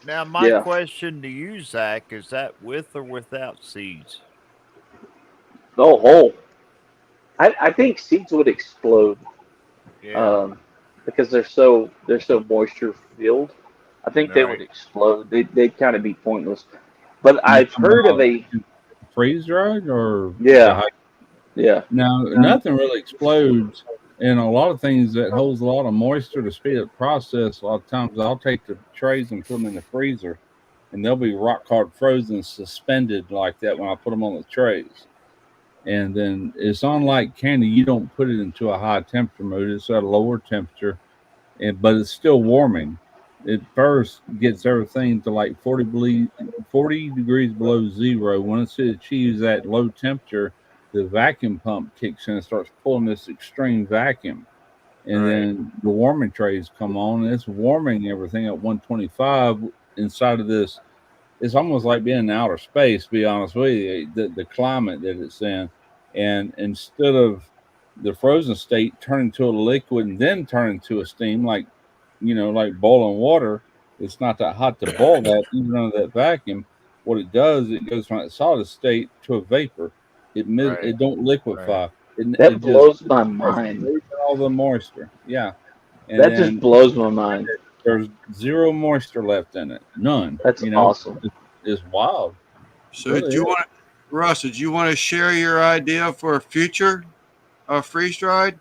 Now, my question to you, Zach, is that with or without seeds? Oh, whole. I think seeds would explode. Yeah. Because they're so moisture filled. I think they would explode. They'd kind of be pointless. But I've heard of a freeze dried or yeah. Now nothing really explodes, and a lot of things that holds a lot of moisture to speed up the process. A lot of times I'll take the trays and put them in the freezer, and they'll be rock hard frozen, suspended like that when I put them on the trays. And then it's unlike candy; you don't put it into a high temperature mode; it's at a lower temperature, but it's still warming. It first gets everything to like 40 degrees below zero. Once it achieves that low temperature, the vacuum pump kicks in and starts pulling this extreme vacuum. And then the warming trays come on, and it's warming everything at 125 inside of this. It's almost like being in outer space, to be honest with you, the climate that it's in. And instead of the frozen state turning to a liquid and then turning to a steam, like boiling water, it's not that hot to boil that, even under that vacuum. What it does, it goes from a solid state to a vapor. It don't liquefy. That blows my mind. All the moisture, yeah. And that just blows my mind. There's zero moisture left in it, none. That's awesome. It's wild. So, Russ? Did you want to share your idea for a future freeze dried?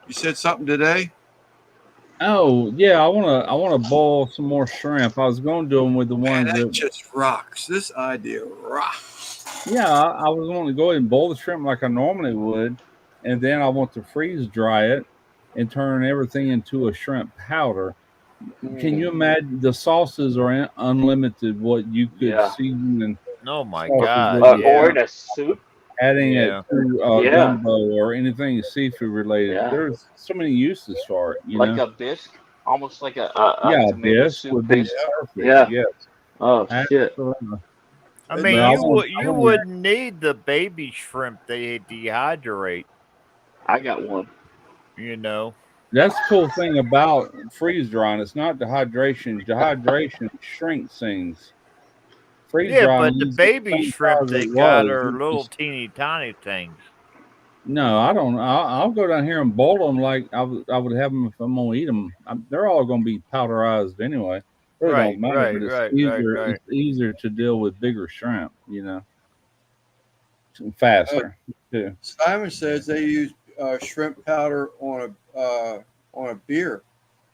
You said something today. Oh yeah, I want to boil some more shrimp. I was going to do them with the ones that just rocks. This idea rocks. Yeah, I was going to go ahead and boil the shrimp like I normally would, and then I want to freeze dry it and turn everything into a shrimp powder. Can you imagine? The sauces are unlimited. What you could season and oh my god, or in a soup. Adding it to gumbo or anything seafood related. There's so many uses for it. Like a bisque, almost like a bisque would be perfect. Yeah. Yes. Oh absolutely. shit! I But mean, I you want- you wouldn't need the baby shrimp they dehydrate. I got one. You know. That's the cool thing about freeze drying. It's not dehydration. Dehydration shrinks things. Freeze Yeah, drying but the leaves it baby same shrimp size they it got was. are It little just- teeny tiny things. no, I don't. I'll go down here and boil them like I would have them if I'm gonna eat them. They're all gonna be powderized anyway. Really Right, don't matter. right, But it's right, easier. right. It's easier to deal with bigger shrimp. Faster too. Simon says they use shrimp powder on a beer,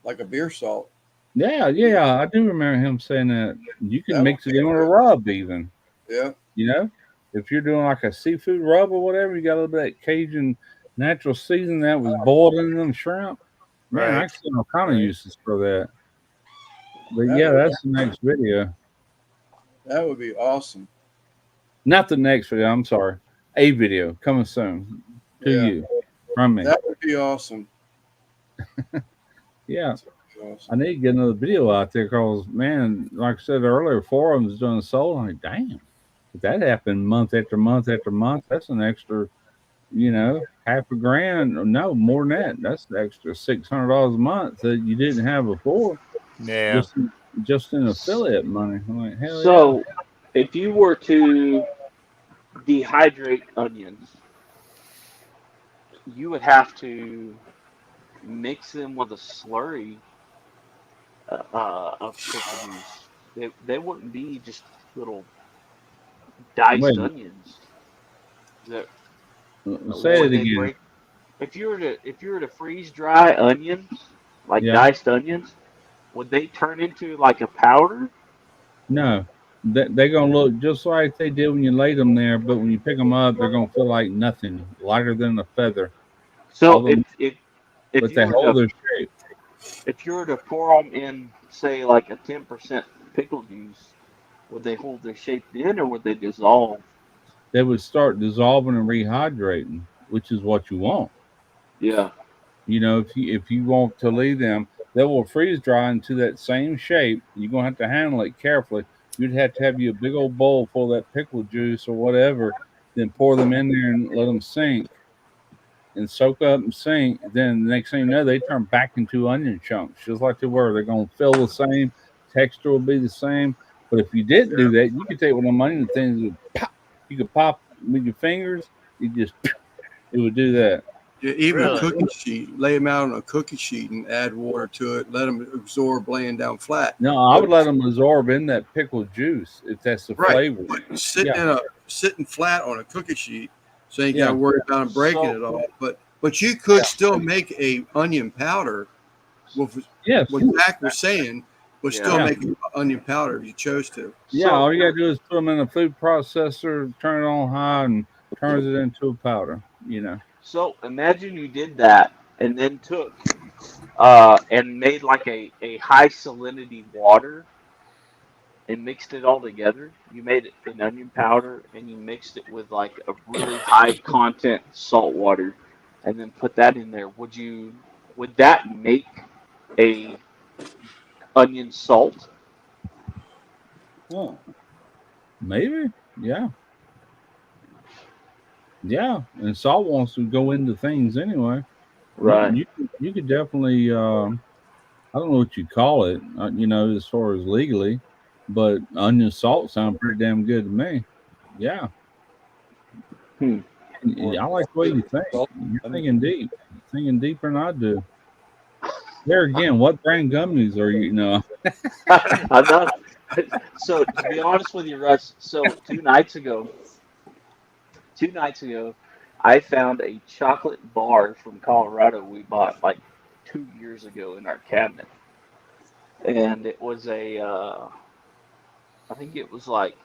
like a beer salt. Yeah, I do remember him saying that you can That mix would it be in with a good. rub even. Yeah. If you're doing like a seafood rub or whatever, you got a little bit of that Cajun natural seasoning that was boiled in them shrimp. Man, I Right. see all kind of Right. uses for that. But That yeah, would- that's the next video. That would be awesome. Not the next video. I'm sorry. A video coming soon to Yeah. you from me. That would be awesome. Yeah, That would be awesome. I need to get another video out there because, man, like I said earlier, forums doing sold. I'm like, damn, if that happened month after month after month, that's an extra, half a grand. No, more than that. That's an extra $600 a month that you didn't have before. Yeah. Just in affiliate money. I'm like, hell So, if you were to dehydrate onions, you would have to mix them with a slurry of pickle juice. They wouldn't be just little diced Wait. onions. That- yeah. Say would it they again. break- If you were to freeze dry onions, like Yeah. diced onions, would they turn into like a powder? No, they're gonna look just like they did when you laid them there, but when you pick them up, they're gonna feel like nothing, lighter than a feather. So Although- if But they you were hold to, their shape. if you were to pour them in, say like a 10% pickle juice, would they hold their shape then, or would they dissolve? They would start dissolving and rehydrating, which is what you want. Yeah. If you want to leave them, they will freeze dry into that same shape. You're gonna have to handle it carefully. You'd have to have you a big old bowl full of that pickle juice or whatever, then pour them in there and let them sink and soak up and sink. Then the next thing you know, they turn back into onion chunks, just like they were. They're gonna feel the same, texture will be the same. But if you didn't do that, you could take one of them onion things, and pop. You could pop with your fingers. It would do that. Yeah, even Really? a cookie sheet, lay them out on a cookie sheet and add water to it. Let them absorb laying down flat. No, I would let them absorb in that pickle juice if that's the Right. flavor. But sitting flat on a cookie sheet, so you ain't got Yeah. to worry about them breaking So- it all. But you could still make a onion powder with Yes. what Zach was saying, but still Yeah. make an onion powder if you chose to. Yeah, So- all you gotta do is put them in a food processor, turn it on high, and turns it into a powder. So imagine you did that and then took and made like a high salinity water and mixed it all together. You made it an onion powder and you mixed it with like a really high content salt water and then put that in there. Would that make a onion salt? Oh, Maybe, yeah, and salt wants to go into things anyway. You could definitely. I don't know what you call it. As far as legally, but onion salt sound pretty damn good to me. Yeah. I like the way you think. You're thinking deep. Thinking deeper than I do. There again, what brand gummies are you? No. I'm not. So to be honest with you, Russ, so 2 nights ago, I found a chocolate bar from Colorado we bought like 2 years ago in our cabinet, and it was I think it was like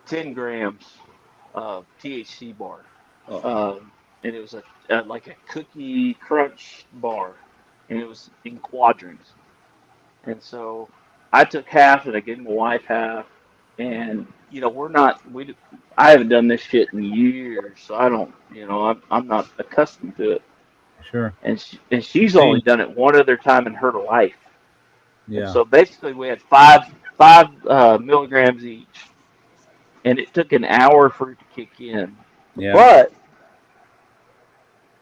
10 grams of THC bar, and it was like a cookie crunch bar, and it was in quadrants, and so I took half and I gave my wife half, and I haven't done this shit in years, so I don't, I'm not accustomed to it. Sure. And she's only done it one other time in her life. Yeah. And so basically, we had five 5 milligrams each, and it took an hour for it to kick in. Yeah. But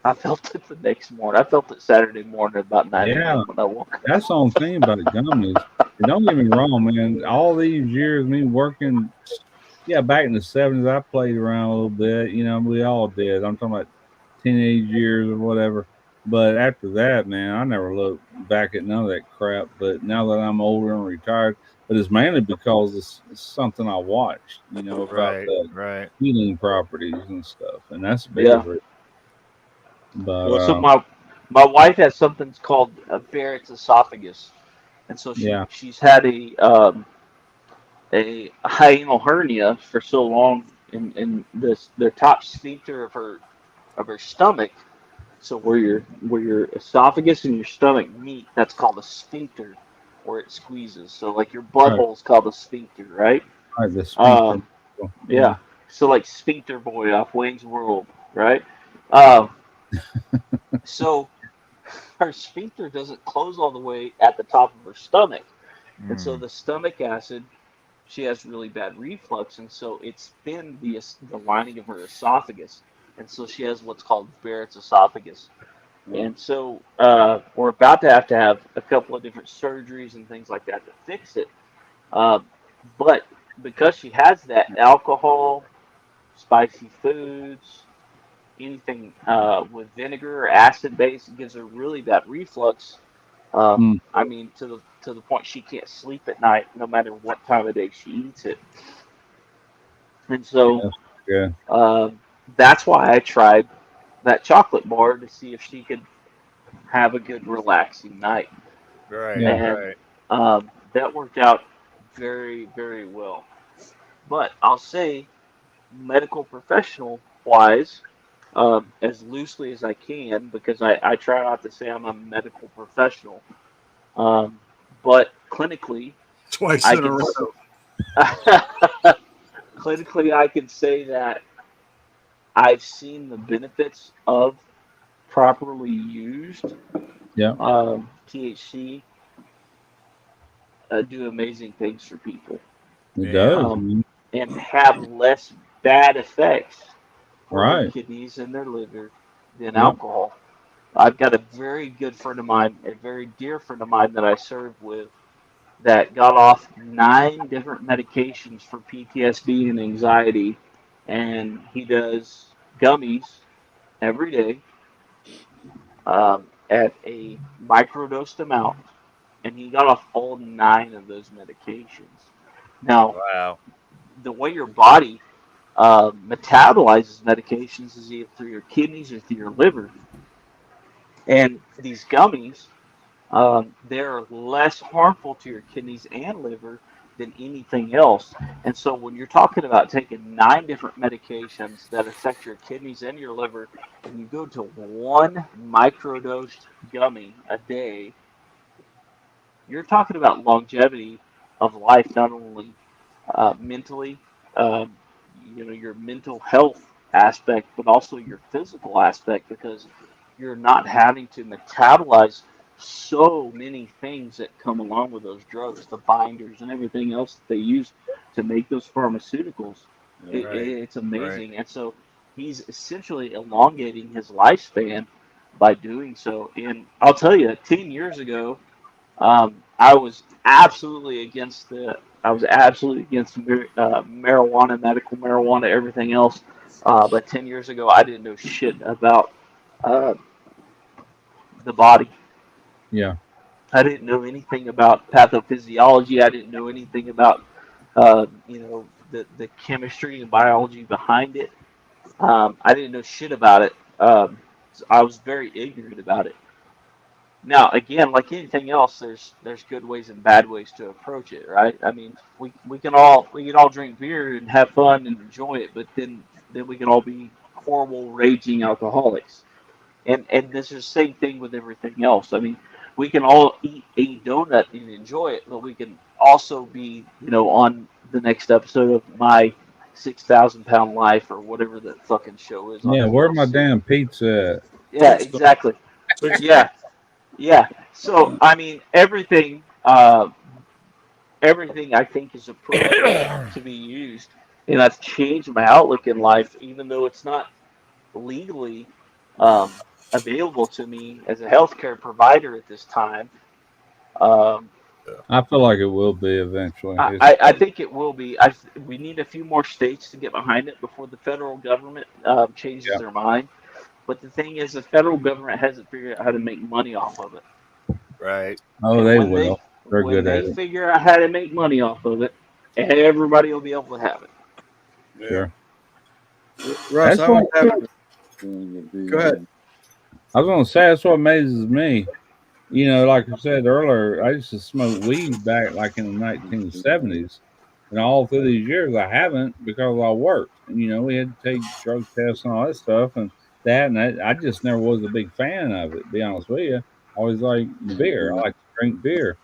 I felt it the next morning. I felt it Saturday morning about 9 a.m. when I woke up. That's the only thing about gummies. And don't get me wrong, man. All these years, me working, back in the 70s, I played around a little bit. You know, we all did. I'm talking about teenage years or whatever. But after that, man, I never looked back at none of that crap. But now that I'm older and retired, but it's mainly because it's something I watched, you know, about the healing properties and stuff. And that's a big reason. But well, so my wife has something called a Barrett's esophagus, and so she's had a hiatal hernia for so long in the top sphincter of her stomach. So where your esophagus and your stomach meet, that's called a sphincter, where it squeezes. So like your butthole is called a sphincter, right? Right, the sphincter. Yeah. So like Sphincter Boy off Wayne's World, right? So her sphincter doesn't close all the way at the top of her stomach. And so the stomach acid, she has really bad reflux, and so it's thinned the lining of her esophagus. And so she has what's called Barrett's esophagus. And so we're about to have a couple of different surgeries and things like that to fix it. But because she has that, alcohol, spicy foods, anything with vinegar or acid base, gives her really bad reflux. I mean, to the point she can't sleep at night, no matter what time of day she eats it. And so, that's why I tried that chocolate bar to see if she could have a good relaxing night. Right. And that worked out very, very well. But I'll say, medical professional wise, as loosely as I can, because I try not to say I'm a medical professional. But clinically, twice in a row. Clinically, I can say that I've seen the benefits of properly used THC do amazing things for people. It does. And have less bad effects on their Right. kidneys and their liver than alcohol. I've got a very good friend of mine, a very dear friend of mine that I served with, that got off 9 different medications for PTSD and anxiety, and he does gummies every day at a microdosed amount, and he got off all 9 of those medications. Now, the way your body metabolizes medications is either through your kidneys or through your liver. And these gummies, they're less harmful to your kidneys and liver than anything else. And so when you're talking about taking 9 different medications that affect your kidneys and your liver, and you go to 1 microdosed gummy a day, you're talking about longevity of life, not only mentally, your mental health aspect, but also your physical aspect, because you're not having to metabolize so many things that come along with those drugs, the binders and everything else that they use to make those pharmaceuticals. It's amazing. And so he's essentially elongating his lifespan by doing so. And I'll tell you, 10 years ago, I was absolutely against marijuana, medical marijuana, everything else. But 10 years ago, I didn't know shit about the body. Yeah. I didn't know anything about pathophysiology. I didn't know anything about, the chemistry and biology behind it. I didn't know shit about it. I was very ignorant about it. Now, again, like anything else, there's good ways and bad ways to approach it, right? I mean, we can all drink beer and have fun and enjoy it, but then we can all be horrible, raging alcoholics. And this is the same thing with everything else. I mean, we can all eat a donut and enjoy it, but we can also be, on the next episode of my 6,000 pound life or whatever that fucking show is. Yeah, where's my damn pizza at? Yeah, exactly. Yeah. So, I mean, everything everything I think is appropriate to be used, and I've changed my outlook in life, even though it's not legally available to me as a healthcare provider at this time. Um, I feel like it will be eventually. I think it will be. We need a few more states to get behind it before the federal government changes Yeah. their mind. But the thing is, the federal government hasn't figured out how to make money off of it. Right. Oh, And they when will. They're when good they at it. figure out how to make money off of it, everybody will be able to have it. Yeah. Sure. Russ, That's I don't what- have. Go ahead. I was gonna say that's what amazes me. You know, like I said earlier, I used to smoke weed back like in the 1970s, and all through these years I haven't because I worked. And, you know, we had to take drug tests and all that stuff, and that I just never was a big fan of it. To be honest with you, I always like beer. I like to drink beer.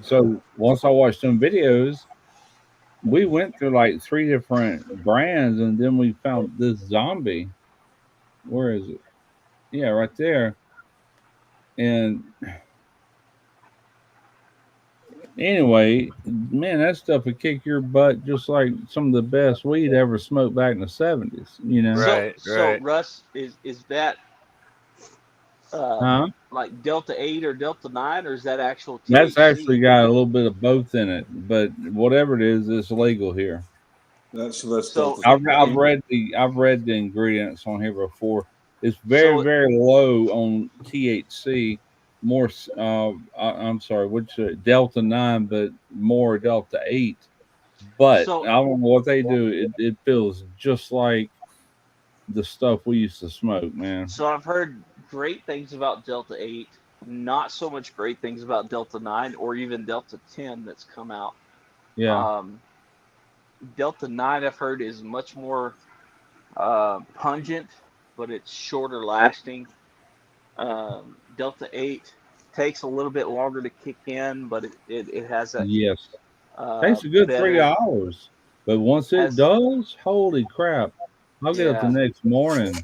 So once I watched them videos, we went through like 3 different brands, and then we found this zombie. Where is it? Yeah, right there. And anyway, man, that stuff would kick your butt just like some of the best weed ever smoked back in the 70s, you know? Right. So Russ, is that Huh? like Delta 8 or Delta 9, or is that actual THC? That's actually got a little bit of both in it, but whatever it is, it's legal here. That's So- I've read the ingredients on here before. It's very very low on THC. More, I'm sorry, which Delta 9, but more Delta 8. But So- I don't know what they do. It feels just like the stuff we used to smoke, man. So I've heard great things about Delta 8, not so much great things about Delta 9 or even Delta 10 that's come out. Yeah, Delta 9 I've heard is much more pungent, but it's shorter lasting. Delta 8 takes a little bit longer to kick in, but it has that. yes. Takes a good better- 3 hours, but once it Has- does, holy crap! I'll get up the Yeah. next morning.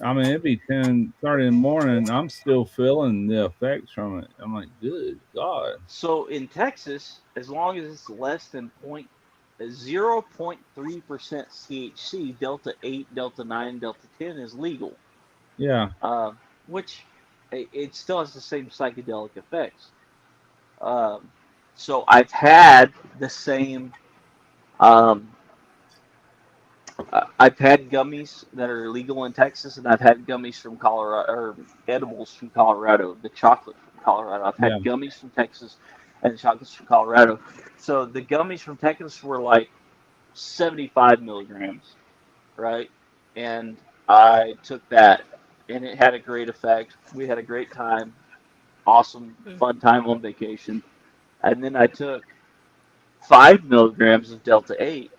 I mean, it'd be 10:30 in the morning. I'm still feeling the effects from it. I'm like, good God. So in Texas, as long as it's less than 0.3% THC, Delta 8, Delta 9, Delta 10 is legal. Yeah, Which it still has the same psychedelic effects. So I've had the same. I've had gummies that are legal in Texas, and I've had gummies from Colorado, or edibles from Colorado, the chocolate from Colorado. I've had gummies from Texas and the chocolates from Colorado. So the gummies from Texas were like 75 milligrams, right? And I took that, and it had a great effect. We had a great time, awesome, fun time on vacation. And then I took 5 milligrams of Delta 8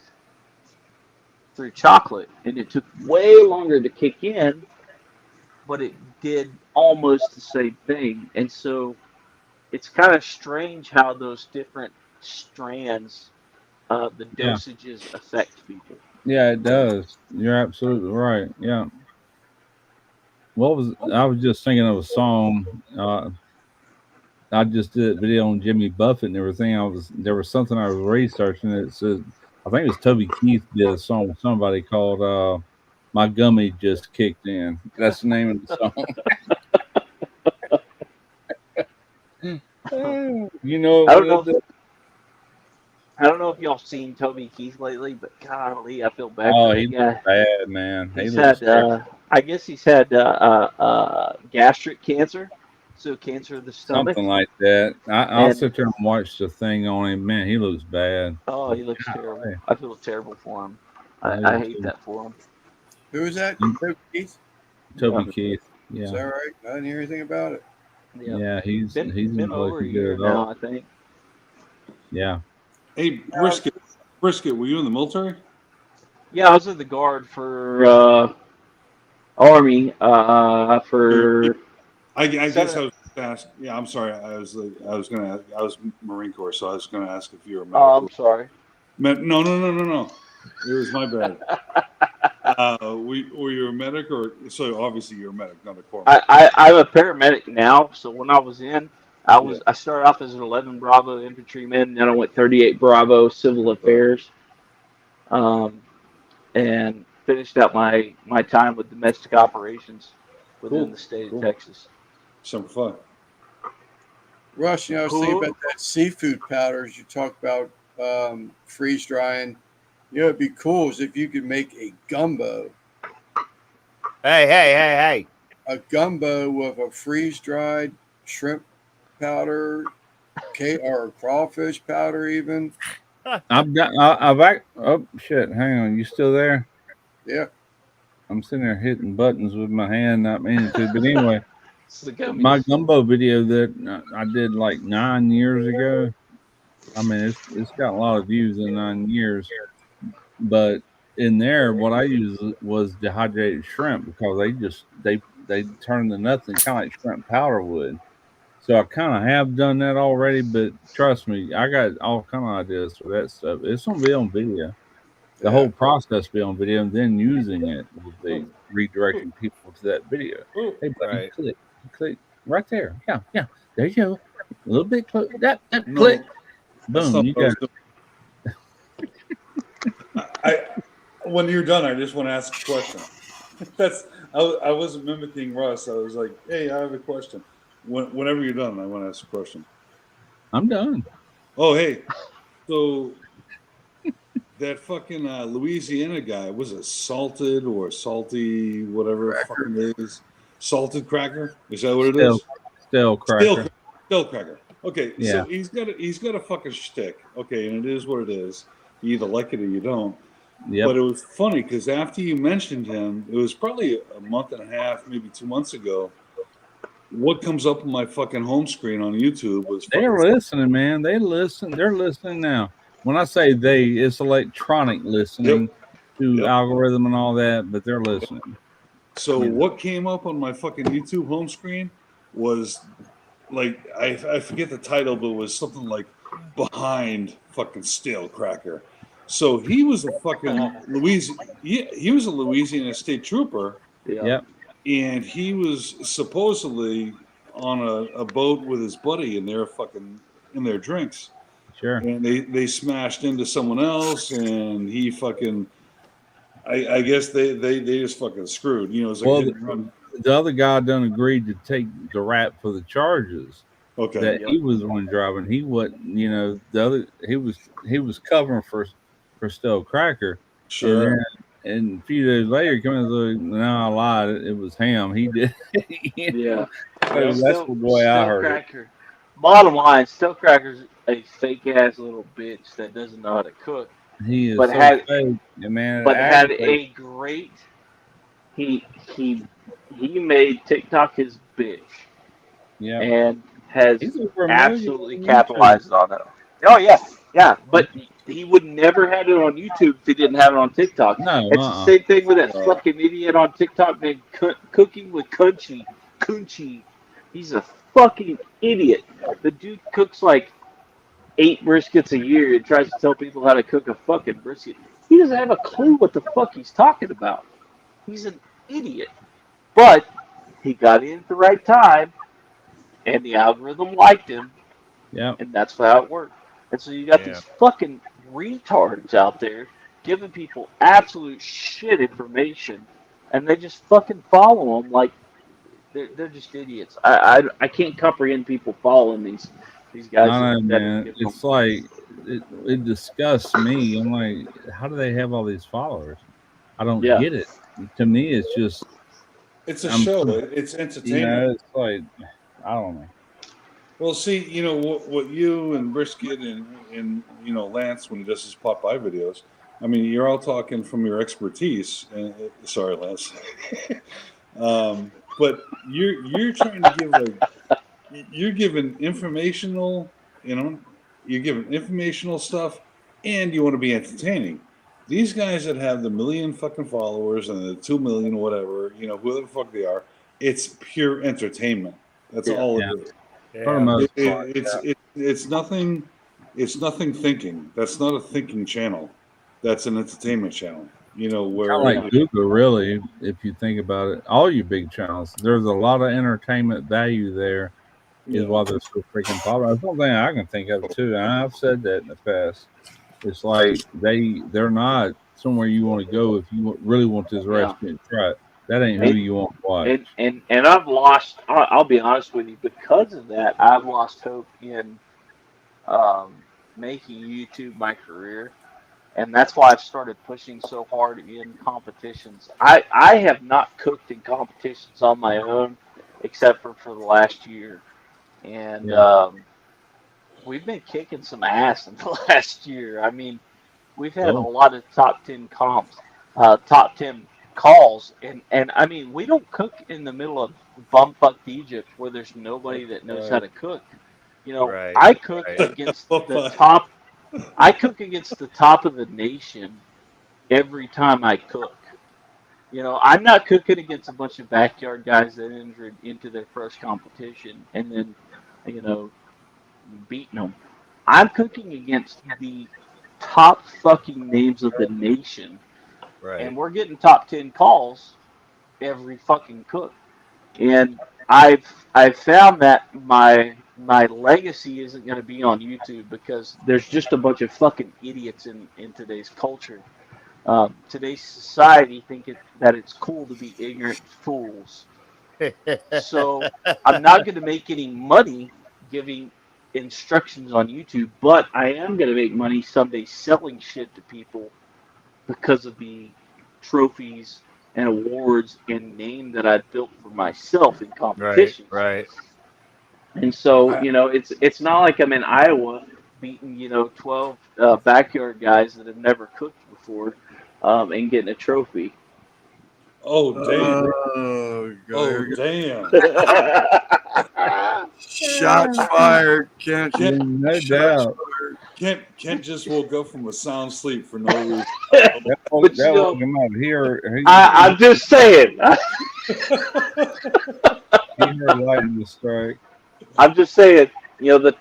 through chocolate, and it took way longer to kick in, but it did almost the same thing. And so it's kind of strange how those different strands of the Yeah. dosages affect people. yeah, it does. You're absolutely right. Yeah. I was just thinking of a song. I just did a video on Jimmy Buffett and everything. There was something I was researching. It said, I think it was Toby Keith did a song with somebody called "My Gummy Just Kicked In." That's the name of the song. You know, I don't know if y'all seen Toby Keith lately, but golly, I feel bad Oh, for he that guy. looks bad, man. He He's looks had, I guess he's had gastric cancer, so cancer of the stomach. something like that. I'll And- sit there and watch the thing on him. Man, he looks bad. Oh, he looks terrible. Golly. I feel terrible for him. I I do hate too. that for him. Who is that? Mm. Keith? Toby Keith. Is Yeah, that right? I didn't hear anything about it. yeah. He's Been not over a looking year good at all. now, I think. Yeah. Hey, Brisket, were you in the military? Yeah, I was in the guard for Army for I guess I was asked. Yeah, I'm sorry. I was Marine Corps, so I was going to ask if you were medical. Oh, I'm sorry. No. It was my bad. Were you a medic, or so? Obviously, you're a medic, not a corpsman. I'm a paramedic now, so when I was in, I started off as an 11 Bravo infantryman, then I went 38 Bravo civil affairs, and finished out my time with domestic operations within Cool. the state Cool. of Texas. Some fun. Rush, I was thinking about that seafood powders you talked about, freeze drying. It'd be cool is if you could make a gumbo. Hey. A gumbo with a freeze dried shrimp powder, or crawfish powder, even. Oh shit! Hang on, you still there? Yeah. I'm sitting there hitting buttons with my hand, not meaning to. But anyway, It's the gummies. my gumbo video that I did like 9 years ago. I mean, it's got a lot of views in 9 years. But in there, what I used was dehydrated shrimp because they turn to nothing, kind of like shrimp powder would. So I kind of have done that already, but trust me, I got all kind of ideas for that stuff. It's gonna be on video. The whole process be on video, and then using it will be redirecting people to that video. Hey, buddy, click right there. Yeah. There you go. A little bit close. That click. Boom. You got When you're done, I just want to ask a question. I wasn't mimicking Russ. I was like, hey, I have a question. Whenever you're done, I want to ask a question. I'm done. Oh, hey. So that fucking Louisiana guy, was it salted or salty, whatever it fucking is? Salted cracker? Is that what it is? Stale cracker. Stale cracker. Okay, Yeah. so he's got a fucking shtick. Okay, and it is what it is. You either like it or you don't. Yep. But it was funny because after you mentioned him, it was probably a month and a half, maybe 2 months ago. What comes up on my fucking home screen on YouTube was They're listening, man. They listen. They're listening now. When I say they, it's electronic listening to algorithm and all that, but they're listening. So what came up on my fucking YouTube home screen was like I forget the title, but it was something like behind fucking stale cracker. So he was a fucking he was a Louisiana state trooper. Yep. And he was supposedly on a boat with his buddy, and they're fucking in their drinks. Sure. And they smashed into someone else, and he fucking. I guess they just fucking screwed. You know, it's like the other guy done agreed to take the rap for the charges. Okay. That he was the one driving. He wasn't. You know, the other he was covering for stale cracker. Sure. And a few days later, he comes like, no, I lied. It was him. He did. Yeah. That's the way I heard Cracker. It. Bottom line, Stale Cracker's a fake ass little bitch that doesn't know how to cook. He is but so had, fake, man. But had a great. He made TikTok his bitch. Yeah. And has absolutely capitalized on it. Oh yeah. But he would never have it on YouTube if he didn't have it on TikTok. No, it's the same thing with that fucking idiot on TikTok named Cooking with Kunchi. He's a fucking idiot. The dude cooks like 8 briskets a year and tries to tell people how to cook a fucking brisket. He doesn't have a clue what the fuck he's talking about. He's an idiot. But he got in at the right time, and the algorithm liked him. Yeah. And that's how it worked. And so you got these fucking retards out there giving people absolute shit information, and they just fucking follow them like they're just idiots. I can't comprehend people following these guys. I know, man. It's like it disgusts me. I'm like, how do they have all these followers? I don't get it. To me, it's just it's a show. It's entertainment. You know, it's like I don't know. Well, see, you know what you and Brisket and you know Lance when he does his pop by videos. I mean, you're all talking from your expertise. Sorry, Lance. But you're trying to give you're giving informational, you know, you're giving informational stuff, and you want to be entertaining. These guys that have the 1 million fucking followers and the 2 million whatever, you know, whoever the fuck they are, it's pure entertainment. That's all it is. It's nothing. It's nothing thinking. That's not a thinking channel. That's an entertainment channel. You know where like Google, really, if you think about it, all your big channels, there's a lot of entertainment value there is why they're so freaking popular. That's one thing I can think of too, and I've said that in the past. It's like they're not somewhere you want to go if you really want this recipe to try it. That ain't who you want to watch. And I've lost. I'll be honest with you. Because of that, I've lost hope in making YouTube my career, and that's why I've started pushing so hard in competitions. I have not cooked in competitions on my own, except for the last year, and we've been kicking some ass in the last year. I mean, we've had a lot of top 10 comps, top 10 calls, and I mean, we don't cook in the middle of bumfuck Egypt where there's nobody that knows how to cook. You know, I cook against the top. I cook against the top of the nation every time I cook. You know, I'm not cooking against a bunch of backyard guys that entered into their first competition and then, you know, beating them. I'm cooking against the top fucking names of the nation. Right. And we're getting top 10 calls every fucking cook. And I've found that my legacy isn't going to be on YouTube because there's just a bunch of fucking idiots in today's culture. Today's society think that it's cool to be ignorant fools. So I'm not going to make any money giving instructions on YouTube, but I am going to make money someday selling shit to people because of the trophies and awards and name that I built for myself in competitions. Right. And so, you know, it's not like I'm in Iowa beating, you know, 12 backyard guys that have never cooked before and getting a trophy. Oh, damn. Oh, damn. Shots fired. Kent. No doubt. Kent just woke up from a sound sleep for no reason. That woke him up here. I'm just saying. He heard lightning strike. I'm just saying, you know, the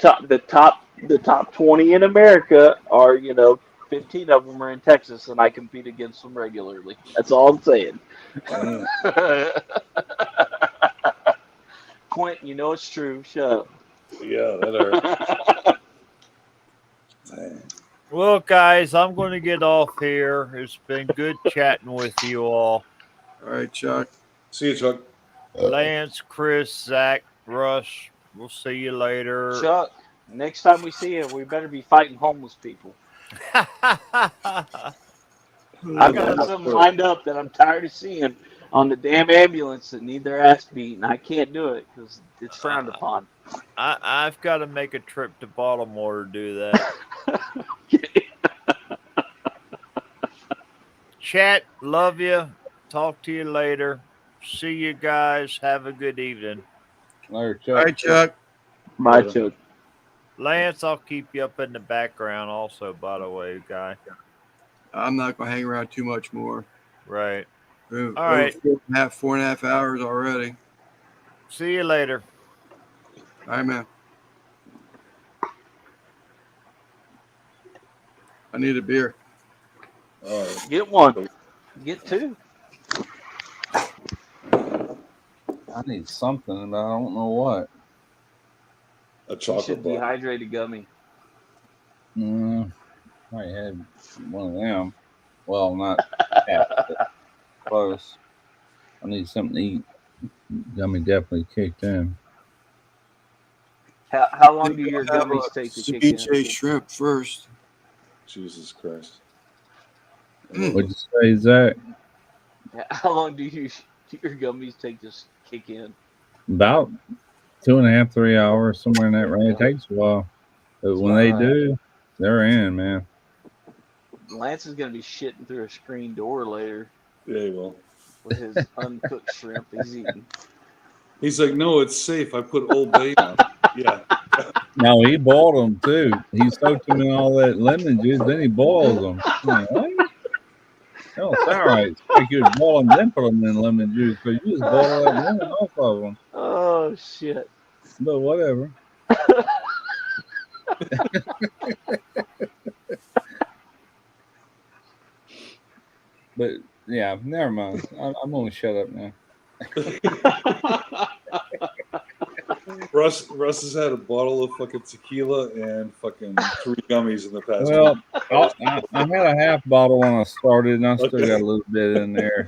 top 20 in America are, you know, 15 of them are in Texas, and I compete against them regularly. That's all I'm saying. Quint, you know it's true. Shut up. Yeah, that hurt. Well, guys, I'm going to get off here. It's been good chatting with you all. All right, Chuck. See you, Chuck. Lance, Chris, Zach, Rush. We'll see you later. Chuck, next time we see you, we better be fighting homeless people. I've got some lined up that I'm tired of seeing on the damn ambulance that need their ass beaten. I can't do it because it's frowned upon. I've got to make a trip to Baltimore to do that. Chat, love you. Talk to you later. See you guys. Have a good evening. Later, Chuck. All right, Chuck. My Chuck. Lance, I'll keep you up in the background also, by the way, guy. I'm not going to hang around too much more. Right. All right. 4.5 hours already. See you later. All right, man. I need a beer. All right. Get one. Get two. I need something, but I don't know what. A You chocolate should bar. dehydrated gummy. I had one of them. Well, not half, but close. I need something to eat. Gummy definitely kicked in. How long do your gummies take to kick in? CJ shrimp first. Jesus Christ. What'd you say, Zach? How long do your gummies take to kick in? About 2.5, 3 hours, somewhere in that range. It takes a while. But when they do, they're in, man. Lance is going to be shitting through a screen door later Yeah, he will. with his uncooked shrimp he's eating. He's like, no, it's safe. I put Old Bay on. Yeah. No, he boiled them too. He soaked them in all that lemon juice, then he boils them. I'm like, what? That don't sound right. It's like you would boil them, then put them in lemon juice, but you just boil that lemon off of them. Oh, shit. But whatever. But yeah, never mind. I'm gonna shut up now. Russ has had a bottle of fucking tequila and fucking 3 gummies in the past Well, week. I had a half bottle when I started, and I still Okay. got a little bit in there.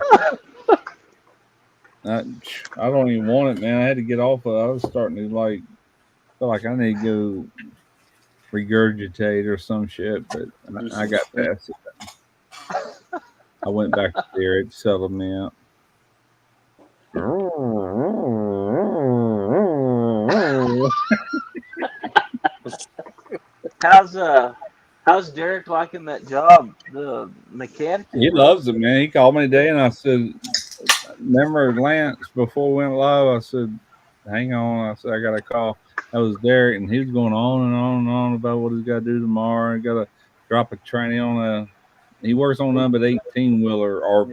I don't even want it, man. I had to get off of it. I was starting to feel like I need to go regurgitate or some shit, but I got past it. I went back to there. It settled me out. How's Derek liking that job, the mechanic? He loves it, man. He called me today, and I said, "Remember Lance before we went live?" I said, "Hang on." I said, "I got a call." That was Derek, and he was going on and on and on about what he's got to do tomorrow. He got to drop a tranny on a. He works on number 18-wheeler or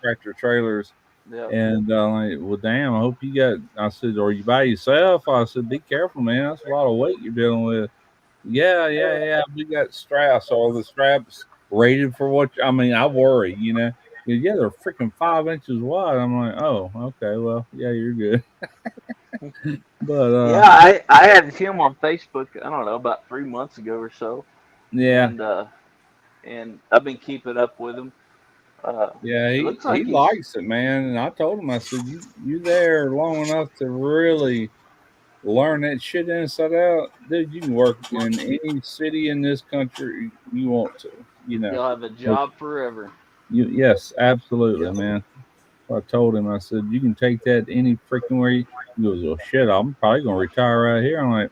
tractor trailers. Yeah. And like, well, damn, I hope you got. I said, "Are you by yourself?" I said, "Be careful, man. That's a lot of weight you're dealing with." Yeah. We got straps. Or the straps rated for what? I mean, I worry, Yeah, they're freaking 5 inches wide. I'm like, oh, okay, well, yeah, you're good. But yeah, I had him on Facebook. I don't know, about 3 months ago or so. yeah, And I've been keeping up with him. yeah, It looks like he likes it, man. And I told him, I said, you there long enough to really learn that shit inside out, dude. You can work in any city in this country you want to. You'll have a job forever. Yes, absolutely, man. I told him, I said, you can take that any freaking where you. He goes, well, shit, I'm probably gonna retire right here. I'm like,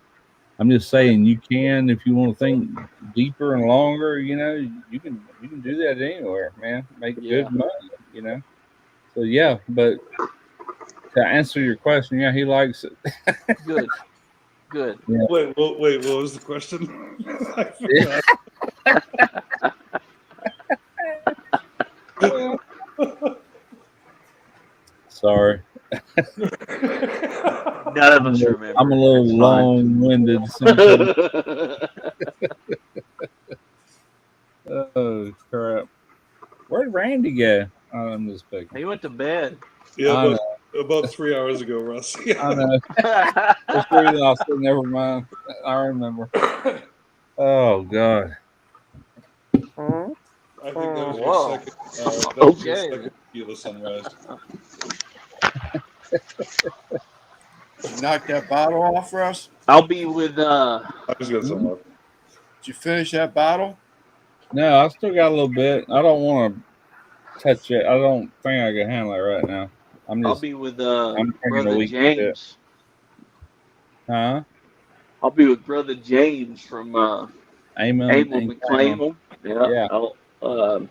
I'm just saying, you can if you want to think deeper and longer. You can do that anywhere, man. Make good money. So yeah, but to answer your question, yeah, he likes it. Good. Yeah. Wait, what was the question? I forgot. Sorry. None of us remember. I'm a little long-winded sometimes. Oh crap! Where'd Randy go? Oh, I'm just picking. He went to bed. Yeah, about 3 hours ago, Russ. I know. Just breathe off, so never mind. I remember. Oh God. I think that was Whoa. your second. That was your Okay. second tequila sunrise. Knock that bottle off, Russ. I'll be with I just got some left. Did you finish that bottle? No, I still got a little bit. I don't want to touch it. I don't think I can handle it right now. I'll be with I'm drinking a Brother weak James. Huh? I'll be with Brother James from Amon McClaimel. Yeah. I'm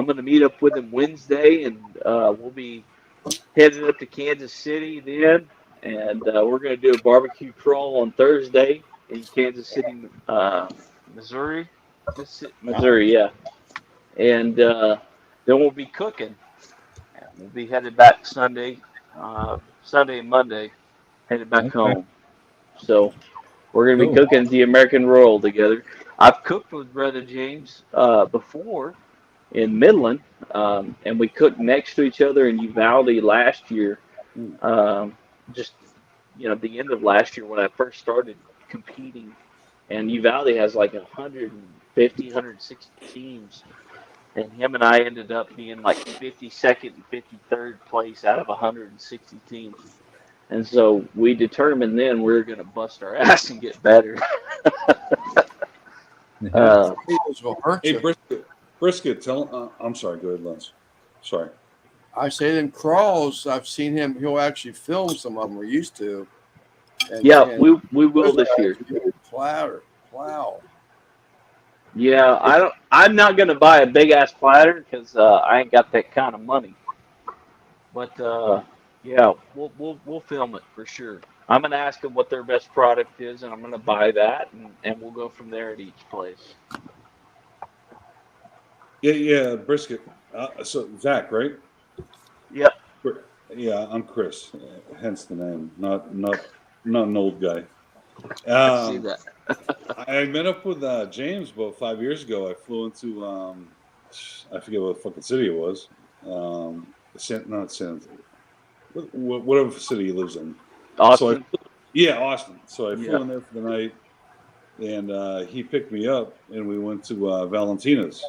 going to meet up with him Wednesday, and we'll be headed up to Kansas City then, and we're going to do a barbecue crawl on Thursday in Kansas City, Missouri. Missouri, yeah. And then we'll be cooking. We'll be headed back Sunday and Monday, headed back home. So we're going to be cooking the American Royal together. I've cooked with Brother James before in Midland, and we cooked next to each other in Uvalde last year. Just the end of last year when I first started competing, and Uvalde has like 150, 160 teams, and him and I ended up being like 52nd and 53rd place out of 160 teams. And so we determined then we were going to bust our ass and get better. Hey, Brisket, tell. I'm sorry. Go ahead, Lance. Sorry. I say them crawls. I've seen him. He'll actually film some of them. We used to. And, we will this year. Wow. Yeah, I'm not going to buy a big ass platter because I ain't got that kind of money. But yeah, we'll film it for sure. I'm going to ask them what their best product is, and I'm going to buy that, and we'll go from there at each place. Yeah, Brisket. So Zach, right? Yep. Yeah, I'm Chris. Hence the name. Not an old guy. I see that. I met up with James about 5 years ago. I flew into I forget what fucking city it was. Whatever city he lives in. Austin. Austin. So I flew in there for the night, and he picked me up, and we went to Valentina's.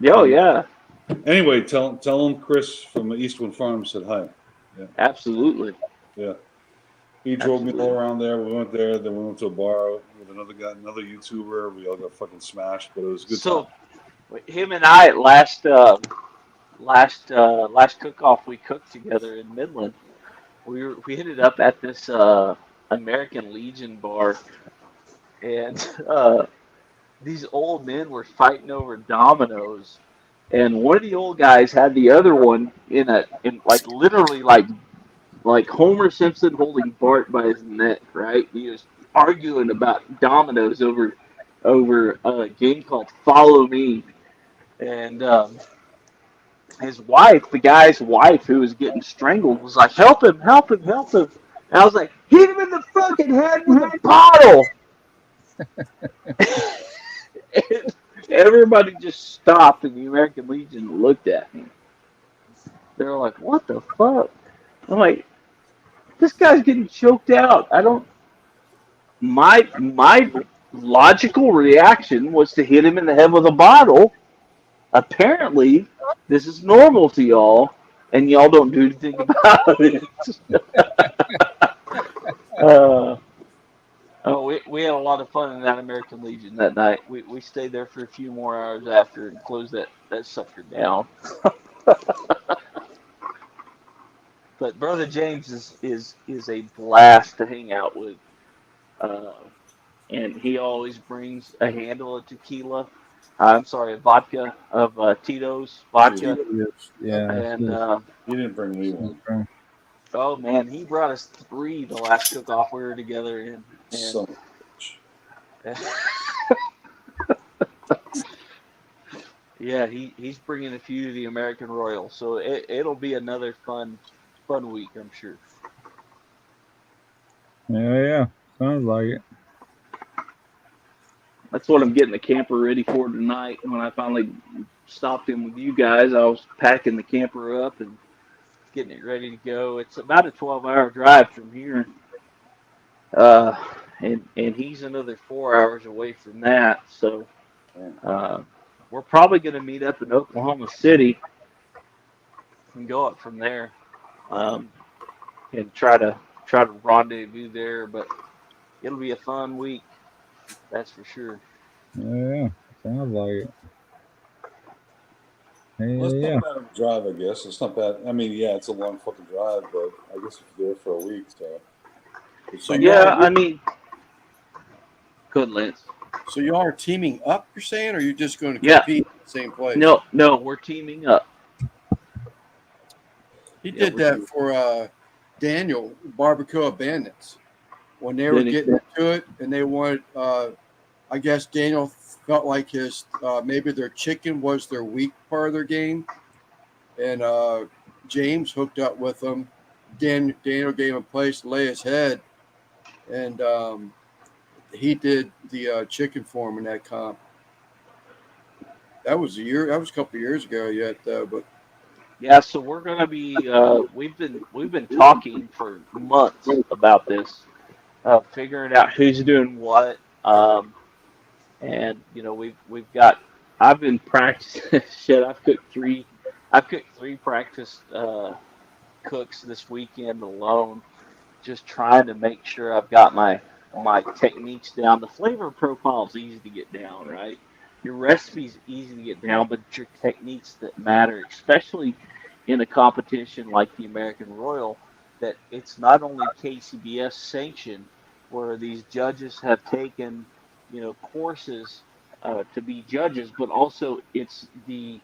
Oh yeah, Anyway, tell him Chris from Eastwood Farms said hi. Yeah. absolutely. Yeah. He drove me all around there. We went there. Then we went to a bar with another guy, another YouTuber. We all got fucking smashed, but it was a good So time. him and I last cook-off we cooked together in Midland. We ended up at this American Legion bar, and these old men were fighting over dominoes, and one of the old guys had the other one in like literally like Homer Simpson holding Bart by his neck, right? He was arguing about dominoes over a game called Follow Me, and his wife, the guy's wife who was getting strangled, was like, "Help him, help him, help him!" And I was like, "Hit him in the fucking head with a bottle!" And everybody just stopped, and the American Legion looked at me. They were like, "What the fuck?" I'm like, "This guy's getting choked out." My logical reaction was to hit him in the head with a bottle. Apparently, this is normal to y'all, and y'all don't do anything about it. We had a lot of fun in that American Legion that night. We stayed there for a few more hours after and closed that sucker down. But Brother James is a blast to hang out with, and he always brings a handle of tequila. I'm sorry, a vodka of Tito's vodka. Yeah. And He didn't bring me one. oh man, he brought us 3 the last cook-off we were together in. So yeah, he's bringing a few to the American Royal, so it'll be another fun week, I'm sure. Yeah. Sounds like it. That's what I'm getting the camper ready for tonight. When I finally stopped in with you guys, I was packing the camper up and getting it ready to go. It's about a 12-hour drive from here, and he's another 4 hours away from that. So we're probably going to meet up in Oklahoma City and go up from there, and try to rendezvous there. But it'll be a fun week, that's for sure. Yeah. Sounds like it. well, it's Yeah. not bad of a drive, I guess. It's not bad. I mean, yeah, it's a long fucking drive, but I guess if you're there for a week, so. So Yeah, I mean, good, Lance. So y'all are teaming up, you're saying, or are you just going to Yeah. compete in the same place? No, we're teaming up. He did that for Daniel Barbacoa Bandits when they were getting into it, and they wanted. I guess Daniel felt like his maybe their chicken was their weak part of their game, and James hooked up with them. Daniel gave him a place to lay his head, and he did the chicken for him in that comp. That was a couple of years ago yet, though. But Yeah, so we're gonna be. We've been talking for months about this, figuring out who's doing what. And we've got. I've been practicing. Shit, I've cooked three practice cooks this weekend alone, just trying to make sure I've got my techniques down. The flavor profile is easy to get down, right? Your recipe's easy to get down, but it's your techniques that matter, especially in a competition like the American Royal, that it's not only KCBS sanctioned, where these judges have taken, courses to be judges, but also it's the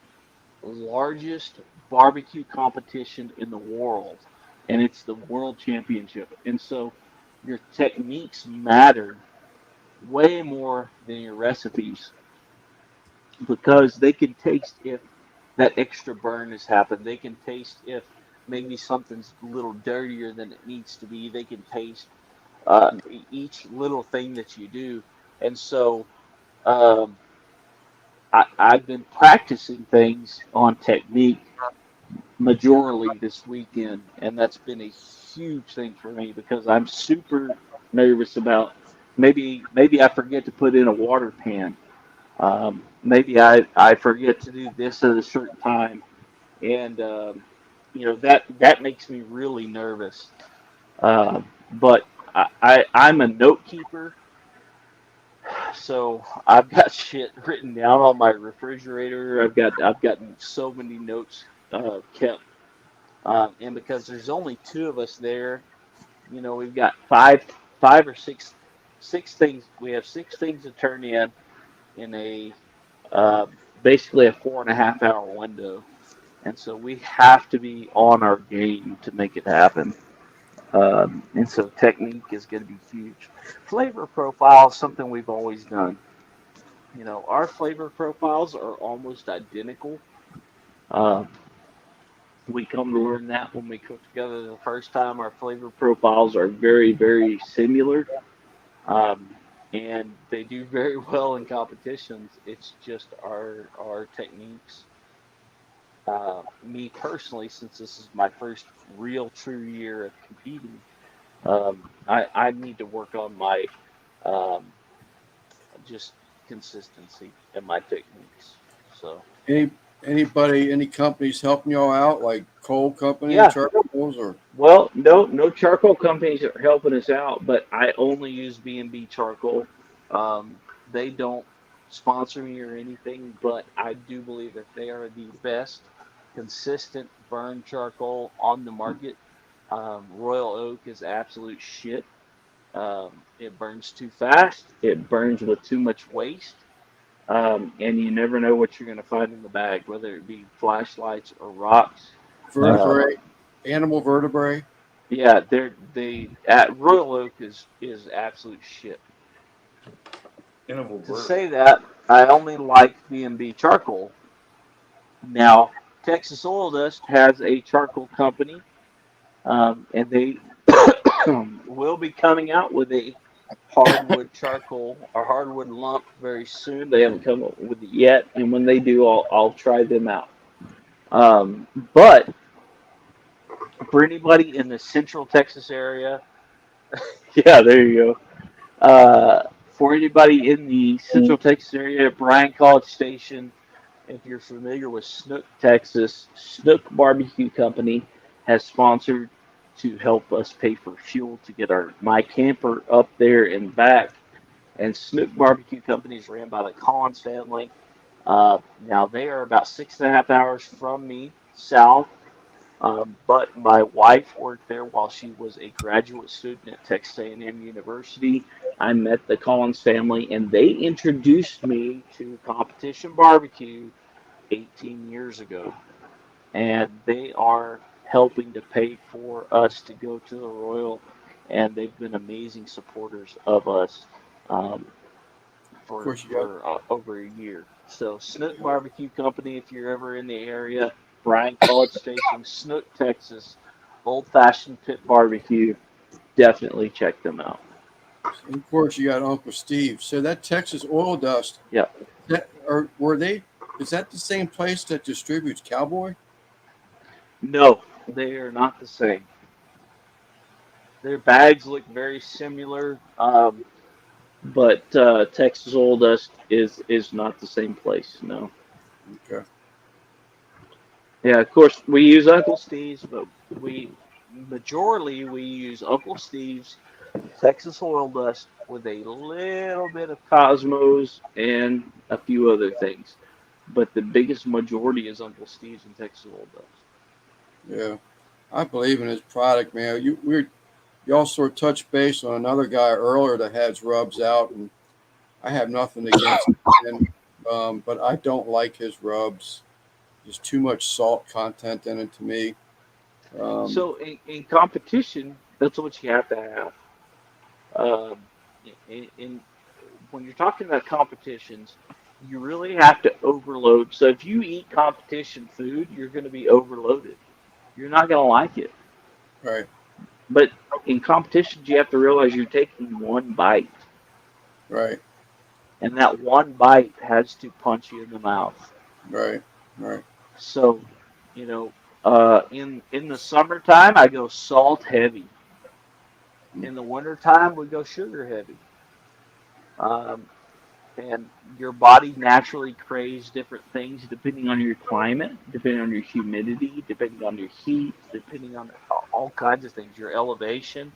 largest barbecue competition in the world, and it's the World Championship. And so your techniques matter way more than your recipes, because they can taste if that extra burn has happened. They can taste if maybe something's a little dirtier than it needs to be. They can taste each little thing that you do. And so I've been practicing things on technique majorly this weekend, and that's been a huge thing for me because I'm super nervous about maybe I forget to put in a water pan. Maybe I forget to do this at a certain time, and that makes me really nervous. But I'm a note keeper, so I've got shit written down on my refrigerator. I've got so many notes kept, and because there's only two of us there, we've got five or six things. We have six things to turn in a uh, basically a 4.5 hour window, and so we have to be on our game to make it happen. And so technique is going to be huge. Flavor profile is something we've always done. Our flavor profiles are almost identical. Um, we come to learn that when we cook together the first time. Our flavor profiles are very, very similar, um, and they do very well in competitions. It's just our techniques. Me personally, since this is my first real true year of competing, I need to work on my um, just consistency in my techniques. So Any any companies helping y'all out, like coal company, yeah, charcoals, or well, no charcoal companies are helping us out, but I only use B&B charcoal. Um, they don't sponsor me or anything, but I do believe that they are the best consistent burn charcoal on the market. Royal Oak is absolute shit. It burns too fast. It burns with too much waste. And you never know what you're going to find in the bag, whether it be flashlights or rocks. Um, vertebrae, animal vertebrae? yeah, they at Royal Oak is absolute shit. Animal To birth. say that, I only like B&B charcoal. Now, Texas Oil Dust has a charcoal company, and they will be coming out with a hardwood charcoal or hardwood lump very soon. They haven't come up with it yet, and when they do, I'll try them out. But for anybody in the Central Texas area, yeah, there you go. For anybody in the Central Texas area, Bryan College Station, if you're familiar with Snook, Texas, Snook Barbecue Company has sponsored to help us pay for fuel to get my camper up there and back. And Snook Barbecue Company is ran by the Collins family. Now they are about 6.5 hours from me south, but my wife worked there while she was a graduate student at Texas A&M University. I met the Collins family, and they introduced me to Competition Barbecue 18 years ago, and they are helping to pay for us to go to the Royal, and they've been amazing supporters of us um, Of for course, you got for over a year. So Snook Barbecue Company, if you're ever in the area, Bryan College Station, Snook, Texas, Old Fashioned Pit Barbecue, definitely check them out. of course you got Uncle Steve. So that Texas Oil Dust, Yeah. that or were they? Is that the same place that distributes Cowboy? No, they are not the same. Their bags look very similar. But Texas Oil Dust is not the same place. No. Okay. Yeah, of course we use Uncle Steve's, but we use Uncle Steve's Texas Oil Dust with a little bit of Cosmos and a few other things. But the biggest majority is Uncle Steve's and Texas Oil Dust. Yeah, I believe in his product, man. Y'all sort of touched base on another guy earlier that has rubs out, and I have nothing against him, but I don't like his rubs. There's too much salt content in it to me. Um, So in competition, that's what you have to have. Um, in when you're talking about competitions, you really have to overload. So if you eat competition food, you're going to be overloaded. You're not going to like it. right, But in competitions, you have to realize you're taking one bite, right, and that one bite has to punch you in the mouth. right, right. So, you know, In the summertime, I go salt heavy. In the wintertime, we go sugar heavy. Um, and your body naturally craves different things depending on your climate, depending on your humidity, depending on your heat, depending on all kinds of things, your elevation.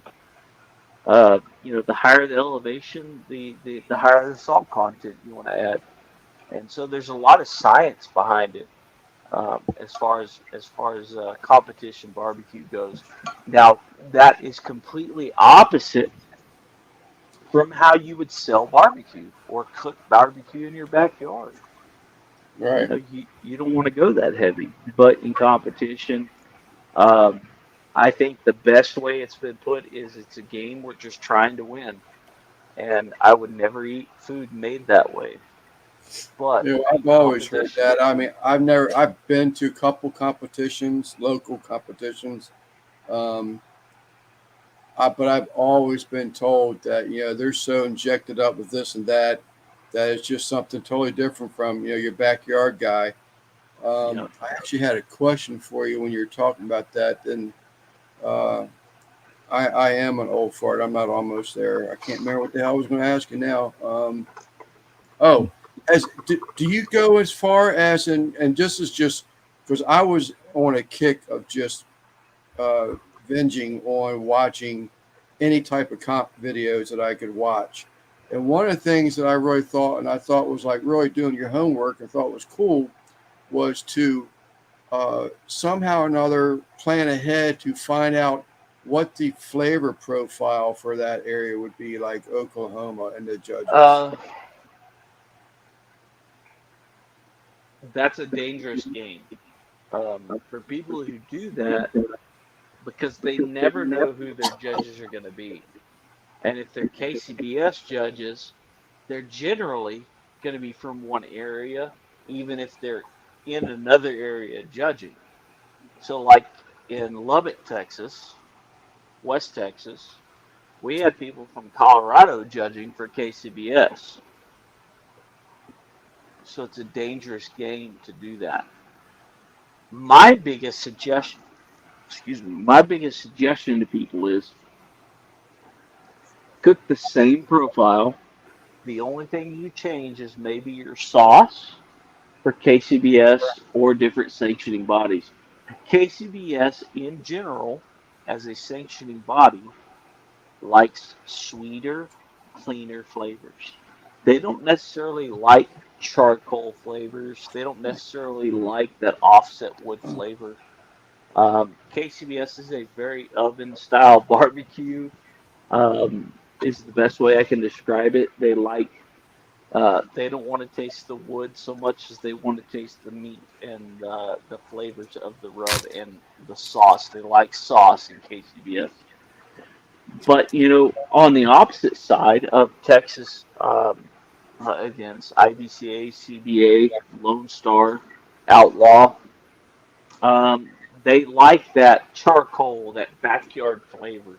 The higher the elevation, the higher the salt content you want to add. And so there's a lot of science behind it, as far as competition barbecue goes. Now that is completely opposite from how you would sell barbecue or cook barbecue in your backyard. Right. You don't want to go that heavy, but in competition, um, I think the best way it's been put is it's a game we're just trying to win, and I would never eat food made that way. But You know, in I've always heard competition, that. I mean, I've been to a couple competitions, local competitions. Um, but I've always been told that, they're so injected up with this and that, that it's just something totally different from, your backyard guy. you I actually had a question for you when you were talking about that. And uh, I am an old fart. I'm not almost there. I can't remember what the hell I was going to ask you now. Oh, do you go as far as and this is just because I was on a kick of just uh, binging on watching any type of comp videos that I could watch. And one of the things that I really thought, and I thought was like really doing your homework and thought was cool, was to somehow or another plan ahead to find out what the flavor profile for that area would be, like Oklahoma and the judges. uh, that's a dangerous game for people who do that because they never know who their judges are going to be. And if they're KCBS judges, they're generally going to be from one area, even if they're in another area judging. So, like in Lubbock, Texas, West Texas, we had people from Colorado judging for KCBS. So it's a dangerous game to do that. My biggest suggestion, my biggest suggestion to people is cook the same profile. The only thing you change is maybe your sauce for KCBS or different sanctioning bodies. KCBS in general, as a sanctioning body, likes sweeter, cleaner flavors. They don't necessarily like charcoal flavors. They don't necessarily like that offset wood flavor. KCBS is a very oven style barbecue. Is the best way I can describe it. They don't want to taste the wood so much as they want to taste the meat and the flavors of the rub and the sauce. They like sauce in KCBS. But on the opposite side of Texas, against IBCA, CBA, Lone Star, Outlaw, they like that charcoal, that backyard flavor,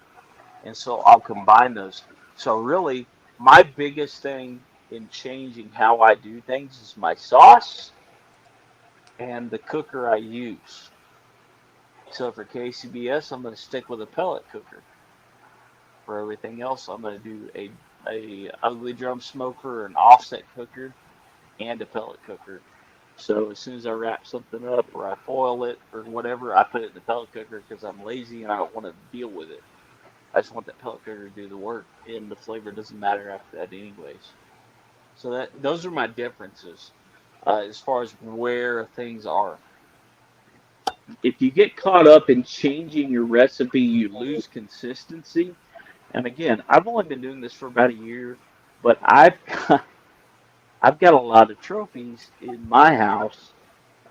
and so I'll combine those. So really, my biggest thing in changing how I do things is my sauce and the cooker I use. So for KCBS, I'm going to stick with a pellet cooker. For everything else, I'm going to do a ugly drum smoker, an offset cooker, and a pellet cooker. So as soon as I wrap something up or I foil it or whatever, I put it in the pellet cooker because I'm lazy and I don't want to deal with it. I just want that pellet cooker to do the work, and the flavor doesn't matter after that anyways. So those are my differences as far as where things are. If you get caught up in changing your recipe, you lose consistency. And again, I've only been doing this for about a year, but I've got a lot of trophies in my house.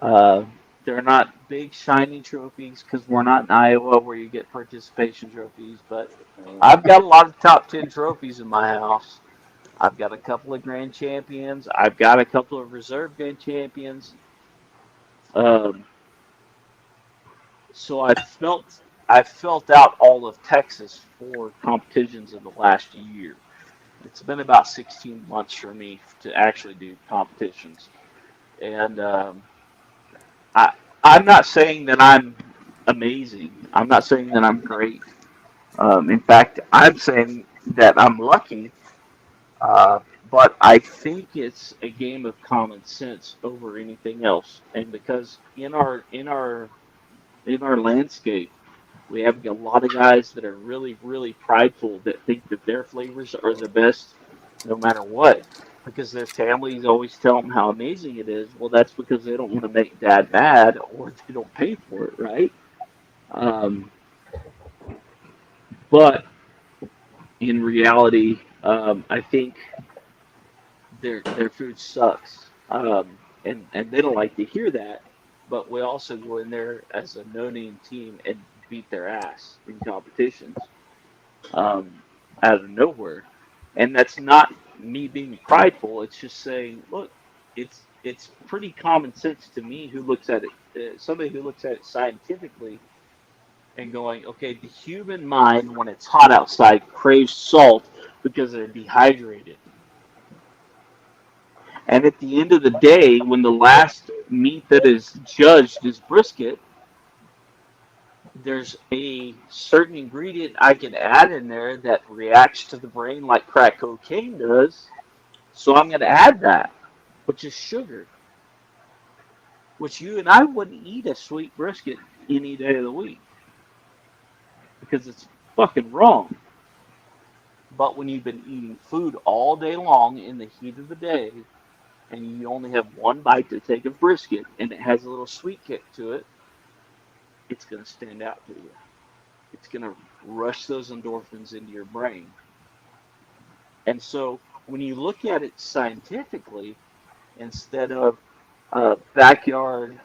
Uh, they're not big shiny trophies because we're not in Iowa where you get participation trophies, but I've got a lot of top 10 trophies in my house. I've got a couple of grand champions. I've got a couple of reserve grand champions. Um, so I felt out all of Texas for competitions in the last year. It's been about 16 months for me to actually do competitions, and I I'm not saying that I'm amazing. I'm not saying that I'm great. In fact, I'm saying that I'm lucky. Uh, but I think it's a game of common sense over anything else. And because in our landscape, we have a lot of guys that are really, really prideful that think that their flavors are the best no matter what. Because their families always tell them how amazing it is. Well, that's because they don't want to make dad mad or they don't pay for it, right? Um, but in reality, I think their food sucks, and they don't like to hear that. But we also go in there as a no-name team and beat their ass in competitions out of nowhere, and that's not me being prideful. It's just saying, look, it's pretty common sense to me who looks at it, somebody who looks at it scientifically, and going, okay, the human mind when it's hot outside craves salt because they're dehydrated. And at the end of the day, when the last meat that is judged is brisket, there's a certain ingredient I can add in there that reacts to the brain like crack cocaine does. So I'm going to add that, which is sugar, which you and I wouldn't eat a sweet brisket any day of the week because it's fucking wrong. But when you've been eating food all day long in the heat of the day, and you only have one bite to take of brisket, and it has a little sweet kick to it, it's going to stand out to you. It's going to rush those endorphins into your brain. And so when you look at it scientifically, instead of backyard,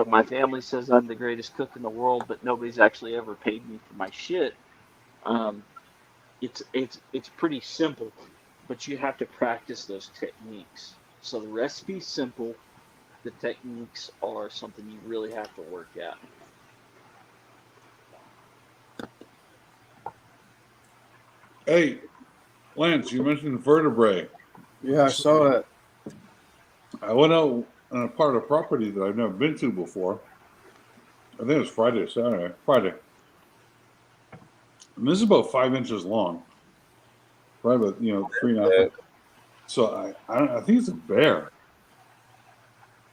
my family says I'm the greatest cook in the world, but nobody's actually ever paid me for my shit. It's pretty simple, but you have to practice those techniques. So the recipe's simple. The techniques are something you really have to work at. Hey, Lance, you mentioned vertebrae. Yeah, I saw that. I went out on a part of the property that I've never been to before. I think it was Friday or Saturday. Friday. And this is about 5 inches long. Probably about, 3.5. So I think it's a bear.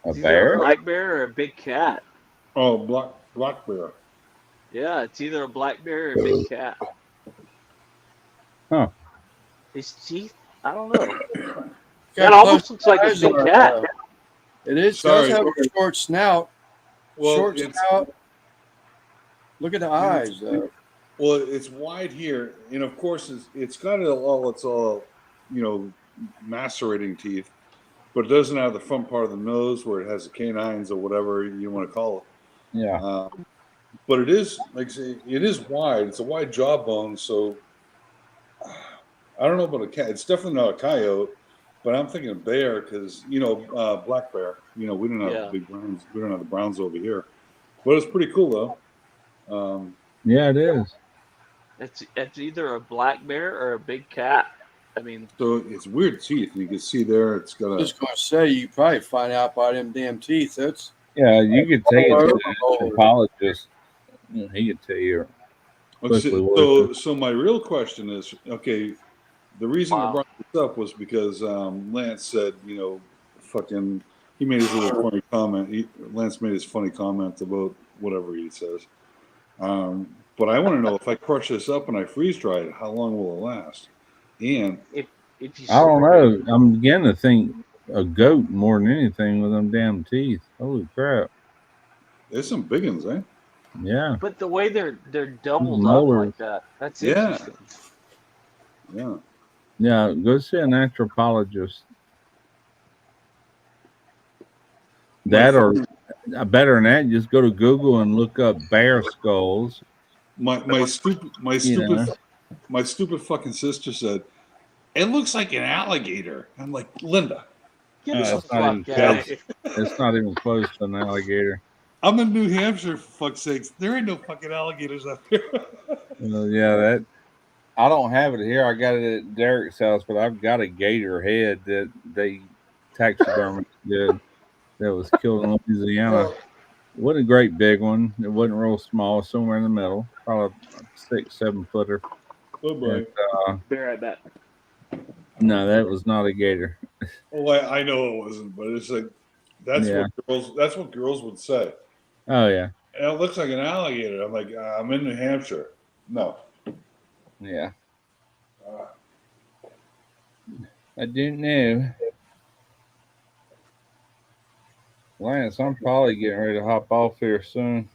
A It's either bear? a black bear or a big cat. Oh, black bear. Yeah, it's either a black bear or a big cat. Huh. His teeth, I don't know. Got That almost close looks like a eyes big on it, cat. It is. Sorry. Does have a short snout. Well, Short it's- snout. Look at the eyes, though. Well, it's wide here, and of course, it's got all macerating teeth, but it doesn't have the front part of the nose where it has the canines or whatever you want to call it. Yeah. But it is, like I say, it is wide. It's a wide jawbone, so I don't know about a cat. It's definitely not a coyote, but I'm thinking bear because black bear. We don't have Yeah. big browns. We don't have the browns over here, but it's pretty cool though. Yeah, it is. It's either a black bear or a big cat. I mean, So it's weird teeth. You can see there. It's got I a. was just gonna say you probably find out by them damn teeth. That's Yeah, you could take it to an Oh. anthropologist. He could tell you. quickly what it So my real question is, okay, the reason I Wow. brought this up was because Lance said, fucking, he made his little funny comment. Lance made his funny comment about whatever he says. But I want to know if I crush this up and I freeze dry it, how long will it last? And if you I don't know. I'm beginning to think a goat more than anything with them damn teeth. Holy crap! there's some big ones, eh? Yeah. But the way they're doubled up Molars. like that, that's Yeah. interesting. Yeah. Yeah, go see an anthropologist. That or better than that, just go to Google and look up bear skulls. My stupid fucking sister said, it looks like an alligator. I'm like, Linda, Get the it's not even fuck out of close. here. It's not even close to an alligator. I'm in New Hampshire, for fuck's sakes. There ain't no fucking alligators up here. Yeah, that I don't have it here. I got it at Derek's house, but I've got a gator head that they taxidermy did that was killed in Louisiana. wasn't a great big one. It wasn't real small. Somewhere in the middle, probably a 6-7 footer. Oh boy. And, Be right back. no, that was not a gator. Oh, I know it wasn't, but it's like that's Yeah. what girls would say. Oh yeah, And it looks like an alligator. I'm like, I'm in New Hampshire. No. yeah. I didn't know. Lance, I'm probably getting ready to hop off here soon.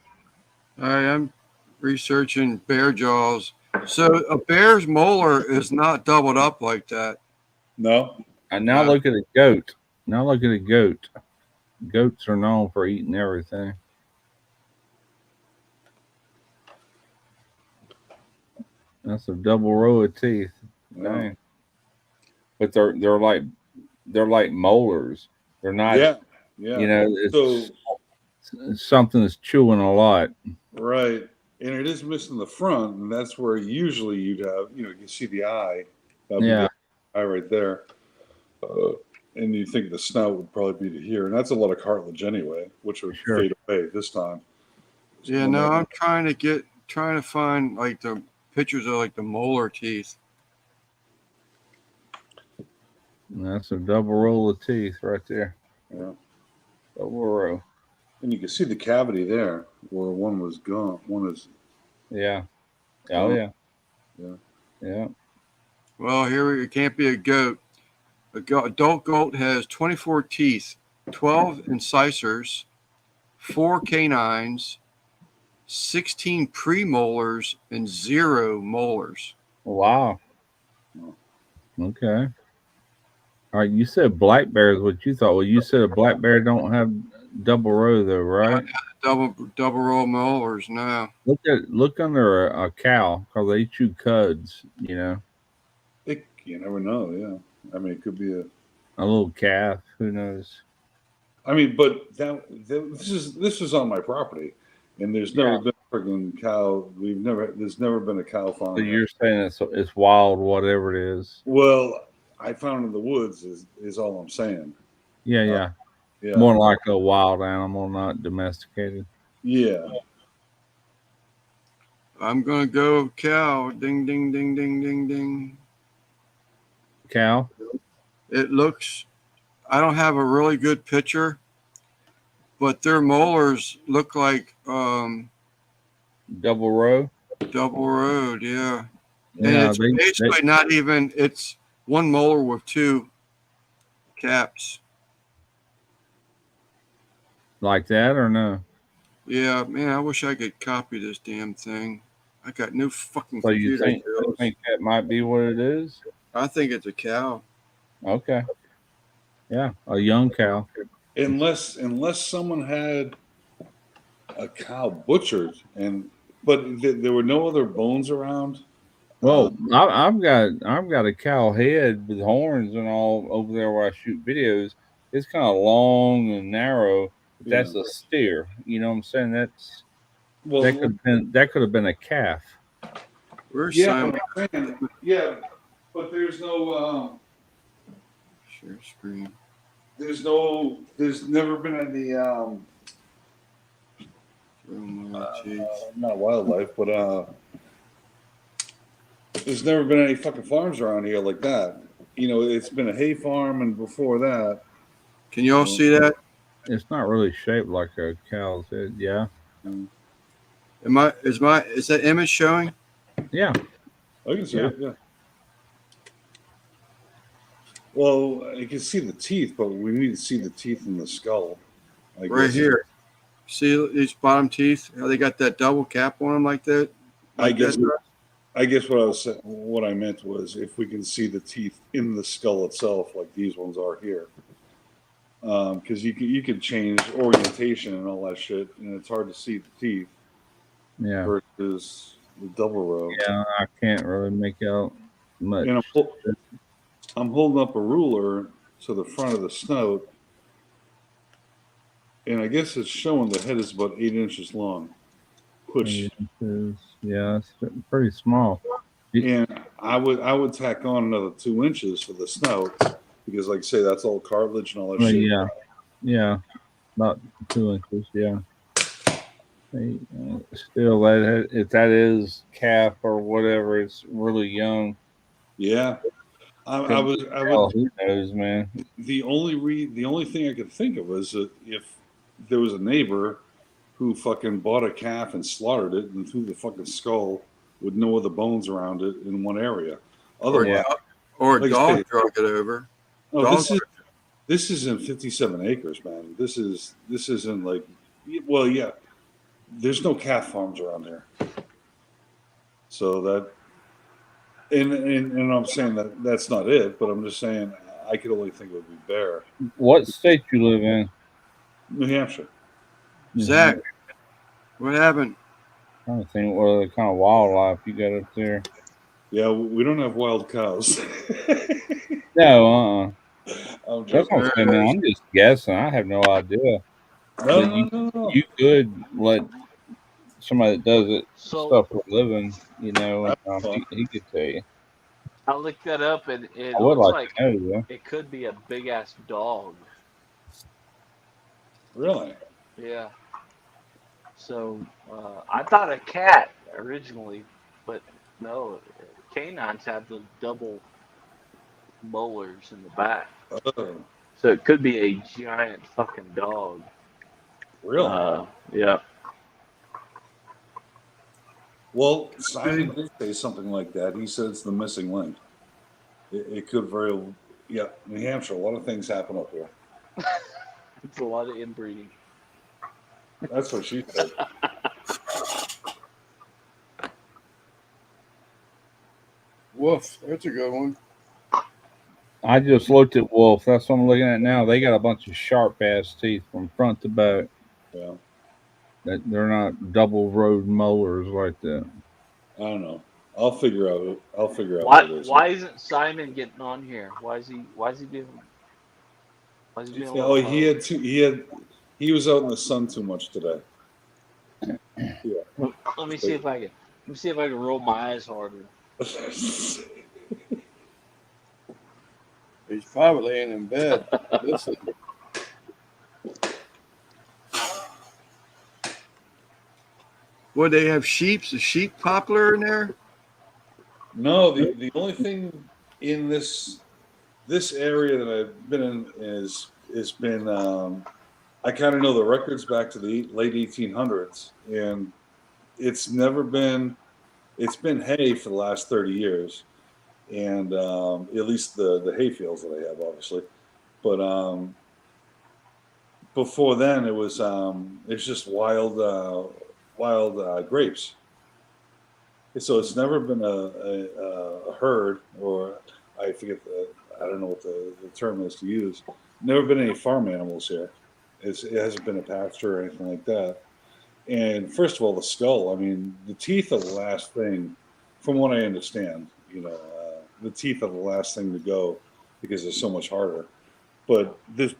All right, I'm researching bear jaws. So a bear's molar is not doubled up like that. No. And now look at a goat. Now look at a goat. Goats are known for eating everything. That's a double row of teeth. Dang. But they're like molars. They're not. Yeah. Yeah. You know, it's So something that's chewing a lot. right. And it is missing the front, and that's where usually you'd have, you can see the eye. That'd be Yeah. the eye right there. And you think the snout would probably be to here, and that's a lot of cartilage anyway, which would Sure. fade away this time. Yeah, no, I'm trying to find like the pictures of like the molar teeth. And that's a double roll of teeth right there. Yeah. Double row. And you can see the cavity there where one was gone. One is. Yeah. Oh yeah. Yeah. Yeah. Well, here it can't be a goat. Adult goat has 24 teeth, 12 incisors, 4 canines, 16 premolars, and 0 molars. Wow. Okay. All right. You said black bear is what you thought. Well, you said a black bear don't have double row though, right? Double row molars now. Look under a cow because they chew cuds. You never know. Yeah. I mean, it could be a little calf. Who knows? I mean, but this is on my property, and there's never been a freaking cow. There's never been a cow found. So you're saying it's wild, whatever it is. Well, I found in the woods is all I'm saying. Yeah. Yeah. More like a wild animal, not domesticated. Yeah. I'm gonna go cow. Ding ding ding ding ding ding. Cow. It looks. I don't have a really good picture, but their molars look like double row. Double rowed, yeah. And Yeah, it's basically not even. It's one molar with 2 caps. Like that or no? Yeah, man. I wish I could copy this damn thing. I got no fucking. So you computer skills. think that might be what it is? I think it's a cow. Okay. Yeah, a young cow. Unless someone had a cow butchered, but there were no other bones around. Well, I've got a cow head with horns and all over there where I shoot videos. It's kind of long and narrow. But that's a steer. You know what I'm saying? That could have been a calf. Where's Yeah, Simon? yeah, but there's no. Share screen. There's never been any. Not wildlife, but there's never been any fucking farms around here like that. It's been a hay farm, and before that. Can you all see that? It's not really shaped like a cow's head. Yeah. Is that image showing? Yeah. I can see it. Yeah. Well, you can see the teeth, but we need to see the teeth in the skull. Right here. See these bottom teeth? How they got that double cap on them like that? I guess what I meant was if we can see the teeth in the skull itself, like these ones are here, because you can change orientation and all that shit, and it's hard to see the teeth. Yeah. Versus the double row. Yeah, I can't really make out much. And I'm holding up a ruler to the front of the snout, and I guess it's showing the head is about 8 inches long. Push. Yeah, it's pretty small. And I would tack on another 2 inches for the snout because, like I say, that's all cartilage and all that shit. Yeah, about 2 inches. Yeah. Still, if that is calf or whatever, it's really young. Yeah, I Couldn't was. tell. Who knows, man? The only thing I could think of was that if there was a neighbor who fucking bought a calf and slaughtered it and threw the fucking skull with no other bones around it in one area. Otherwise, Or a like I dog say- drug it over. no, Dogs this is in 57 acres, man. This isn't like, well, yeah. There's no calf farms around here, so that, and I'm saying that that's not it, but I'm just saying I could only think it would be bear. What state you live in? New Hampshire. Zach, what happened? I'm trying to think what other kind of wildlife you got up there. Yeah, we don't have wild cows. No, I'm that's what I'm saying, man. I'm just guessing. I have no idea. No. You could let somebody that does it So- stuff for a living, you know, he could tell you. I looked that up, and it I would looks like like to know, though. it could be a big ass dog. Really? Yeah. So I thought a cat originally, but no, canines have the double molars in the back, Oh, so it could be a giant fucking dog. really? Yeah. Well, Simon did say something like that. He said it's the missing link. It could very, yeah. New Hampshire, a lot of things happen up here. It's a lot of inbreeding. That's what she said. Woof. That's a good one. I just looked at wolf. That's what I'm looking at now. They got a bunch of sharp ass teeth from front to back. Yeah. That they're not double road molars like that. I don't know. I'll figure out. What it is. Why isn't Simon getting on here? Why is he being? Why is he being? a Oh, little he was out in the sun too much today. Yeah. Let me see if I can roll my eyes harder. He's probably laying in bed. Listen. Would they have sheep? Is sheep poplar in there? No, the only thing in this area that I've been in is been I kind of know the records back to the late 1800s, and it's been hay for the last 30 years, and at least the hay fields that I have, obviously, but before then it was just wild grapes. So it's never been a herd, or I forget I don't know what the term is to use. Never been any farm animals here. It hasn't been a pasture or anything like that. And first of all, the skull. I mean, the teeth are the last thing, from what I understand. The teeth are the last thing to go because they're so much harder. But this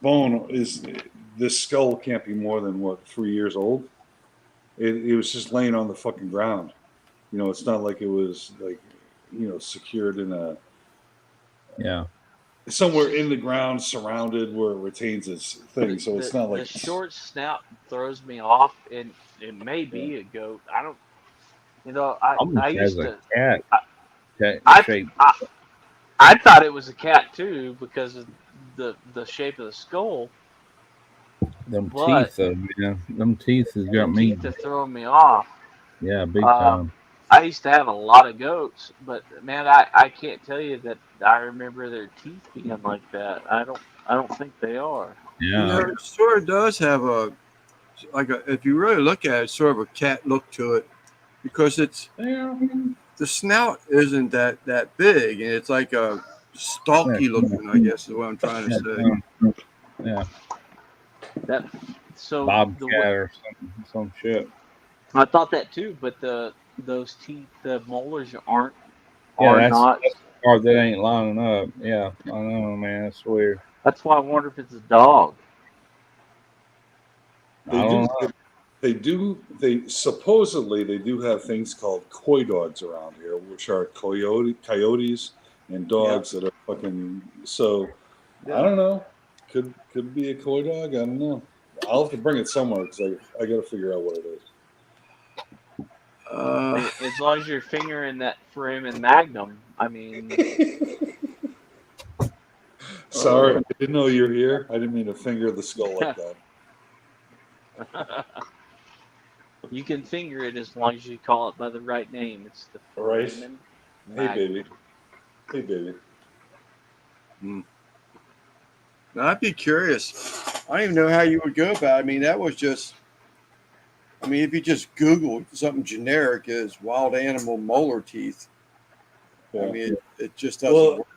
skull can't be more than 3 years old. It was just laying on the fucking ground. It's not like it was secured in somewhere in the ground, surrounded where it retains its thing. So it's not like the short snout throws me off, and it may be a goat. I don't. I used to. Cat. I thought it was a cat too because of the shape of the skull. Them teeth, though, man. Them teeth has got me. Teeth are throwing me off. Yeah, big time. I used to have a lot of goats, but man, I can't tell you that I remember their teeth being like that. I don't think they are. Yeah. It sort of does have if you really look at it, sort of a cat look to it, because it's the snout isn't that big, and it's like a stalky looking, I guess is what I'm trying to say. Yeah. Bobcat or some shit. I thought that too, but those teeth, the molars are that's not. That's the part that ain't lining up. Yeah, I know, man. That's weird. That's why I wonder if it's a dog. They supposedly do have things called coy dogs around here, which are coyotes and dogs that are fucking. So I don't know. Could be a coy dog. I don't know. I'll have to bring it somewhere because I got to figure out what it is. As long as you're fingering that for him in Magnum, I mean, Sorry, I didn't know you were here. I didn't mean to finger the skull like that. you can finger it as long as you call it by the right name. It's the Right. Freeman Hey, Magnum. baby. Hey, baby. Now, I'd be curious. I don't even know how you would go about it. I mean, that was just, I mean, if you just Googled something generic as wild animal molar teeth, Yeah. I mean, it just doesn't Well, work.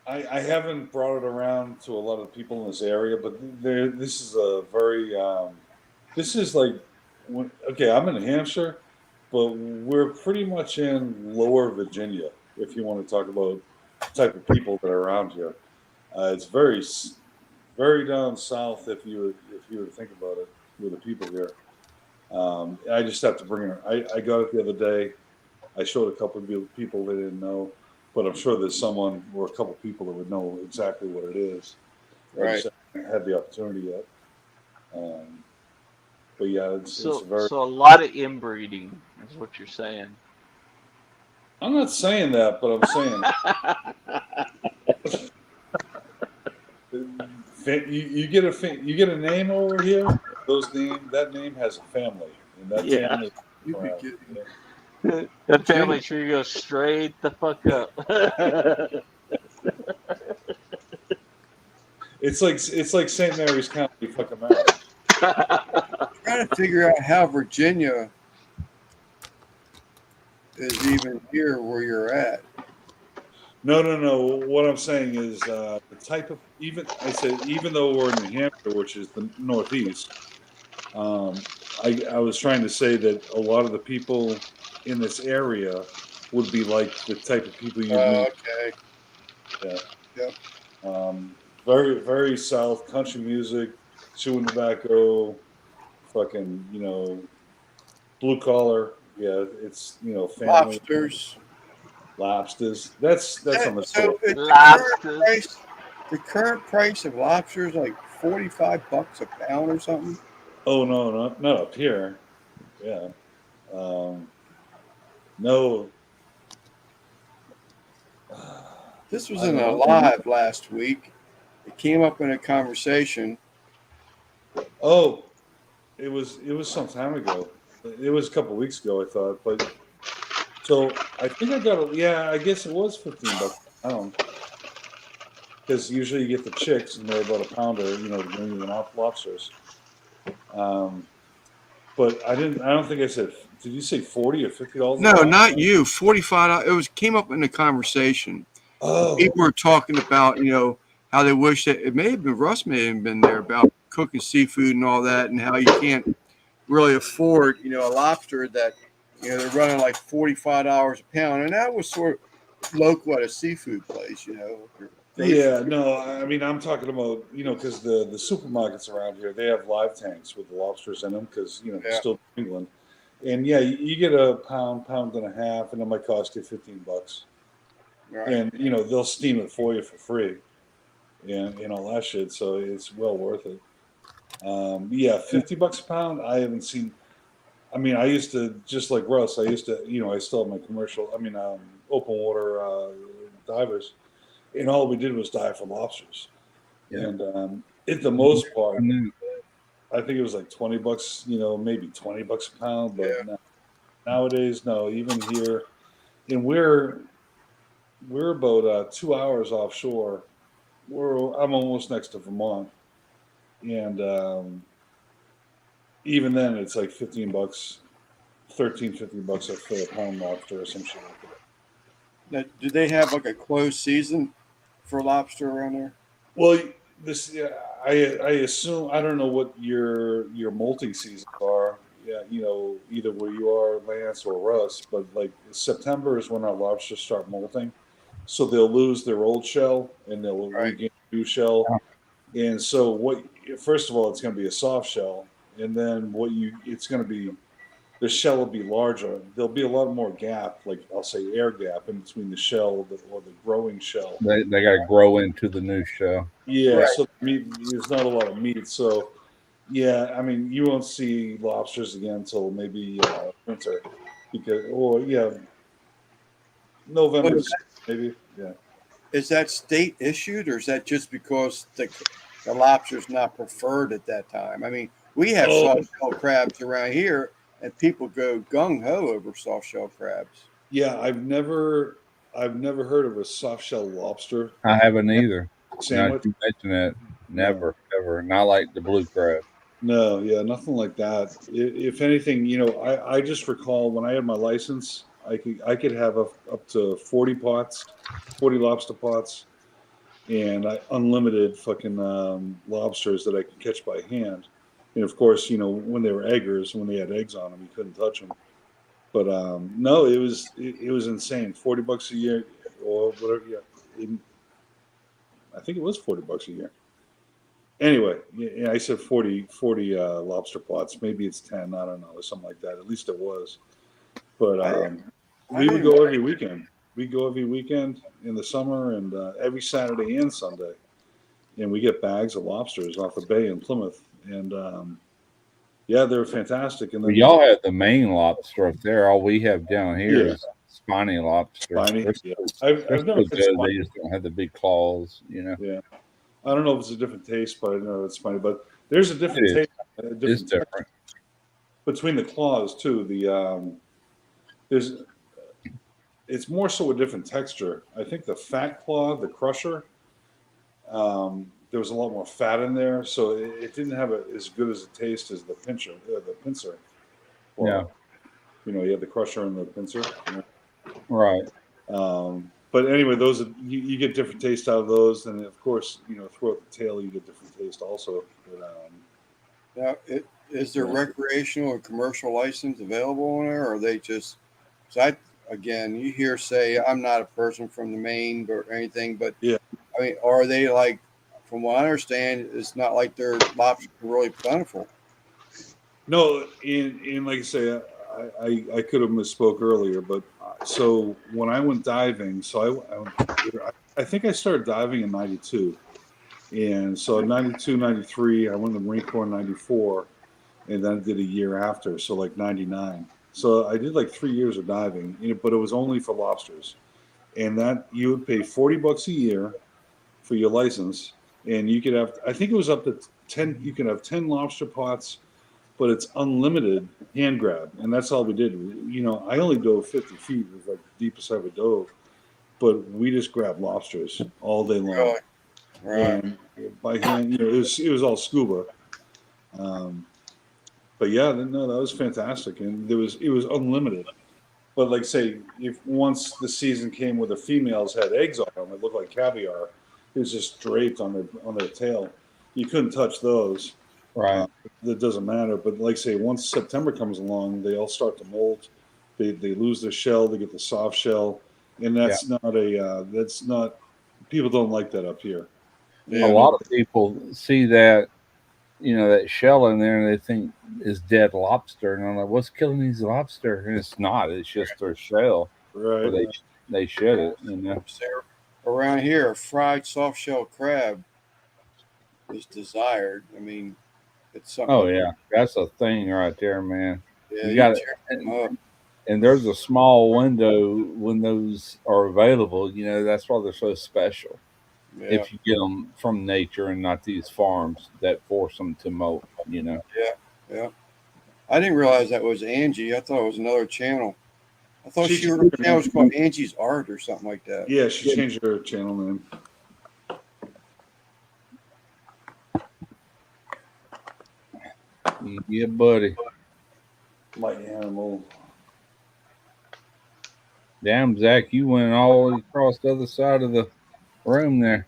I haven't brought it around to a lot of people in this area, but this is a very, this is like, okay, I'm in New Hampshire, but we're pretty much in Lower Virginia, if you want to talk about the type of people that are around here. It's very, very down south if you were to think about it with the people here. I just have to bring it. I got it the other day. I showed a couple of people that didn't know, but I'm sure there's someone or a couple of people that would know exactly what it is. I Right. just haven't had the opportunity yet. But yeah, it's So very. a lot of inbreeding is what you're saying. I'm not saying that, but I'm saying you get a name over here. That name has a family, and that Yeah. family. You could get, That family tree goes straight the fuck up. It's like St. Mary's County, fucking Maryland. trying to figure out how Virginia is even here where you're at. No. What I'm saying is the type of even though we're in New Hampshire, which is the Northeast, I was trying to say that a lot of the people in this area would be like the type of people you meet. Okay. Yeah. Yep. Very, very south country music, chewing tobacco, fucking, blue collar. Yeah, it's family. Lobsters. That's on the So tip. the current price of lobsters like $45 a pound or something. Oh no, not up here. Yeah. No. This was I in don't a know. live last week. It came up in a conversation. Oh, it was some time ago. It was a couple of weeks ago, I thought. But so I think I got I guess it was $15 a pound. Because usually you get the chicks and they're about a pounder, the green lobsters. But I don't think I said. Did you say $40 or $50? No, not you. $45. It came up in the conversation. Oh, People were talking about, how they wish that it may have been Russ may have been there about cooking seafood and all that, and how you can't really afford, a lobster that, they're running like $45 a pound, and that was sort of local at a seafood place, yeah, no, I mean, I'm talking about, because the supermarkets around here, they have live tanks with the lobsters in them because, they're still in England. And yeah, you get a pound and a half, and it might cost you $15. Right. And, they'll steam it for you for free and all that shit. So it's well worth it. Yeah, $50 a pound. I haven't seen. I mean, I used to, just like Russ, I still have my open water divers. And all we did was dive for lobsters. Yeah. And at the most part, I think it was like $20, maybe $20 a pound. But nowadays, no, even here, and we're about 2 hours offshore. I'm almost next to Vermont, and even then, it's like $15, $13-15 for a pound lobster or some shit like that. Now, do they have like a closed season for lobster around there? Well, I assume, I don't know what your molting seasons are. Yeah, either where you are, Lance or Russ, but like September is when our lobsters start molting. So they'll lose their old shell and they'll regain a new shell. And so first of all, it's going to be a soft shell. And then it's going to be, the shell will be larger. There'll be a lot more gap, like I'll say air gap in between the shell or the growing shell. They got to grow into the new shell. Yeah, so there's not a lot of meat. So, yeah, I mean, you won't see lobsters again until maybe winter. because November maybe. Yeah. Is that state issued, or is that just because the lobster's not preferred at that time? I mean, we have soft shell crabs around here, and people go gung ho over soft shell crabs. Yeah, I've never heard of a soft shell lobster I haven't either. sandwich. Not you mention that. Never, ever. Not like the blue crab. No, yeah, nothing like that. If anything, I just recall when I had my license, I could have up to 40 lobster pots, and unlimited fucking lobsters that I could catch by hand. And of course, when they were eggers, when they had eggs on them, you couldn't touch them. But no, it was insane. $40 a year or whatever. Yeah, I think it was $40 a year. Anyway, yeah, I said 40 lobster pots. Maybe it's 10. I don't know, or something like that. At least it was. But we would go every weekend. We'd go every weekend in the summer and every Saturday and Sunday. And we get bags of lobsters off the bay in Plymouth. And yeah, they're fantastic. And then y'all have the Maine lobster up there. All we have down here is spiny lobster. Spiny, yeah. I've never had good. They just don't have the big claws, Yeah. I don't know if it's a different taste, but I know it's funny. But there's a different taste. It's different between the claws too. It's more so a different texture. I think the fat claw, the crusher, there was a lot more fat in there, so it didn't have as good as a taste as the pincer. Well, you have the crusher and the pincer. Right. But anyway, those you get different taste out of those, and of course, throughout the tail you get different taste also. But, now, is there recreational and commercial license available on there, or are they just? So again, you hear say I'm not a person from the Maine or anything, but yeah, I mean, are they like? From what I understand, it's not like their lobsters are really plentiful. No, and like I say, I could have misspoke earlier, but so when I went diving, I think I started diving in 92. And so in 92, 93, I went to the Marine Corps in 94, and then I did a year after, so like 99. So I did like 3 years of diving, but it was only for lobsters. And that you would pay $40 a year for your license, and you could have, I think it was up to 10, you could have 10 lobster pots, but it's unlimited hand grab, and that's all we did. I only dove 50 feet, was like the deepest I ever dove, but we just grabbed lobsters all day long. Right. And by hand, it was all scuba. But yeah, no, that was fantastic, and it was unlimited. But like say, if once the season came where the females had eggs on them, it looked like caviar. It was just draped on their tail. You couldn't touch those. Right. That doesn't matter. But like say, once September comes along, they all start to molt. They lose their shell. They get the soft shell, and that's not people don't like that up here. A lot of people see that, that shell in there, and they think is dead lobster, and I'm like, what's killing these lobster? And it's not. It's just their shell. Right. They shed it. Around here, a fried soft shell crab is desired. I mean, it's something. Oh yeah, that's a thing right there, man. Yeah, you got it. And there's a small window when those are available. That's why they're so special. Yeah. If you get them from nature and not these farms that force them to molt. Yeah. I didn't realize that was Angie. I thought it was another channel. I thought her channel was called Angie's Art or something like that. Yeah, she changed her channel name. Yeah, buddy. Light animal. Damn, Zach, you went all across the other side of the room there.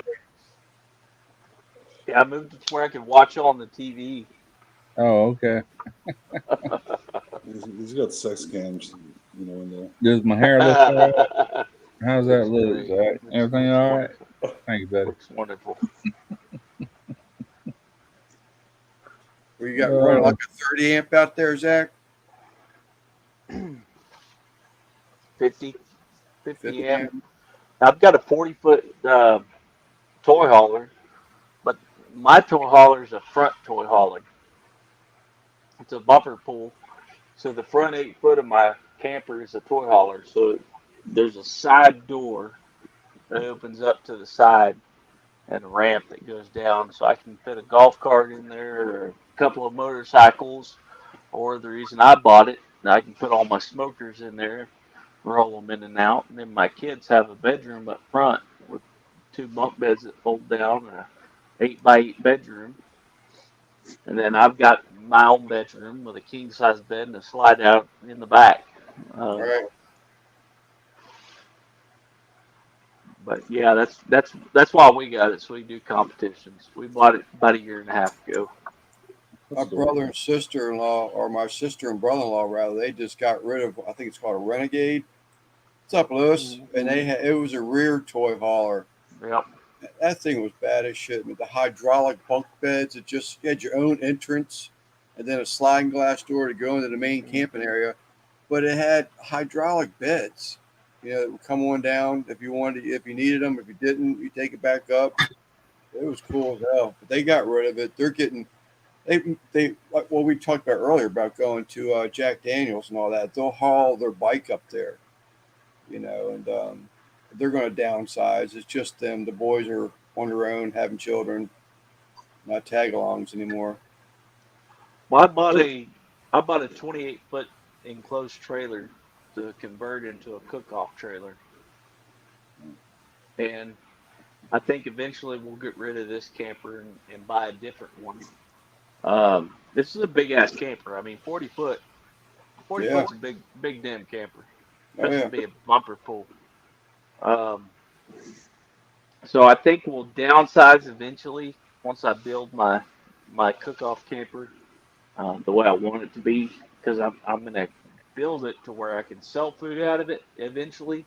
Yeah, I moved it to where I could watch it on the TV. Oh, okay. He's got sex cams, in there. Does my hair look all right? How's that look, Zach? Everything all right? Thank you, buddy. Looks wonderful. You got running like a 30 amp out there, Zach? 50 amp. I've got a 40-foot toy hauler, but my toy hauler is a front toy hauler. It's a buffer pool, so the front 8 foot of my camper is a toy hauler, so there's a side door that opens up to the side and a ramp that goes down, so I can fit a golf cart in there or a couple of motorcycles. Or the reason I bought it, I can put all my smokers in there, roll them in and out, and then my kids have a bedroom up front with 2 bunk beds that fold down and a 8x8 bedroom. And then I've got my own bedroom with a king size bed and a slide out in the back. All right. But yeah, that's why we got it. So we do competitions. We bought it about a year and a half ago. My brother and sister-in-law, or my sister and brother-in-law rather, they just got rid of, I think it's called a Renegade. What's up, Lewis? And it was a rear toy hauler. Yep. That thing was bad as shit. With the hydraulic bunk beds, it just you had your own entrance and then a sliding glass door to go into the main camping area. But it had hydraulic beds. You know, it would come on down if you wanted, if you needed them. If you didn't, you take it back up. It was cool as hell. But they got rid of it. They're getting. They like what we talked about earlier about going to Jack Daniels and all that. They'll haul their bike up there, you know, and they're going to downsize. It's just them. The boys are on their own, having children, not tag-alongs anymore. Well, I bought a 28-foot enclosed trailer to convert into a cook-off trailer, and I think eventually we'll get rid of this camper and buy a different one. This is a big ass camper. I mean, 40 foot's a big damn camper. That should be a bumper pull. So I think we'll downsize eventually once I build my cook-off camper the way I want it to be, because I'm gonna build it to where I can sell food out of it eventually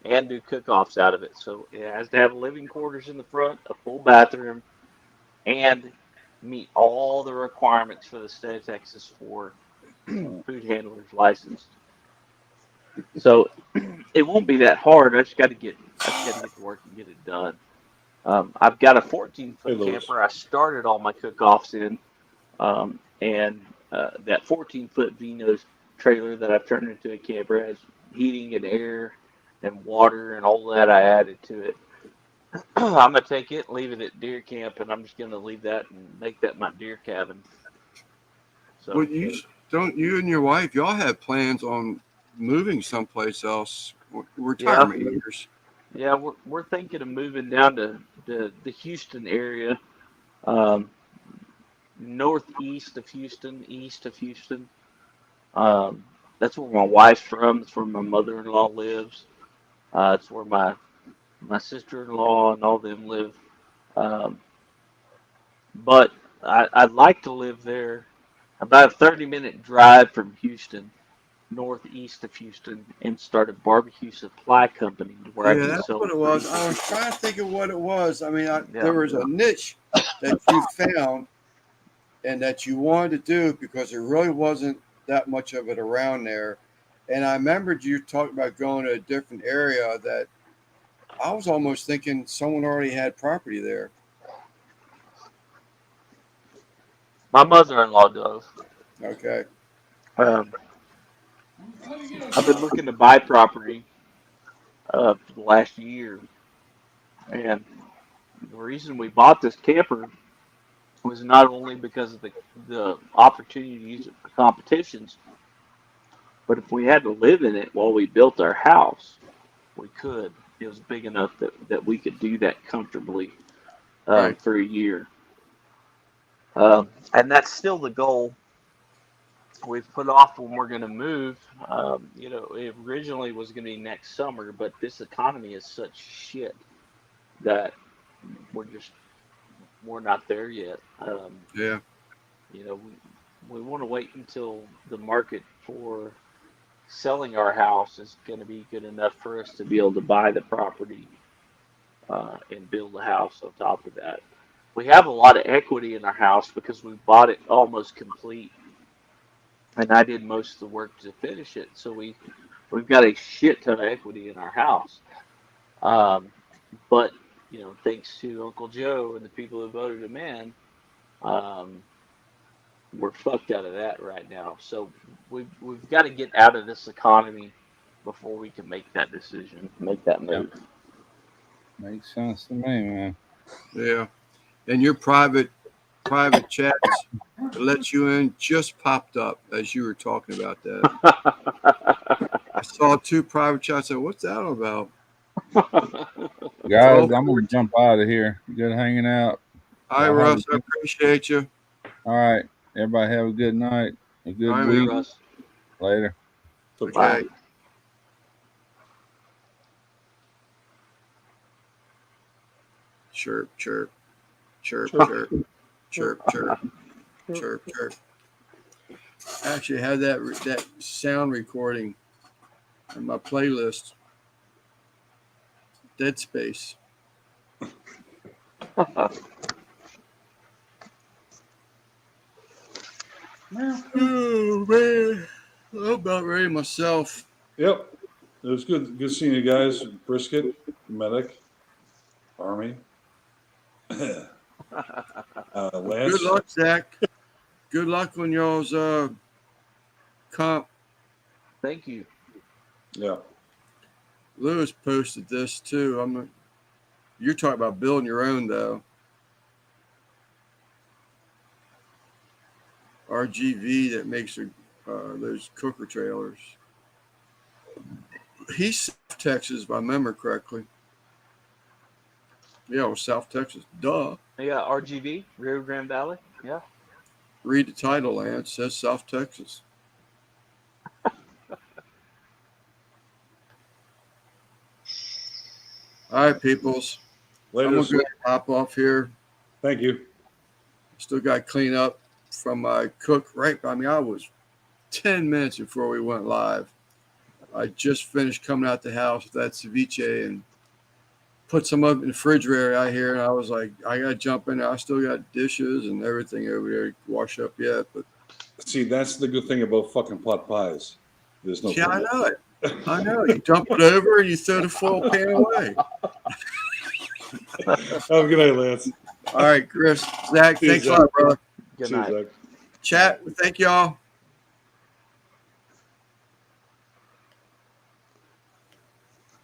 and do cook-offs out of it. So it has to have living quarters in the front, a full bathroom, and meet all the requirements for the state of Texas for food handlers license. So it won't be that hard. I just got to get to work and get it done. I've got a 14-foot camper I started all my cook-offs in, and that 14-foot Vino's trailer that I've turned into a camper has heating and air and water and all that I added to it. I'm gonna take it, leave it at deer camp, and I'm just gonna leave that and make that my deer cabin. So, well, you and your wife, y'all have plans on moving someplace else? Retirement years. Yeah, we're thinking of moving down to the Houston area, northeast of Houston, east of Houston. That's where my wife's from. That's where my mother-in-law lives. It's where my sister-in-law and all them live. But I'd like to live there, about a 30-minute drive from Houston, northeast of Houston, and start a barbecue supply company where I can that's sell what it was. I was trying to think of what it was. I mean, there was a niche that you found and that you wanted to do because there really wasn't that much of it around there. And I remembered you talking about going to a different area that I was almost thinking someone already had property there. My mother-in-law does. Okay. I've been looking to buy property for the last year, and the reason we bought this camper was not only because of the opportunity to use it for competitions, but if we had to live in it while we built our house, we could. It was big enough that we could do that comfortably for a year. And that's still the goal we've put off when we're going to move. It originally was going to be next summer, but this economy is such shit that we're not there yet. We want to wait until the market for selling our house is going to be good enough for us to be able to buy the property and build a house on top of that. We have a lot of equity in our house because we bought it almost complete, and I did most of the work to finish it. So we've got a shit ton of equity in our house. But thanks to Uncle Joe and the people who voted him in, we're fucked out of that right now. So we've got to get out of this economy before we can make that decision, make that move. Makes sense to me, man. Yeah. And your private chats to let you in just popped up as you were talking about that. I saw 2 private chats. I said, what's that all about? Guys, I'm gonna jump out of here. Good hanging out. All right, Russ, I appreciate you. All right. Everybody have a good night. A good All right, week. Russ. Later. Okay. Chirp, chirp, chirp, chirp, chirp, chirp, chirp, chirp. I actually had that sound recording in my playlist. Dead Space. Oh man, I'm about ready myself. Yep. It was good seeing you guys. Brisket, Medic, Army. Lance. Good luck, Zach. Good luck on y'all's comp. Thank you. Yeah. Lewis posted this too. You're talking about building your own though. RGV that makes those cooker trailers. He's South Texas, if I remember correctly. Yeah, it was South Texas. Duh. Yeah, RGV, Rio Grande Valley. Yeah. Read the title, Lance. It says South Texas. All right, peoples. Later. I'm going to go hop off here. Thank you. Still got to clean up from my cook. Right. I mean, I was 10 minutes before we went live. I just finished coming out the house with that ceviche and put some up in the refrigerator out here. And I was like, I got to jump in there. I still got dishes and everything over there to wash up yet. But see, that's the good thing about fucking pot pies. There's no. Yeah, I know it. I know. You dump it over and you throw the foil pan away. Have a good night, Lance. All right, Chris. Zach, thanks a lot, brother. Good night. Chat, thank y'all.